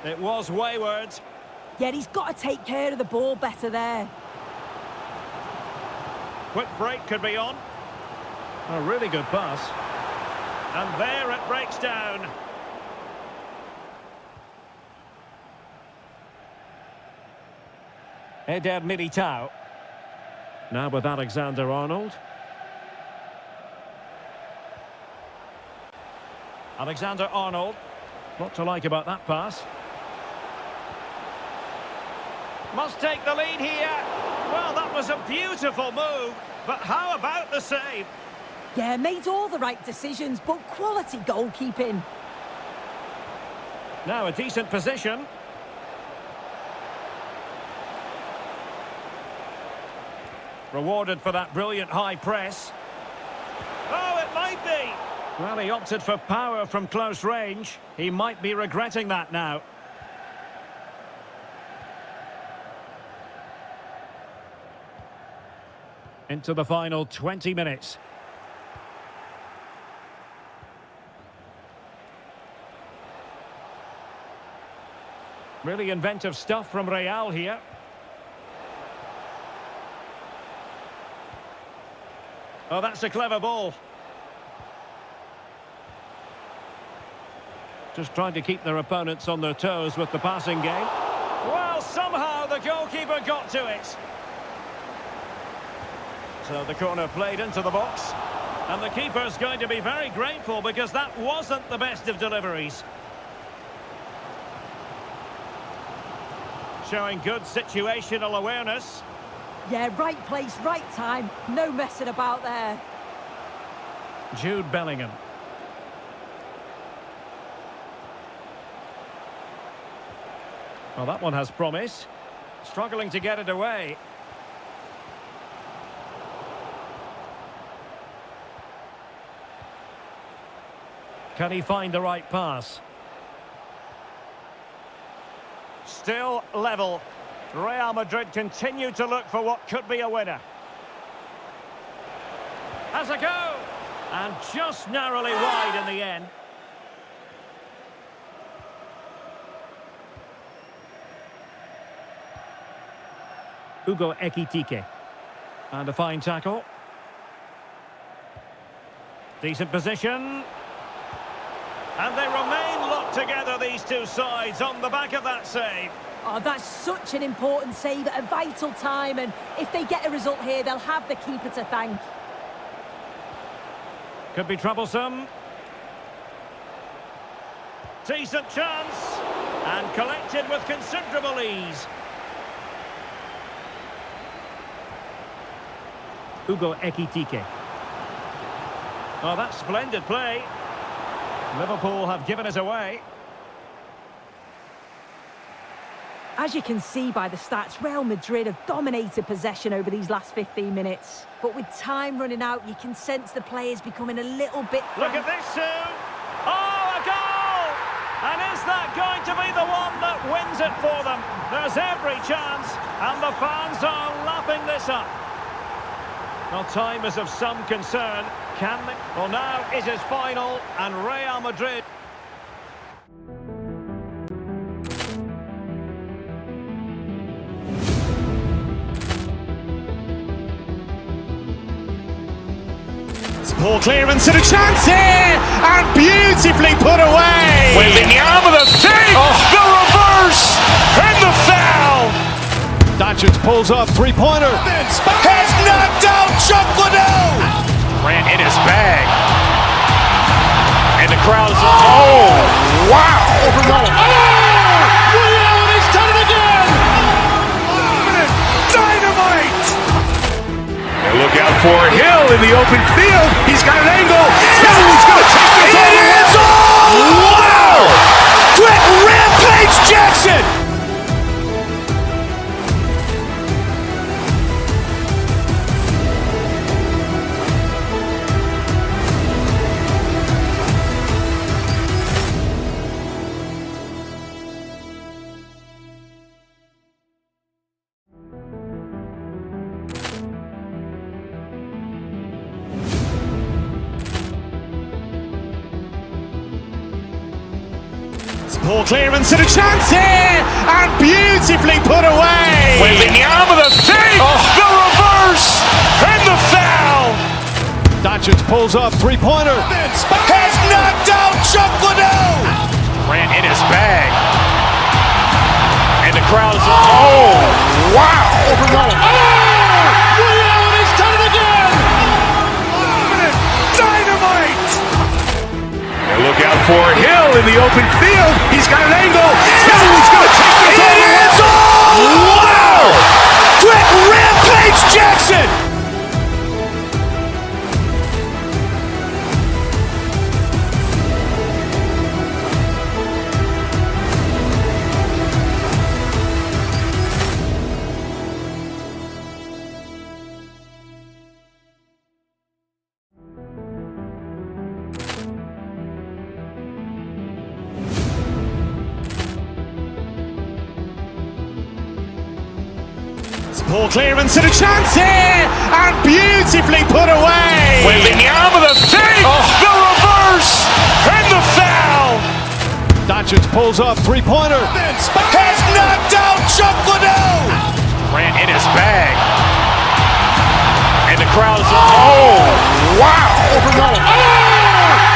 It was wayward. Yet he's got to take care of the ball better there. Quick break could be on. A really good pass. And there it breaks down. Eder Militao. Now with Alexander-Arnold. Alexander-Arnold. What to like about that pass? Must take the lead here. Well, that was a beautiful move, but how about the save? Yeah, made all the right decisions, but quality goalkeeping. Now a decent position. Rewarded for that brilliant high press. Oh, it might be. Well, he opted for power from close range. He might be regretting that now. Into the final 20 minutes. Really inventive stuff from Real here. Oh, that's a clever ball. Just trying to keep their opponents on their toes with the passing game. Well, somehow the goalkeeper got to it. So the corner played into the box. And the keeper's going to be very grateful because that wasn't the best of deliveries. Showing good situational awareness. Yeah, right place, right time. No messing about there. Jude Bellingham. Well, that one has promise. Struggling to get it away. Can he find the right pass? Still level. Real Madrid continue to look for what could be a winner. Has a go! And just narrowly wide in the end. EatriaticLeagueThree. And a fine tackle. Decent position. And they remain locked together, these two sides, on the back of that save. Oh, that's such an important save at a vital time, and if they get a result here, they'll have the keeper to thank. Could be troublesome. Decent chance. And collected with considerable ease. Eatriaticleague. Oh, that's splendid play. Liverpool have given us away. As you can see by the stats, Real Madrid have dominated possession over these last 15 minutes. But with time running out, you can sense the players becoming a little bit... Look at this soon. Oh, a goal! And is that going to be the one that wins it for them? There's every chance, and the fans are lapping this up. Well, time is of some concern. Can they? Well, now it is final, and Real Madrid... Poor clearance and a chance here, and beautifully put away. Willian with a save, the reverse, and the foul. Doncic pulls up, three-pointer. Has knocked out Chuck Liddell. Ran in his bag. And the crowd is, oh, wow. Willian has done it again. Dynamite. And look out for Hill in the open field. He's got an angle. Hill is going to take this all the way. Wow! Brett Rampage Jackson. Poor clearance and a chance here, and beautifully put away. Willian with a save, the reverse, and the foul. Doncic pulls up, three-pointer. Has knocked out Chuck Liddell. Ran in his bag. And the crowd is, oh, wow. Willian has done it again. Dynamite. And look out for Hill in the open field. He's got an angle. Hill is going to take this all the way. Wow! Poor clearance and a chance here, and beautifully put away. Wembanyama with a save, the reverse, and the foul. Doncic pulls up, three-pointer. Has knocked out Chuck Liddell. Grant in his bag. And the crowd is, oh, wow.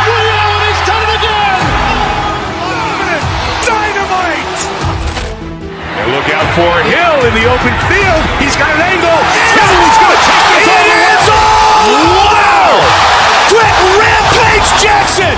Reality's done it again. Dynamite. And look out for Hill in the open field. He's got an angle. He's going to take this all the way. Wow! Brett Rampage Jackson.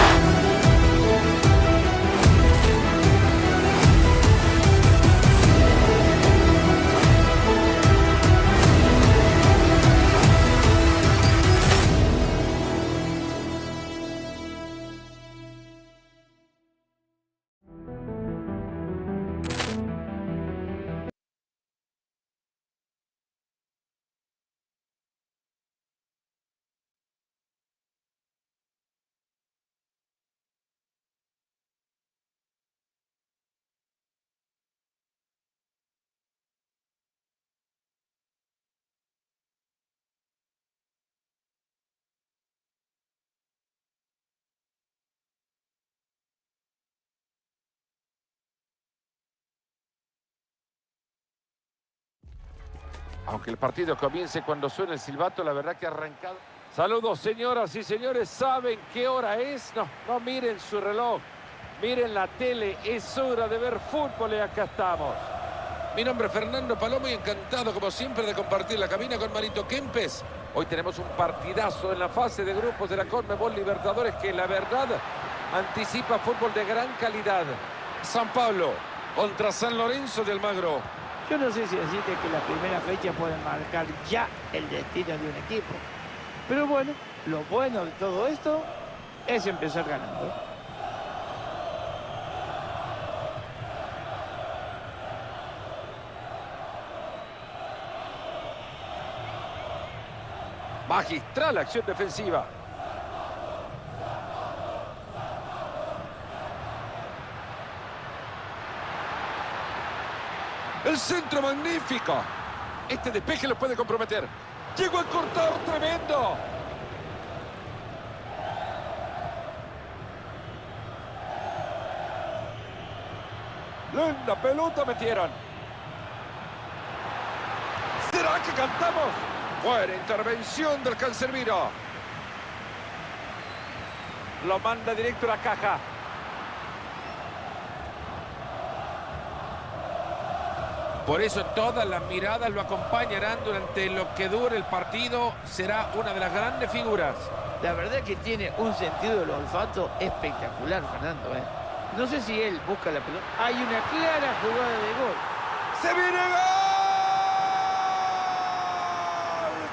Aunque el partido comience cuando suena el silbato, la verdad que ha arrancado. Saludos, señoras y señores. ¿Saben qué hora es? No miren su reloj. Miren la tele. Es hora de ver fútbol y acá estamos. Mi nombre es Fernando Palomo y encantado, como siempre, de compartir la cabina con Marito Kempes. Hoy tenemos un partidazo en la fase de grupos de la Conmebol Libertadores que, la verdad, anticipa fútbol de gran calidad. San Pablo contra San Lorenzo de Almagro. Yo no sé si decirte que la primera fecha puede marcar ya el destino de un equipo. Pero bueno, lo bueno de todo esto es empezar ganando. Magistral acción defensiva. El centro magnífico. Este despeje lo puede comprometer. Llegó el cortador tremendo. Linda pelota metieron. ¿Será que cantamos? Buena intervención del Cancerbero. Lo manda directo a la caja. Por eso todas las miradas lo acompañarán durante lo que dure el partido. Será una de las grandes figuras. La verdad que tiene un sentido del olfato espectacular, Fernando. No sé si él busca la pelota. Hay una clara jugada de gol. ¡Se viene gol!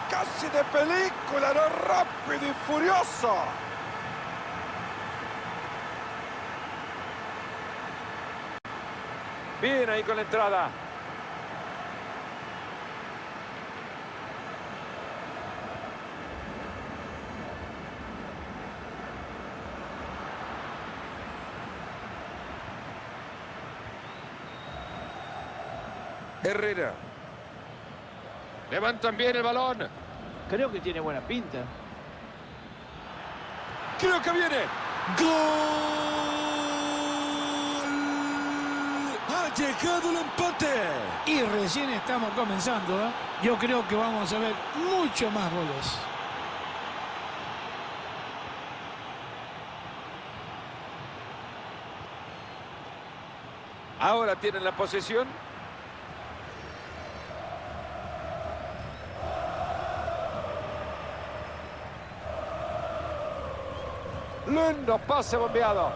Casi de película, no, rápido y furioso. Bien ahí con la entrada. Herrera. Levantan bien el balón. Creo que tiene buena pinta. Creo que viene. ¡Gol! ¡Ha llegado el empate! Y recién estamos comenzando, ¿eh? Yo creo que vamos a ver mucho más goles. Ahora tienen la posesión. Lindo pase bombeado.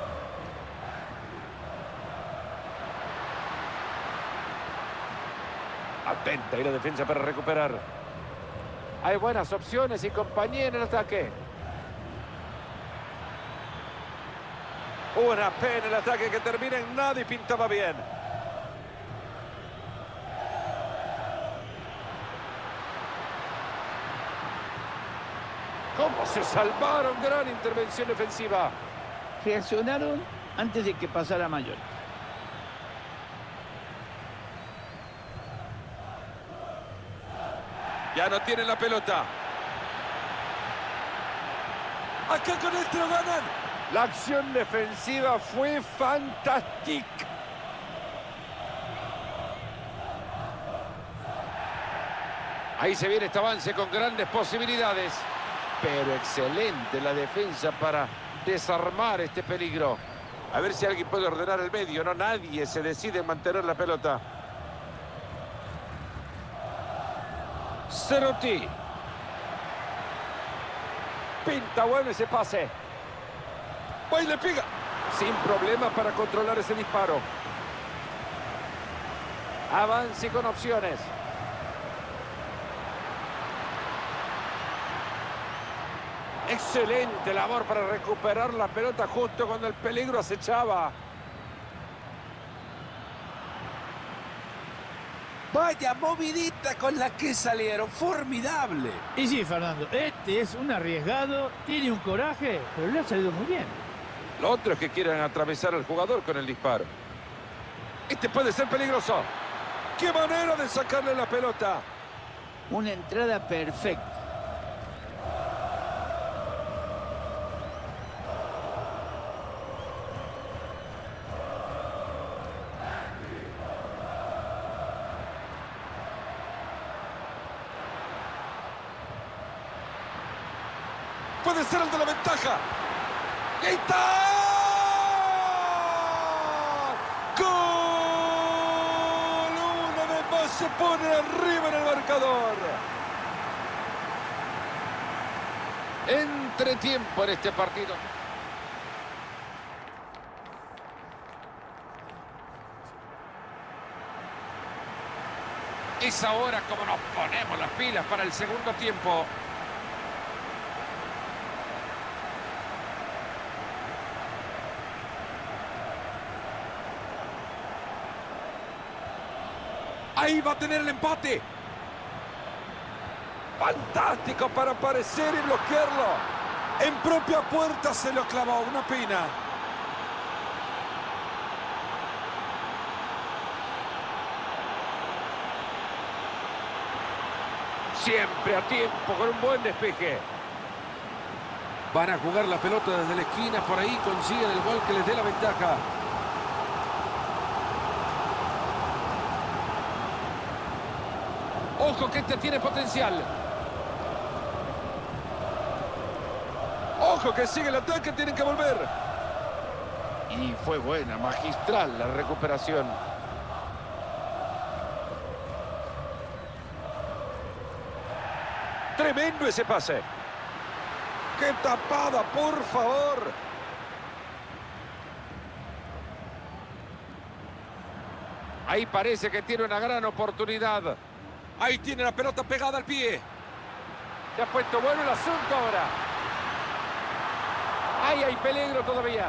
Atenta y la defensa para recuperar. Hay buenas opciones y compañía en el ataque. Una pena el ataque que termina en nada y pintaba bien. ¿Cómo se salvaron? Gran intervención defensiva. Reaccionaron antes de que pasara mayor. Ya no tienen la pelota. Acá con esto lo ganan. La acción defensiva fue fantástica. Ahí se viene este avance con grandes posibilidades. Pero excelente la defensa para desarmar este peligro. A ver si alguien puede ordenar el medio. No, nadie se decide mantener la pelota. Cerotti. Pinta bueno ese pase. Va y le pega. Sin problema para controlar ese disparo. Avance con opciones. Excelente labor para recuperar la pelota justo cuando el peligro acechaba. Vaya movidita con la que salieron. Formidable. Y sí, Fernando, este es un arriesgado, tiene un coraje, pero le ha salido muy bien. Lo otro es que quieren atravesar al jugador con el disparo. Este puede ser peligroso. ¡Qué manera de sacarle la pelota! Una entrada perfecta. Puede ser el de la ventaja. ¡Y ahí está! ¡Gol! Una vez más se pone arriba en el marcador. Entretiempo en este partido. Es ahora como nos ponemos las pilas para el segundo tiempo. Ahí va a tener el empate. Fantástico para aparecer y bloquearlo. En propia puerta se lo clavó. Una pena. Siempre a tiempo con un buen despeje. Van a jugar la pelota desde la esquina. Por ahí consiguen el gol que les dé la ventaja. Ojo que este tiene potencial. Ojo que sigue el ataque, tienen que volver. Y fue buena, magistral la recuperación. Tremendo ese pase. ¡Qué tapada, por favor! Ahí parece que tiene una gran oportunidad. Ahí tiene la pelota pegada al pie. Se ha puesto bueno el asunto ahora. Ahí hay peligro todavía.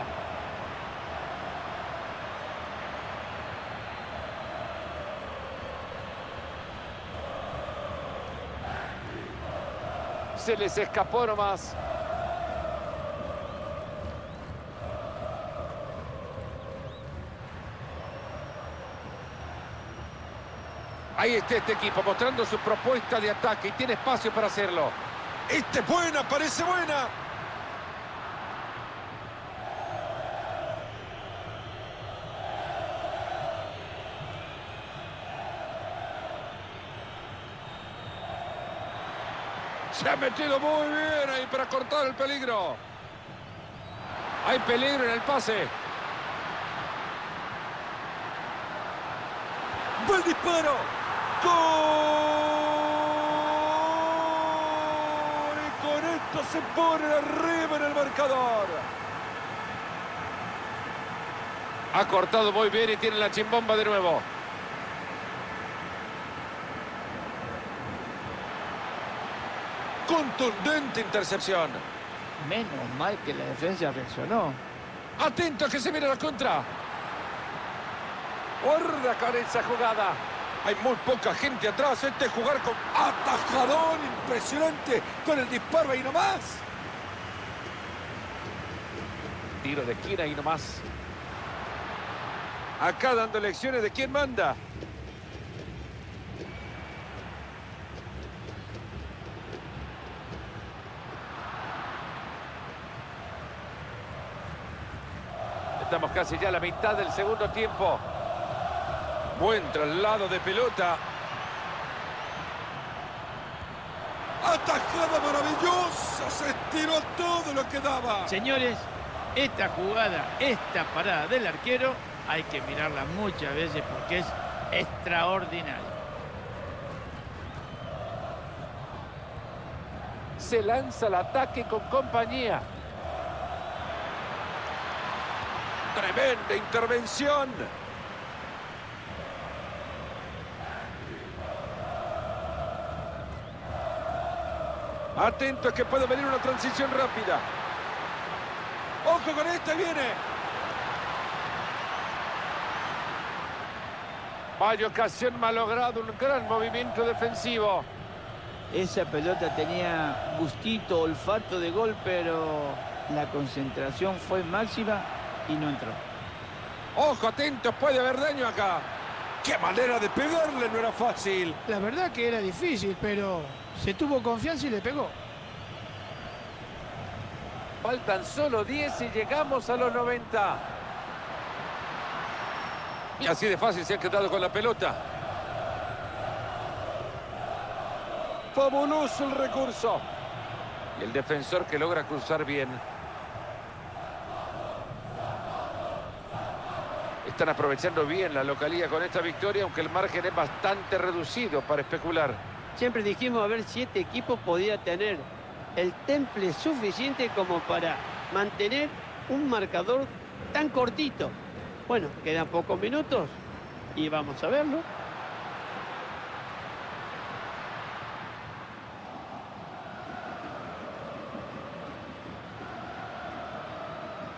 Se les escapó nomás. Ahí está este equipo mostrando su propuesta de ataque y tiene espacio para hacerlo. Esta es buena, parece buena. Se ha metido muy bien ahí para cortar el peligro. Hay peligro en el pase. ¡Buen disparo! ¡Gol! Y con esto se pone arriba en el marcador. Ha cortado muy bien y tiene la chimbomba de nuevo. Contundente intercepción. Menos mal que la defensa reaccionó. Atento que se viene la contra. Guarda con esa jugada. Hay muy poca gente atrás. Este es jugar con atajadón impresionante. Con el disparo ahí nomás. Tiro de esquina ahí nomás. Acá dando lecciones de quién manda. Estamos casi ya a la mitad del segundo tiempo. Buen traslado de pelota. Atajada maravillosa, se estiró todo lo que daba. Señores, esta jugada, esta parada del arquero, hay que mirarla muchas veces porque es extraordinaria. Se lanza el ataque con compañía. Tremenda intervención. Atento que puede venir una transición rápida. Ojo con esta, viene. Vaya ocasión malograda, un gran movimiento defensivo. Esa pelota tenía gustito, olfato de gol, pero la concentración fue máxima y no entró. Ojo, atento, puede haber daño acá. ¡Qué manera de pegarle! No era fácil. La verdad que era difícil, pero se tuvo confianza y le pegó. Faltan solo 10 y llegamos a los 90. Y así de fácil se ha quedado con la pelota. Fabuloso el recurso. Y el defensor que logra cruzar bien. Están aprovechando bien la localía con esta victoria, aunque el margen es bastante reducido para especular. Siempre dijimos a ver si este equipo podía tener el temple suficiente como para mantener un marcador tan cortito. Bueno, quedan pocos minutos y vamos a verlo.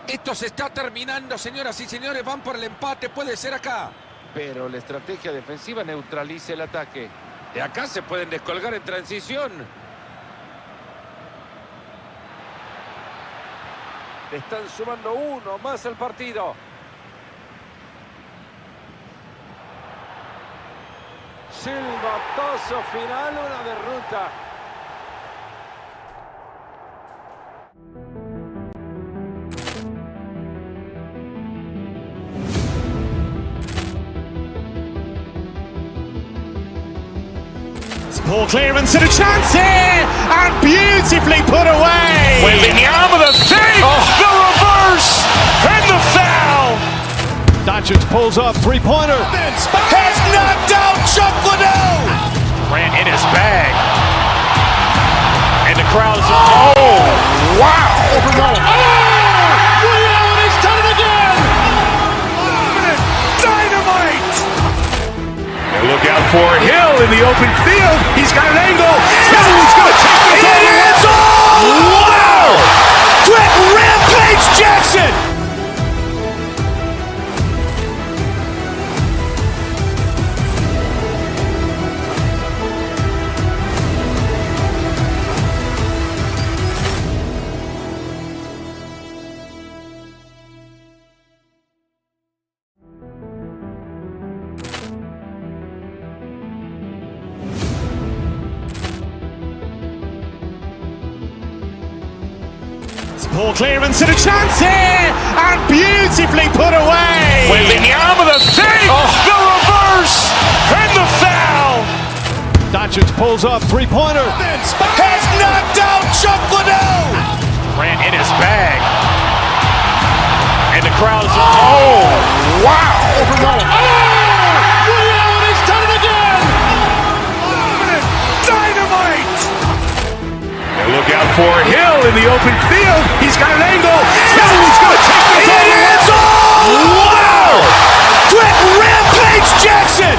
Esto se está terminando, señoras y señores. Van por el empate, puede ser acá. Pero la estrategia defensiva neutraliza el ataque. De acá se pueden descolgar en transición. Le están sumando uno más al partido. Silbatazo final, una derrota. Ball clearance and a chance here, and beautifully put away. Willian with a save, the reverse, and the foul. Dacic pulls up, three-pointer. Has knocked out Chocolate. Ran in his bag. And the crowd's, oh, wow. Willian has done it again. Dynamite. Look out for Hill in the open field. He's got an angle. Hill is going to take this all the way. Wow! Trent Rampage Jackson! Ball clearance and a chance here, and beautifully put away. Willian with a save, the reverse, and the foul. Dacic pulls up, three-pointer. Has knocked out Chocolate. Ran in his bag. And the crowd's, oh, wow. Willian has done it again. Dynamite. And look out for Hill in the open field. He's got an angle. Hill is going to take this all the way. Wow! Trent Rampage Jackson!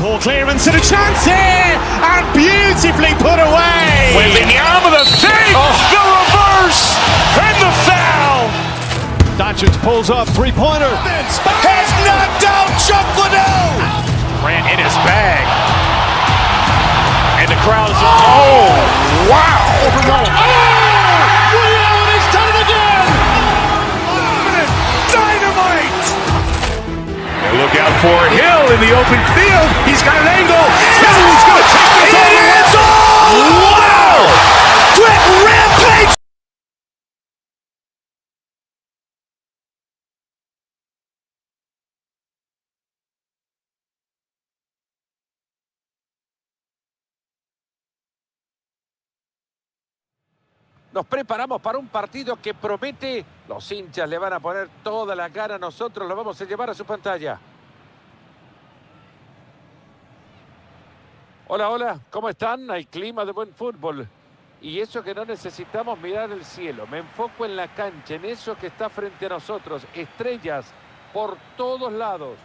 Ball clearance and a chance here, and beautifully put away. Willian with a save, the reverse, and the foul. Dacic pulls up, three-pointer. Has knocked out Chuck Liddell. Ran in his bag. And the crowd is... Oh, wow. Overrun. Oh, Real, and he's done it again. Dynamite. And look out for Hill in the open field. He's got an angle. He's going to take this all the way. Wow. Quick rampage. Nos preparamos para un partido que promete. Los hinchas le van a poner toda la cara a nosotros. Lo vamos a llevar a su pantalla. Hola, hola. ¿Cómo están? Hay clima de buen fútbol. Y eso que no necesitamos mirar el cielo. Me enfoco en la cancha, en eso que está frente a nosotros. Estrellas por todos lados.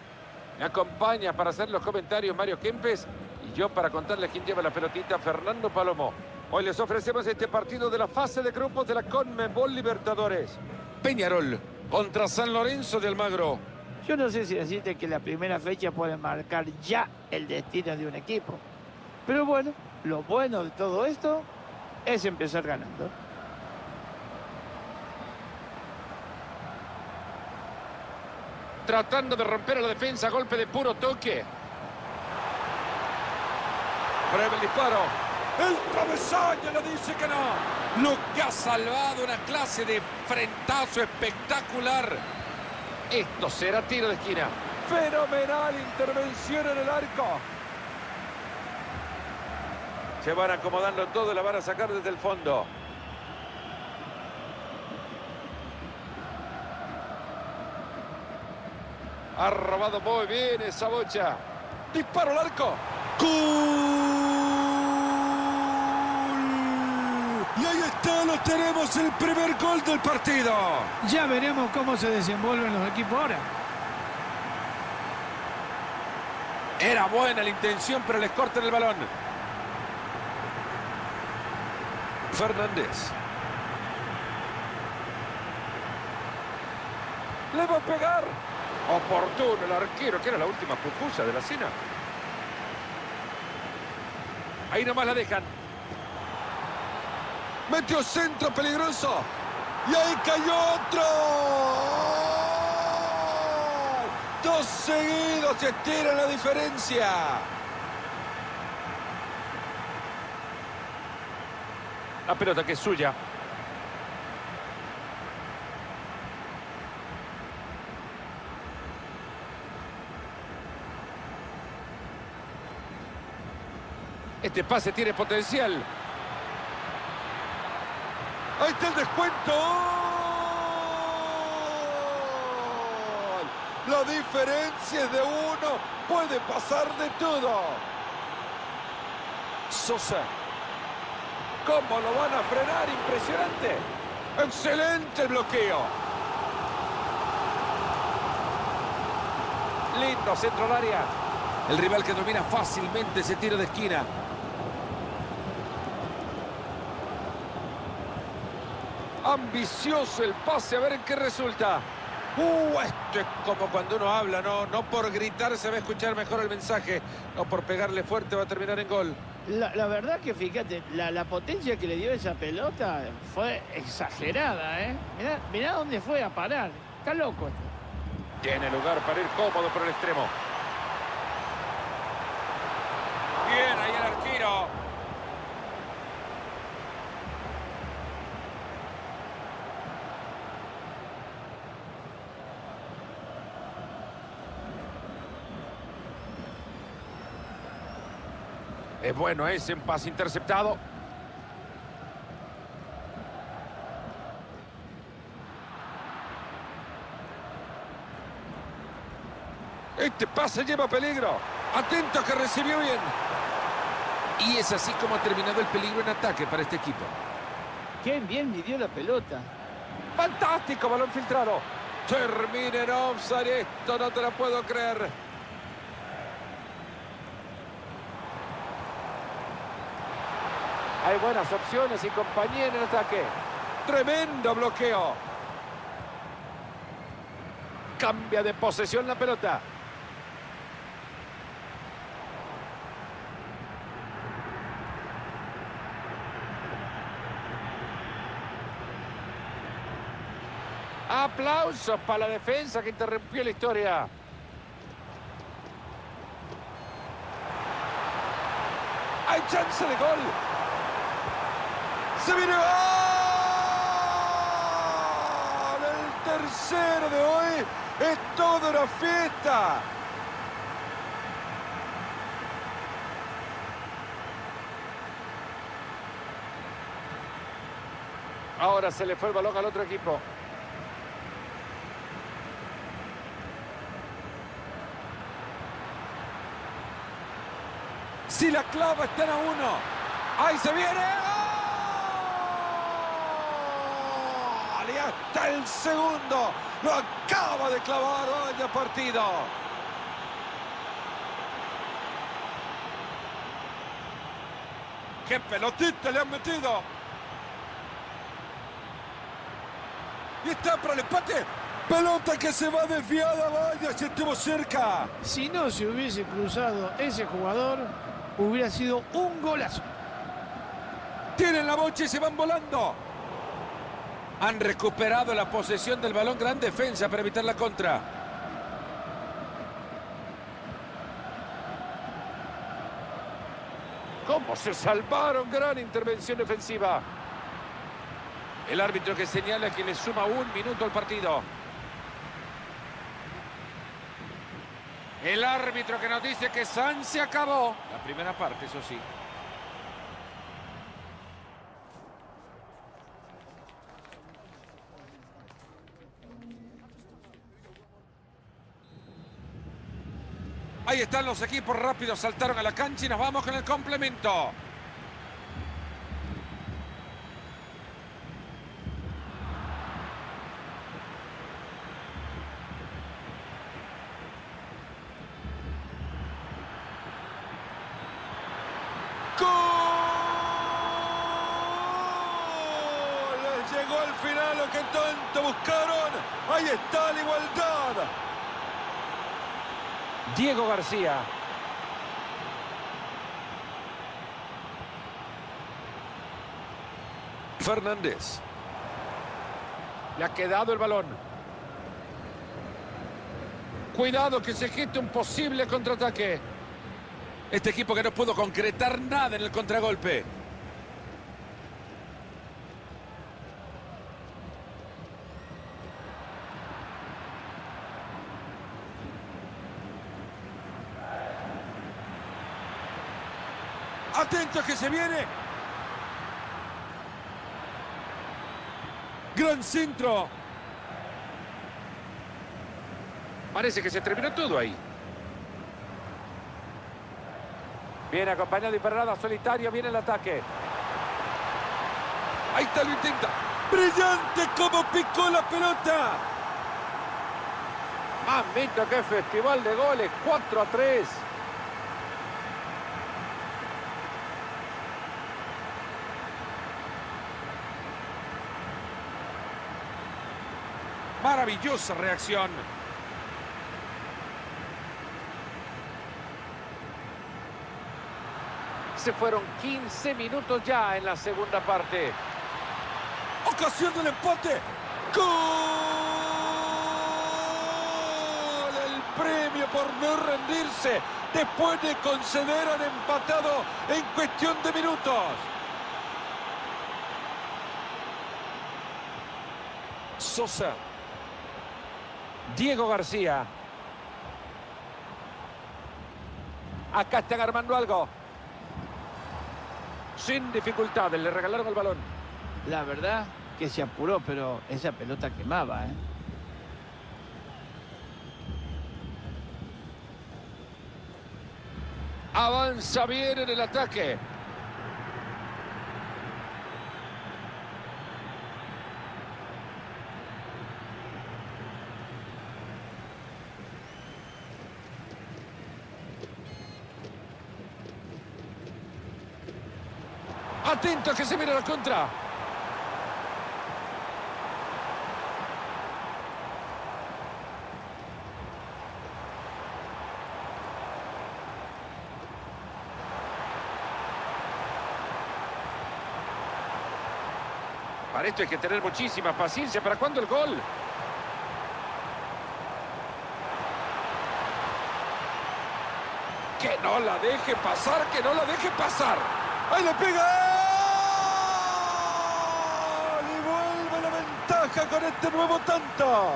Me acompaña para hacer los comentarios Mario Kempes. Y yo para contarles quién lleva la pelotita, Fernando Palomo. Hoy les ofrecemos este partido de la fase de grupos de la CONMEBOL Libertadores. Peñarol contra San Lorenzo de Almagro. Yo no sé si decirte que la primera fecha puede marcar ya el destino de un equipo. Pero bueno, lo bueno de todo esto es empezar ganando. Tratando de romper a la defensa, golpe de puro toque. Prueba el disparo. El travesaño le dice que no. Lo que ha salvado, una clase de frentazo espectacular. Esto será tiro de esquina. Fenomenal intervención en el arco. Se van acomodando todo y la van a sacar desde el fondo. Ha robado muy bien esa bocha. Disparo al arco. Y ahí está, lo tenemos, el primer gol del partido. Ya veremos cómo se desenvuelven los equipos ahora. Era buena la intención, pero les cortan el balón. Fernández. Le va a pegar. Oportuno el arquero, que era la última pupusa de la cena. Ahí nomás la dejan. Metió centro peligroso. Y ahí cayó otro. Dos seguidos, se estira la diferencia. La pelota que es suya. Este pase tiene potencial. Ahí está el descuento. La diferencia es de uno. Puede pasar de todo. Sosa. ¿Cómo lo van a frenar? Impresionante. Excelente el bloqueo. Lindo centro al área. El rival que domina fácilmente ese tiro de esquina. Ambicioso el pase, a ver en qué resulta. Esto es como cuando uno habla, no por gritar se va a escuchar mejor el mensaje, no por pegarle fuerte va a terminar en gol. La verdad que fíjate, la potencia que le dio esa pelota fue exagerada, ¿eh? Mirá dónde fue a parar. Está loco esto. Tiene lugar para ir cómodo por el extremo. Bien, ahí el arquero. Es bueno ese pase interceptado. Este pase lleva peligro. Atento que recibió bien. Y es así como ha terminado el peligro en ataque para este equipo. Qué bien midió la pelota. Fantástico, balón filtrado. Termina en offside. Esto no te lo puedo creer. Hay buenas opciones y compañía en el ataque. Tremendo bloqueo. Cambia de posesión la pelota. Aplausos para la defensa que interrumpió la historia. Hay chance de gol. Se viene gol. El tercero de hoy es toda una fiesta. Ahora se le fue el balón al otro equipo. Si la clava, están a 1. ¡Ahí se viene! ¡Gol! Y hasta el segundo lo acaba de clavar. Vaya partido. ¡Qué pelotita le han metido! Y está para el empate. Pelota que se va desviada. Vaya, si estuvo cerca. Si no se hubiese cruzado ese jugador, hubiera sido un golazo. Tienen la bocha y se van volando. Han recuperado la posesión del balón. Gran defensa para evitar la contra. ¿Cómo se salvaron? Gran intervención defensiva. El árbitro que señala que le suma 1 minuto al partido. El árbitro que nos dice que San se acabó. La primera parte, eso sí. Ahí están los equipos rápidos, saltaron a la cancha y nos vamos con el complemento. Llegó al final lo que tanto buscaron. Ahí está la igualdad. Diego García. Fernández. Le ha quedado el balón. Cuidado que se geste un posible contraataque. Este equipo que no pudo concretar nada en el contragolpe. Atento que se viene. Gran centro. Parece que se terminó todo ahí. Viene acompañado y Perrada solitario. Viene el ataque. Ahí está, lo intenta. Brillante como picó la pelota. Mamita, qué festival de goles. 4-3. Maravillosa reacción. Se fueron 15 minutos ya en la segunda parte. Ocasión del empate. ¡Gol! El premio por no rendirse después de conceder un empatado en cuestión de minutos. Sosa. Diego García. Acá están armando algo. Sin dificultades, le regalaron el balón. La verdad que se apuró, pero esa pelota quemaba, ¿eh? Avanza bien en el ataque. Atento que se viene la contra. Para esto hay que tener muchísima paciencia. ¿Para cuándo el gol? Que no la deje pasar, que no la deje pasar. ¡Ahí le pega! ¡Y vuelve la ventaja con este nuevo tanto!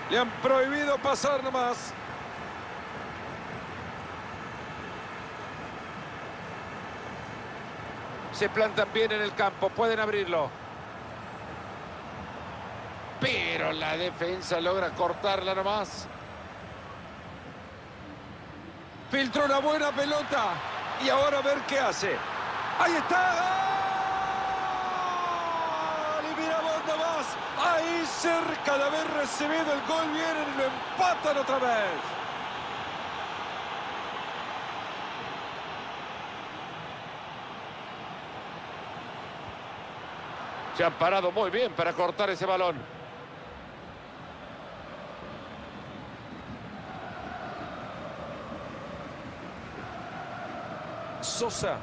Le han prohibido pasar nomás. Se plantan bien en el campo, pueden abrirlo. Pero la defensa logra cortarla nomás. Filtró una buena pelota. Y ahora a ver qué hace. ¡Ahí está! ¡Gol! Y mira vos nomás. Ahí cerca de haber recibido el gol. Vienen y lo empatan otra vez. Se han parado muy bien para cortar ese balón. Sosa.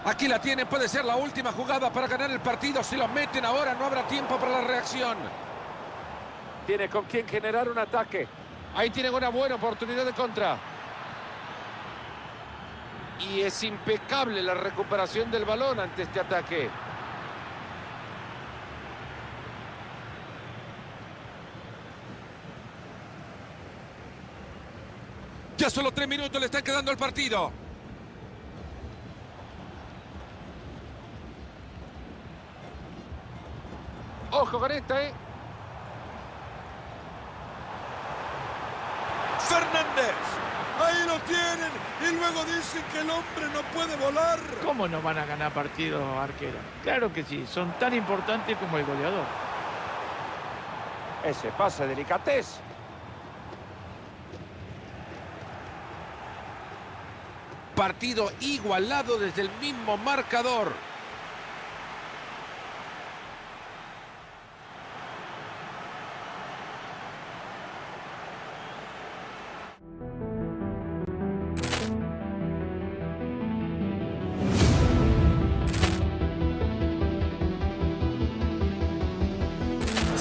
Aquí la tienen, puede ser la última jugada para ganar el partido. Si lo meten ahora no habrá tiempo para la reacción. Tiene con quién generar un ataque. Ahí tienen una buena oportunidad de contra. Y es impecable la recuperación del balón ante este ataque. Ya solo 3 minutos le están quedando al partido. Ojo con esta, ¿eh? Fernández. Ahí lo tienen. Y luego dicen que el hombre no puede volar. ¿Cómo no van a ganar partidos, arquero? Claro que sí, son tan importantes como el goleador. Ese pase delicatez. Partido igualado desde el mismo marcador.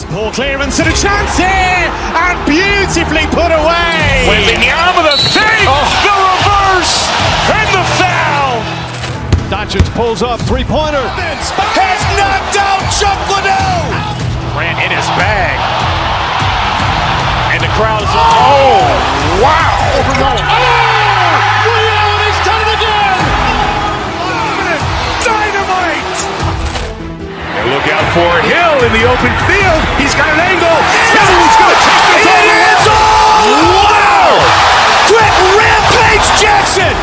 Ball clearance and a chance here, and beautifully put away. Wembanyama with a save, the reverse, and the foul. Doncic pulls up, three-pointer. Has knocked out Chuck Liddell. Grant in his bag, and the crowd is oh wow! Reality's done it again. Dynamite. Look out for Hill in the open field. He's got an angle. He's going to take this all the way. Wow! Quick Rampage Jackson.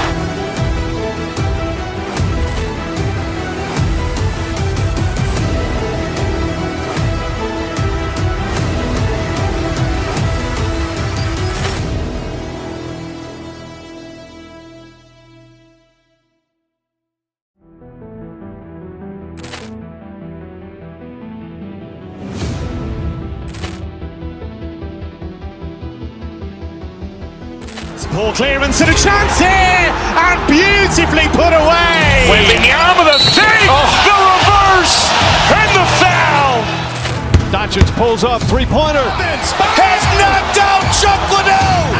Ball clearance and a chance here, and beautifully put away. Wembanyama with a save, the reverse, and the foul. Doncic pulls up, three-pointer. Has knocked out Chuck Liddell.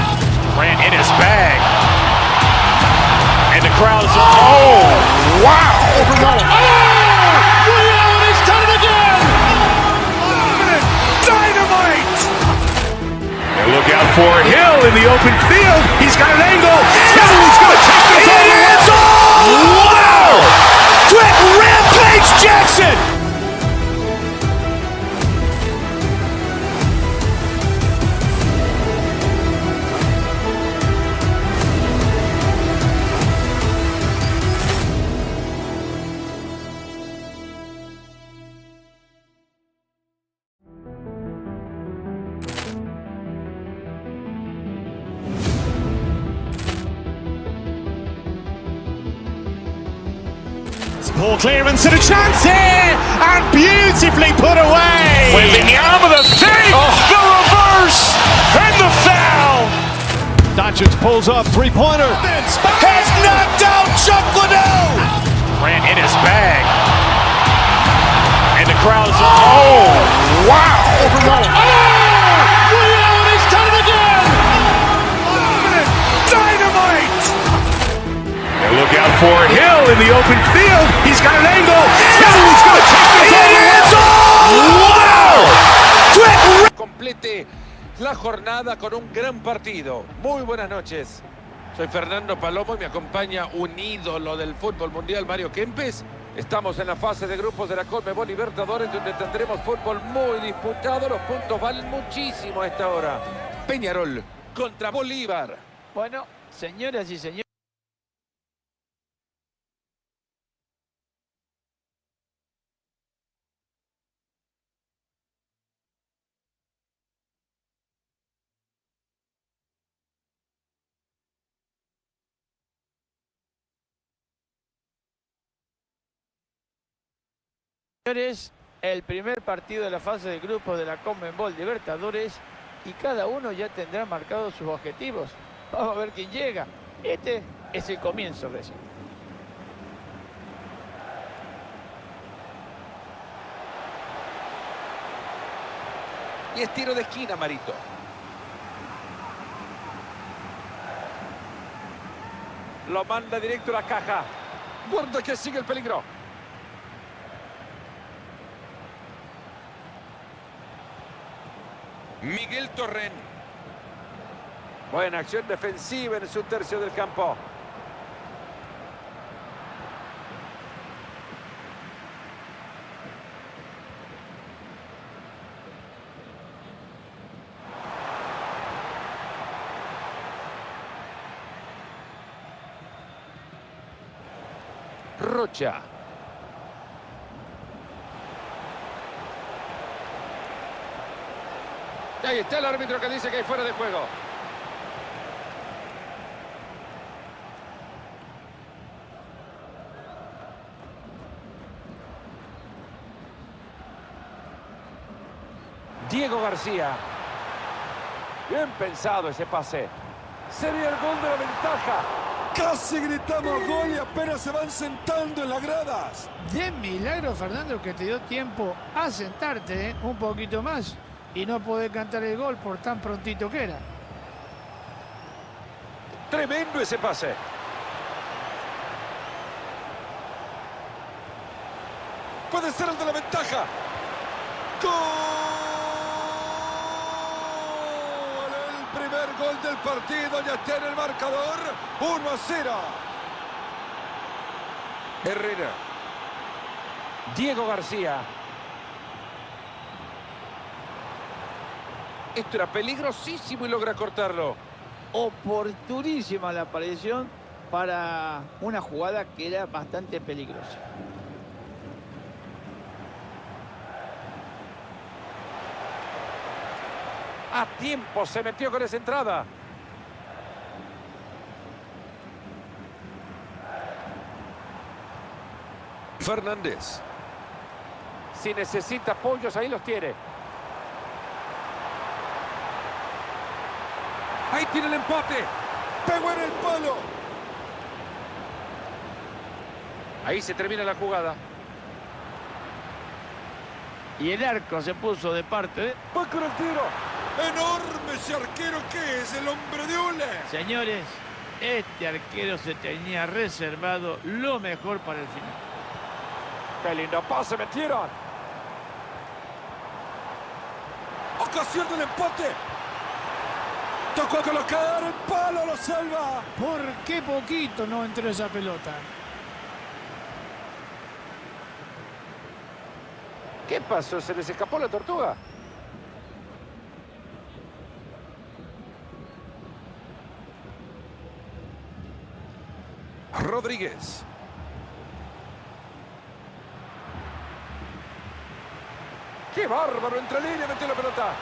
Grant in his bag, and the crowd is oh wow! Reality's done it again. Dynamite. Look out for Hill in the open field. He's got an angle. He's going to take this all the way. Wow! Quick Rampage Jackson. Ball clearance and a chance here, and beautifully put away. Wembanyama the save, the reverse, and the foul. Doncic pulls up, three-pointer. Has knocked out Chuck Liddell. Ran in his bag. And the crowd is, oh, wow. Reality's done it again. Dynamite. And look out for Hill in the open field. He's got an angle. He's going to take this all. Wow. Complete la jornada con un gran partido. Muy buenas noches. Soy Fernando Palomo y me acompaña un ídolo del fútbol mundial, Mario Kempes. Estamos en la fase de grupos de la Conmebol Libertadores, donde tendremos fútbol muy disputado. Los puntos valen muchísimo a esta hora. Peñarol contra Bolívar. Bueno, señoras y señores. Señores, el primer partido de la fase de grupos de la Conmebol Libertadores y cada uno ya tendrá marcados sus objetivos. Vamos a ver quién llega. Este es el comienzo recién. Y es tiro de esquina, Marito. Lo manda directo a la caja. Guarda que sigue el peligro. Miguel Torren. Buena acción defensiva en su tercio del campo. Rocha. Y ahí está el árbitro que dice que hay fuera de juego. Diego García. Bien pensado ese pase. Sería el gol de la ventaja. Casi gritamos gol y apenas se van sentando en las gradas. De milagro, Fernando, que te dio tiempo a sentarte un poquito más y no poder cantar el gol por tan prontito que era. Tremendo ese pase. Puede ser el de la ventaja. ¡Gol! El primer gol del partido ya está en el marcador. 1-0. Herrera. Diego García. Esto era peligrosísimo y logra cortarlo. Oportunísima la aparición para una jugada que era bastante peligrosa. A tiempo se metió con esa entrada. Fernández. Si necesita apoyos, ahí los tiene. Ahí tiene el empate. Pegó en el palo. Ahí se termina la jugada. Y el arco se puso de parte. Va con el tiro. Enorme ese arquero que es el hombre de hule. Señores, este arquero se tenía reservado lo mejor para el final. ¡Qué lindo pase metieron! Ocasión del empate. Tocó colocar el palo, lo salva. ¿Por qué poquito no entró esa pelota? ¿Qué pasó? ¿Se les escapó la tortuga? Rodríguez. ¡Qué bárbaro! Entre línea metió la pelota.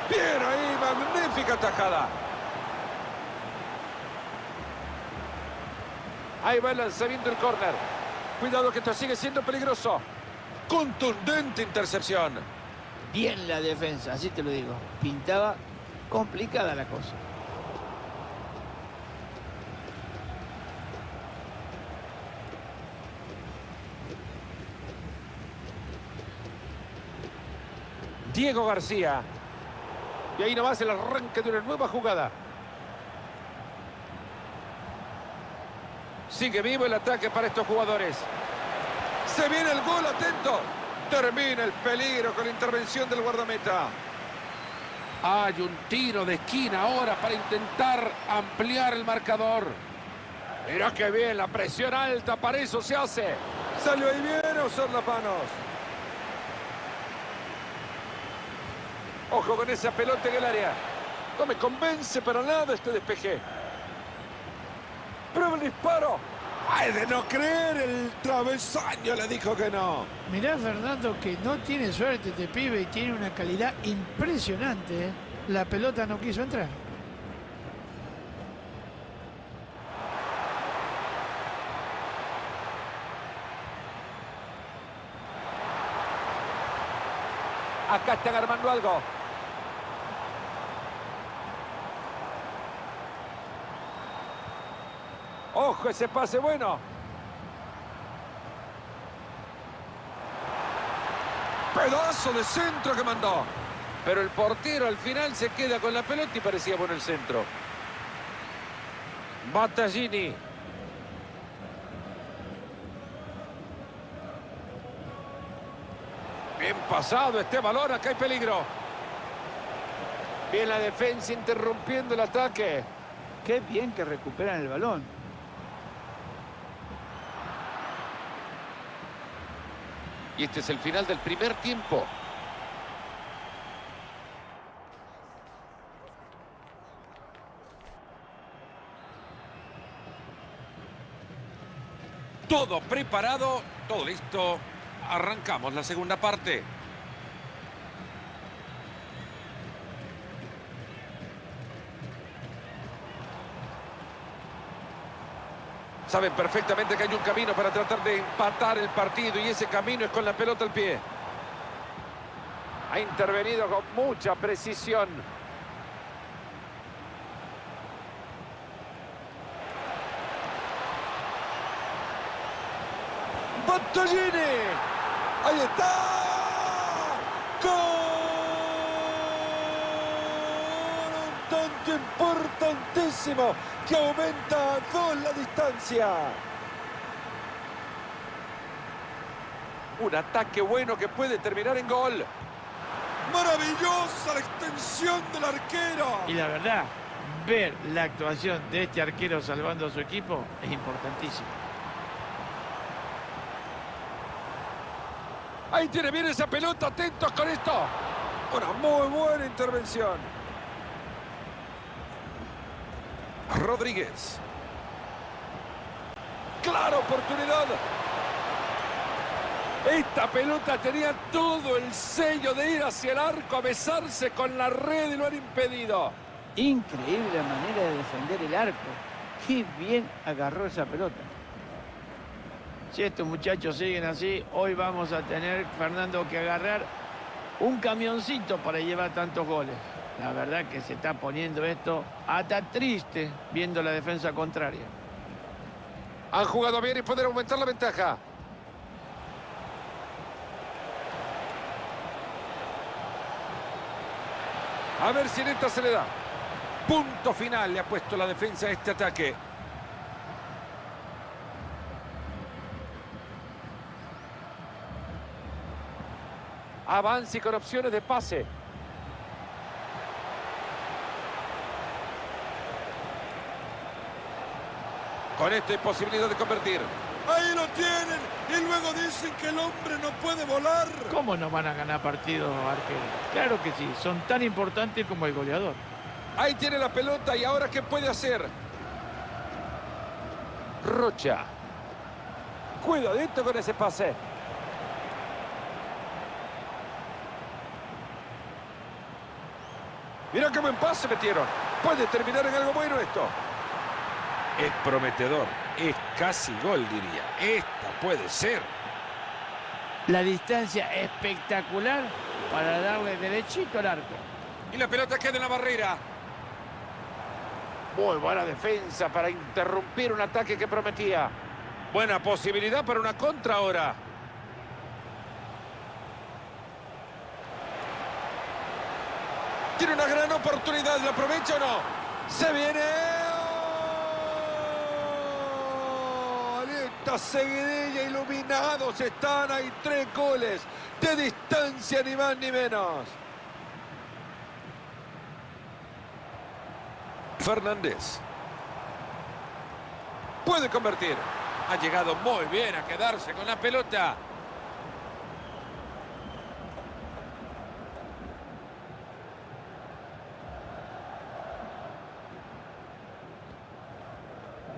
Bien ahí, magnífica tajada. Ahí va el lanzamiento del córner. Cuidado que esto sigue siendo peligroso. Contundente intercepción. Bien la defensa, así te lo digo. Pintaba complicada la cosa. Diego García. Y ahí nomás el arranque de una nueva jugada. Sigue vivo el ataque para estos jugadores. Se viene el gol, atento. Termina el peligro con la intervención del guardameta. Hay un tiro de esquina ahora para intentar ampliar el marcador. Mirá qué bien, la presión alta, para eso se hace. Salió ahí bien a usar las manos. Ojo con esa pelota en el área. No me convence para nada este despeje. Prueba el disparo. ¡Ay, de no creer! El travesaño le dijo que no. Mirá, Fernando, que no tiene suerte este pibe y tiene una calidad impresionante, ¿eh? La pelota no quiso entrar. Acá están armando algo. Ojo, ese pase bueno. Pedazo de centro que mandó. Pero el portero al final se queda con la pelota y parecía bueno el centro. Battaglini. Bien pasado este balón, acá hay peligro. Bien la defensa interrumpiendo el ataque. Qué bien que recuperan el balón. Y este es el final del primer tiempo. Todo preparado, todo listo. Arrancamos la segunda parte. Saben perfectamente que hay un camino para tratar de empatar el partido y ese camino es con la pelota al pie. Ha intervenido con mucha precisión. Battaglini. Ahí está. ¡Gol! Un tanto importantísimo que aumenta a 2 la distancia. Un ataque bueno que puede terminar en gol. Maravillosa la extensión del arquero. Y la verdad, ver la actuación de este arquero salvando a su equipo es importantísimo. Ahí tiene bien esa pelota, atentos con esto. Una muy buena intervención. Rodríguez. Clara oportunidad. Esta pelota tenía todo el sello de ir hacia el arco a besarse con la red y lo han impedido. Increíble la manera de defender el arco. Qué bien agarró esa pelota. Si estos muchachos siguen así, hoy vamos a tener, Fernando, que agarrar un camioncito para llevar tantos goles. La verdad que se está poniendo esto hasta triste viendo la defensa contraria. Han jugado bien y pueden aumentar la ventaja. A ver si en esta se le da. Punto final le ha puesto la defensa a este ataque. Avance con opciones de pase. Con esto hay posibilidad de convertir. Ahí lo tienen y luego dicen que el hombre no puede volar. ¿Cómo no van a ganar partidos, arqueros? Claro que sí, son tan importantes como el goleador. Ahí tiene la pelota y ahora ¿qué puede hacer? Rocha. Cuidadito con ese pase. Mira qué buen pase metieron. Puede terminar en algo bueno esto. Es prometedor. Es casi gol, diría. Esta puede ser. La distancia espectacular para darle derechito al arco. Y la pelota queda en la barrera. Muy buena defensa para interrumpir un ataque que prometía. Buena posibilidad para una contra ahora. Tiene una gran oportunidad, ¿la aprovecha o no? ¡Se viene! ¡Oh! Esta seguidilla, iluminados están, hay 3 goles de distancia, ni más ni menos. Fernández. Puede convertir. Ha llegado muy bien a quedarse con la pelota.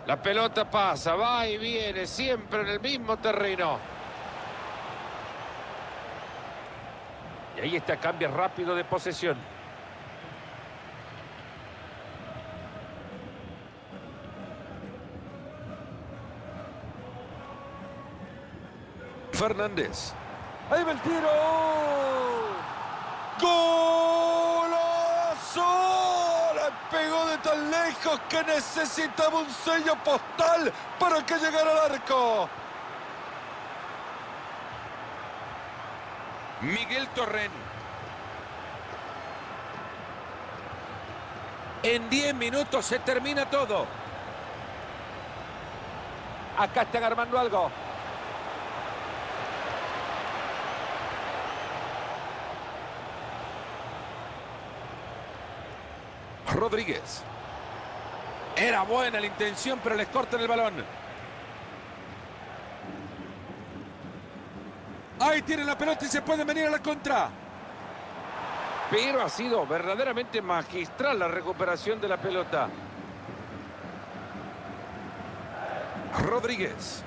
La pelota pasa, va y viene, siempre en el mismo terreno. Y ahí está, cambio rápido de posesión. Fernández. Ahí va el tiro. ¡Golazo! La pegó de tan lejos que necesitaba un sello postal para que llegara al arco. Miguel Torrent. En 10 minutos se termina todo. Acá están armando algo. Rodríguez. Era buena la intención, pero les cortan el balón. Ahí tienen la pelota y se pueden venir a la contra. Pero ha sido verdaderamente magistral la recuperación de la pelota. Rodríguez.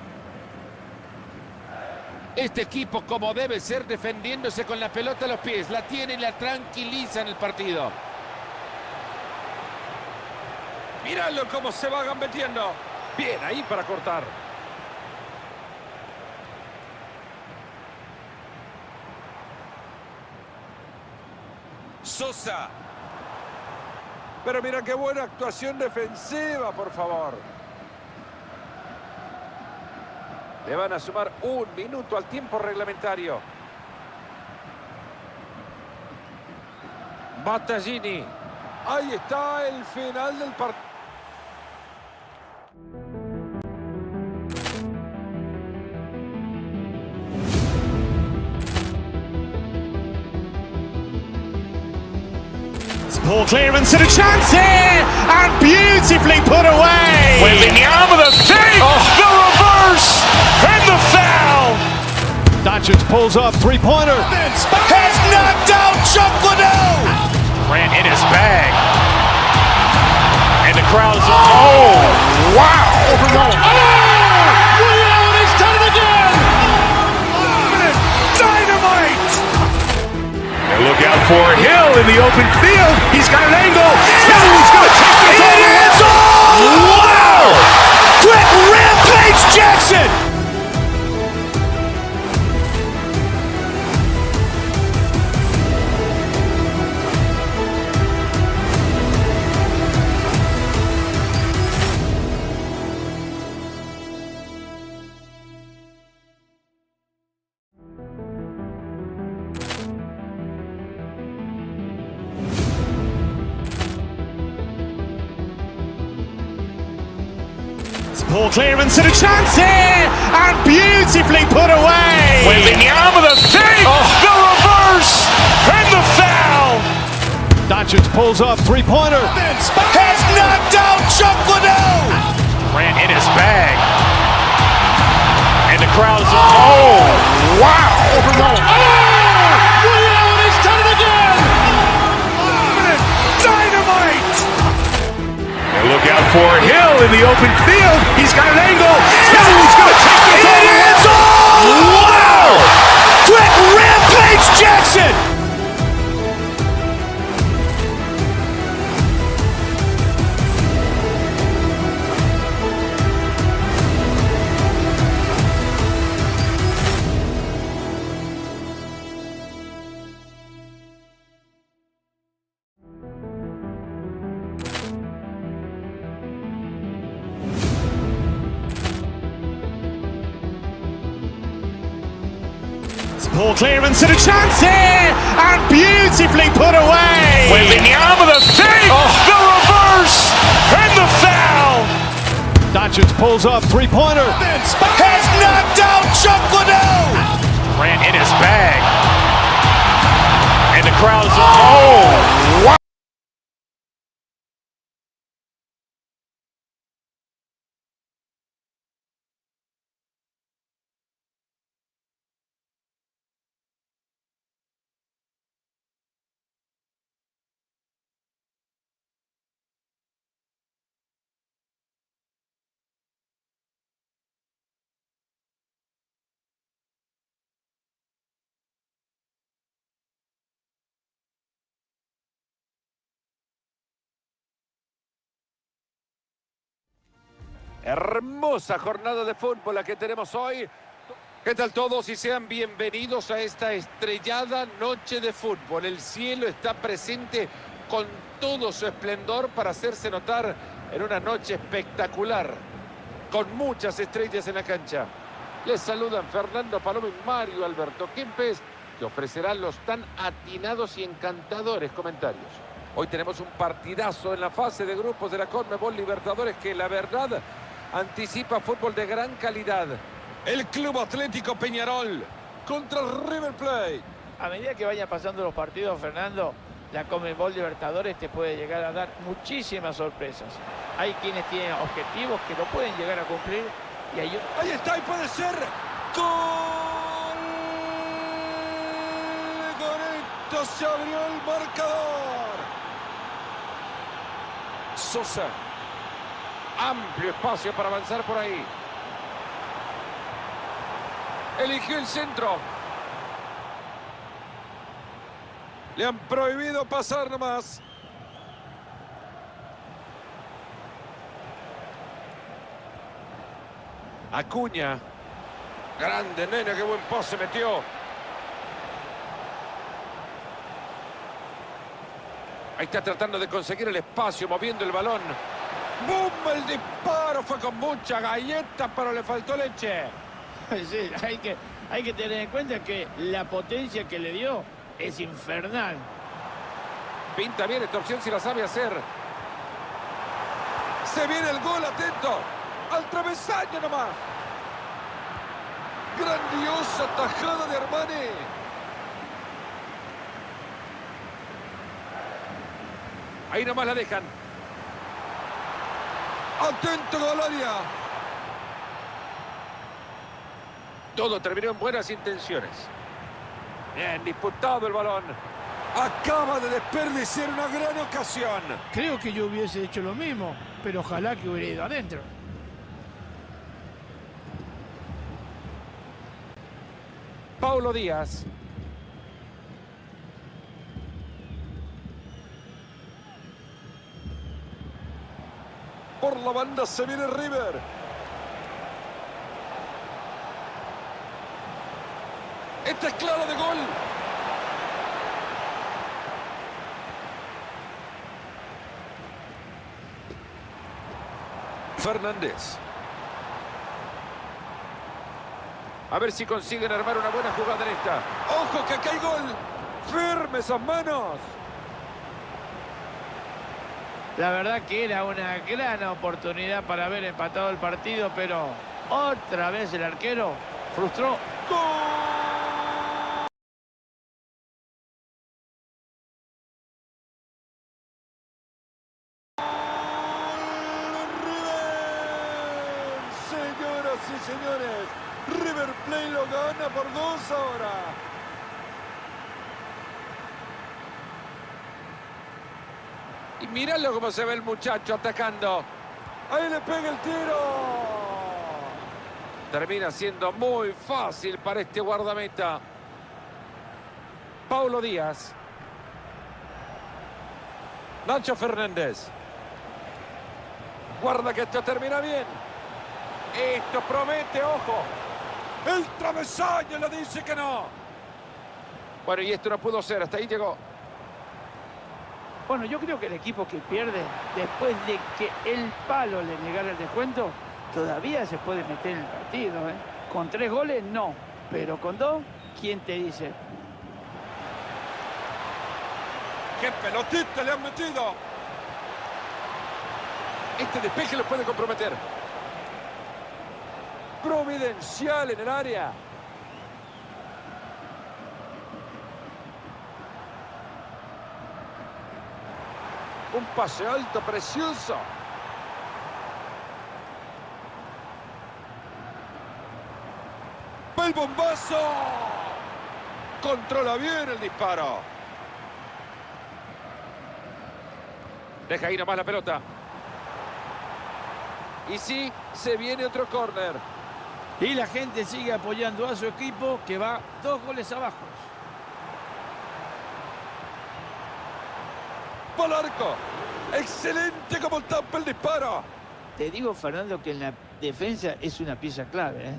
Este equipo, como debe ser, defendiéndose con la pelota a los pies. La tiene y la tranquiliza en el partido. Míralo cómo se va gambeteando. Bien, ahí para cortar. Sosa. Pero mira qué buena actuación defensiva, por favor. Le van a sumar 1 minuto al tiempo reglamentario. Battaglini. Ahí está el final del partido. Ball clearance and a chance here, and beautifully put away. Willian with a save, the reverse, and the foul. Dacic pulls up, three-pointer. Has knocked out Chocolate. Ran in his bag, and the crowd is oh wow! Willian has done it again. Dynamite! And look out for Hill in the open field. He's got an angle. Now he's going to take this all the way. Wow! Quick Rampage Jackson! Ball clearance and a chance here, and beautifully put away. Willian with a save, the reverse, and the foul. Dacic pulls up, three-pointer. Has knocked out Chocolate. Ran in his bag, and the crowd is oh wow! Willian has done it again. Dynamite! And look out for Hill in the open field. He's got an angle. Now he's going to take this all the way. Wow! Quick Rampage Jackson! Poor clearance and a chance here, and beautifully put away. Wembanyama with a save, the reverse, and the foul. Dacic pulls up, three-pointer. Has knocked out Chuck Liddell. Grant in his bag, and the crowd is wow. Hermosa jornada de fútbol la que tenemos hoy. ¿Qué tal todos y sean bienvenidos a esta estrellada noche de fútbol? El cielo está presente con todo su esplendor para hacerse notar en una noche espectacular, con muchas estrellas en la cancha. Les saludan Fernando Palomo y Mario Alberto Kempes, que ofrecerán los tan atinados y encantadores comentarios. Hoy tenemos un partidazo en la fase de grupos de la CONMEBOL Libertadores que la verdad anticipa fútbol de gran calidad. El Club Atlético Peñarol contra el River Plate. A medida que vayan pasando los partidos, Fernando, la CONMEBOL Libertadores te puede llegar a dar muchísimas sorpresas. Hay quienes tienen objetivos que no pueden llegar a cumplir y hay... Ahí está y puede ser gol. Con esto se abrió el marcador. Sosa. Amplio espacio para avanzar por ahí. Eligió el centro. Le han prohibido pasar nomás. Acuña. Grande, nena, qué buen pase metió. Ahí está tratando de conseguir el espacio, moviendo el balón. ¡Bum! El disparo fue con mucha galleta, pero le faltó leche. Sí, hay que tener en cuenta que la potencia que le dio es infernal. Pinta bien esta opción si la sabe hacer. Se viene el gol, atento. Al travesaño nomás. Grandiosa tajada de Armani. Ahí nomás la dejan. Atento, Galaria. Todo terminó en buenas intenciones. Bien disputado el balón. Acaba de desperdiciar una gran ocasión. Creo que yo hubiese hecho lo mismo, pero ojalá que hubiera ido adentro. Paulo Díaz. Por la banda se viene River. Esta es clara de gol. Fernández. A ver si consiguen armar una buena jugada en esta. ¡Ojo que acá hay gol! ¡Firme esas manos! La verdad que era una gran oportunidad para haber empatado el partido, pero otra vez el arquero frustró. Señoras y señores, River Plate lo gana por 2 ahora. Y míralo cómo se ve el muchacho atacando. Ahí le pega el tiro. Termina siendo muy fácil para este guardameta. Paulo Díaz. Nacho Fernández. Guarda que esto termina bien. Esto promete, ojo. El travesaño le dice que no. Bueno, y esto no pudo ser, hasta ahí llegó. Bueno, yo creo que el equipo que pierde, después de que el palo le negara el descuento, todavía se puede meter en el partido, ¿eh? Con 3 goles, no. Pero con 2, ¿quién te dice? ¡Qué pelotita le han metido! Este despeje lo puede comprometer. Providencial en el área. Un pase alto, precioso. ¡El bombazo! Controla bien el disparo. Deja ahí nomás la pelota. Y sí, se viene otro córner. Y la gente sigue apoyando a su equipo, que va 2 goles abajo. ¡Al arco! ¡Excelente como tapa el disparo! Te digo, Fernando, que en la defensa es una pieza clave, ¿eh?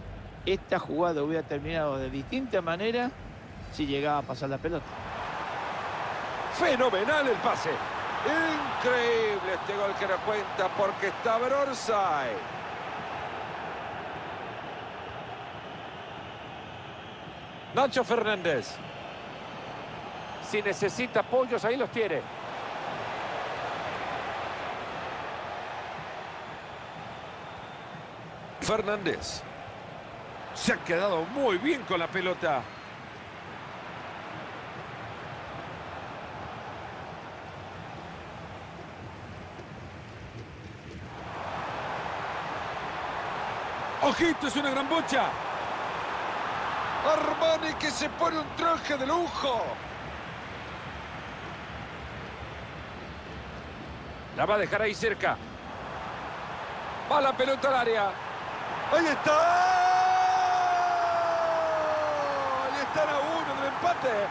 Esta jugada hubiera terminado de distinta manera si llegaba a pasar la pelota. ¡Fenomenal el pase! Increíble este gol que nos cuenta porque está offside. Nacho Fernández. Si necesita apoyos, ahí los tiene. Fernández. Se ha quedado muy bien con la pelota. ¡Ojito, es una gran bocha! Armani que se pone un traje de lujo. La va a dejar ahí cerca. Va la pelota al área. ¡Ahí está! ¡Y están a 1 del empate!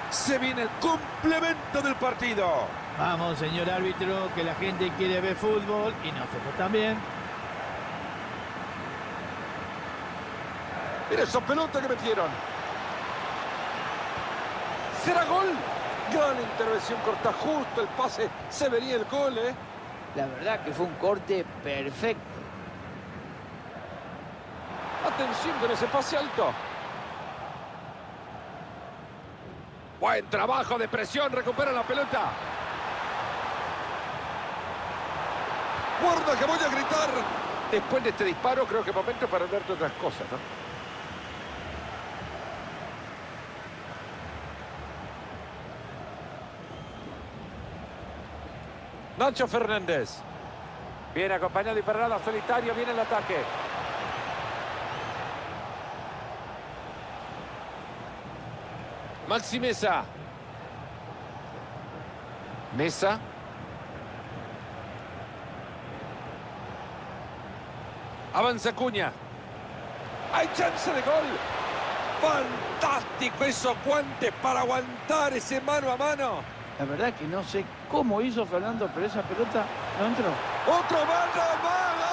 Se viene el complemento del partido. Vamos, señor árbitro, que la gente quiere ver fútbol y nosotros también. Mira esa pelota que metieron. ¿Será gol? Gran intervención, corta justo el pase. Se vería el gol, ¿eh? La verdad que fue un corte perfecto. Atención con ese pase alto. Buen trabajo de presión, recupera la pelota. Guarda que voy a gritar. Después de este disparo, creo que es momento para verte otras cosas, ¿no? Nacho Fernández. Viene acompañado y para nada solitario, viene el ataque. Maxi Mesa. Mesa. Avanza Acuña. Hay chance de gol. Fantástico esos guantes para aguantar ese mano a mano. La verdad que no sé cómo hizo Fernando, pero esa pelota no entró. ¡Otro mano a mano!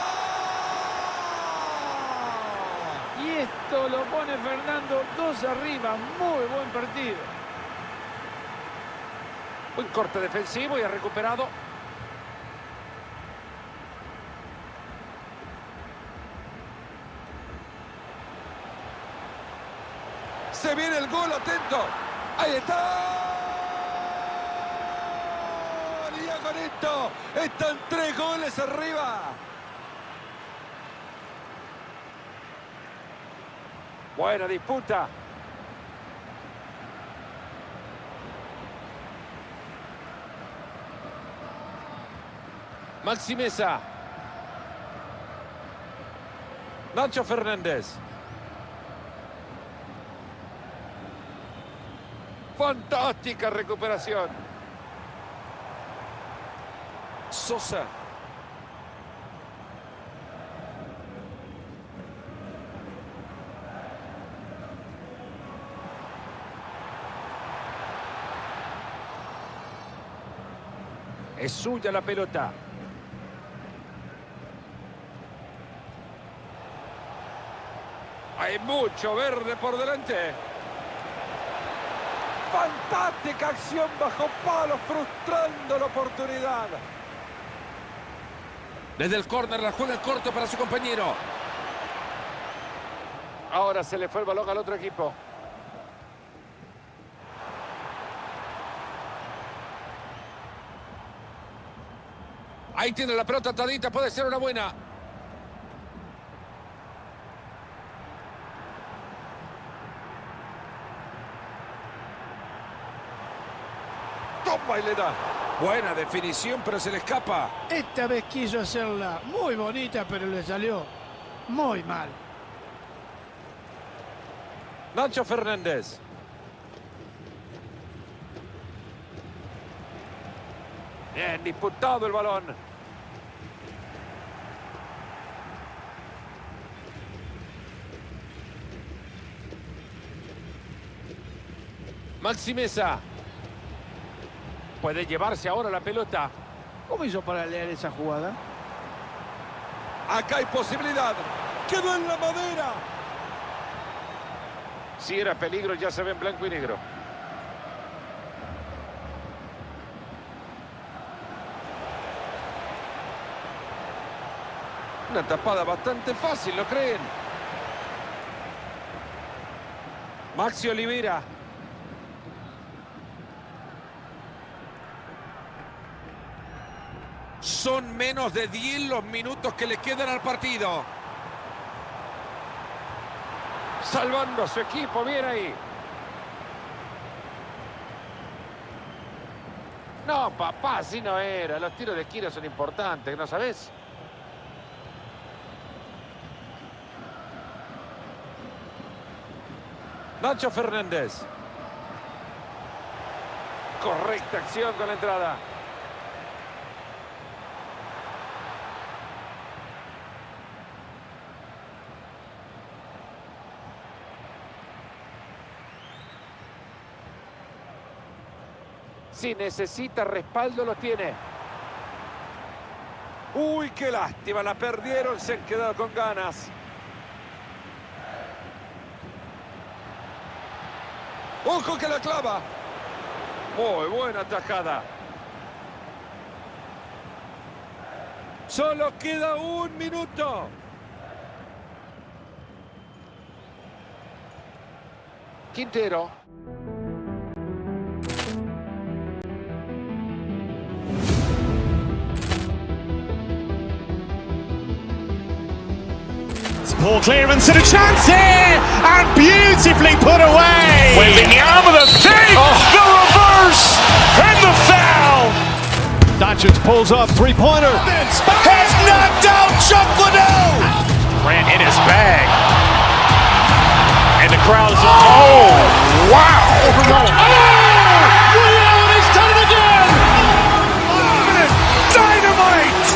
Y esto lo pone Fernando 2 arriba. Muy buen partido. Un corte defensivo y ha recuperado. Se viene el gol, atento. Ahí está. Y ya con esto están 3 goles arriba. Buena disputa. Maxi Mesa. Nacho Fernández. Fantástica recuperación. Sosa. Es suya la pelota. Hay mucho verde por delante. Fantástica acción bajo palo, frustrando la oportunidad. Desde el córner la juega corto para su compañero. Ahora se le fue el balón al otro equipo. Ahí tiene la pelota atadita, puede ser una buena. Toma y le da. Buena definición, pero se le escapa. Esta vez quiso hacerla muy bonita, pero le salió muy mal. Nacho Fernández. Bien disputado el balón. Maxi Mesa. Puede llevarse ahora la pelota. ¿Cómo hizo para leer esa jugada? Acá hay posibilidad. Quedó en la madera. Si era peligro, ya se ve en blanco y negro. Una tapada bastante fácil, ¿lo creen? Maxi Olivera. Son menos de 10 los minutos que le quedan al partido. Salvando a su equipo, bien ahí. No, papá, así no era. Los tiros de esquina son importantes, ¿no sabes? Nacho Fernández. Correcta acción con la entrada. Si necesita respaldo, lo tiene. Uy, qué lástima, la perdieron, se han quedado con ganas. ¡Ojo que la clava! Muy buena tajada. Solo queda un minuto. Quintero. Poor clearance and a chance here, and beautifully put away. Waving the arm of the save, the reverse, and the foul. Dacic pulls up, three-pointer. Has knocked out Chocolate. Ran in his bag, and the crowd is oh wow! Real, he's done it again. Dynamite!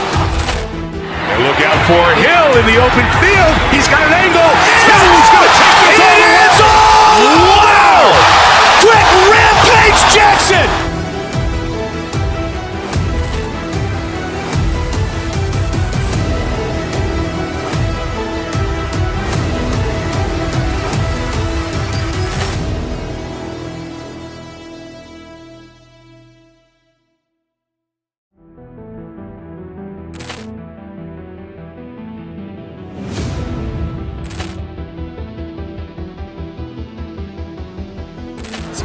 And look out for Hill in the open field. He's got an angle. Hill is going to take this all the way. Wow! Quick rampage Jackson!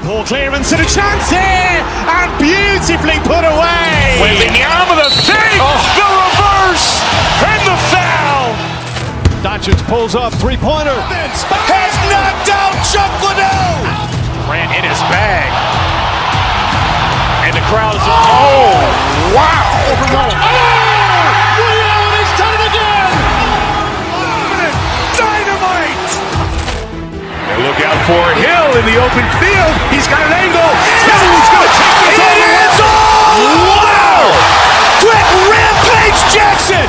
Poor clearance and a chance here, and beautifully put away. Waving the arm of the save, the reverse, and the foul. Dacic pulls up, three-pointer. Has knocked out Chocolate. Ran in his bag, and the crowd is oh wow! Real, he's done it again. Dynamite! And look out for Hill in the open field. He's got an angle. Hill is going to take this all the way. Wow! Quick rampage Jackson!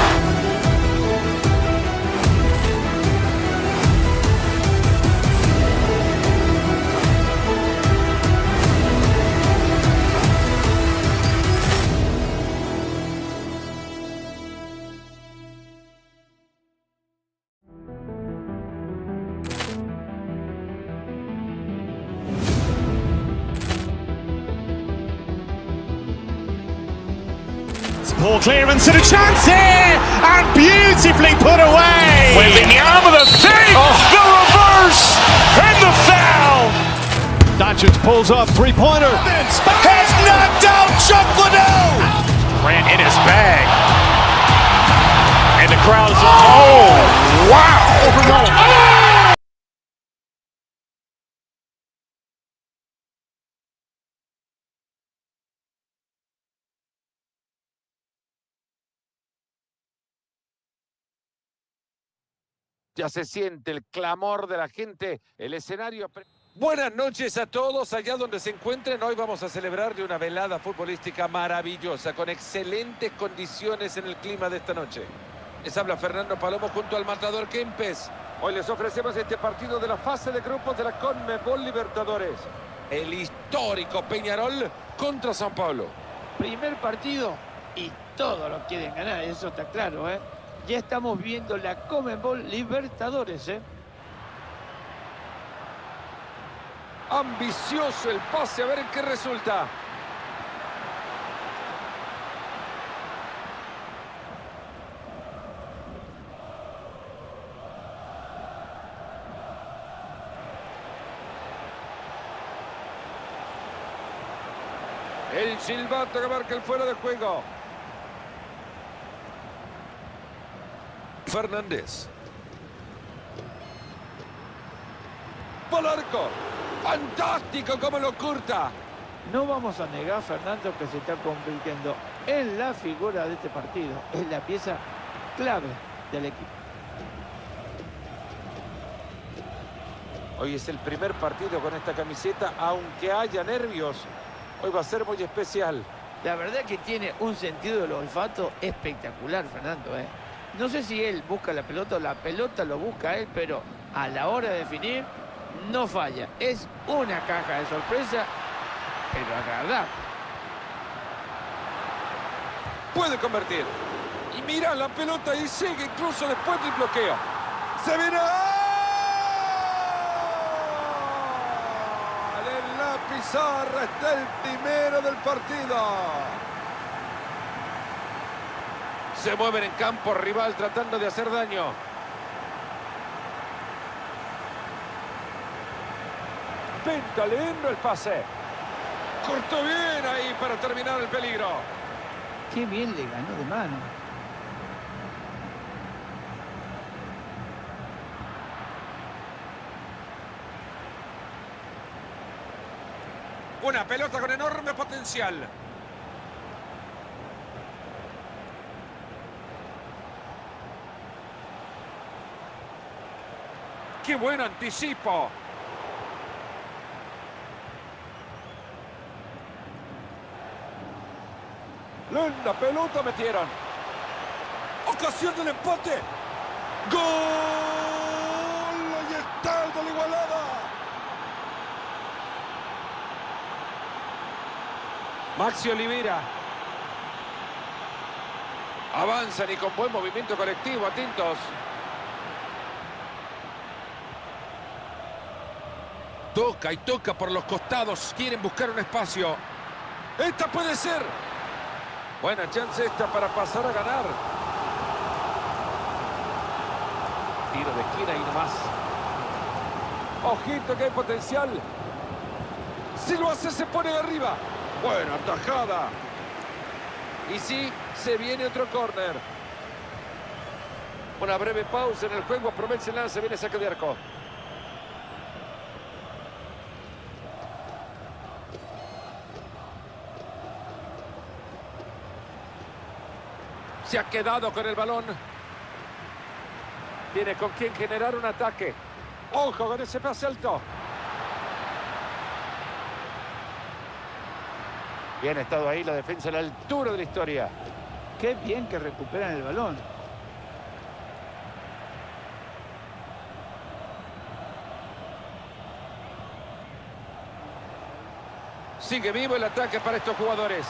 Poor clearance and a chance here, and beautifully put away. Wembanyama the save, the reverse, and the foul. Doncic pulls up, three-pointer. Has knocked out Chuck Liddell. Grant in his bag. And the crowd is, oh, wow. Ya se siente el clamor de la gente, el escenario. Buenas noches a todos, allá donde se encuentren. Hoy vamos a celebrar de una velada futbolística maravillosa, con excelentes condiciones en el clima de esta noche. Les habla Fernando Palomo junto al matador Kempes. Hoy les ofrecemos este partido de la fase de grupos de la CONMEBOL Libertadores. El histórico Peñarol contra São Paulo. Primer partido y todos lo quieren ganar, eso está claro, ¿eh? Ya estamos viendo la CONMEBOL Libertadores, ¿eh? Ambicioso el pase, a ver en qué resulta. El silbato que marca el fuera de juego. Fernández. Por arco. Fantástico como lo curta. No vamos a negar, Fernando, que se está convirtiendo en la figura de este partido. Es la pieza clave del equipo. Hoy es el primer partido con esta camiseta, aunque haya nervios. Hoy va a ser muy especial. La verdad que tiene un sentido del olfato espectacular, Fernando, ¿eh? No sé si él busca la pelota o la pelota lo busca él, pero a la hora de definir no falla. Es una caja de sorpresa, pero agradable. Puede convertir. Y mira la pelota y sigue incluso después del bloqueo. ¡Se viene! En la pizarra está el primero del partido. Se mueven en campo rival tratando de hacer daño. Pinta lindo el pase. Cortó bien ahí para terminar el peligro. Qué bien le ganó de mano. Una pelota con enorme potencial. ¡Qué buen anticipo! Linda pelota metieron. Ocasión del empate. ¡Gol! Ahí está el de la igualada. Maxi Olivera. Avanzan y con buen movimiento colectivo, atentos. Toca y toca por los costados. Quieren buscar un espacio. Esta puede ser. Buena chance esta para pasar a ganar. Tiro de esquina y nomás. Ojito que hay potencial. Si lo hace se pone arriba. Buena tajada. Y sí, se viene otro córner. Una breve pausa en el juego. Aprovecha el lance. Viene saque de arco. Se ha quedado con el balón. Tiene con quien generar un ataque. Ojo con ese pase alto. Bien ha estado ahí la defensa a la altura de la historia. Qué bien que recuperan el balón. Sigue vivo el ataque para estos jugadores.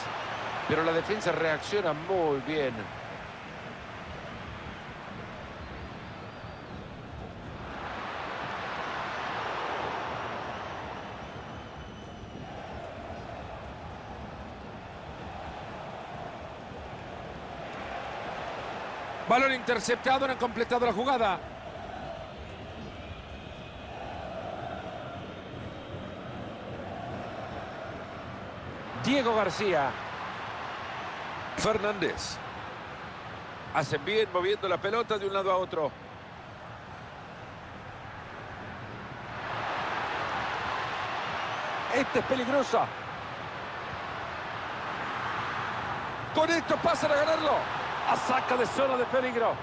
Pero la defensa reacciona muy bien. Balón interceptado, no han completado la jugada. Diego García. Fernández. Hacen bien moviendo la pelota de un lado a otro. Este es peligrosa. Con esto pasan a ganarlo. A saca de zona de peligro.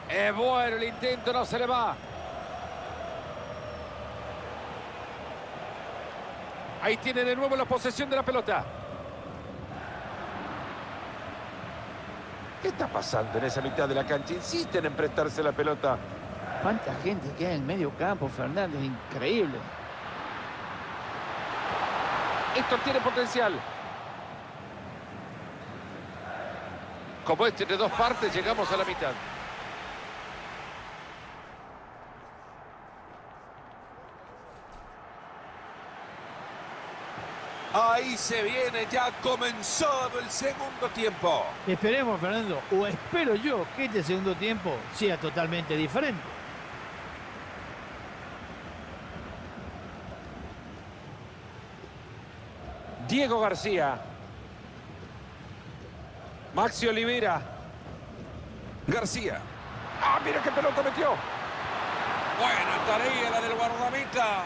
Es bueno el intento, no se le va. Ahí tiene de nuevo la posesión de la pelota. ¿Qué está pasando en esa mitad de la cancha? Insisten en prestarse la pelota. ¿Cuánta gente queda en el medio campo, Fernández? Increíble. Esto tiene potencial. Como este de dos partes, llegamos a la mitad. Ahí se viene, ya ha comenzado el segundo tiempo. Esperemos, Fernando, o espero yo que este segundo tiempo sea totalmente diferente. Diego García. Maxi Olivera. García. ¡Ah, mira qué pelota metió! Buena tarea la del guardameta.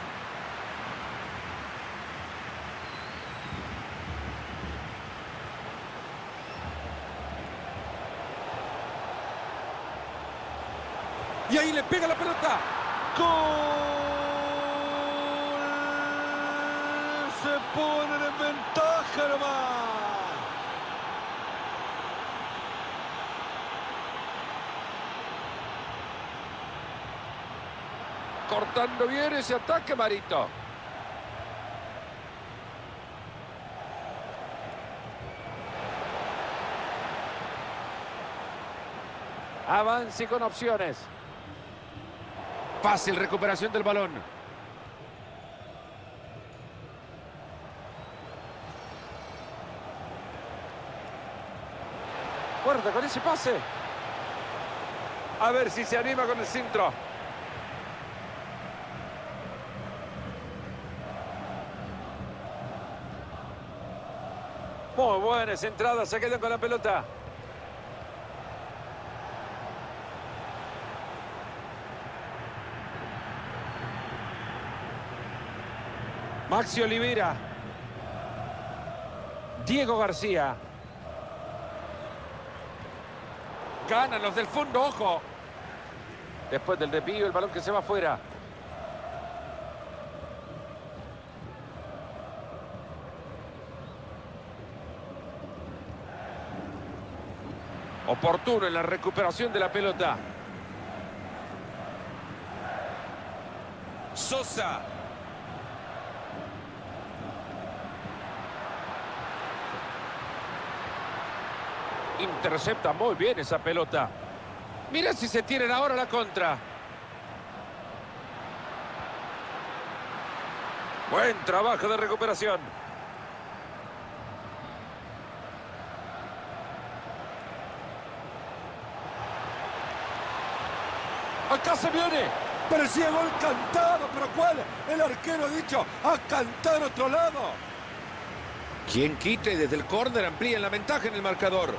Y ahí le pega la pelota. ¡Gol! Se ponen en ventaja nomás. Cortando bien ese ataque, Marito. Avance con opciones. Fácil recuperación del balón. Guarda con ese pase. A ver si se anima con el centro. Muy buena esa entrada, se quedan con la pelota. Maxi Olivera. Diego García. Ganan los del fondo, ojo. Después del desvío, el balón que se va afuera. Oportuno en la recuperación de la pelota. Sosa. Intercepta muy bien esa pelota. Mira si se tienen ahora la contra. Buen trabajo de recuperación. Acá se viene. Parecía gol cantado, pero ¿cuál? El arquero ha dicho a cantar otro lado. Quien quite desde el córner amplían la ventaja en el marcador.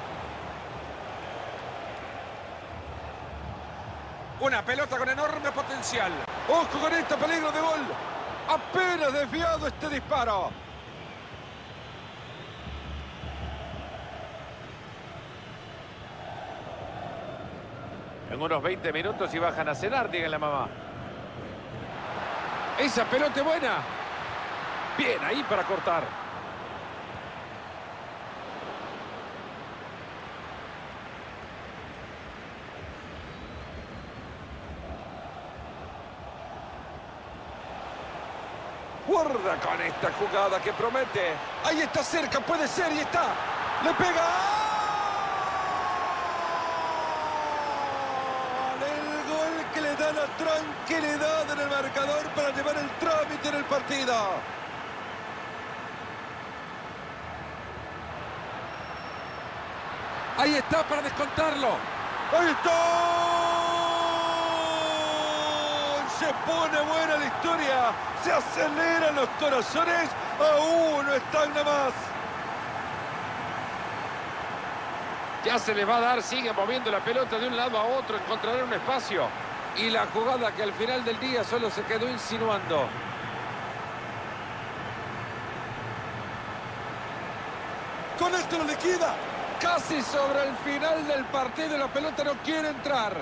Una pelota con enorme potencial. Ojo con este peligro de gol. Apenas desviado este disparo. En unos 20 minutos y bajan a cenar, diga la mamá. Esa pelota es buena. Bien, ahí para cortar. Guarda con esta jugada que promete. Ahí está cerca, puede ser y está. Le pega. El gol que le da la tranquilidad en el marcador para llevar el trámite en el partido. Ahí está para descontarlo. ¡Ahí está! Se pone buena la historia. Se aceleran los corazones. Aún no están nada más. Ya se les va a dar, sigue moviendo la pelota de un lado a otro, encontrará un espacio. Y la jugada que al final del día solo se quedó insinuando. Con esto lo liquida. Casi sobre el final del partido, la pelota no quiere entrar.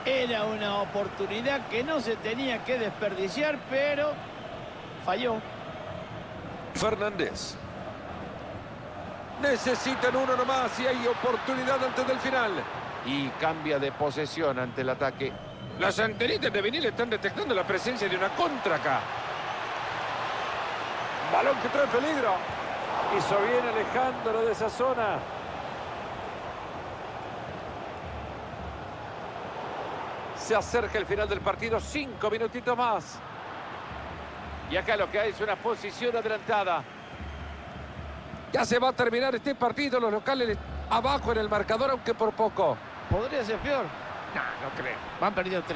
Era una oportunidad que no se tenía que desperdiciar, pero falló. Fernández. Necesitan uno nomás y hay oportunidad antes del final. Y cambia de posesión ante el ataque. Las antenitas de vinil están detectando la presencia de una contra acá. Balón que trae peligro. Hizo bien alejándolo de esa zona. Se acerca el final del partido, 5 minutitos más. Y acá lo que hay es una posición adelantada. Ya se va a terminar este partido, los locales abajo en el marcador, aunque por poco. ¿Podría ser peor? No creo. Van perdiendo 3-2.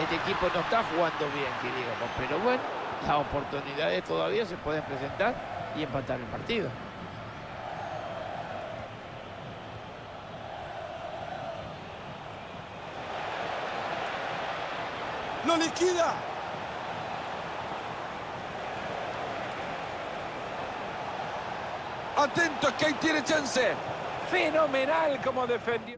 Este equipo no está jugando bien, que digamos. Pero bueno, las oportunidades todavía se pueden presentar y empatar el partido. ¡Lo liquida! Atento, que ahí tiene chance. Fenomenal como defendió.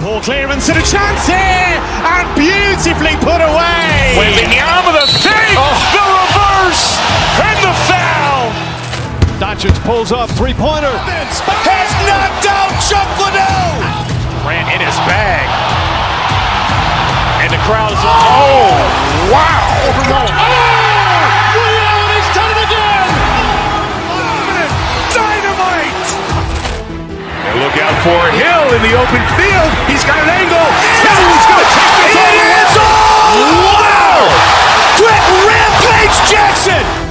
Ball clearance and a chance here, and beautifully put away. William with a save, the reverse, and the foul. Dacic pulls up, three-pointer. Has knocked out Chocolate. Ran in his bag. And the crowd is, oh, wow. Reality's done it again. Dynamite. And look out for Hill in the open field. He's got an angle. He's going to take this all the way. Wow. Quick rampage Jackson.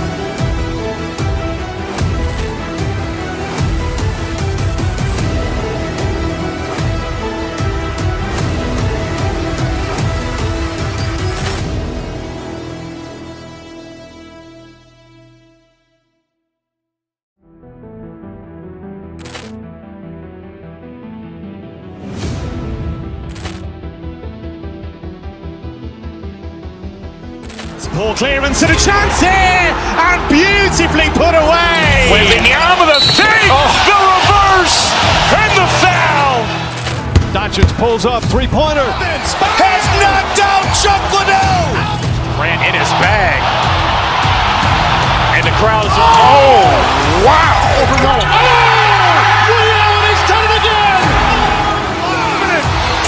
Ball clearance and a chance here, and beautifully put away. William with a save, the reverse, and the foul. Dacic pulls up, three-pointer. Has knocked out Chocolate. Ran in his bag. And the crowd is, oh, wow. Reality's done it again.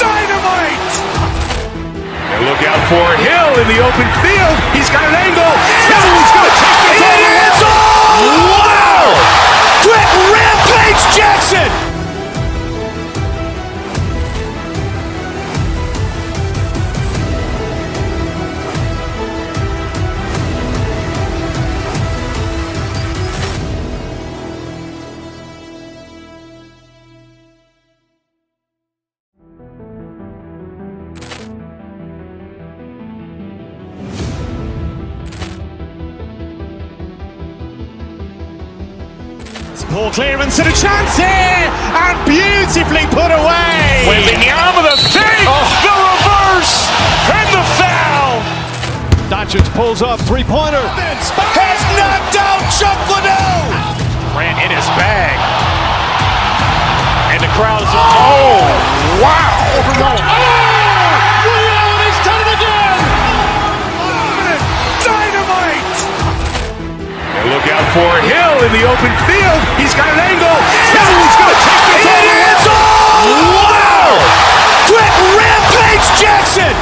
Dynamite. And look out for Hill in the open field. He's got an angle. He's going to take this all the way. Wow! Quick rampage Jackson. Ball clearance and a chance here, and beautifully put away. William with a save, the reverse, and the foul. Dacic pulls up, three-pointer. Has knocked out Chocolate. Ran in his bag. And the crowd is, oh, wow. Reality's done it again. Dynamite. And look out for Hill in the open field. He's got an angle. He's going to take this all the way. Wow! Quick rampage Jackson.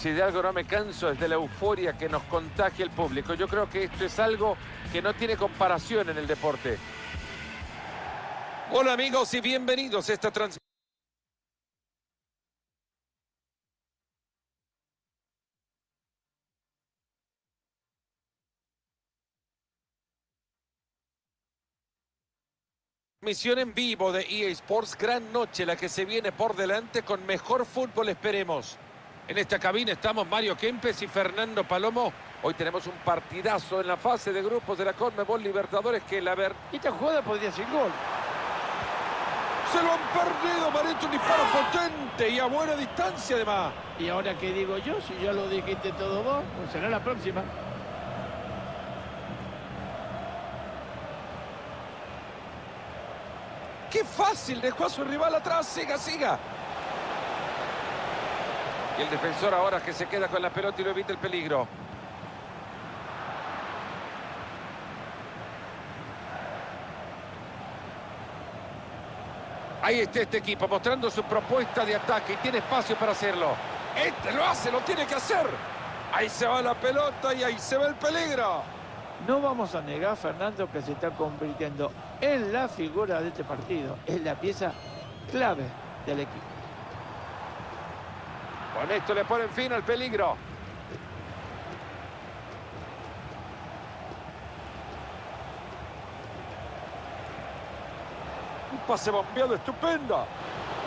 Si de algo no me canso es de la euforia que nos contagia el público. Yo creo que esto es algo que no tiene comparación en el deporte. Hola amigos y bienvenidos a esta transmisión. Transmisión en vivo de EA Sports, gran noche la que se viene por delante con mejor fútbol, esperemos. En esta cabina estamos Mario Kempes y Fernando Palomo. Hoy tenemos un partidazo en la fase de grupos de la CONMEBOL Libertadores que la verdad... Esta jugada podría ser gol. Se lo han perdido, Marito, un disparo potente y a buena distancia además. ¿Y ahora qué digo yo? Si ya lo dijiste todo vos, pues será la próxima. ¡Qué fácil! Dejó a su rival atrás. Siga, siga. Y el defensor ahora que se queda con la pelota y lo evita el peligro. Ahí está este equipo mostrando su propuesta de ataque y tiene espacio para hacerlo. Este lo hace, lo tiene que hacer. Ahí se va la pelota y ahí se va el peligro. No vamos a negar, Fernando, que se está convirtiendo en la figura de este partido. Es la pieza clave del equipo. Con esto le ponen fin al peligro. Un pase bombeado estupendo.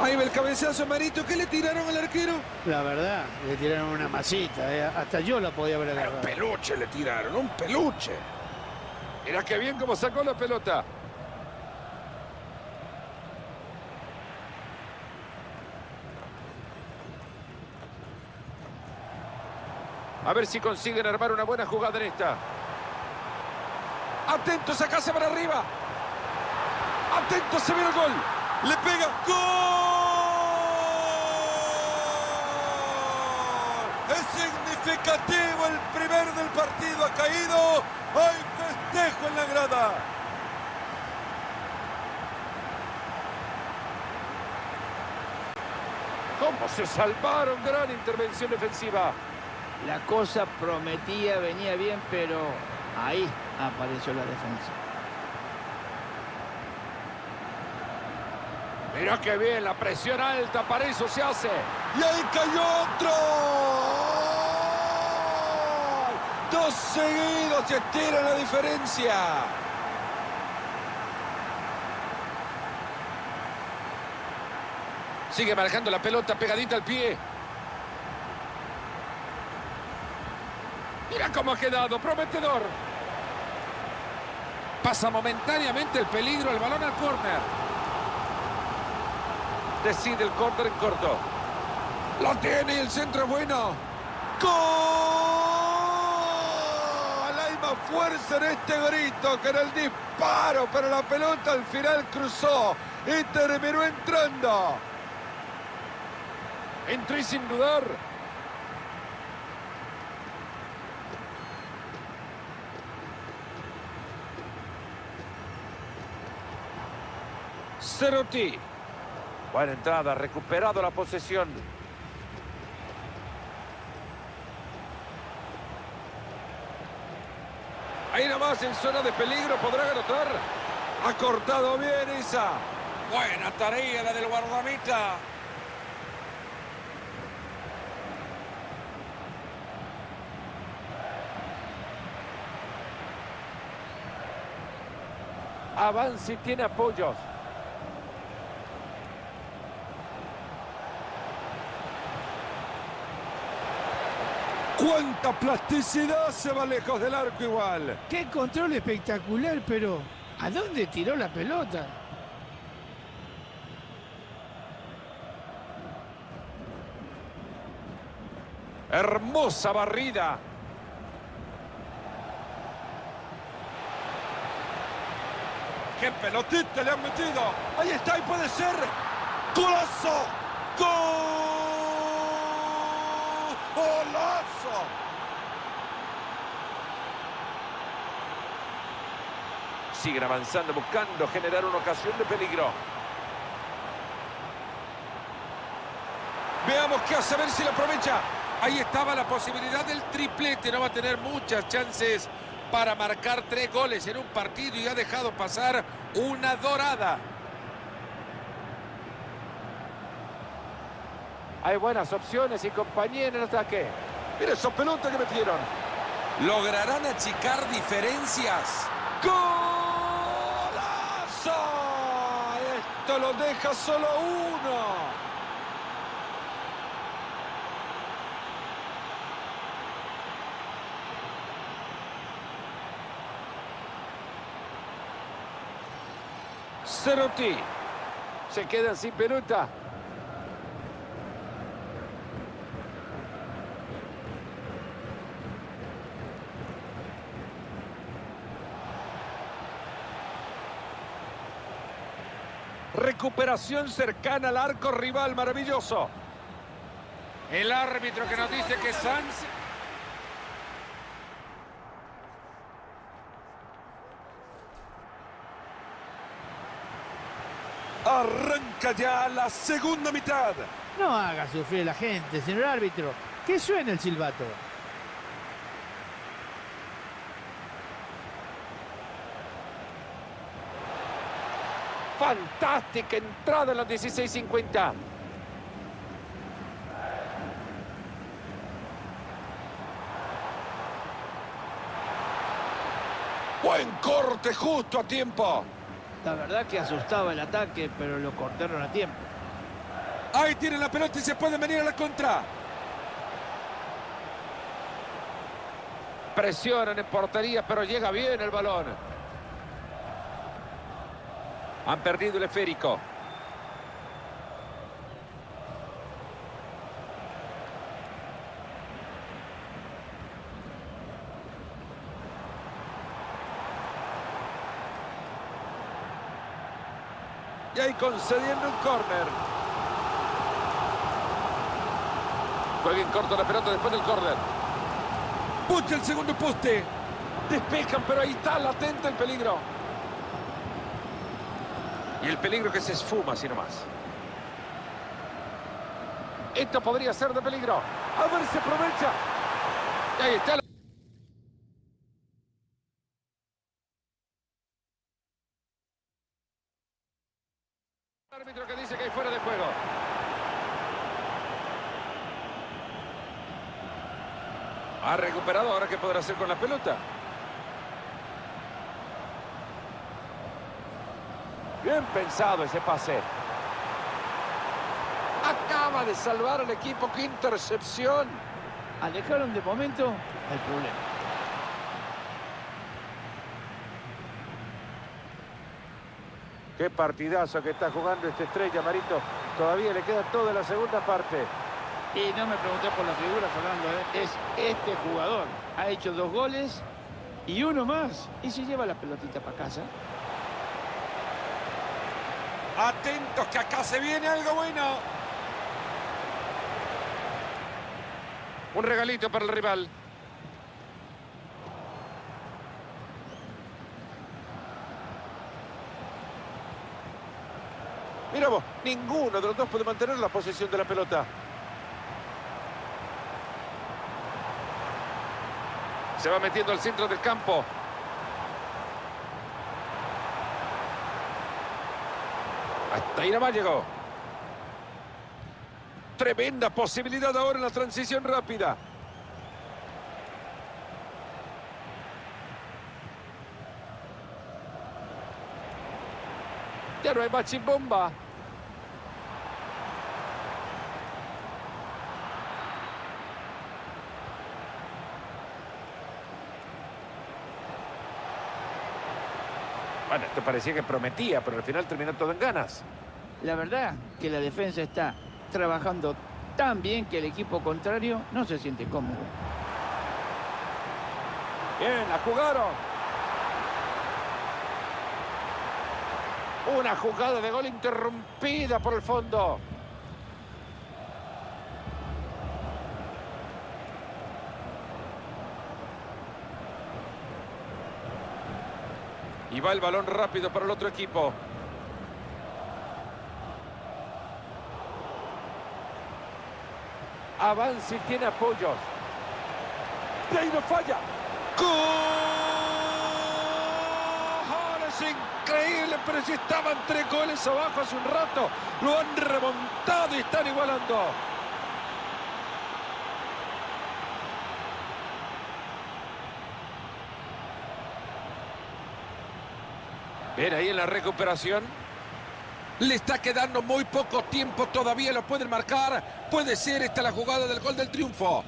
Ahí va el cabezazo, Marito. ¿Qué le tiraron al arquero? La verdad, le tiraron una masita. Hasta yo la podía haber agarrado. Un peluche le tiraron, un peluche. Mira qué bien cómo sacó la pelota. A ver si consiguen armar una buena jugada en esta. Atentos, acá se van arriba. Atentos, se viene el gol. Le pega. ¡Gol! Es significativo, el primer del partido ha caído. Hay festejo en la grada. ¿Cómo se salvaron? Gran intervención defensiva. La cosa prometía, venía bien, pero ahí apareció la defensa. Mirá qué bien, la presión alta, para eso se hace. Y ahí cayó otro. Dos seguidos, se estira la diferencia. Sigue manejando la pelota pegadita al pie. Mira cómo ha quedado, prometedor. Pasa momentáneamente el peligro, el balón al córner. Decide el córner en corto. Lo tiene y el centro es bueno. ¡Gol! Hay más fuerza en este grito que en el disparo, pero la pelota al final cruzó y terminó entrando. Entró y sin dudar. Cerotti. Buena entrada, recuperado la posesión. Ahí nomás en zona de peligro, podrá anotar. Ha cortado bien Isa. Buena tarea la del guardameta. Avanza y tiene apoyos. ¡Cuánta plasticidad! Se va lejos del arco igual. Qué control espectacular, pero ¿a dónde tiró la pelota? Hermosa barrida. ¡Qué pelotita le han metido! Ahí está y puede ser. ¡Golazo! ¡Gol! ¡Golazo! Siguen avanzando, buscando generar una ocasión de peligro. Veamos qué hace, a ver si lo aprovecha. Ahí estaba la posibilidad del triplete. No va a tener muchas chances para marcar 3 goles en un partido y ha dejado pasar una dorada. Hay buenas opciones y compañía en el ataque. Mira esa pelota que metieron. ¿Lograrán achicar diferencias? ¡Golazo! Esto lo deja solo uno. Ceruti. Se quedan sin pelota. Recuperación cercana al arco rival, maravilloso. El árbitro que nos dice que Sanz... Arranca ya la segunda mitad. No haga sufrir a la gente, señor árbitro. Que suene el silbato. Fantástica entrada en los 16:50. Buen corte justo a tiempo. La verdad que asustaba el ataque, pero lo cortaron a tiempo. Ahí tienen la pelota y se pueden venir a la contra. Presionan en portería, pero llega bien el balón. Han perdido el esférico. Y ahí concediendo un córner. Juega en corto la pelota después del córner. Pucha el segundo poste. Despejan, pero ahí está latente el peligro. Y el peligro que se esfuma así nomás. Esto podría ser de peligro. A ver si aprovecha. Y ahí está. El árbitro que dice que hay fuera de juego. Ha recuperado, ahora qué podrá hacer con la pelota. Bien pensado ese pase. Acaba de salvar al equipo. ¡Qué intercepción! Alejaron de momento el problema. Qué partidazo que está jugando esta estrella, Marito. Todavía le queda toda la segunda parte. Y no me pregunté por la figura, Fernando, ¿eh? Es este jugador. Ha hecho 2 goles y uno más. Y se lleva la pelotita para casa. Atentos que acá se viene algo bueno. Un regalito para el rival. Mira vos, ninguno de los dos puede mantener la posesión de la pelota. Se va metiendo al centro del campo. Hasta ahí nomás llegó. Tremenda posibilidad ahora en la transición rápida. Ya no hay machimbomba. Bueno, esto parecía que prometía, pero al final terminó todo en ganas. La verdad que la defensa está trabajando tan bien que el equipo contrario no se siente cómodo. Bien, la jugaron. Una jugada de gol interrumpida por el fondo. Y va el balón rápido para el otro equipo. avanza y tiene apoyos. De ahí no falla. ¡Gol! Es increíble, pero si estaban 3 goles abajo hace un rato. Lo han remontado y están igualando. Ven ahí en la recuperación. Le está quedando muy poco tiempo todavía, lo pueden marcar. Puede ser esta la jugada del gol del triunfo.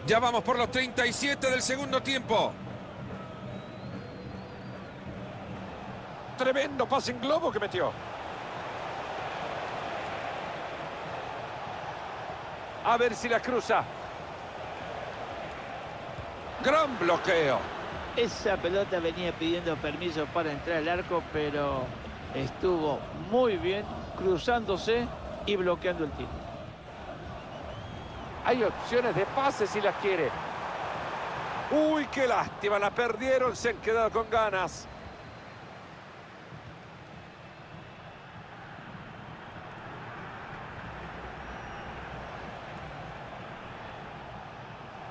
Ya vamos por los 37 del segundo tiempo. Tremendo pase en globo que metió. A ver si la cruza. Gran bloqueo. Esa pelota venía pidiendo permiso para entrar al arco, pero estuvo muy bien cruzándose y bloqueando el tiro. Hay opciones de pase si las quiere. Uy, qué lástima, la perdieron, se han quedado con ganas.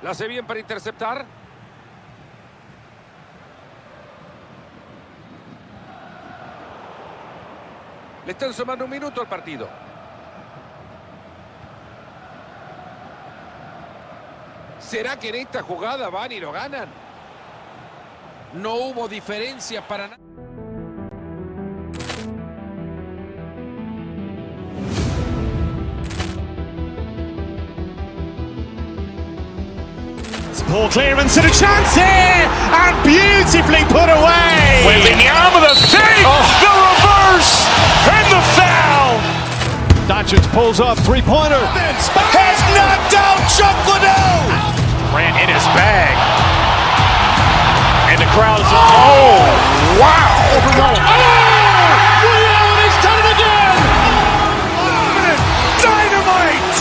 La hace bien para interceptar. Le están sumando un minuto al partido. ¿Será que en esta jugada van y lo ganan? No hubo diferencia para nada. Ball clearance and a chance here, and beautifully put away. William with a save, the reverse, and the foul. Dodgers pulls up, three-pointer. Has knocked out Chocolate. Ran in his bag. And the crowd is, oh, wow. Reality's done it again. Dynamite.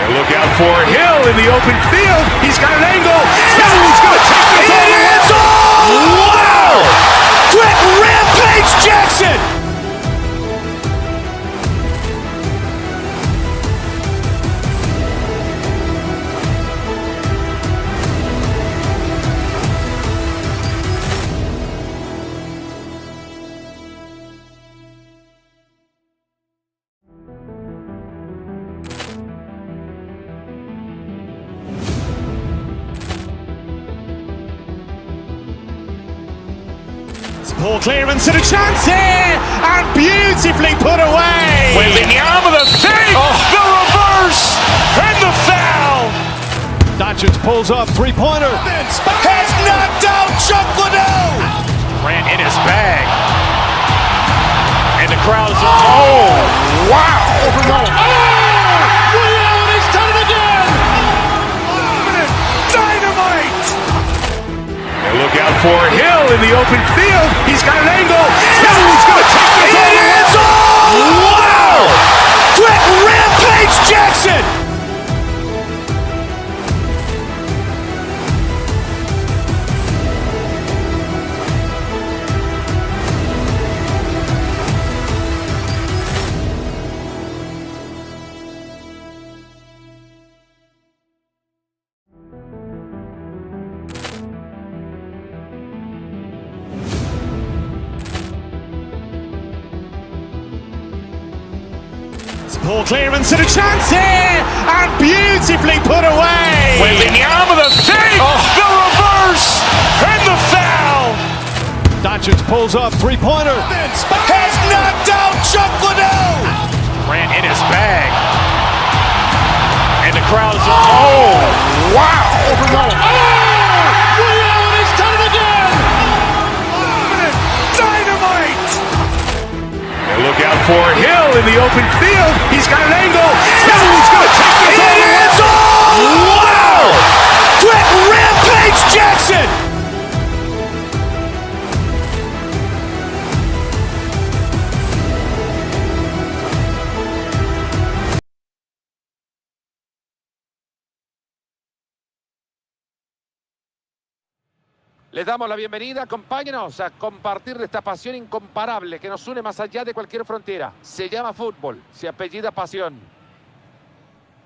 And look out for Hill in the open field. He's got an angle. He's going to take this all the way. Wow. Quick Rampage Jackson. Ball clearance and a chance here, and beautifully put away. William with a save, the reverse, and the foul. Dodgers pulls up, three-pointer. Has knocked out Chocolate. Ran in his bag. And the crowd is, oh, wow. Reality's done it again. Dynamite. And look out for Hill in the open field. He's got an angle. He's going to take this all the way. Wow! Quick Rampage Jackson. Ball clearance and a chance here, and beautifully put away. William with a save, the reverse, and the foul. Dodgers pulls up, three-pointer. Has knocked out Chocolate. Ran in his bag. And the crowd is, oh, wow. Reality's done it again. Dynamite. And look out for Hill in the open field. He's got an angle. He's going to take this all the way. Wow! Quick Rampage Jackson. Les damos la bienvenida, acompáñenos a compartir de esta pasión incomparable que nos une más allá de cualquier frontera. Se llama fútbol, se apellida pasión.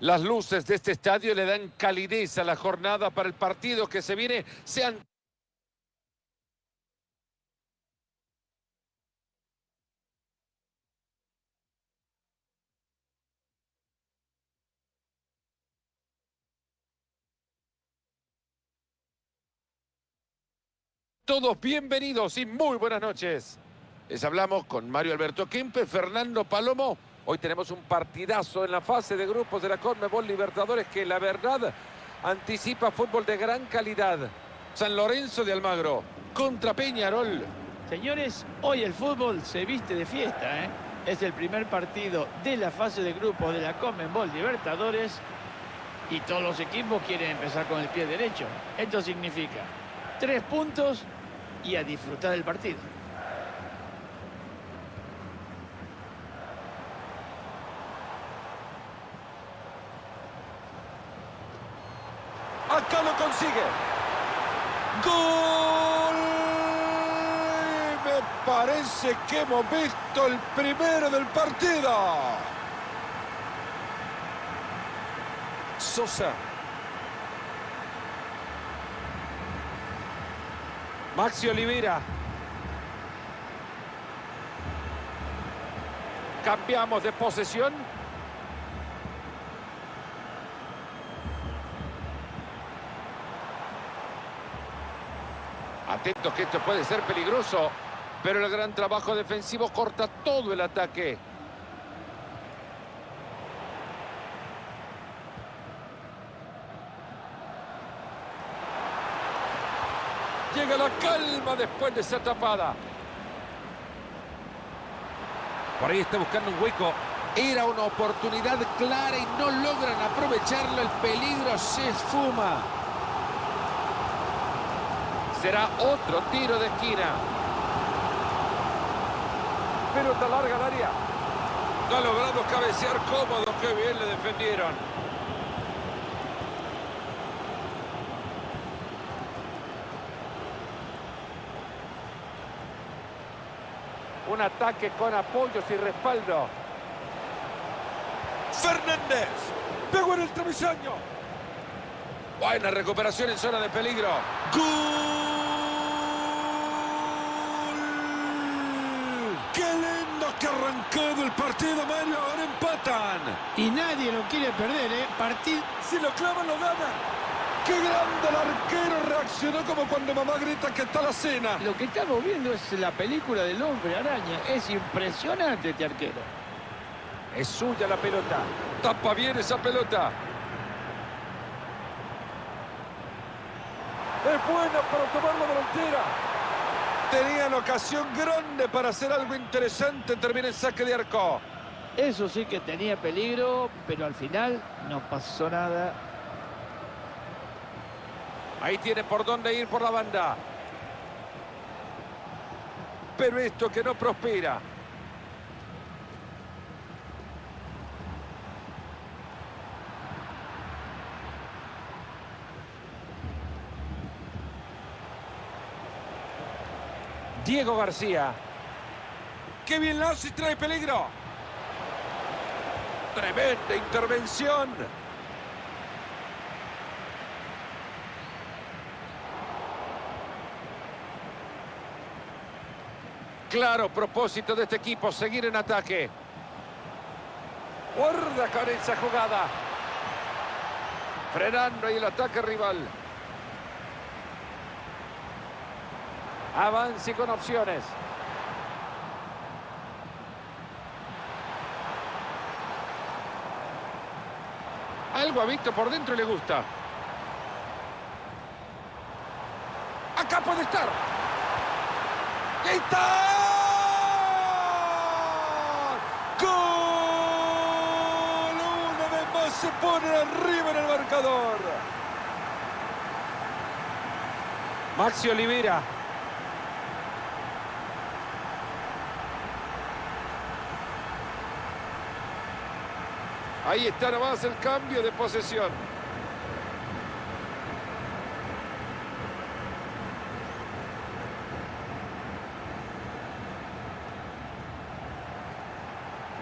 Las luces de este estadio le dan calidez a la jornada para el partido que se viene. Sean todos bienvenidos y muy buenas noches. Les hablamos con Mario Alberto Kempe, Fernando Palomo. Hoy tenemos un partidazo en la fase de grupos de la CONMEBOL Libertadores que la verdad anticipa fútbol de gran calidad. San Lorenzo de Almagro contra Peñarol. Señores, hoy el fútbol se viste de fiesta, ¿eh? Es el primer partido de la fase de grupos de la CONMEBOL Libertadores y todos los equipos quieren empezar con el pie derecho. Esto significa 3 puntos y a disfrutar del partido. Acá lo consigue. ¡Gol! Me parece que hemos visto el primero del partido. Sosa. Maxi Olivera. Cambiamos de posesión. Atentos que esto puede ser peligroso, pero el gran trabajo defensivo corta todo el ataque. Llega la calma después de esa tapada. Por ahí está buscando un hueco. Era una oportunidad clara y no logran aprovecharlo. El peligro se esfuma. Será otro tiro de esquina. Pelota larga al área. No ha logrado cabecear cómodo. Qué bien le defendieron. Un ataque con apoyos y respaldo. Fernández. Pegó en el travesaño. Buena recuperación en zona de peligro. ¡Gol! ¡Qué lindo que ha arrancado el partido, Mario! Ahora empatan. Y nadie lo quiere perder, ¿eh? Partido. Si lo clavan, lo ganan. ¡Qué grande el arquero! Reaccionó como cuando mamá grita que está la cena. Lo que estamos viendo es la película del hombre araña. Es impresionante este arquero. Es suya la pelota. Tapa bien esa pelota. Es buena para tomar la delantera. Tenían ocasión grande para hacer algo interesante. Termina el saque de arco. Eso sí que tenía peligro, pero al final no pasó nada. Ahí tiene por dónde ir por la banda. Pero esto que no prospera. Diego García. ¡Qué bien lo hace y trae peligro! Tremenda intervención. Claro propósito de este equipo, seguir en ataque. Guarda con esa jugada. Frenando ahí el ataque rival. Avance con opciones. Algo ha visto por dentro y le gusta. Acá puede estar. ¡Ahí está! ¡Gol! Una vez más se pone arriba en el marcador. Maxi Olivera. Ahí está nomás el cambio de posesión.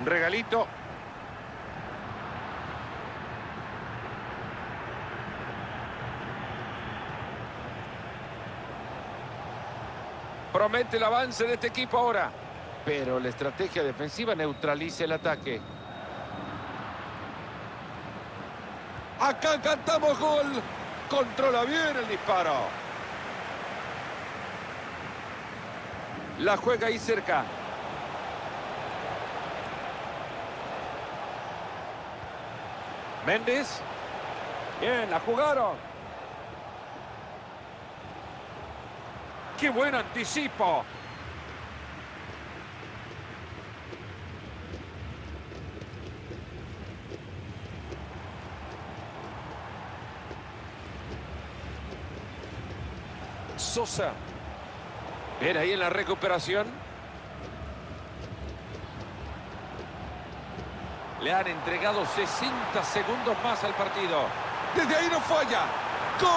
Un regalito. Promete el avance de este equipo ahora. Pero la estrategia defensiva neutraliza el ataque. Acá cantamos gol. Controla bien el disparo. La juega ahí cerca. Méndez. Bien, la jugaron. ¡Qué buen anticipo! Sosa. Bien, ahí en la recuperación. Le han entregado 60 segundos más al partido. Desde ahí no falla. ¡Gol!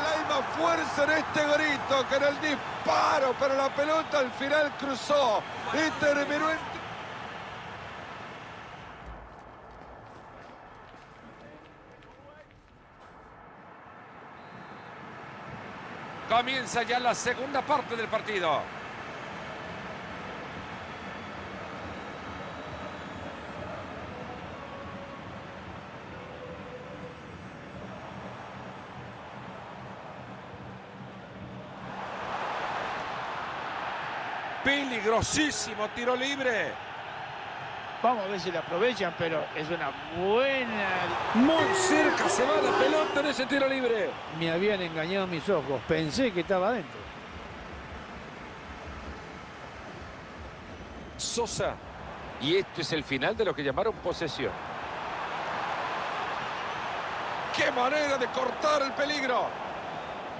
Hay más fuerza en este grito que en el disparo, pero la pelota al final cruzó y terminó en... Comienza ya la segunda parte del partido. Peligrosísimo tiro libre. Vamos a ver si la aprovechan, pero es una buena... Muy cerca se va la pelota en ese tiro libre. Me habían engañado mis ojos. Pensé que estaba adentro. Sosa. Y esto es el final de lo que llamaron posesión. ¡Qué manera de cortar el peligro!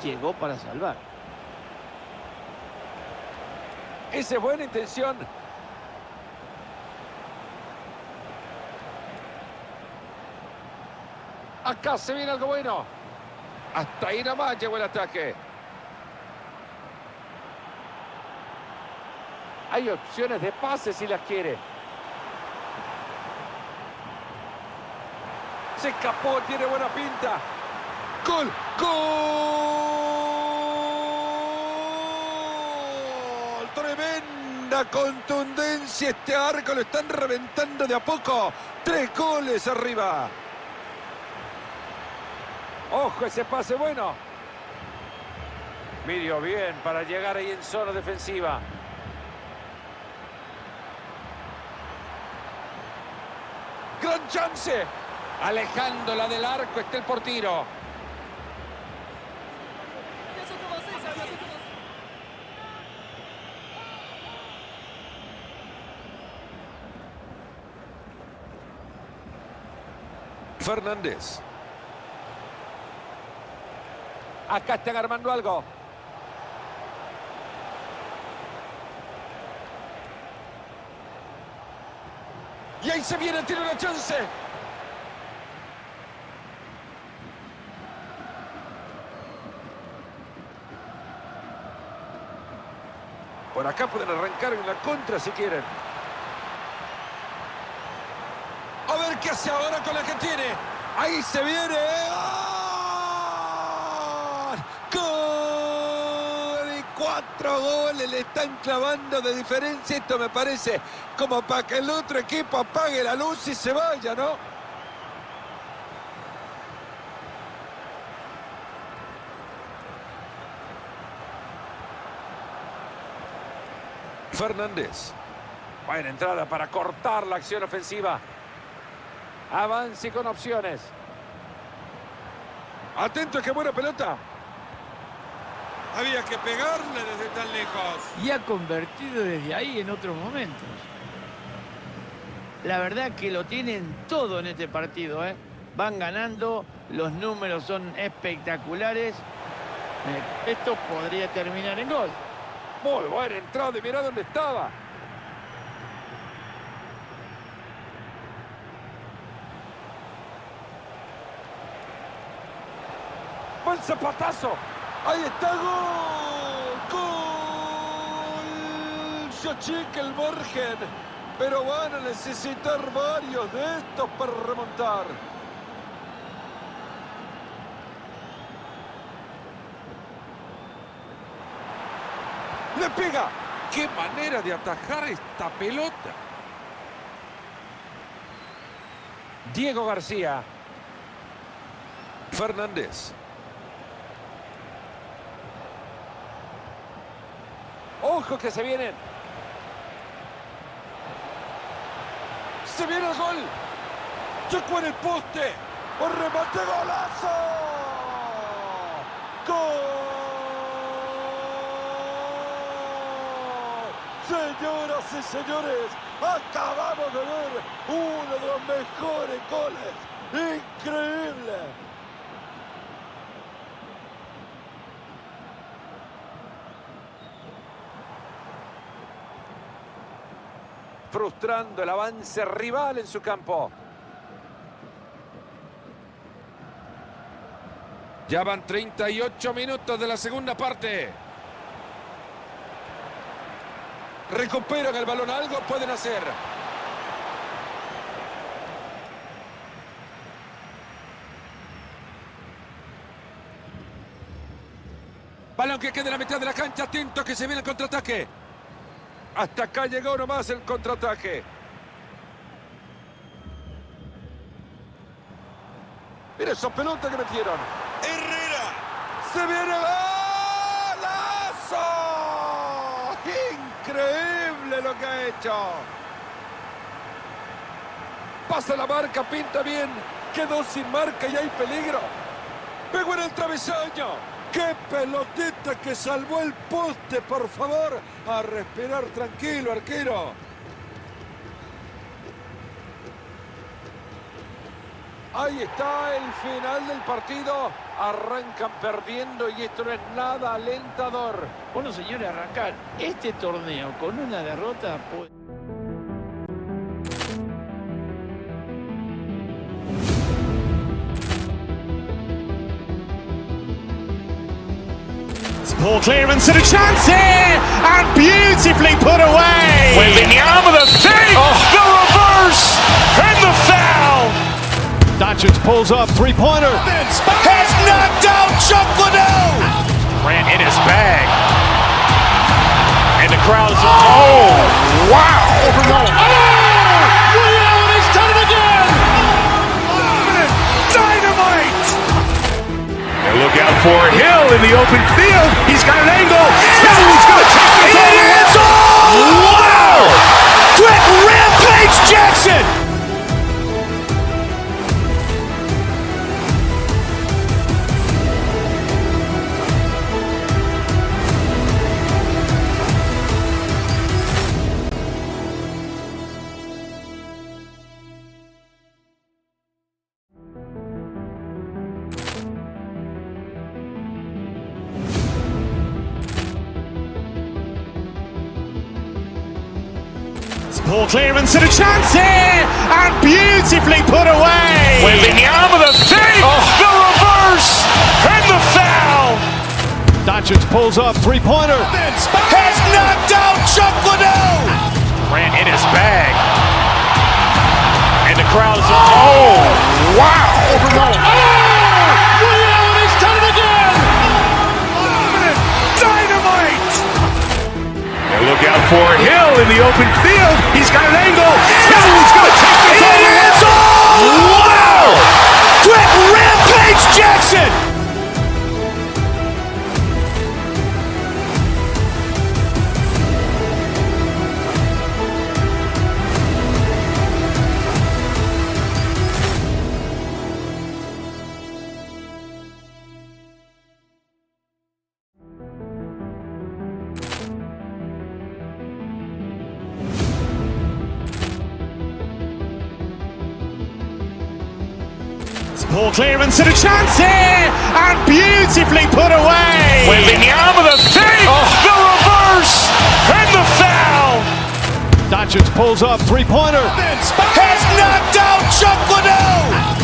Llegó para salvar. Esa es buena intención. Acá se viene algo bueno. Hasta ahí nomás llegó el ataque. Hay opciones de pase si las quiere. Se escapó, tiene buena pinta. ¡Gol! ¡Gol! Tremenda contundencia. Este arco lo están reventando de a poco. 3 goles arriba. Ojo, ese pase bueno. Midió bien para llegar ahí en zona defensiva. Gran chance. Alejándola del arco está el portero. Fernández. Acá están armando algo. Y ahí se viene, tiene una chance. Por acá pueden arrancar en la contra si quieren. A ver qué hace ahora con la que tiene. Ahí se viene. ¡Gol! Y 4 goles le están clavando de diferencia. Esto me parece como para que el otro equipo apague la luz y se vaya, ¿no? Fernández. Buena entrada para cortar la acción ofensiva. Avance con opciones. Atento, qué buena pelota. Había que pegarle desde tan lejos. Y ha convertido desde ahí en otros momentos. La verdad que lo tienen todo en este partido, ¿eh? Van ganando, los números son espectaculares. Esto podría terminar en gol. Muy buena entrada y mirá dónde estaba. Buen zapatazo. Ahí está, gol. Gol. se achica el margen, pero van a necesitar varios de estos para remontar. ¡Le pega! ¡Qué manera de atajar esta pelota! Diego García. Fernández. Ojo que se vienen. ¡Se viene el gol! ¡Chocó en el poste! ¡Un remate, golazo! ¡Gol! Señoras y señores, acabamos de ver uno de los mejores goles. ¡Increíble! Frustrando el avance rival en su campo. Ya van 38 minutos de la segunda parte. Recuperan el balón, algo pueden hacer. Balón que queda en la mitad de la cancha, atento que se viene el contraataque. Hasta acá llegó nomás el contraataque. Mira esa pelota que metieron. Herrera. Se viene el golazo. Increíble lo que ha hecho. Pasa la marca, pinta bien. Quedó sin marca y hay peligro. Pegó en el travesaño. ¡Qué pelotita que salvó el poste, por favor! A respirar tranquilo, arquero. Ahí está el final del partido. Arrancan perdiendo y esto no es nada alentador. Bueno, señores, arrancar este torneo con una derrota... Ball clearance and a chance here, and beautifully put away. William with a save, the reverse, and the foul. Dacic pulls up, three-pointer. Has knocked out Chocolate. Ran in his bag. And the crowd is, oh, wow. William has done it again. Dynamite. And look out for Hill in the open field. He's got an angle. He's going to take this all the way. Wow! Quick Rampage Jackson! Ball clearance and a chance here, and beautifully put away. William with a save, the reverse, and the foul. Dacic pulls up, three-pointer. Has knocked out Chocolate. Ran in his bag. And the crowd is, oh, wow. William has done it again. Dynamite. And look out for Hill in the open field. He's got an angle. He's going to take this all the way. Wow! Quick Rampage Jackson! Ball clearance and a chance here, and beautifully put away. William with a save, the reverse, and the foul. Dacic pulls up, three-pointer. Has knocked out Chocolate.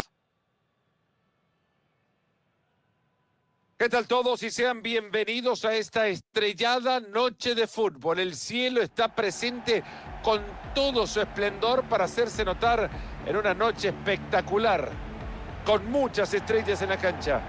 ¿Qué tal todos y sean bienvenidos a esta estrellada noche de fútbol? El cielo está presente con todo su esplendor para hacerse notar en una noche espectacular, con muchas estrellas en la cancha.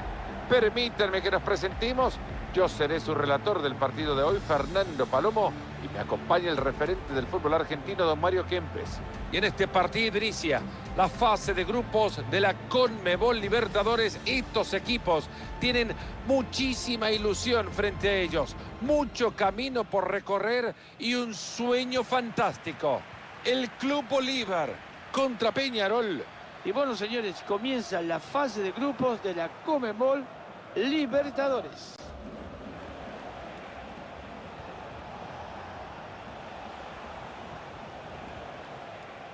Permítanme que nos presentemos. Yo seré su relator del partido de hoy, Fernando Palomo, y me acompaña el referente del fútbol argentino, don Mario Kempes. Y en este partido inicia la fase de grupos de la CONMEBOL Libertadores. Estos equipos tienen muchísima ilusión frente a ellos, mucho camino por recorrer y un sueño fantástico. El Club Bolívar contra Peñarol. Y bueno, señores, comienza la fase de grupos de la CONMEBOL Libertadores.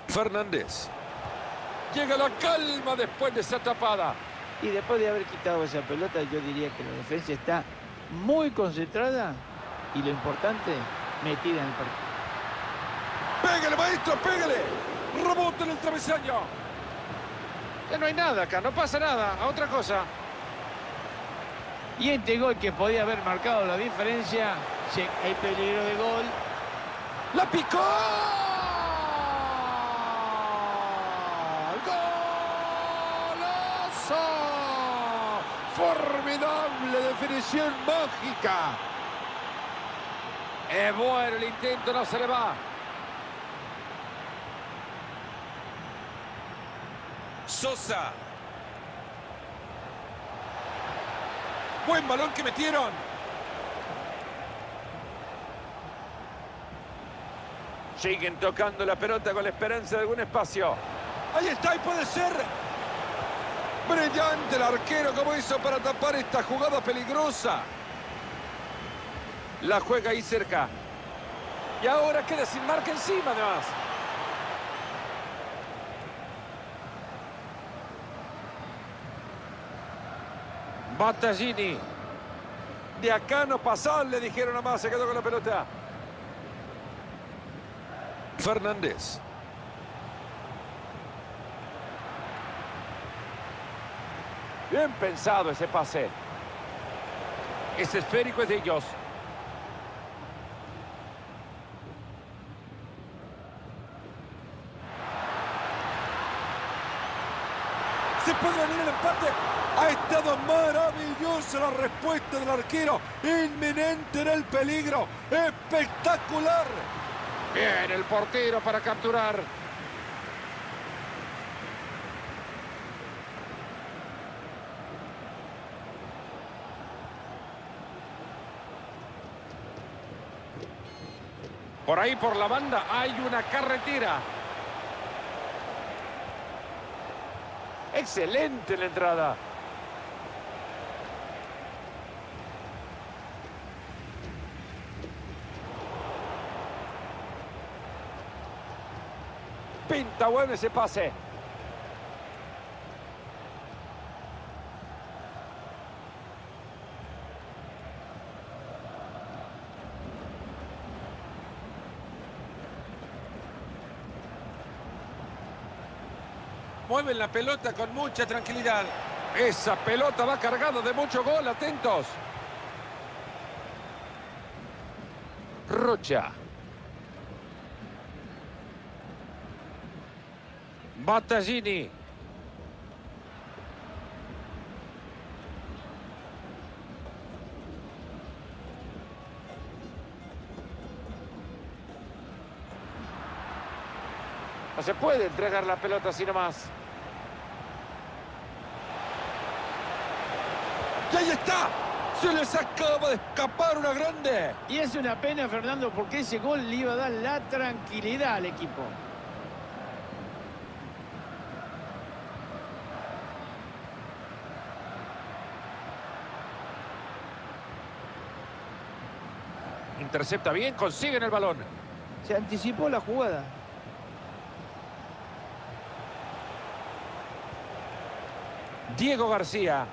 Fernández. Llega la calma después de esa tapada. Y después de haber quitado esa pelota, yo diría que la defensa está muy concentrada y lo importante, metida en el partido. ¡Pégale, maestro, pégale! ¡Rebote en el travesaño! Ya no hay nada acá, no pasa nada. A otra cosa. Y este gol que podía haber marcado la diferencia, sí, hay peligro de gol. ¡La picó! Formidable definición mágica. Es bueno el intento, no se le va. Sosa. Buen balón que metieron. Siguen tocando la pelota con la esperanza de algún espacio. Ahí está y puede ser. Brillante el arquero, como hizo para tapar esta jugada peligrosa. La juega ahí cerca. Y ahora queda sin marca encima, además. Battaglini. De acá no pasar, le dijeron nomás, se quedó con la pelota. Fernández. Bien pensado ese pase. Ese esférico es de ellos. Se puede venir el empate. Ha estado maravillosa la respuesta del arquero. Inminente en el peligro. Espectacular. Bien el portero para capturar. Por ahí, por la banda, hay una carretera. Excelente la entrada. Pinta bueno ese pase. Mueven la pelota con mucha tranquilidad. Esa pelota va cargada de mucho gol, atentos. Rocha. Battaglini. No se puede entregar la pelota así nomás. ¡Y ahí está! ¡Se les acaba de escapar una grande! Y es una pena, Fernando, porque ese gol le iba a dar la tranquilidad al equipo. Intercepta bien, consiguen el balón. Se anticipó la jugada. Diego García.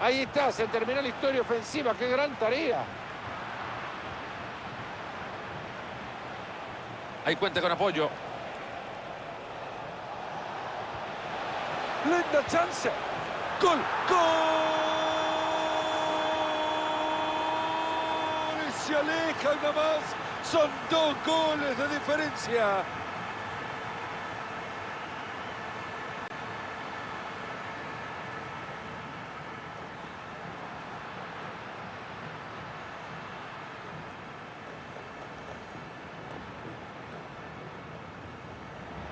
Ahí está, se terminó la historia ofensiva. ¡Qué gran tarea! Ahí cuenta con apoyo. Linda chance. ¡Gol! ¡Gol! se alejan nada más. Son 2 goles de diferencia.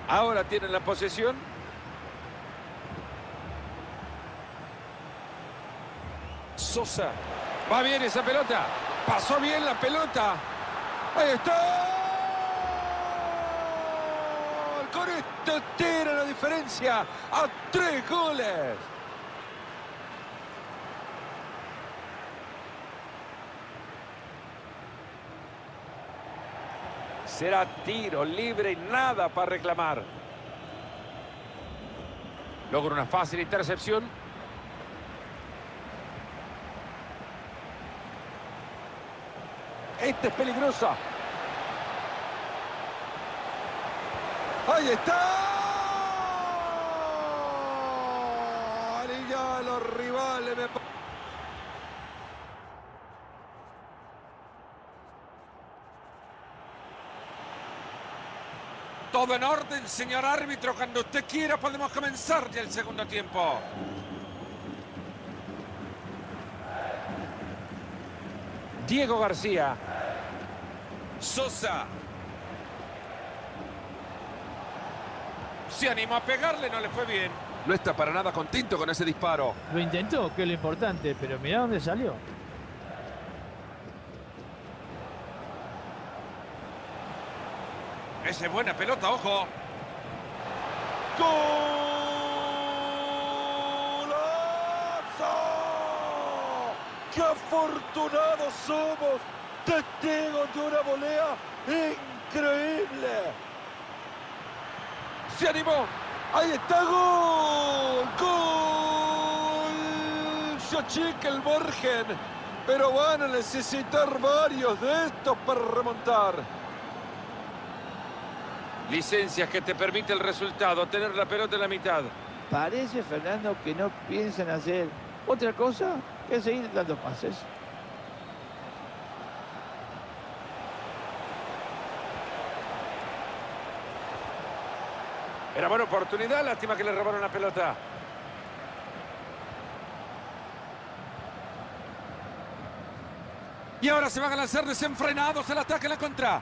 Ahora tienen la posesión. Sosa. Va bien esa pelota. Pasó bien la pelota. Ahí está. Con esto tira la diferencia a 3 goles. Será tiro libre y nada para reclamar. Logra una fácil intercepción. Este es peligroso. Ahí está. Y ya los rivales me... Todo en orden, señor árbitro. Cuando usted quiera podemos comenzar ya el segundo tiempo. Diego García. Sosa. Se animó a pegarle, no le fue bien. No está para nada contento con ese disparo. Lo intentó, que es lo importante, pero mirá dónde salió. Esa es buena pelota, ojo. ¡Golazo! ¡Qué afortunados somos! Testigos de una volea increíble. Se animó. Ahí está, gol. Gol. Se achica el margen, pero van a necesitar varios de estos para remontar. Licencias que te permite el resultado, tener la pelota en la mitad. Parece, Fernando, que no piensan hacer otra cosa que seguir dando pases. Era buena oportunidad, lástima que le robaron la pelota. Y ahora se van a lanzar desenfrenados el ataque en la contra.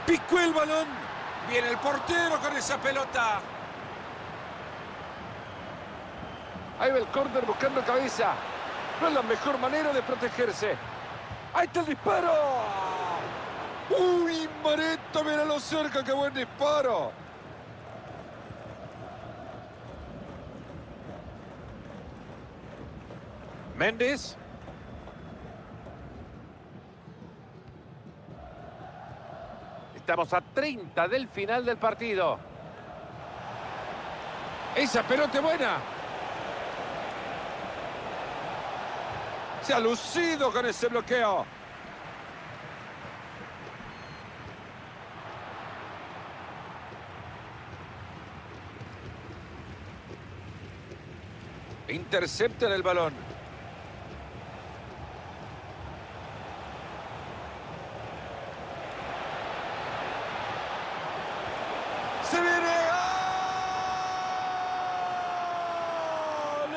Picó el balón. Viene el portero con esa pelota. Ahí va el córner buscando cabeza. No es la mejor manera de protegerse. Ahí está el disparo. ¡Uy, Mareto! Míralo cerca, qué buen disparo. Méndez. Estamos a 30 del final del partido. Esa pelota es buena. Se ha lucido con ese bloqueo. Interceptan el balón. ¡Se viene! ¡Gol!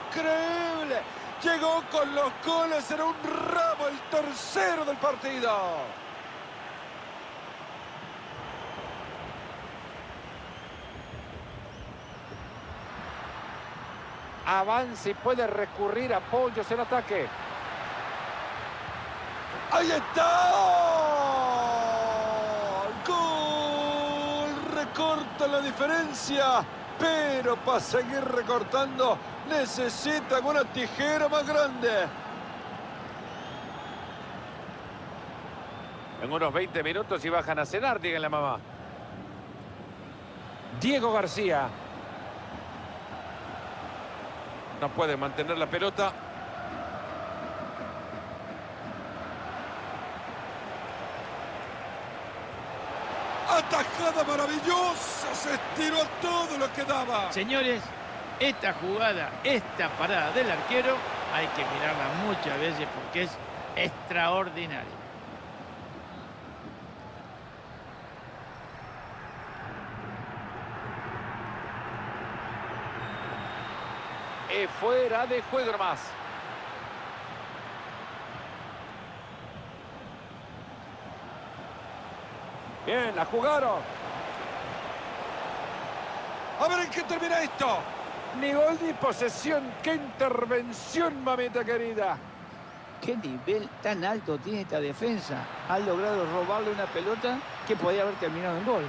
¡Increíble! Llegó con los goles, era un ramo, el tercero del partido. Avanza y puede recurrir a apoyos en ataque. ¡Ahí está! ¡Gol! Recorta la diferencia, pero para seguir recortando necesitan una tijera más grande. En unos 20 minutos y bajan a cenar, digan la mamá. Diego García. No puede mantener la pelota. Atajada maravillosa. Se estiró todo lo que daba. Señores, esta jugada, esta parada del arquero hay que mirarla muchas veces porque es extraordinaria. Fuera de juego nomás. Bien, la jugaron. A ver en qué termina esto. Ni gol ni posesión. ¡Qué intervención, mamita querida! ¿Qué nivel tan alto tiene esta defensa? Ha logrado robarle una pelota que podía haber terminado en gol.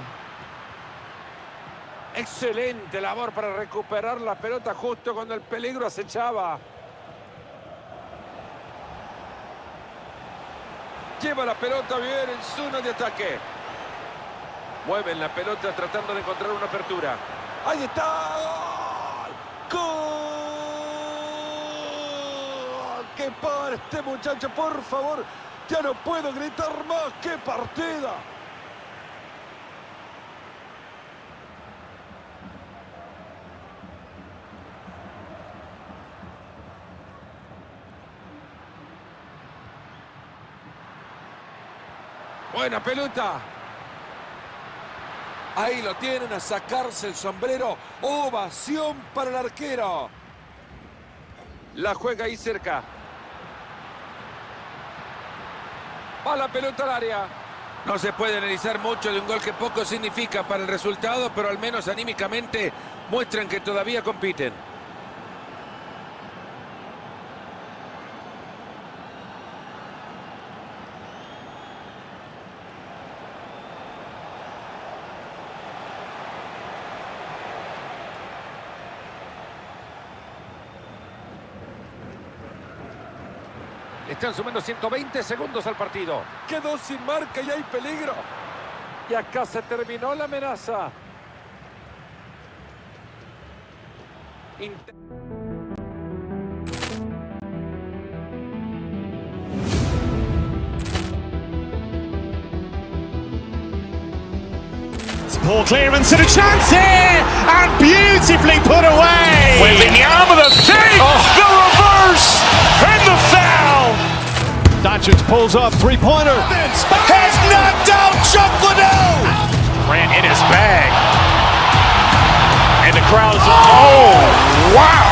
Excelente labor para recuperar la pelota justo cuando el peligro acechaba. Lleva la pelota bien en zona de ataque. Mueven la pelota tratando de encontrar una apertura. ¡Ahí está! ¡Gol! ¡Qué para este muchacho, por favor! Ya no puedo gritar más. ¡Qué partida! Buena pelota. Ahí lo tienen, a sacarse el sombrero. Ovación para el arquero. La juega ahí cerca. Va la pelota al área. No se puede analizar mucho de un gol que poco significa para el resultado, pero al menos anímicamente muestran que todavía compiten. Están sumando 120 segundos al partido. Quedó sin marca y hay peligro. Y acá se terminó la amenaza. Poor clearance and a chance here, and beautifully put away. Willian with a save, the reverse, and the foul. Dacic pulls up, three-pointer. Has knocked out Chocolate. Ran in his bag, and the crowd is wow!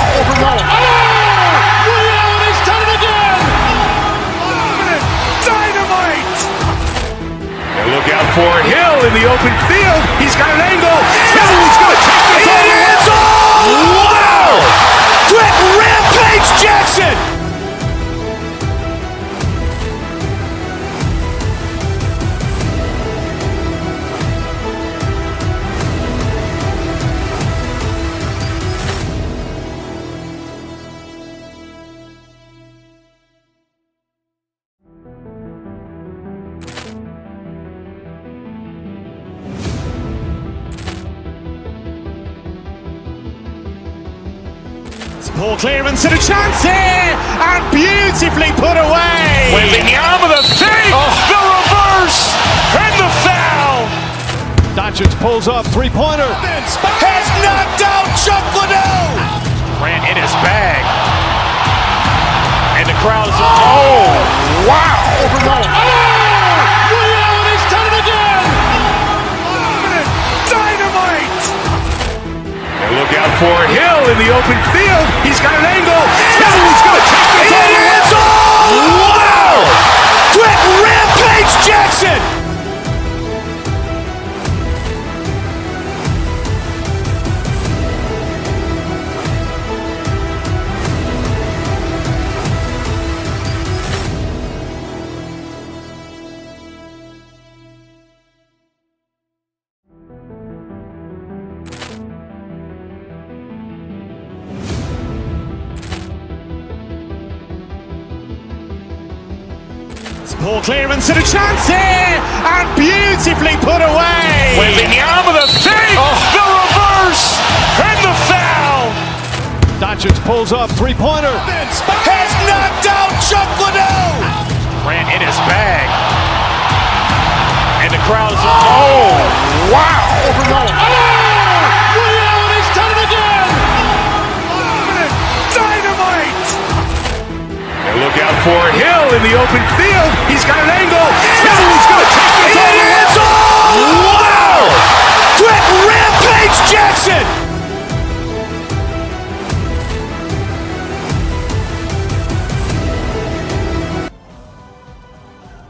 Willian has done it again. Dynamite! And look out for Hill in the open field. He's got an angle. Hill is going to take this all the way. Wow! Quick Rampage Jackson! Poor clearance and a chance here, and beautifully put away. Willian with a save, the reverse, and the foul. Dacic pulls up, three-pointer. Has knocked out Chocolate. Ran in his bag, and the crowd is wow! Willian has done it again. Dynamite! And look out for Hill in the open field. He's got an angle. Hill is going to take this all the way. Wow! Quick Rampage Jackson! Poor clearance and a chance here, and beautifully put away. Willian with a save, the reverse, and the foul. Dacic pulls up, three-pointer. Has knocked out Chocolate. Ran in his bag, and the crowd is wow! Willian has done it again. Dynamite! open field. He's got an angle. He's going to take this all the way. Wow! Quick rampage Jackson!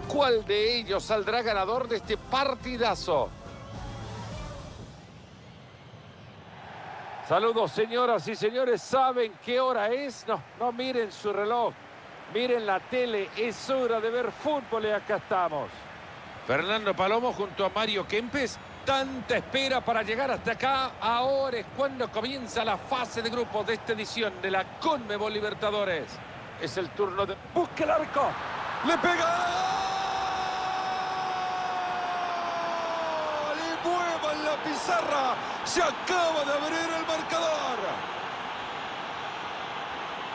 ¿Cuál de ellos saldrá ganador de este partidazo? Saludos, señoras y señores. ¿Saben qué hora es? No miren su reloj. Miren la tele. Es hora de ver fútbol y acá estamos. Fernando Palomo junto a Mario Kempes. Tanta espera para llegar hasta acá. Ahora es cuando comienza la fase de grupos de esta edición de la CONMEBOL Libertadores. Es el turno de... ¡Busca el arco! ¡Le pega! ¡Muevan la pizarra! ¡Se acaba de abrir el marcador!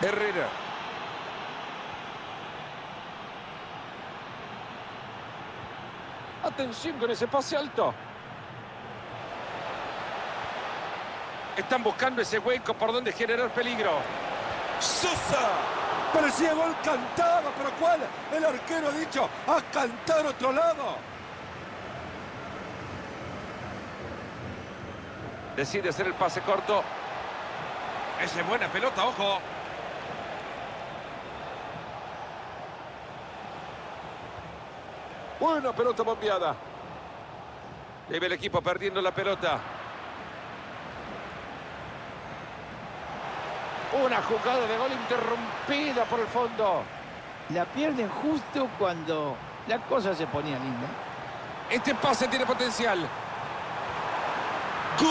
Herrera. Atención con ese pase alto. Están buscando ese hueco por donde generar peligro. ¡Sosa! Parecía gol cantado, pero ¿cuál? El arquero ha dicho, a cantar otro lado. Decide hacer el pase corto. Esa es buena pelota, ojo. Buena pelota bombeada. Debe el equipo perdiendo la pelota. Una jugada de gol interrumpida por el fondo. La pierden justo cuando la cosa se ponía linda. Este pase tiene potencial. ¡Gol!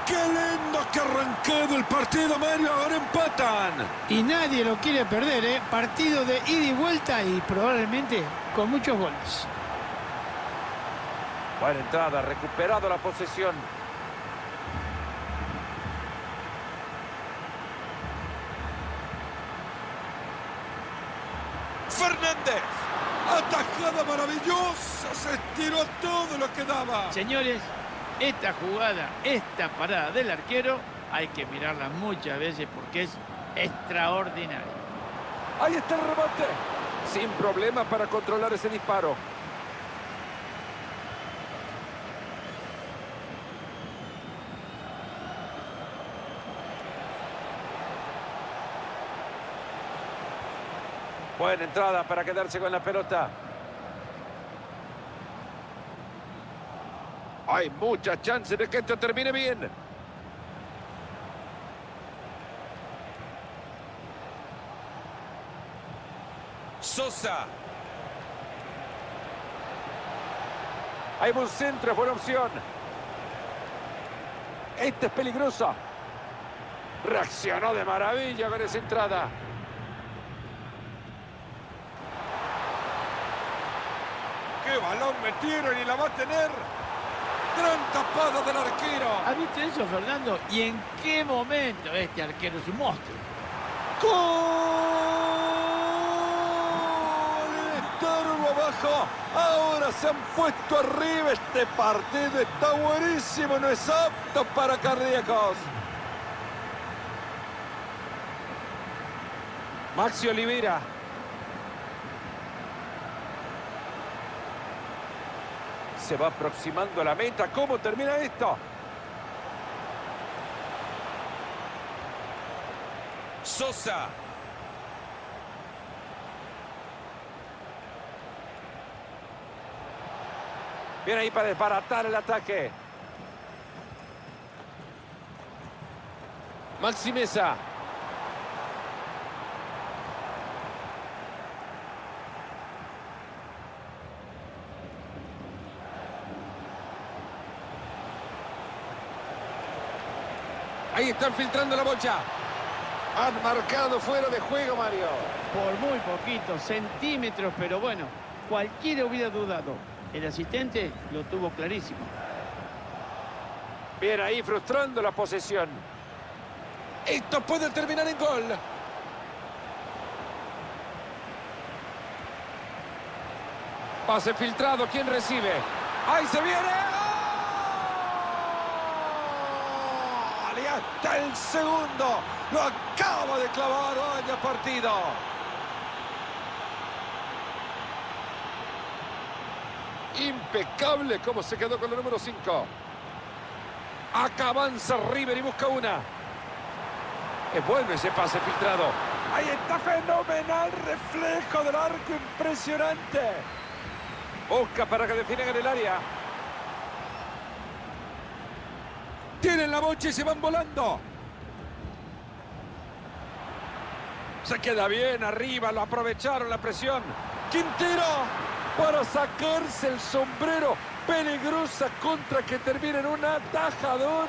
¡Qué lindo que ha arrancado el partido, Mario! Ahora empatan. Y nadie lo quiere perder, ¿eh? Partido de ida y vuelta y probablemente con muchos goles. Buena entrada, recuperado la posesión. Fernández. Atajada maravillosa. Se estiró todo lo que daba. Señores, esta jugada, esta parada del arquero, hay que mirarla muchas veces porque es extraordinaria. Ahí está el remate. Sin problema para controlar ese disparo. Buena entrada para quedarse con la pelota. Hay muchas chances de que esto termine bien. Sosa. Hay buen centro, es buena opción. Esta es peligrosa. Reaccionó de maravilla con esa entrada. ¡Qué balón metieron y la va a tener! ¡Gran tapada del arquero! ¿Has visto eso, Fernando? ¿Y en qué momento este arquero es un monstruo? ¡Gol! Estorbo abajo. Ahora se han puesto arriba. Este partido está buenísimo. No es apto para cardíacos. Maxi Oliveira. Se va aproximando a la meta. ¿Cómo termina esto? Sosa. Viene ahí para desbaratar el ataque. Maxi Mesa. Ahí están filtrando la bocha. Han marcado fuera de juego, Mario. Por muy poquitos centímetros, pero bueno, cualquiera hubiera dudado. El asistente lo tuvo clarísimo. Bien ahí, frustrando la posesión. Esto puede terminar en gol. Pase filtrado. ¿Quién recibe? ¡Ahí se viene! Le está el segundo. Lo acaba de clavar. Vaya partido. Impecable cómo se quedó con el número 5. Acá avanza River y busca una. Es bueno ese pase filtrado. Ahí está, fenomenal reflejo del arco, impresionante. Busca para que definan en el área. Tienen la bocha y se van volando. Se queda bien arriba, lo aprovecharon la presión. Quintero para sacarse el sombrero. Peligrosa contra que termina en un atajadón.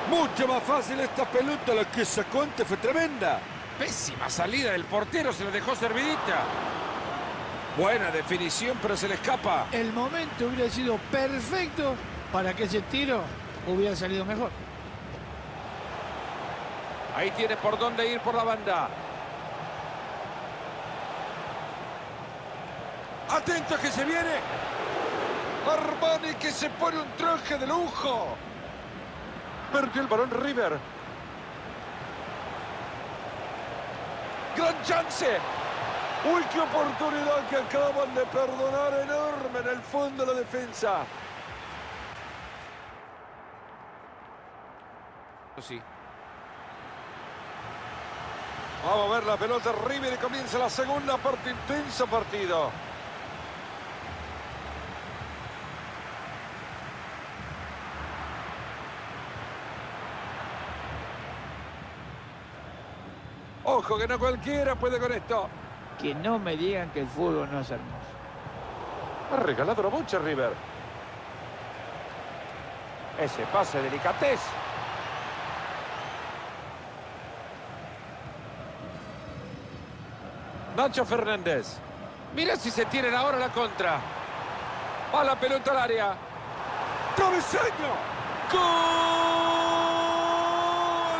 Mucho más fácil esta pelota, la que sacó antes fue tremenda. Pésima salida del portero, se le dejó servidita. Buena definición, pero se le escapa. El momento hubiera sido perfecto para que ese tiro hubiera salido mejor. Ahí tiene por dónde ir por la banda. Atento que se viene. Armani que se pone un traje de lujo. Perdió el balón River. Gran chance. Uy, qué oportunidad que acaban de perdonar, enorme en el fondo de la defensa. Sí. Vamos a ver la pelota River y comienza la segunda parte, intenso partido. Ojo que no cualquiera puede con esto. Que no me digan que el fútbol no es hermoso. Ha regalado mucho River. Ese pase delicatez. Nacho Fernández. Mira si se tienen ahora la contra. Va la pelota al área. ¡Travesaño! ¡Gol!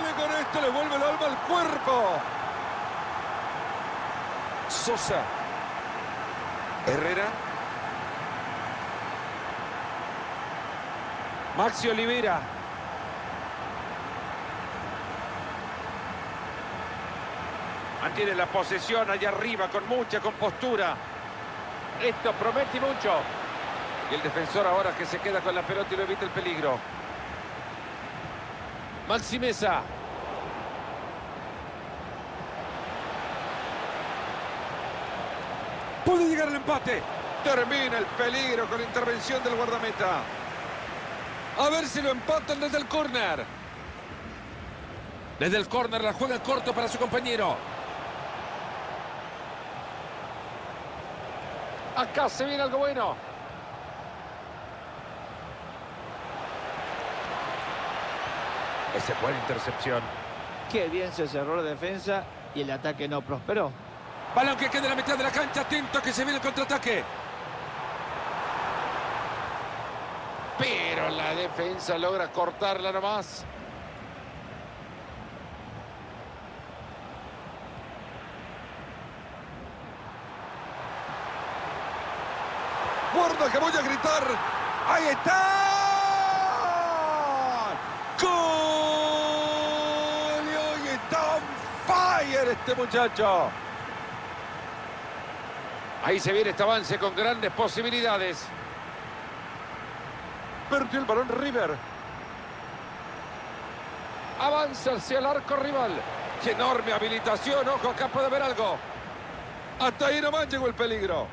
Y con esto le vuelve el alma al cuerpo. Sosa. Herrera. Maxi Oliveira. Mantiene la posesión allá arriba con mucha compostura. Esto promete mucho. Y el defensor ahora que se queda con la pelota y lo evita el peligro. Maxi Mesa. Puede llegar el empate. Termina el peligro con la intervención del guardameta. A ver si lo empatan desde el córner. Desde el córner la juega corto para su compañero. Acá se viene algo bueno. Esa es buena intercepción. Qué bien se cerró la defensa y el ataque no prosperó. Balón que queda en la mitad de la cancha. Atento que se viene el contraataque. Pero la defensa logra cortarla nomás. Guarda que voy a gritar. ¡Ahí está! ¡Gol! Y hoy está on fire este muchacho. Ahí se viene este avance con grandes posibilidades. Perdió el balón River. Avanza hacia el arco rival. ¡Qué enorme habilitación! Ojo, acá puede haber algo. Hasta ahí nomás llegó el peligro.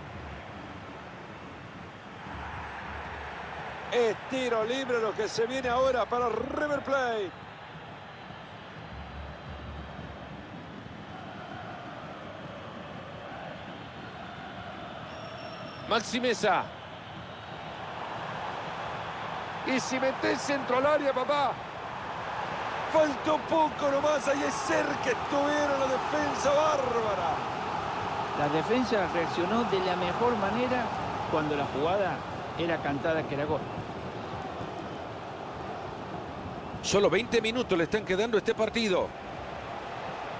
Es tiro libre lo que se viene ahora para River Plate. Maxi Mesa. Y si metés centro al área, papá. Faltó poco nomás, ahí es cerca estuvieron la defensa bárbara. La defensa reaccionó de la mejor manera cuando la jugada era cantada que era gol. Solo 20 minutos le están quedando a este partido.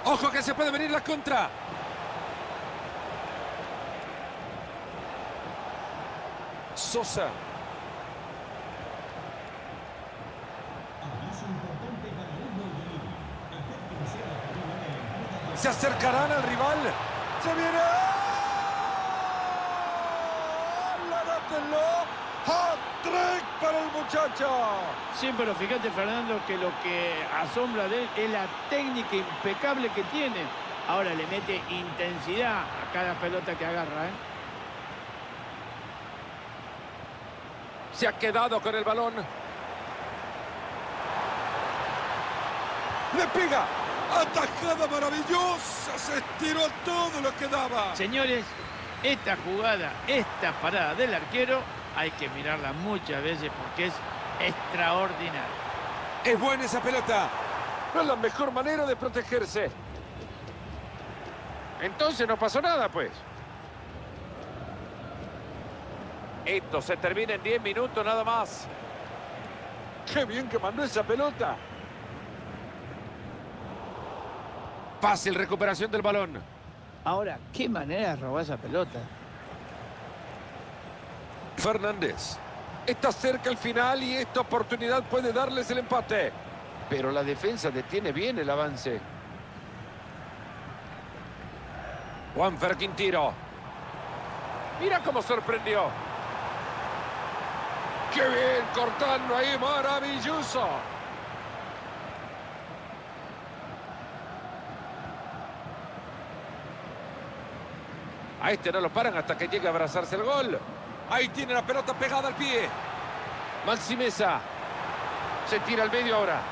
¡Ojo que se puede venir la contra! Sosa. Aviso importante para el se acercarán al rival. Se viene. ¡Hat-trick para el muchacho! Sí, pero fíjate, Fernando, que lo que asombra de él es la técnica impecable que tiene. Ahora le mete intensidad a cada pelota que agarra, ¿eh? Se ha quedado con el balón. ¡Le pega! ¡Atajada maravillosa! Se estiró todo lo que daba. Señores, esta jugada, esta parada del arquero, hay que mirarla muchas veces porque es extraordinaria. Es buena esa pelota. No es la mejor manera de protegerse. Entonces no pasó nada, pues. Esto se termina en 10 minutos nada más. ¡Qué bien que mandó esa pelota! Fácil recuperación del balón. Ahora, qué manera de robar esa pelota. Fernández. Está cerca el final y esta oportunidad puede darles el empate. Pero la defensa detiene bien el avance. Juanfer Quintiro. Mira cómo sorprendió. ¡Qué bien! Cortando ahí, maravilloso. A este no lo paran hasta que llegue a abrazarse el gol. Ahí tiene la pelota pegada al pie. Maxi Mesa. Se tira al medio ahora.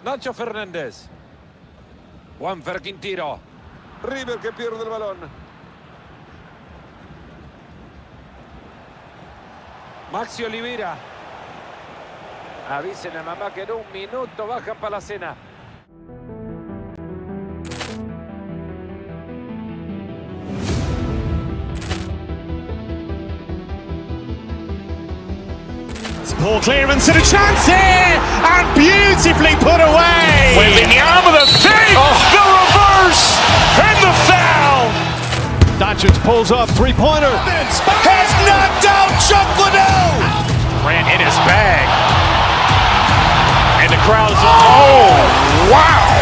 Nacho Fernández. Juanfer Quintiro. River que pierde el balón. Maxi Olivera. Avisen a mamá que en un minuto bajan para la cena. Ball clearance and a chance here, and beautifully put away. Willian with a save, the reverse, and the foul. Dodgers pulls up, three-pointer. Has knocked out Chocolate. Ran in his bag. And the crowd is, oh, wow.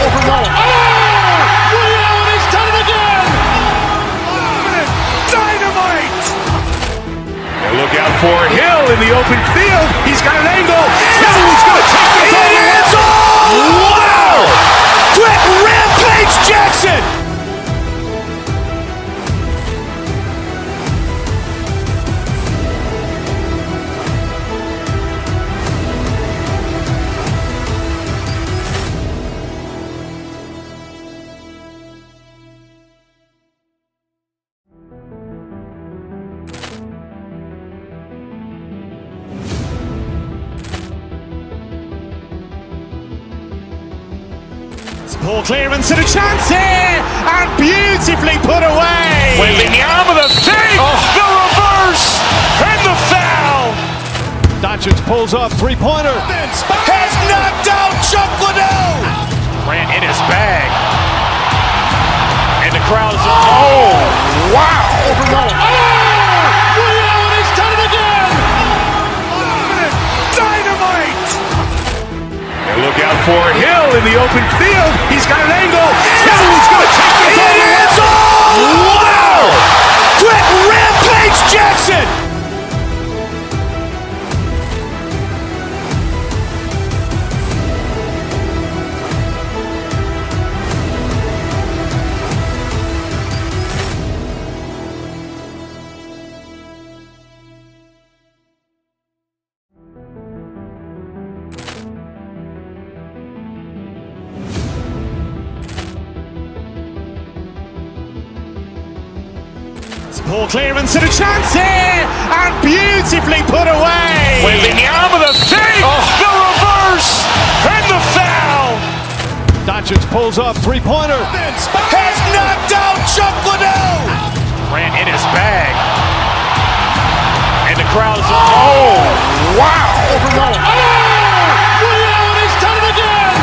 Willian has done it again. Dynamite. Look out for Hill in the open field. He's got an angle. Hill's going to take this all the way. Wow! Quick rampage Jackson. Ball clearance and a chance here, and beautifully put away. Willian with a save, the reverse, and the foul. Dodgers pulls up, three-pointer. Has knocked out Chocolate. Ran in his bag. And the crowd is, oh, wow. Willian has done it again. Dynamite. And look out for Hill in the open field. He's got an angle. Hill's going to take this all the way. Wow! Quick rampage Jackson. Ball clearance and a chance here, and beautifully put away. Willian with a save, the reverse, and the foul. Dodgers pulls up, three-pointer. Has knocked out Chocolate. Ran in his bag. And the crowd is, oh, wow. Willian has done it again.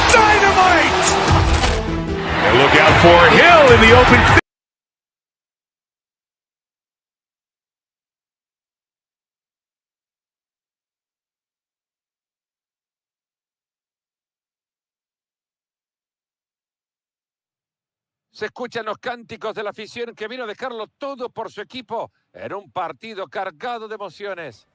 Dynamite. And look out for Hill in the open field. Se escuchan los cánticos de la afición que vino a dejarlo todo por su equipo en un partido cargado de emociones.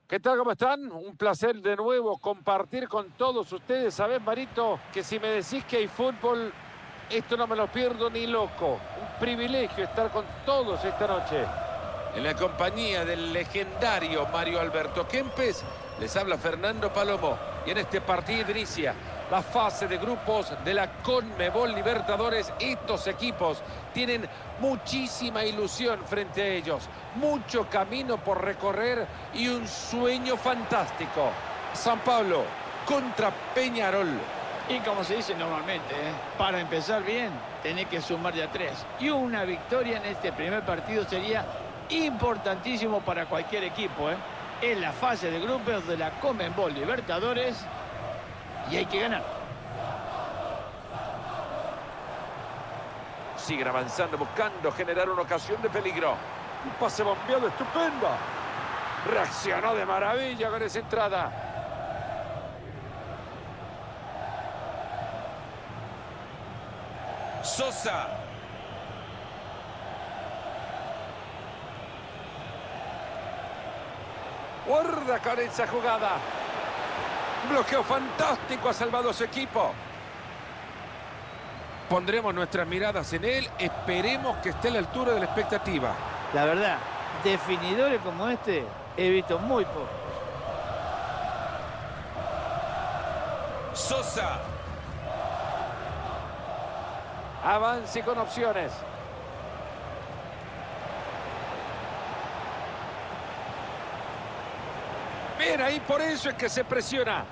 ¿Qué tal? ¿Cómo están? Un placer de nuevo compartir con todos ustedes. ¿Sabés, Marito? Que si me decís que hay fútbol, esto no me lo pierdo ni loco. Un privilegio estar con todos esta noche. En la compañía del legendario Mario Alberto Kempes, les habla Fernando Palomo. Y en este partido inicia la fase de grupos de la Conmebol Libertadores. Estos equipos tienen muchísima ilusión frente a ellos. Mucho camino por recorrer y un sueño fantástico. San Pablo contra Peñarol. Y como se dice normalmente, para empezar bien, tenés que sumar de a 3. Y una victoria en este primer partido sería importantísimo para cualquier equipo, en la fase de grupos de la Conmebol Libertadores, y hay que ganar. Siguen avanzando, buscando generar una ocasión de peligro. Un pase bombeado estupendo. Reaccionó de maravilla con esa entrada. Sosa. Guarda con esa jugada. Un bloqueo fantástico, ha salvado a su equipo. Pondremos nuestras miradas en él. Esperemos que esté a la altura de la expectativa. La verdad, definidores como este he visto muy pocos. Sosa. Avance con opciones. Bien, ahí por eso es que se presiona.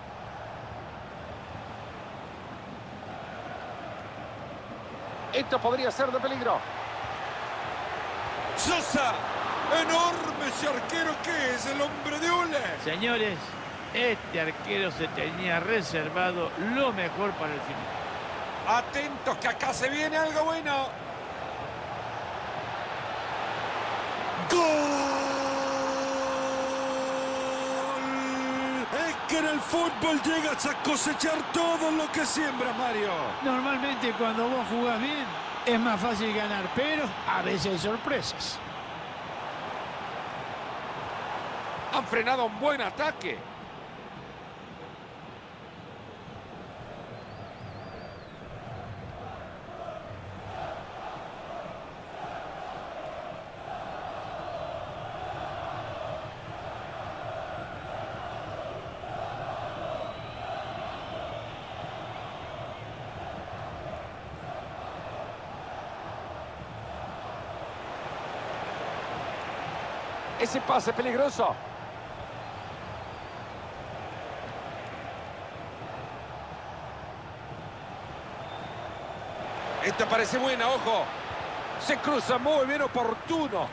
Esto podría ser de peligro. Sosa. Enorme ese arquero que es el hombre de hule. Señores, este arquero se tenía reservado lo mejor para el final. Atentos que acá se viene algo bueno. ¡Gol! Es que en el fútbol llegas a cosechar todo lo que siembra, Mario. Normalmente cuando vos jugás bien es más fácil ganar, pero a veces hay sorpresas. Han frenado un buen ataque. Ese pase peligroso. Esta parece buena, ojo. Se cruza muy bien, oportuno.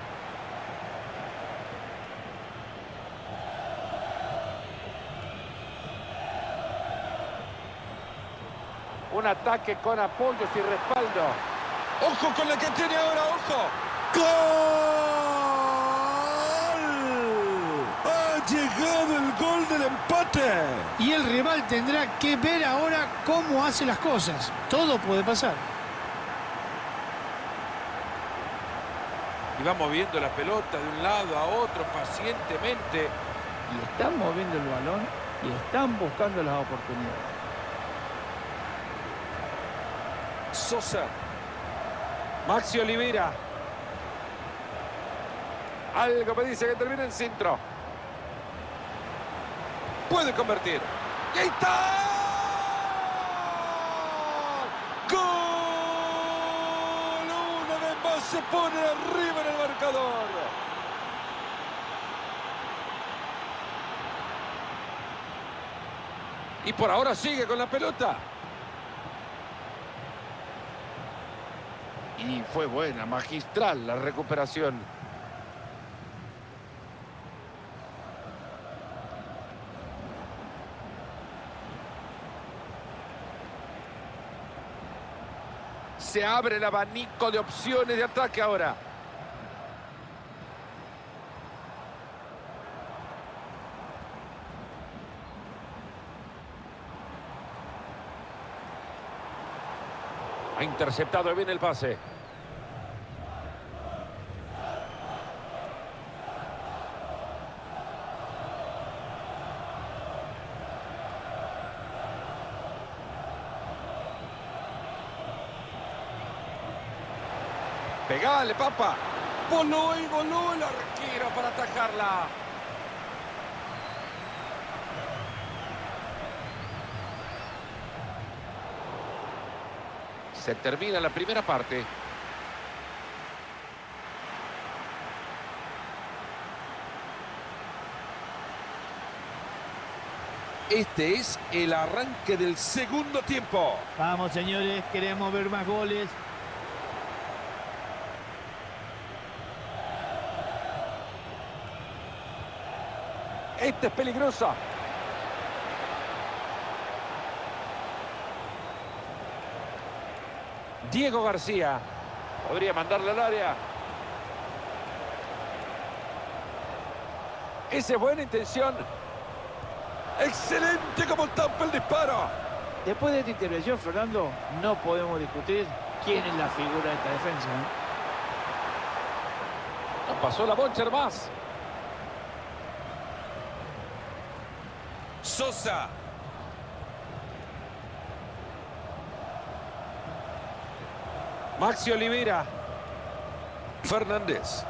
Un ataque con apoyos y respaldo. Ojo con la que tiene ahora, ojo. ¡Gol! Ha llegado el gol del empate. Y el rival tendrá que ver ahora cómo hace las cosas. Todo puede pasar. Y va moviendo la pelota de un lado a otro pacientemente. Y están moviendo el balón y están buscando las oportunidades. Sosa. Maxi Olivera. Algo me dice que termina en centro. Puede convertir. ¡Y ahí está! ¡Gol! Una vez más se pone arriba en el marcador. Y por ahora sigue con la pelota. Y fue buena, magistral la recuperación. Se abre el abanico de opciones de ataque ahora. Ha interceptado bien el pase. Pegale, papá. Voló el arquero para atajarla. Se termina la primera parte. Este es el arranque del segundo tiempo. Vamos, señores, queremos ver más goles. Este es peligroso. Diego García. Podría mandarle al área. Esa es buena intención. Excelente como tapa el disparo. Después de esta intervención, Fernando, no podemos discutir quién es la figura de esta defensa. Pasó la Boncher más. Sosa. Maxi Oliveira. Fernández.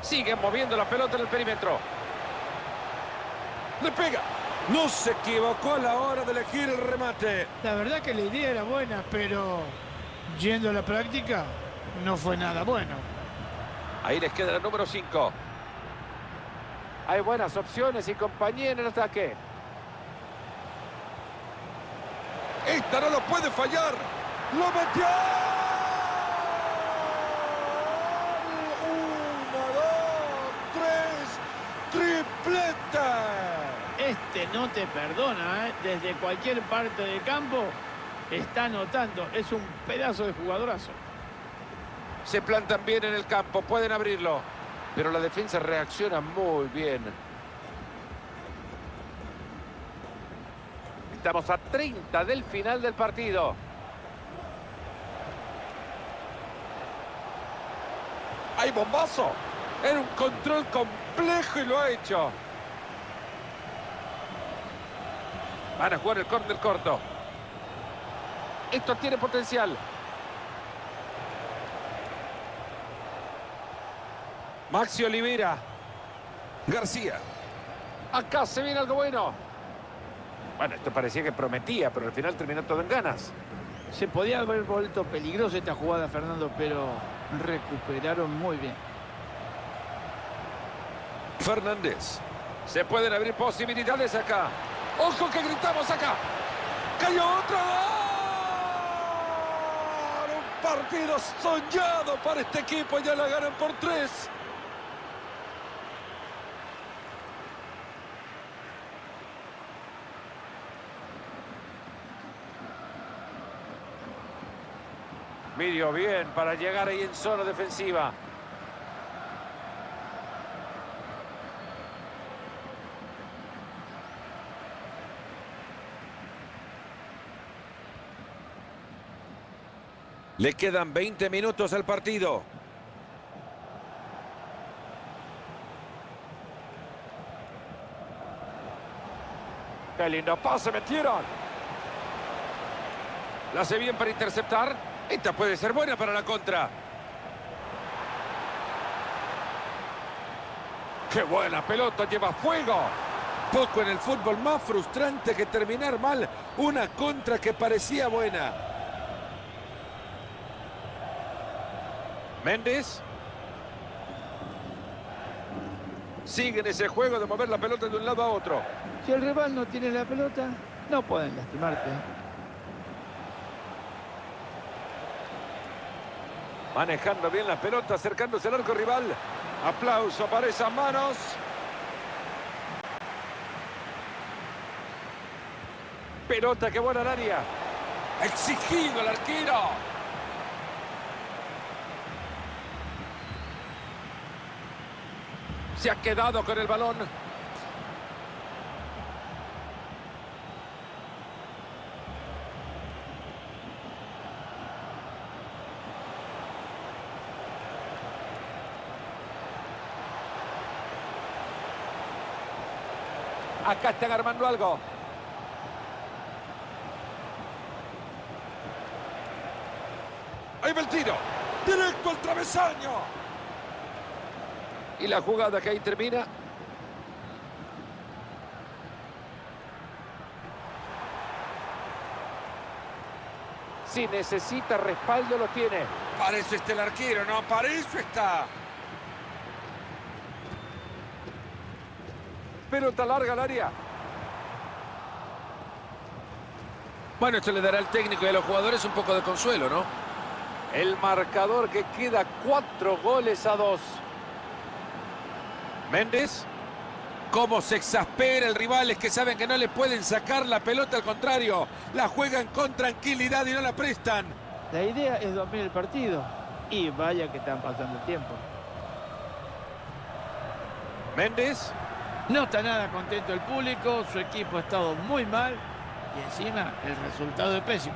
Sigue moviendo la pelota en el perímetro. Le pega. No se equivocó a la hora de elegir el remate. La verdad que la idea era buena, pero yendo a la práctica no fue nada bueno. Ahí les queda el número 5. Hay buenas opciones y compañía en el ataque. Esta no lo puede fallar. ¡Lo metió! 1, 2, 3. ¡Tripleta! Este no te perdona, ¿eh? Desde cualquier parte del campo está anotando. Es un pedazo de jugadorazo. Se plantan bien en el campo, pueden abrirlo. Pero la defensa reacciona muy bien. Estamos a 30 del final del partido. ¡Hay bombazo! Era un control complejo y lo ha hecho. Van a jugar el córner corto. Esto tiene potencial. Maxi Oliveira. García. Acá se viene algo bueno. Bueno, esto parecía que prometía, pero al final terminó todo en ganas. Se podía haber vuelto peligrosa esta jugada, Fernando, pero recuperaron muy bien. Fernández. Se pueden abrir posibilidades acá. ¡Ojo que gritamos acá! ¡Cayó otro! Un partido soñado para este equipo. Ya la ganan por 3. Midió bien para llegar ahí en zona defensiva. Le quedan 20 minutos al partido. ¡Qué lindo pase metieron! La hace bien para interceptar. Esta puede ser buena para la contra. ¡Qué buena pelota! ¡Lleva fuego! Poco en el fútbol más frustrante que terminar mal una contra que parecía buena. Méndez. Sigue en ese juego de mover la pelota de un lado a otro. Si el rival no tiene la pelota, no pueden lastimarte. Manejando bien la pelota, acercándose al arco rival. Aplauso para esas manos. Pelota que buena al área. Exigido el arquero. Se ha quedado con el balón. Acá están armando algo. Ahí va el tiro. Directo al travesaño. Y la jugada que ahí termina. Si necesita respaldo, lo tiene. Para eso está el arquero, ¿no? Para eso está. Pelota larga al área. Bueno, esto le dará al técnico y a los jugadores un poco de consuelo, ¿no? El marcador que queda 4-2. Méndez. Cómo se exaspera el rival, es que saben que no le pueden sacar la pelota, al contrario. La juegan con tranquilidad y no la prestan. La idea es dormir el partido. Y vaya que están pasando el tiempo. Méndez. No está nada contento el público, su equipo ha estado muy mal y encima el resultado es pésimo.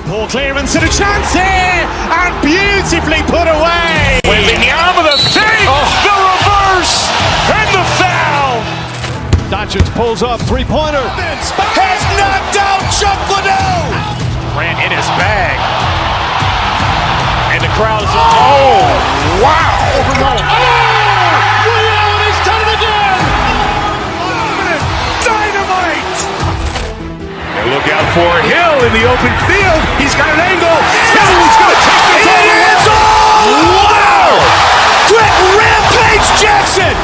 Poor clearance and a chance here, and beautifully put away. William with a save, the reverse, and the foul. Dodgers pulls up, three-pointer. Has knocked out Chocolate. Ran in his bag. And the crowd is, oh, wow. Real, and he's done it again. Dynamite. Look out for Hill in the open field. He's got an angle. He's going to take this all the way. Wow! Quick rampage Jackson.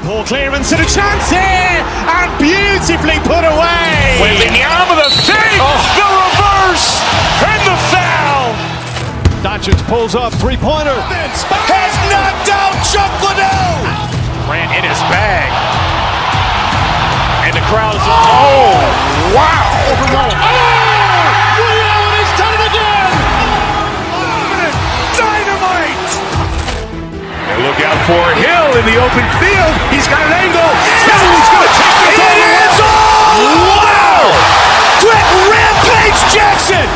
Poor clearance and a chance here, and beautifully put away. William with a save, the reverse, and the foul. Dodgers pulls up, three-pointer. Has knocked out Chocolate. Ran in his bag. And the crowd is, oh, wow. Real, and he's done it again. Dynamite. And look out for Hill in the open field. He's got an angle. He's going to take this all the way. Wow! Quick rampage Jackson.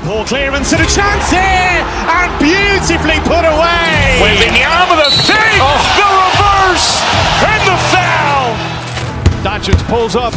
Poor clearance and a chance here, and beautifully put away. William with a save, the reverse, and the foul. Dodgers pulls up.